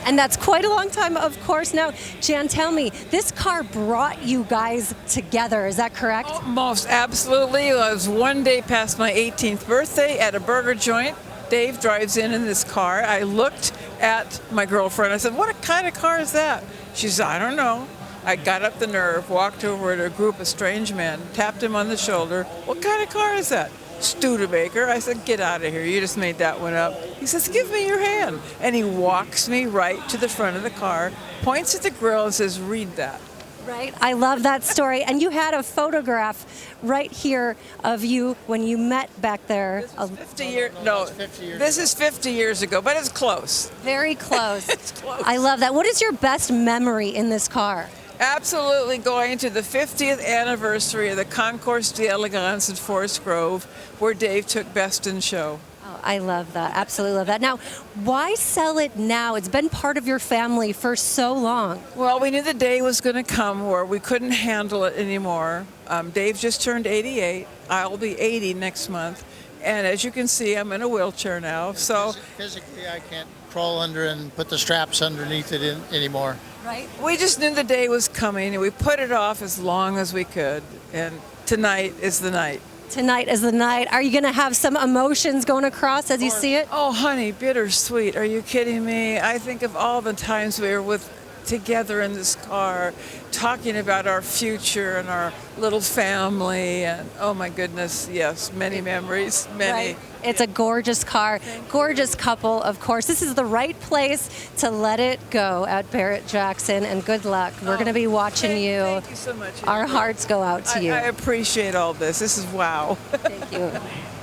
Speaker 4: And that's quite a long time, of course. Now, Jan, tell me, this car brought you guys together, is that correct?
Speaker 10: Most absolutely. It was one day past my 18th birthday at a burger joint. Dave drives in this car. I looked at my girlfriend. I said, what kind of car is that? She said, I don't know. I got up the nerve, walked over to a group of strange men, tapped him on the shoulder. What kind of car is that? Studebaker. I said, get out of here. You just made that one up. He says, give me your hand. And he walks me right to the front of the car, points at the grill and says, read that.
Speaker 4: Right. I love that story. And you had a photograph right here of you when you met back there.
Speaker 10: This is 50 years. No, 50 years this is 50 years ago, but it's close.
Speaker 4: Very close.
Speaker 10: It's close.
Speaker 4: I love that. What is your best memory in this car?
Speaker 10: Absolutely going to the 50th anniversary of the Concours d'Elegance in Forest Grove, where Dave took Best in Show.
Speaker 4: Oh, I love that. Absolutely love that. Now, why sell it now? It's been part of your family for so long.
Speaker 10: Well, we knew the day was going to come where we couldn't handle it anymore. Dave just turned 88. I'll be 80 next month. And as you can see, I'm in a wheelchair now. So
Speaker 9: physically, I can't crawl under and put the straps underneath it anymore.
Speaker 10: Right. We just knew the day was coming, and we put it off as long as we could. And tonight is the night.
Speaker 4: Tonight is the night. Are you going to have some emotions going across as you see it?
Speaker 10: Oh, honey, bittersweet. Are you kidding me? I think of all the times we were together in this car, talking about our future and our little family, and oh my goodness, yes, many memories, many.
Speaker 4: Right. It's a gorgeous car, gorgeous couple, of course. This is the right place to let it go at Barrett-Jackson, and good luck. We're going to be watching you.
Speaker 10: Thank you so much.
Speaker 4: Our hearts go out to you.
Speaker 10: I appreciate all this. This is wow.
Speaker 4: Thank you.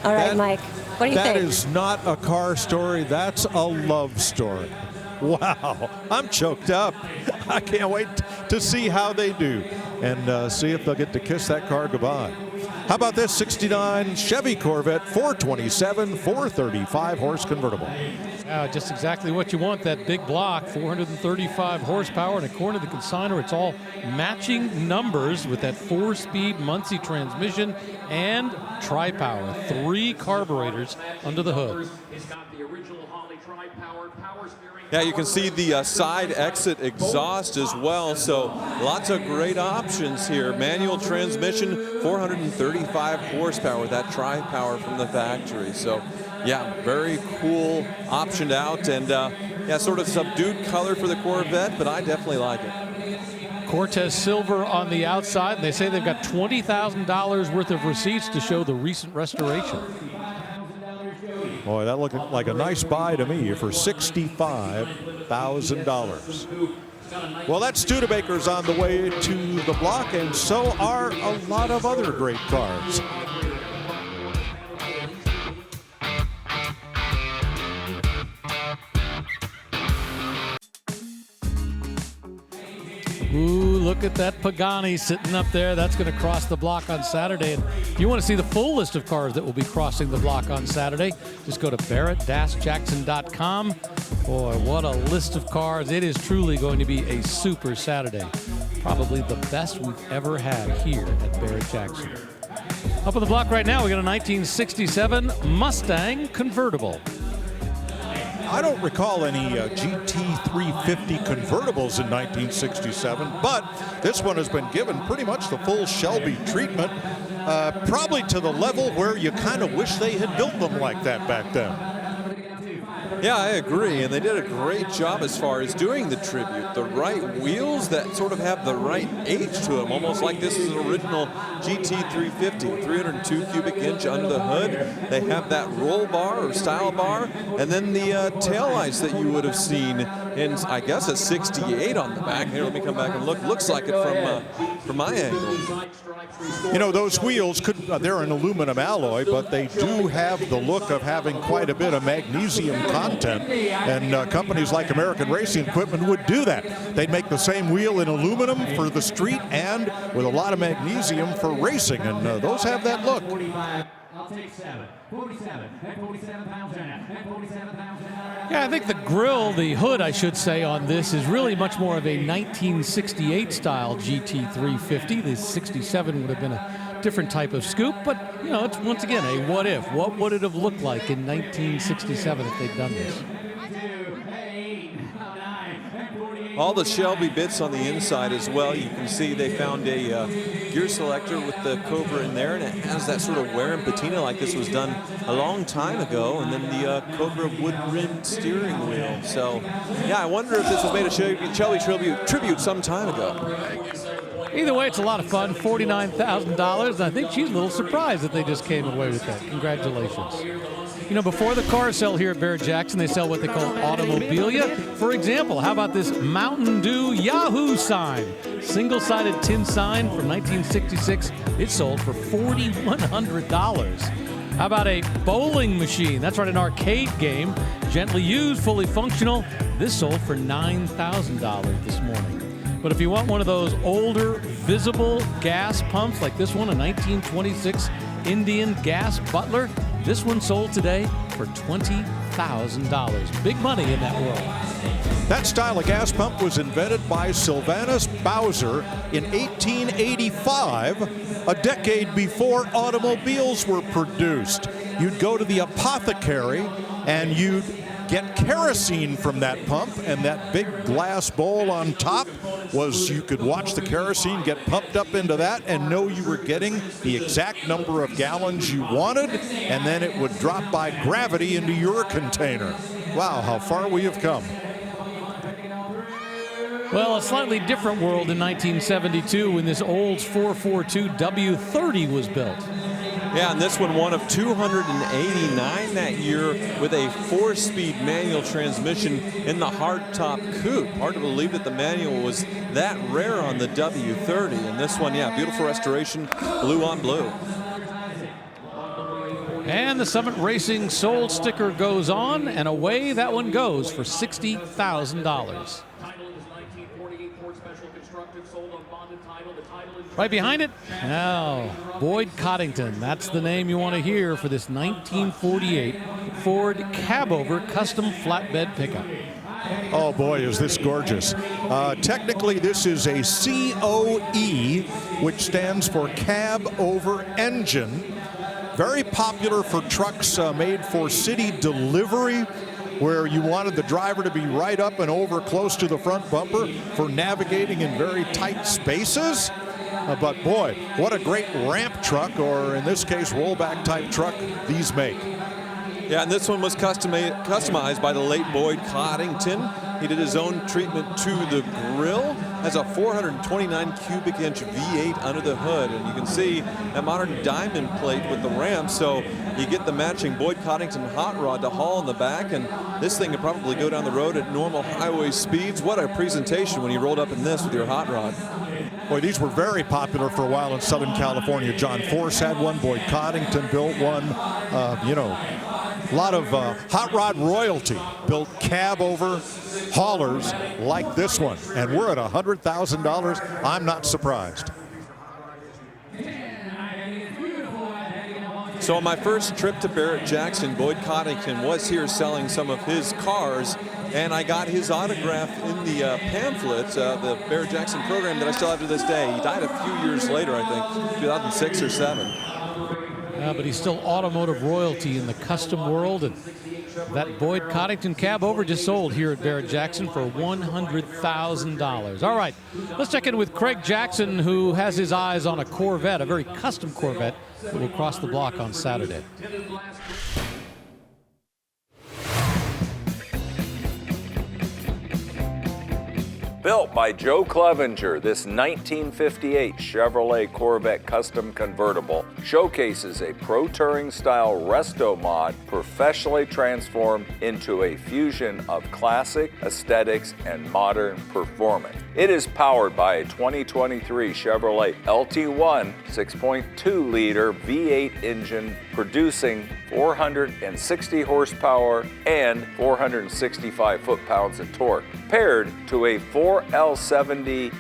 Speaker 4: All right, Mike, what do you think?
Speaker 2: That is not a car story. That's a love story. Wow, I'm choked up. I can't wait to see how they do and see if they'll get to kiss that car goodbye. How about this 69 Chevy Corvette 427 435 horse convertible?
Speaker 1: Just exactly what you want, that big block, 435 horsepower, and according to the consignor, it's all matching numbers with that 4-speed Muncie transmission and tri-power, 3 carburetors under the hood.
Speaker 3: Yeah, you can see the side exit exhaust as well, so lots of great options here. Manual transmission, 435 horsepower, that tri-power from the factory. So, yeah, very cool optioned out, and yeah, sort of subdued color for the Corvette, but I definitely like it.
Speaker 1: Cortez silver on the outside, and they say they've got $20,000 worth of receipts to show the recent restoration.
Speaker 2: Boy, that looked like a nice buy to me for $65,000. Well, that Studebaker's on the way to the block, and so are a lot of other great cars.
Speaker 1: Ooh, look at that Pagani sitting up there. That's going to cross the block on Saturday. And if you want to see the full list of cars that will be crossing the block on Saturday, just go to Barrett-Jackson.com. Boy, what a list of cars. It is truly going to be a super Saturday. Probably the best we've ever had here at Barrett-Jackson. Up on the block right now, we got a 1967 Mustang convertible.
Speaker 2: I don't recall any GT350 convertibles in 1967, but this one has been given pretty much the full Shelby treatment, probably to the level where you kind of wish they had built them like that back then.
Speaker 3: Yeah, I agree, and they did a great job as far as doing the tribute. The right wheels that sort of have the right age to them, almost like this is an original GT350, 302 cubic inch under the hood. They have that roll bar or style bar, and then the taillights that you would have seen in, I guess, a 68 on the back. Here, let me come back and look. Looks like it from my angle.
Speaker 2: You know, those wheels, they're an aluminum alloy, but they do have the look of having quite a bit of magnesium content, and companies like American Racing Equipment would do that. They'd make the same wheel in aluminum for the street and with a lot of magnesium for racing, and those have that look.
Speaker 1: Yeah, I think the grille, the hood, I should say, on this is really much more of a 1968 style GT350. The 67 would have been a different type of scoop, but, you know, it's once again a what if. What would it have looked like in 1967 if they'd done this?
Speaker 3: All the Shelby bits on the inside as well. You can see they found a gear selector with the Cobra in there, and it has that sort of wear and patina like this was done a long time ago, and then the Cobra wood-rimmed steering wheel. So, yeah, I wonder if this was made a Shelby tribute some time ago.
Speaker 1: Either way, it's a lot of fun. $49,000, and I think she's a little surprised that they just came away with that. Congratulations. You know, before the car sell here at Barrett-Jackson, they sell what they call automobilia. For example, how about this Mountain Dew Yahoo sign? Single-sided tin sign from 1966. It sold for $4,100. How about a bowling machine? That's right, an arcade game. Gently used, fully functional. This sold for $9,000 this morning. But if you want one of those older, visible gas pumps like this one, a 1926 Indian Gas Butler, this one sold today for $20,000. Big money in that world.
Speaker 2: That style of gas pump was invented by Sylvanus Bowser in 1885, a decade before automobiles were produced. You'd go to the apothecary and you'd get kerosene from that pump, and that big glass bowl on top was, you could watch the kerosene get pumped up into that and know you were getting the exact number of gallons you wanted, and then it would drop by gravity into your container. Wow, how far we have come.
Speaker 1: Well, a slightly different world in 1972 when this Olds 442 W30 was built.
Speaker 3: Yeah, and this one of 289 that year with a 4-speed manual transmission in the hardtop coupe. Hard to believe that the manual was that rare on the W30. And this one, yeah, beautiful restoration, blue on blue.
Speaker 1: And the Summit Racing sold sticker goes on, and away that one goes for $60,000. Right behind it, now Boyd Coddington. That's the name you want to hear for this 1948 Ford Cabover custom flatbed pickup.
Speaker 2: Oh boy, is this gorgeous. Technically, this is a COE, which stands for Cab Over Engine. Very popular for trucks made for city delivery, where you wanted the driver to be right up and over close to the front bumper for navigating in very tight spaces. But boy, what a great ramp truck, or in this case, rollback type truck these make.
Speaker 3: Yeah, and this one was customized by the late Boyd Coddington. He did his own treatment to the grill. Has a 429 cubic inch V8 under the hood, and you can see that modern diamond plate with the ramp, so you get the matching Boyd Coddington hot rod to haul in the back, and this thing could probably go down the road at normal highway speeds. What a presentation when you rolled up in this with your hot rod.
Speaker 2: Boy, these were very popular for a while in Southern California. John Force had one, Boyd Coddington built one, a lot of hot rod royalty built cab over haulers like this one, and we're at $100,000. I'm not surprised.
Speaker 3: So on my first trip to Barrett-Jackson, Boyd Coddington was here selling some of his cars, and I got his autograph in the pamphlet, the Barrett-Jackson program that I still have to this day. He died a few years later, I think, 2006 or 7.
Speaker 1: But he's still automotive royalty in the custom world, and that Boyd Coddington cab over just sold here at Barrett-Jackson for $100,000. All right, let's check in with Craig Jackson, who has his eyes on a Corvette, a very custom Corvette that will cross the block on Saturday.
Speaker 11: Built by Joe Clevenger, this 1958 Chevrolet Corvette Custom Convertible showcases a Pro Touring style resto mod professionally transformed into a fusion of classic aesthetics and modern performance. It is powered by a 2023 Chevrolet LT1 6.2-liter V8 engine producing 460 horsepower and 465 foot-pounds of torque, paired to a 4L70E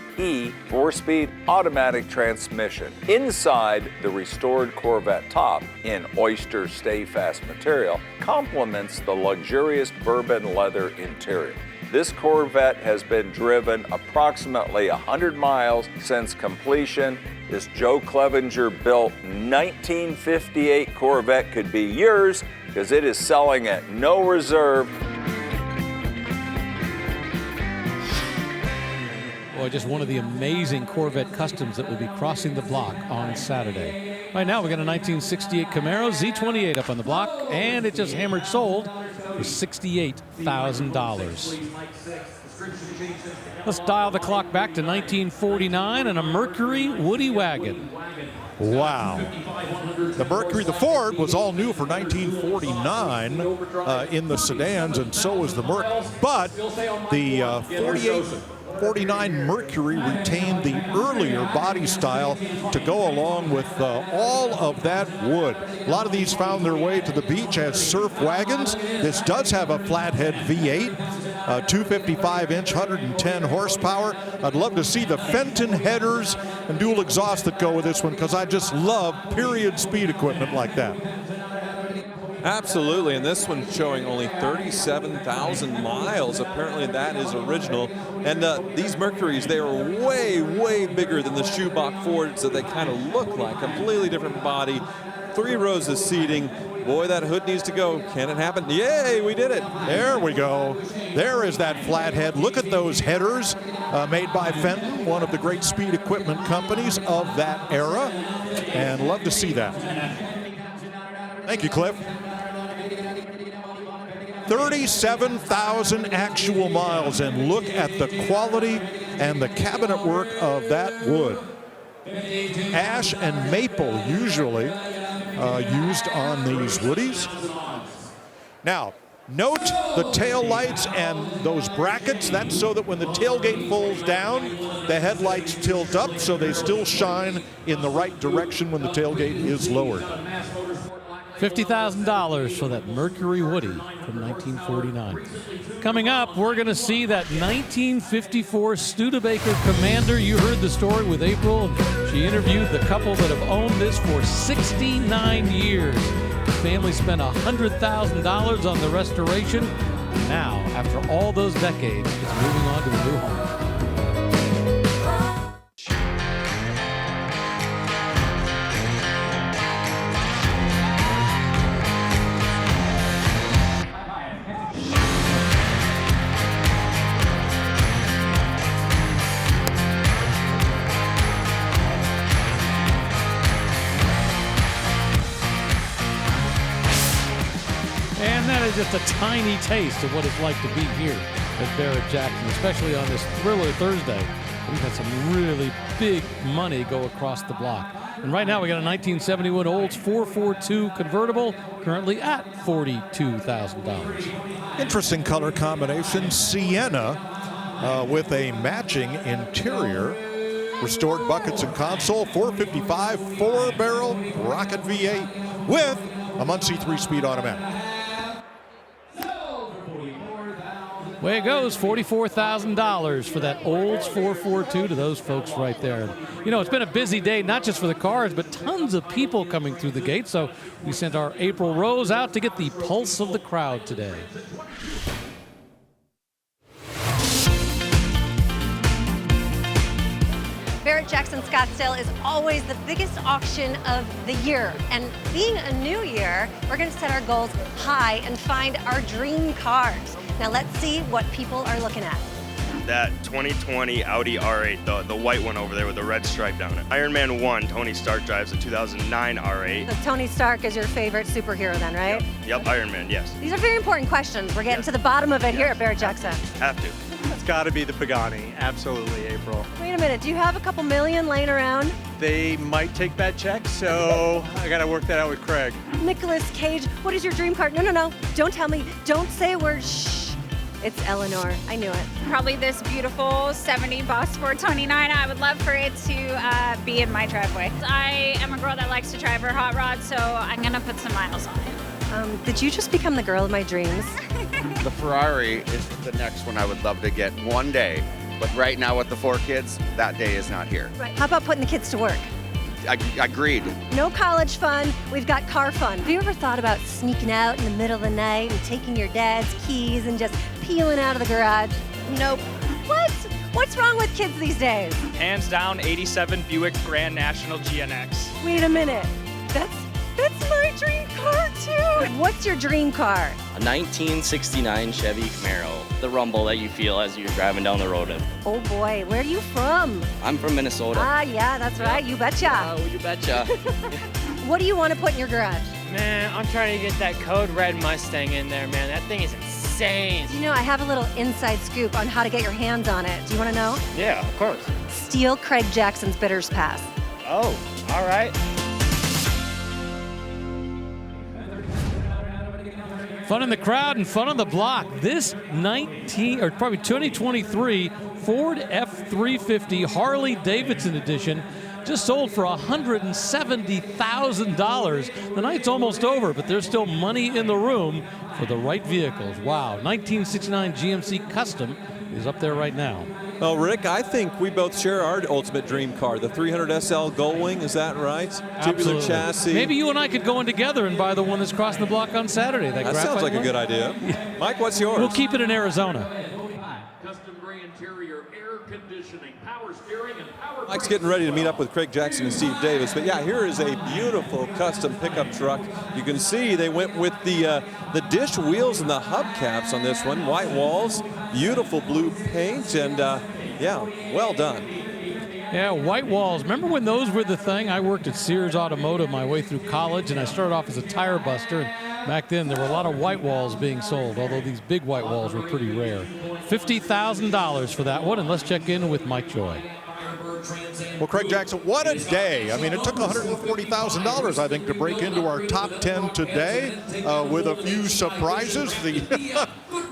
Speaker 11: 4-speed automatic transmission. Inside, the restored Corvette top in oyster stay-fast material complements the luxurious bourbon leather interior. This Corvette has been driven approximately 100 miles since completion. This Joe Clevenger built 1958 Corvette could be yours because it is selling at no reserve.
Speaker 1: Boy, just one of the amazing Corvette customs that will be crossing the block on Saturday. Right now, we got a 1968 Camaro Z28 up on the block, and it just hammered sold for $68,000. Let's dial the clock back to 1949 and a Mercury Woody wagon.
Speaker 2: Wow. The Mercury, the Ford, was all new for 1949 in the sedans, and so was the Merc. But the 49 Mercury retained the earlier body style to go along with all of that wood. A lot of these found their way to the beach as surf wagons. This does have a flathead V8, 255-inch, 110 horsepower. I'd love to see the Fenton headers and dual exhaust that go with this one, because I just love period speed equipment like that.
Speaker 3: Absolutely, and this one's showing only 37,000 miles. Apparently that is original. And these Mercuries, they are way, way bigger than the Schubach Fords that they kind of look like. Completely different body, 3 rows of seating. Boy, that hood needs to go. Can it happen? Yay, we did it.
Speaker 2: There we go. There is that flathead. Look at those headers made by Fenton, one of the great speed equipment companies of that era. And love to see that. Thank you, Cliff. 37,000 actual miles, and look at the quality and the cabinet work of that wood. Ash and maple usually used on these Woodies. Now, note the tail lights and those brackets. That's so that when the tailgate folds down, the headlights tilt up so they still shine in the right direction when the tailgate is lowered.
Speaker 1: $50,000 for that Mercury Woody from 1949. Coming up, we're going to see that 1954 Studebaker Commander. You heard the story with April. She interviewed the couple that have owned this for 69 years. The family spent $100,000 on the restoration. Now, after all those decades, it's moving on to a new home. Just a tiny taste of what it's like to be here at Barrett-Jackson, especially on this Thriller Thursday. We've had some really big money go across the block. And right now we got a 1971 Olds 442 convertible, currently at $42,000.
Speaker 2: Interesting color combination, sienna with a matching interior. Restored buckets and console, 455 4-barrel rocket V8 with a Muncie 3-speed automatic.
Speaker 1: Way it goes, $44,000 for that Olds 442 to those folks right there. You know, it's been a busy day, not just for the cars, but tons of people coming through the gate. So we sent our April Rose out to get the pulse of the crowd today.
Speaker 4: Barrett-Jackson Scottsdale is always the biggest auction of the year. And being a new year, we're going to set our goals high and find our dream cars. Now let's see what people are looking at.
Speaker 13: That 2020 Audi R8, the white one over there with the red stripe down it. Iron Man 1, Tony Stark drives a 2009 R8.
Speaker 4: So Tony Stark is your favorite superhero then, right?
Speaker 13: Yep, Iron Man, yes.
Speaker 4: These are very important questions. We're getting to the bottom of it here at Barrett-Jackson.
Speaker 13: Have to.
Speaker 19: It's got to be the Pagani, absolutely, April.
Speaker 4: Wait a minute, do you have a couple million laying around?
Speaker 19: They might take bad checks, so I got to work that out with Craig.
Speaker 4: Nicolas Cage, what is your dream car? No, don't tell me. Don't say a word. Shh. It's Eleanor. I knew it.
Speaker 20: Probably this beautiful 70 Boss 429. I would love for it to be in my driveway. I am a girl that likes to drive her hot rod, so I'm going to put some miles on it.
Speaker 4: Did you just become the girl of my dreams?
Speaker 21: The Ferrari is the next one I would love to get one day. But right now with the 4 kids, that day is not here.
Speaker 4: Right. How about putting the kids to work?
Speaker 21: Agreed.
Speaker 4: No college fun, we've got car fun. Have you ever thought about sneaking out in the middle of the night and taking your dad's keys and just peeling out of the garage? Nope. What? What's wrong with kids these days?
Speaker 22: Hands down, 87 Buick Grand National GNX.
Speaker 4: Wait a minute. That's my dream car too. What's your dream car?
Speaker 23: A 1969 Chevy Camaro. The rumble that you feel as you're driving down the road.
Speaker 4: Oh boy, where are you from?
Speaker 23: I'm from Minnesota.
Speaker 4: Ah, yeah, that's right. You betcha.
Speaker 23: Oh, you betcha.
Speaker 4: What do you want to put in your garage?
Speaker 24: Man, I'm trying to get that code red Mustang in there, man. That thing is insane.
Speaker 4: You know, I have a little inside scoop on how to get your hands on it. Do you want to know?
Speaker 24: Yeah, of course.
Speaker 4: Steal Craig Jackson's Bitters Pass.
Speaker 24: Oh, all right.
Speaker 1: Fun in the crowd and fun on the block. This 2023 Ford F-350 Harley Davidson edition just sold for $170,000. The night's almost over, but there's still money in the room for the right vehicles. Wow, 1969 GMC Custom is up there right now.
Speaker 3: Well, Rick, I think we both share our ultimate dream car, the 300 SL Gullwing. Is that right? Tubular chassis.
Speaker 1: Maybe you and I could go in together and buy the one that's crossing the block on Saturday.
Speaker 3: That sounds like a good idea. Mike, what's yours?
Speaker 1: We'll keep it in Arizona.
Speaker 14: Custom gray interior, air conditioning, power steering, and power.
Speaker 3: Mike's getting ready to meet up with Craig Jackson and Steve Davis. But yeah, here is a beautiful custom pickup truck. You can see they went with the dish wheels and the hubcaps on this one. White walls, beautiful blue paint, and yeah, well done.
Speaker 1: Yeah, white walls. Remember when those were the thing? I worked at Sears Automotive my way through college, and I started off as a tire buster. And back then, there were a lot of white walls being sold, although these big white walls were pretty rare. $50,000 for that one, and let's check in with Mike Joy.
Speaker 2: Well, Craig Jackson, what a day. I mean, it took $140,000, I think, to break into our top 10 today with a few surprises. The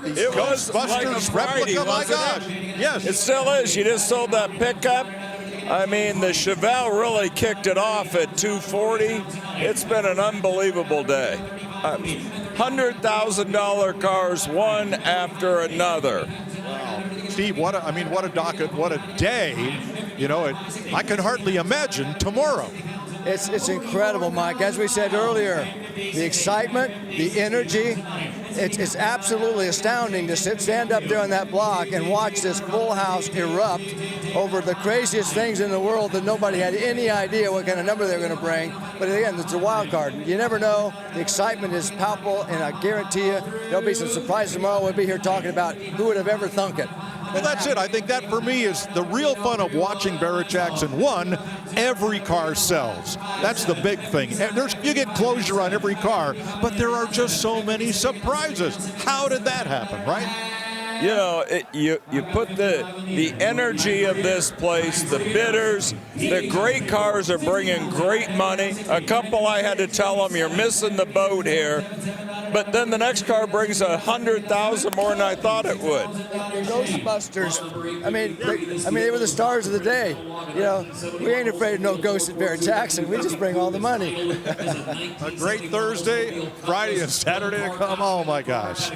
Speaker 16: It was like a
Speaker 2: Ghostbusters
Speaker 16: Friday,
Speaker 2: replica, my
Speaker 16: wasn't
Speaker 2: gosh.
Speaker 16: it?
Speaker 2: Yes.
Speaker 16: It still is. You just sold that pickup
Speaker 5: I mean, the Chevelle really kicked it off at 240. It's been an unbelievable day. $100,000 cars, one after another.
Speaker 2: Wow. Steve, what a docket, what a day. You know, I can hardly imagine tomorrow.
Speaker 12: It's incredible, Mike. As we said earlier, the excitement, the energy, it's absolutely astounding to stand up there on that block and watch this full house erupt over the craziest things in the world that nobody had any idea what kind of number they're going to bring. But again, it's a wild card. You never know. The excitement is palpable, and I guarantee you there'll be some surprises tomorrow. We'll be here talking about who would have ever thunk it.
Speaker 2: Well, that's it. I think that for me is the real fun of watching Barrett-Jackson. One, every car sells. That's the big thing. You get closure on every car, but there are just so many surprises. How did that happen, right?
Speaker 5: You know, you put the energy of this place, the bidders, the great cars are bringing great money. A couple I had to tell them, you're missing the boat here. But then the next car brings 100,000 more than I thought it would.
Speaker 12: The Ghostbusters, I mean, they were the stars of the day. You know, we ain't afraid of no ghosts at Barrett-Jackson. We just bring all the money.
Speaker 2: A great Thursday, Friday, and Saturday to come. Oh my gosh.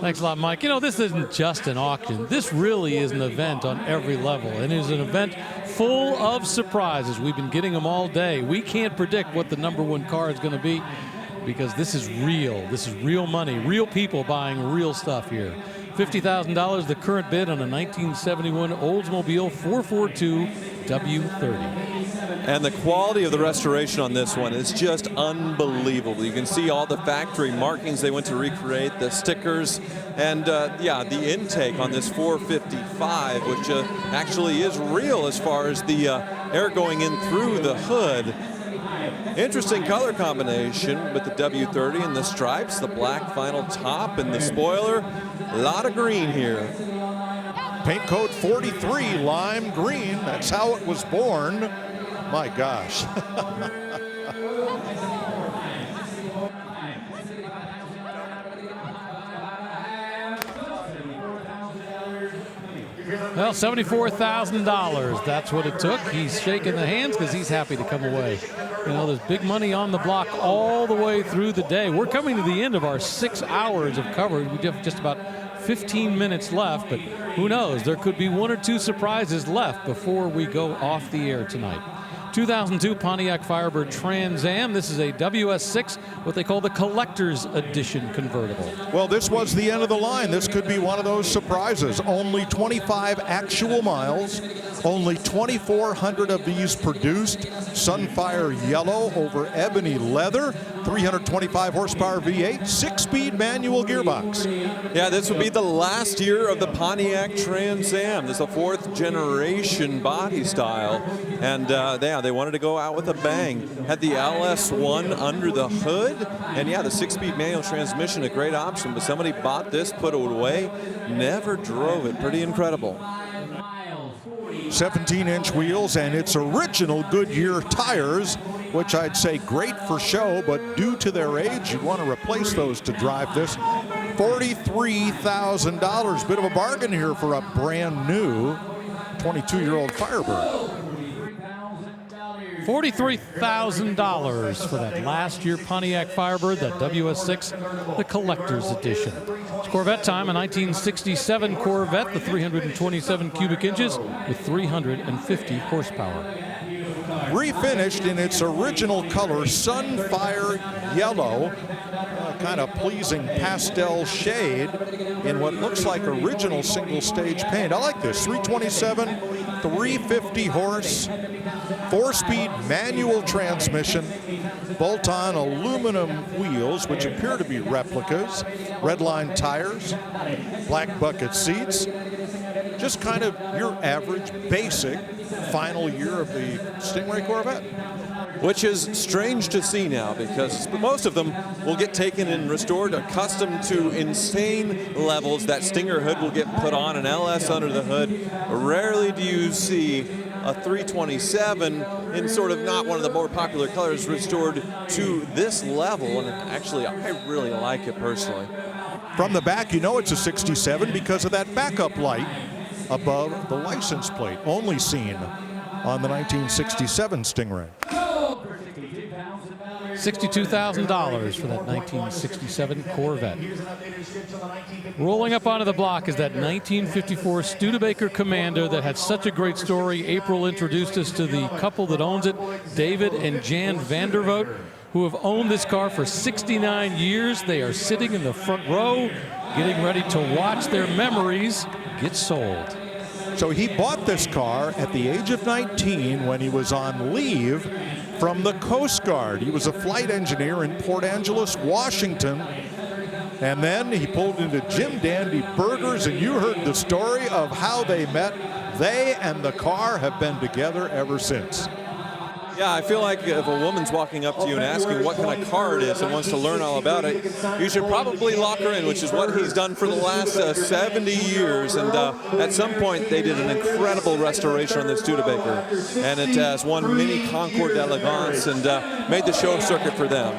Speaker 1: Thanks a lot, Mike. You know, this isn't just an auction. This really is an event on every level, and it is an event full of surprises. We've been getting them all day. We can't predict what the ~1 car is going to be, because this is real. This is real money, real people buying real stuff here. $50,000, the current bid on a 1971 Oldsmobile 442 W30.
Speaker 3: And the quality of the restoration on this one is just unbelievable. You can see all the factory markings they went to recreate, the stickers, and yeah, the intake on this 455, which actually is real as far as the air going in through the hood. Interesting color combination with the W30 and the stripes, the black final top and the spoiler. A lot of green here.
Speaker 2: Paint code 43, lime green. That's how it was born. My gosh.
Speaker 1: Well, $74,000. That's what it took. He's shaking the hands because he's happy to come away. You know, there's big money on the block all the way through the day. We're coming to the end of our 6 hours of coverage. We have just about 15 minutes left, but who knows? There could be 1 or 2 surprises left before we go off the air tonight. 2002 Pontiac Firebird Trans Am. This is a WS6, what they call the Collector's Edition convertible.
Speaker 2: Well, this was the end of the line. This could be one of those surprises. Only 25 actual miles, only 2,400 of these produced. Sunfire yellow over ebony leather, 325 horsepower V8, 6-speed manual gearbox.
Speaker 3: Yeah, this would be the last year of the Pontiac Trans Am. This is a 4th generation body style, and they wanted to go out with a bang. Had the LS1 under the hood, and yeah, the 6-speed manual transmission, a great option, but somebody bought this, put it away, never drove it. Pretty incredible.
Speaker 2: 17-inch wheels and its original Goodyear tires, which I'd say great for show, but due to their age, you want to replace those to drive this. $43,000, bit of a bargain here for a brand new 22-year-old Firebird.
Speaker 1: $43,000 for that last year Pontiac Firebird, that WS6, the Collector's Edition. It's Corvette time, a 1967 Corvette, the 327 cubic inches with 350 horsepower.
Speaker 2: Refinished in its original color, Sunfire yellow, kind of pleasing pastel shade in what looks like original single stage paint. I like this, 327, 350 horse, 4-speed manual transmission, bolt-on aluminum wheels, which appear to be replicas, redline tires, black bucket seats, just kind of your average basic final year of the Stingray Corvette.
Speaker 3: Which is strange to see now, because most of them will get taken and restored, accustomed to insane levels. That Stinger hood will get put on, an LS under the hood. Rarely do you see a 327 in sort of not one of the more popular colors restored to this level, and actually I really like it personally.
Speaker 2: From the back, you know it's a 67 because of that backup light above the license plate, only seen on the 1967 Stingray.
Speaker 1: $62,000 for that 1967 Corvette. Rolling up onto the block is that 1954 Studebaker Commander that had such a great story. April introduced us to the couple that owns it, David and Jan Vandervoot, who have owned this car for 69 years. They are sitting in the front row, getting ready to watch their memories get sold.
Speaker 2: So he bought this car at the age of 19 when he was on leave from the Coast Guard. He was a flight engineer in Port Angeles, Washington. And then he pulled into Jim Dandy Burgers, and you heard the story of how they met. They and the car have been together ever since.
Speaker 3: Yeah, I feel like if a woman's walking up to you and asking what kind of car it is and wants to learn all about it, you should probably lock her in, which is what he's done for the last 70 years. And at some point, they did an incredible restoration on this Studebaker, and it has won many Concours d'Elegance and made the show circuit for them.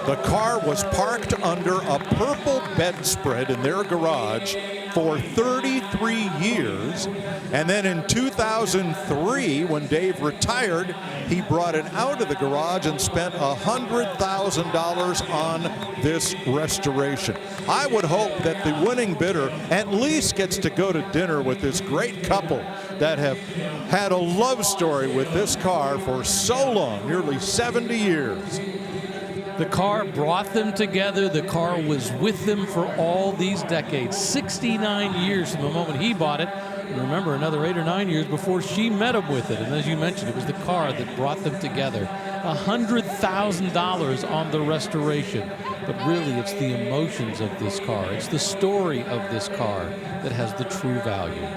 Speaker 2: The car was parked under a purple bedspread in their garage for 33 years. And then in 2003, when Dave retired, he brought it out of the garage and spent $100,000 on this restoration. I would hope that the winning bidder at least gets to go to dinner with this great couple that have had a love story with this car for so long, nearly 70 years.
Speaker 1: The car brought them together. The car was with them for all these decades. 69 years from the moment he bought it. And remember, another 8 or 9 years before she met him with it. And as you mentioned, it was the car that brought them together. $100,000 on the restoration. But really, it's the emotions of this car. It's the story of this car that has the true value.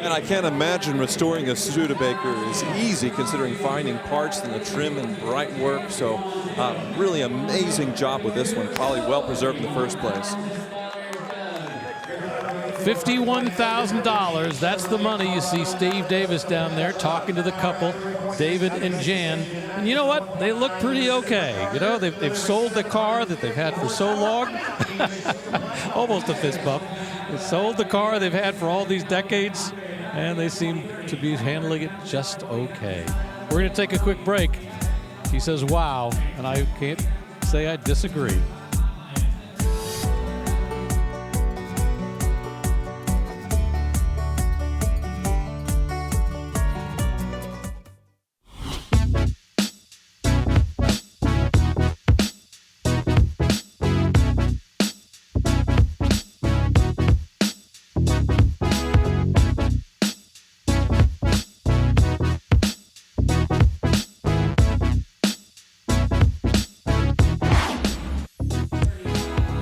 Speaker 3: And I can't imagine restoring a Studebaker is easy, considering finding parts and the trim and bright work. So really amazing job with this one. Probably well preserved in the first place.
Speaker 1: $51,000, that's the money. You see Steve Davis down there talking to the couple, David and Jan. And you know what? They look pretty okay. You know, they've sold the car that they've had for so long. Almost a fist bump. They sold the car they've had for all these decades, and they seem to be handling it just okay. We're going to take a quick break. He says, wow, and I can't say I disagree.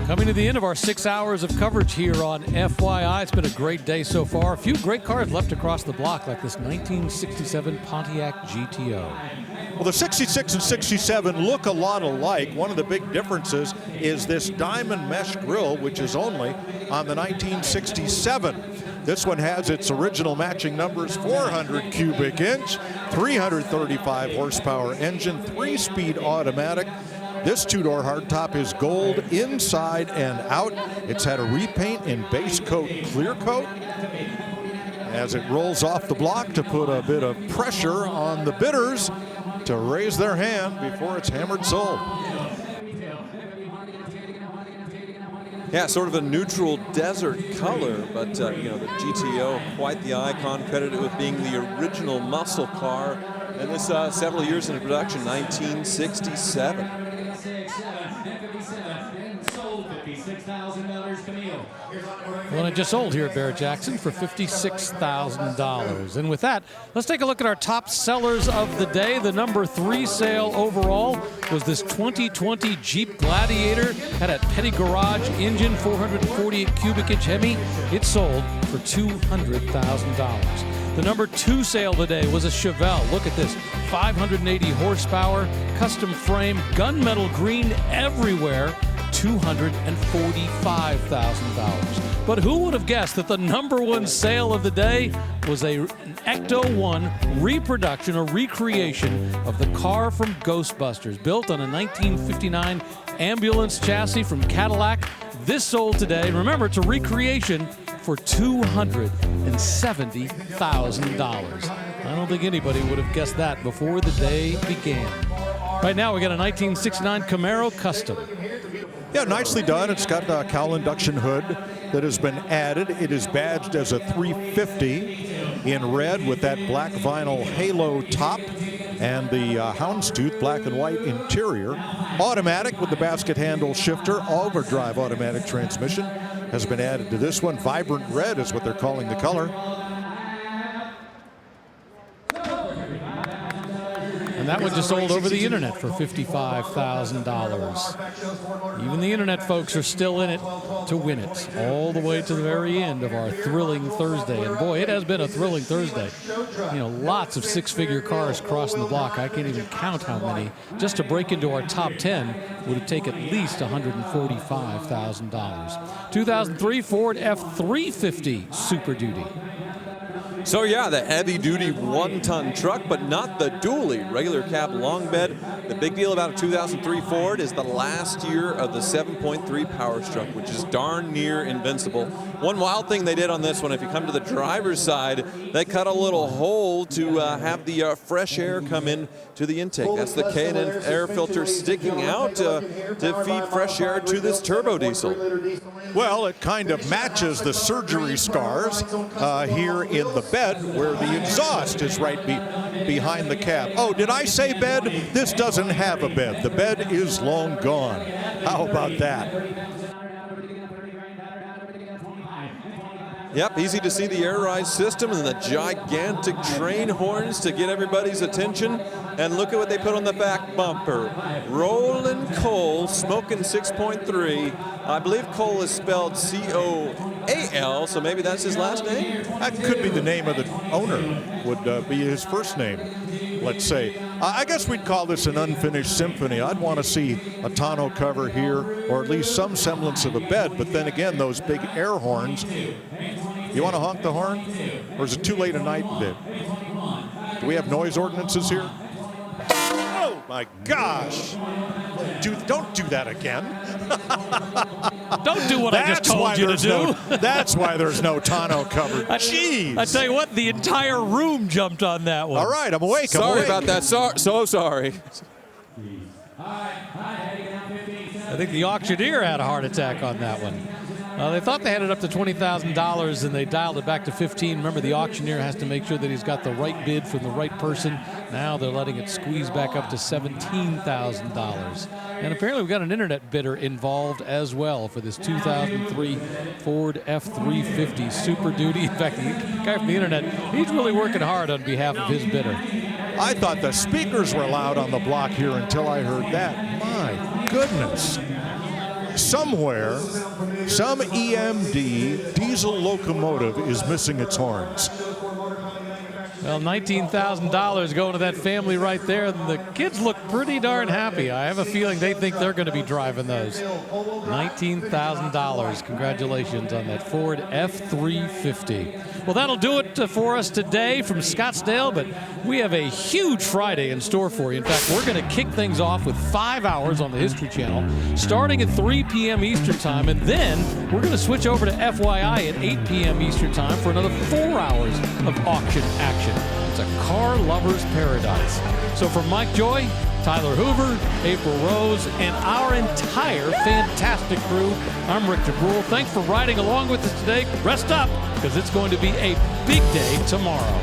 Speaker 1: Coming to the end of our 6 hours of coverage here on FYI. It's been a great day so far. A few great cars left across the block, like this 1967 Pontiac GTO.
Speaker 2: Well, the 66 and 67 look a lot alike. One of the big differences is this diamond mesh grille, which is only on the 1967. This one has its original matching numbers, 400 cubic inch, 335 horsepower engine, 3-speed automatic. This two-door hardtop is gold inside and out. It's had a repaint in base coat clear coat. As it rolls off the block to put a bit of pressure on the bidders to raise their hand before it's hammered sold.
Speaker 3: Yeah, sort of a neutral desert color, but you know, the GTO, quite the icon, credited with being the original muscle car. And this several years into production, 1967.
Speaker 1: Well, it just sold here at Barrett-Jackson for $56,000. And with that, let's take a look at our top sellers of the day. The number 3 sale overall was this 2020 Jeep Gladiator. Had a Petty Garage engine, 448 cubic inch Hemi. It sold for $200,000. The number 2 sale today was a Chevelle. Look at this, 580 horsepower, custom frame, gunmetal green everywhere, $245,000. But who would have guessed that the number 1 sale of the day was an Ecto 1 reproduction or recreation of the car from Ghostbusters, built on a 1959 ambulance chassis from Cadillac. This sold today. Remember, it's a recreation for $270,000. I don't think anybody would have guessed that before the day began. Right now, we got a 1969 Camaro Custom.
Speaker 2: Yeah, nicely done. It's got a cowl induction hood that has been added. It is badged as a 350 in red with that black vinyl halo top and the houndstooth black and white interior. Automatic with the basket handle shifter. Overdrive automatic transmission has been added to this one. Vibrant red is what they're calling the color.
Speaker 1: And that one just sold over the internet for $55,000. Even the internet folks are still in it to win it, all the way to the very end of our thrilling Thursday. And boy, it has been a thrilling Thursday. You know, lots of six-figure cars crossing the block. I can't even count how many. Just to break into our top 10 would have taken at least $145,000. 2003 Ford F350 Super Duty.
Speaker 3: So yeah, the heavy-duty one-ton truck, but not the dually regular cab long bed. The big deal about a 2003 Ford is the last year of the 7.3 power stroke, which is darn near invincible. One wild thing they did on this one, if you come to the driver's side, they cut a little hole to have the fresh air come in to the intake. That's the K&N air filter sticking out to feed fresh air to this turbo diesel.
Speaker 2: Well, it kind of matches the surgery scars here in the bed where the exhaust is right behind the cab. Oh, did I say bed? This doesn't have a bed. The bed is long gone. How about that?
Speaker 3: Yep, easy to see the air rise system and the gigantic train horns to get everybody's attention. And look at what they put on the back bumper. Roland Cole, smoking 6.3. I believe Cole is spelled C-O-A-L, so maybe that's his last name?
Speaker 2: That could be the name of the owner, would be his first name, let's say. I guess we'd call this an unfinished symphony. I'd want to see a tonneau cover here, or at least some semblance of a bed, but then again, those big air horns. You want to honk the horn? Or is it too late at night? Do we have noise ordinances here? Oh my gosh! Don't do that again.
Speaker 1: Don't do what I just told you to do.
Speaker 2: That's why there's no tonneau cover. Jeez!
Speaker 1: I tell you what, the entire room jumped on that one.
Speaker 2: All right, I'm awake.
Speaker 3: Sorry about that. So sorry.
Speaker 1: I think the auctioneer had a heart attack on that one. They thought they had it up to $20,000 and they dialed it back to $15,000. Remember, the auctioneer has to make sure that he's got the right bid from the right person. Now they're letting it squeeze back up to $17,000. And apparently we've got an internet bidder involved as well for this 2003 Ford F350 Super Duty. In fact, the guy from the internet, he's really working hard on behalf of his bidder.
Speaker 2: I thought the speakers were loud on the block here until I heard that. My goodness. Somewhere, some EMD diesel locomotive is missing its horns.
Speaker 1: Well, $19,000 going to that family right there. And the kids look pretty darn happy. I have a feeling they think they're going to be driving those. $19,000. Congratulations on that Ford F350. Well, that'll do it for us today from Scottsdale, but we have a huge Friday in store for you. In fact, we're going to kick things off with 5 hours on the History Channel, starting at 3 p.m. Eastern Time, and then we're going to switch over to FYI at 8 p.m. Eastern Time for another 4 hours of auction action. It's a car lover's paradise. So for Mike Joy, Tyler Hoover, April Rose, and our entire fantastic crew, I'm Rick DeBrule. Thanks for riding along with us today. Rest up, because it's going to be a big day tomorrow.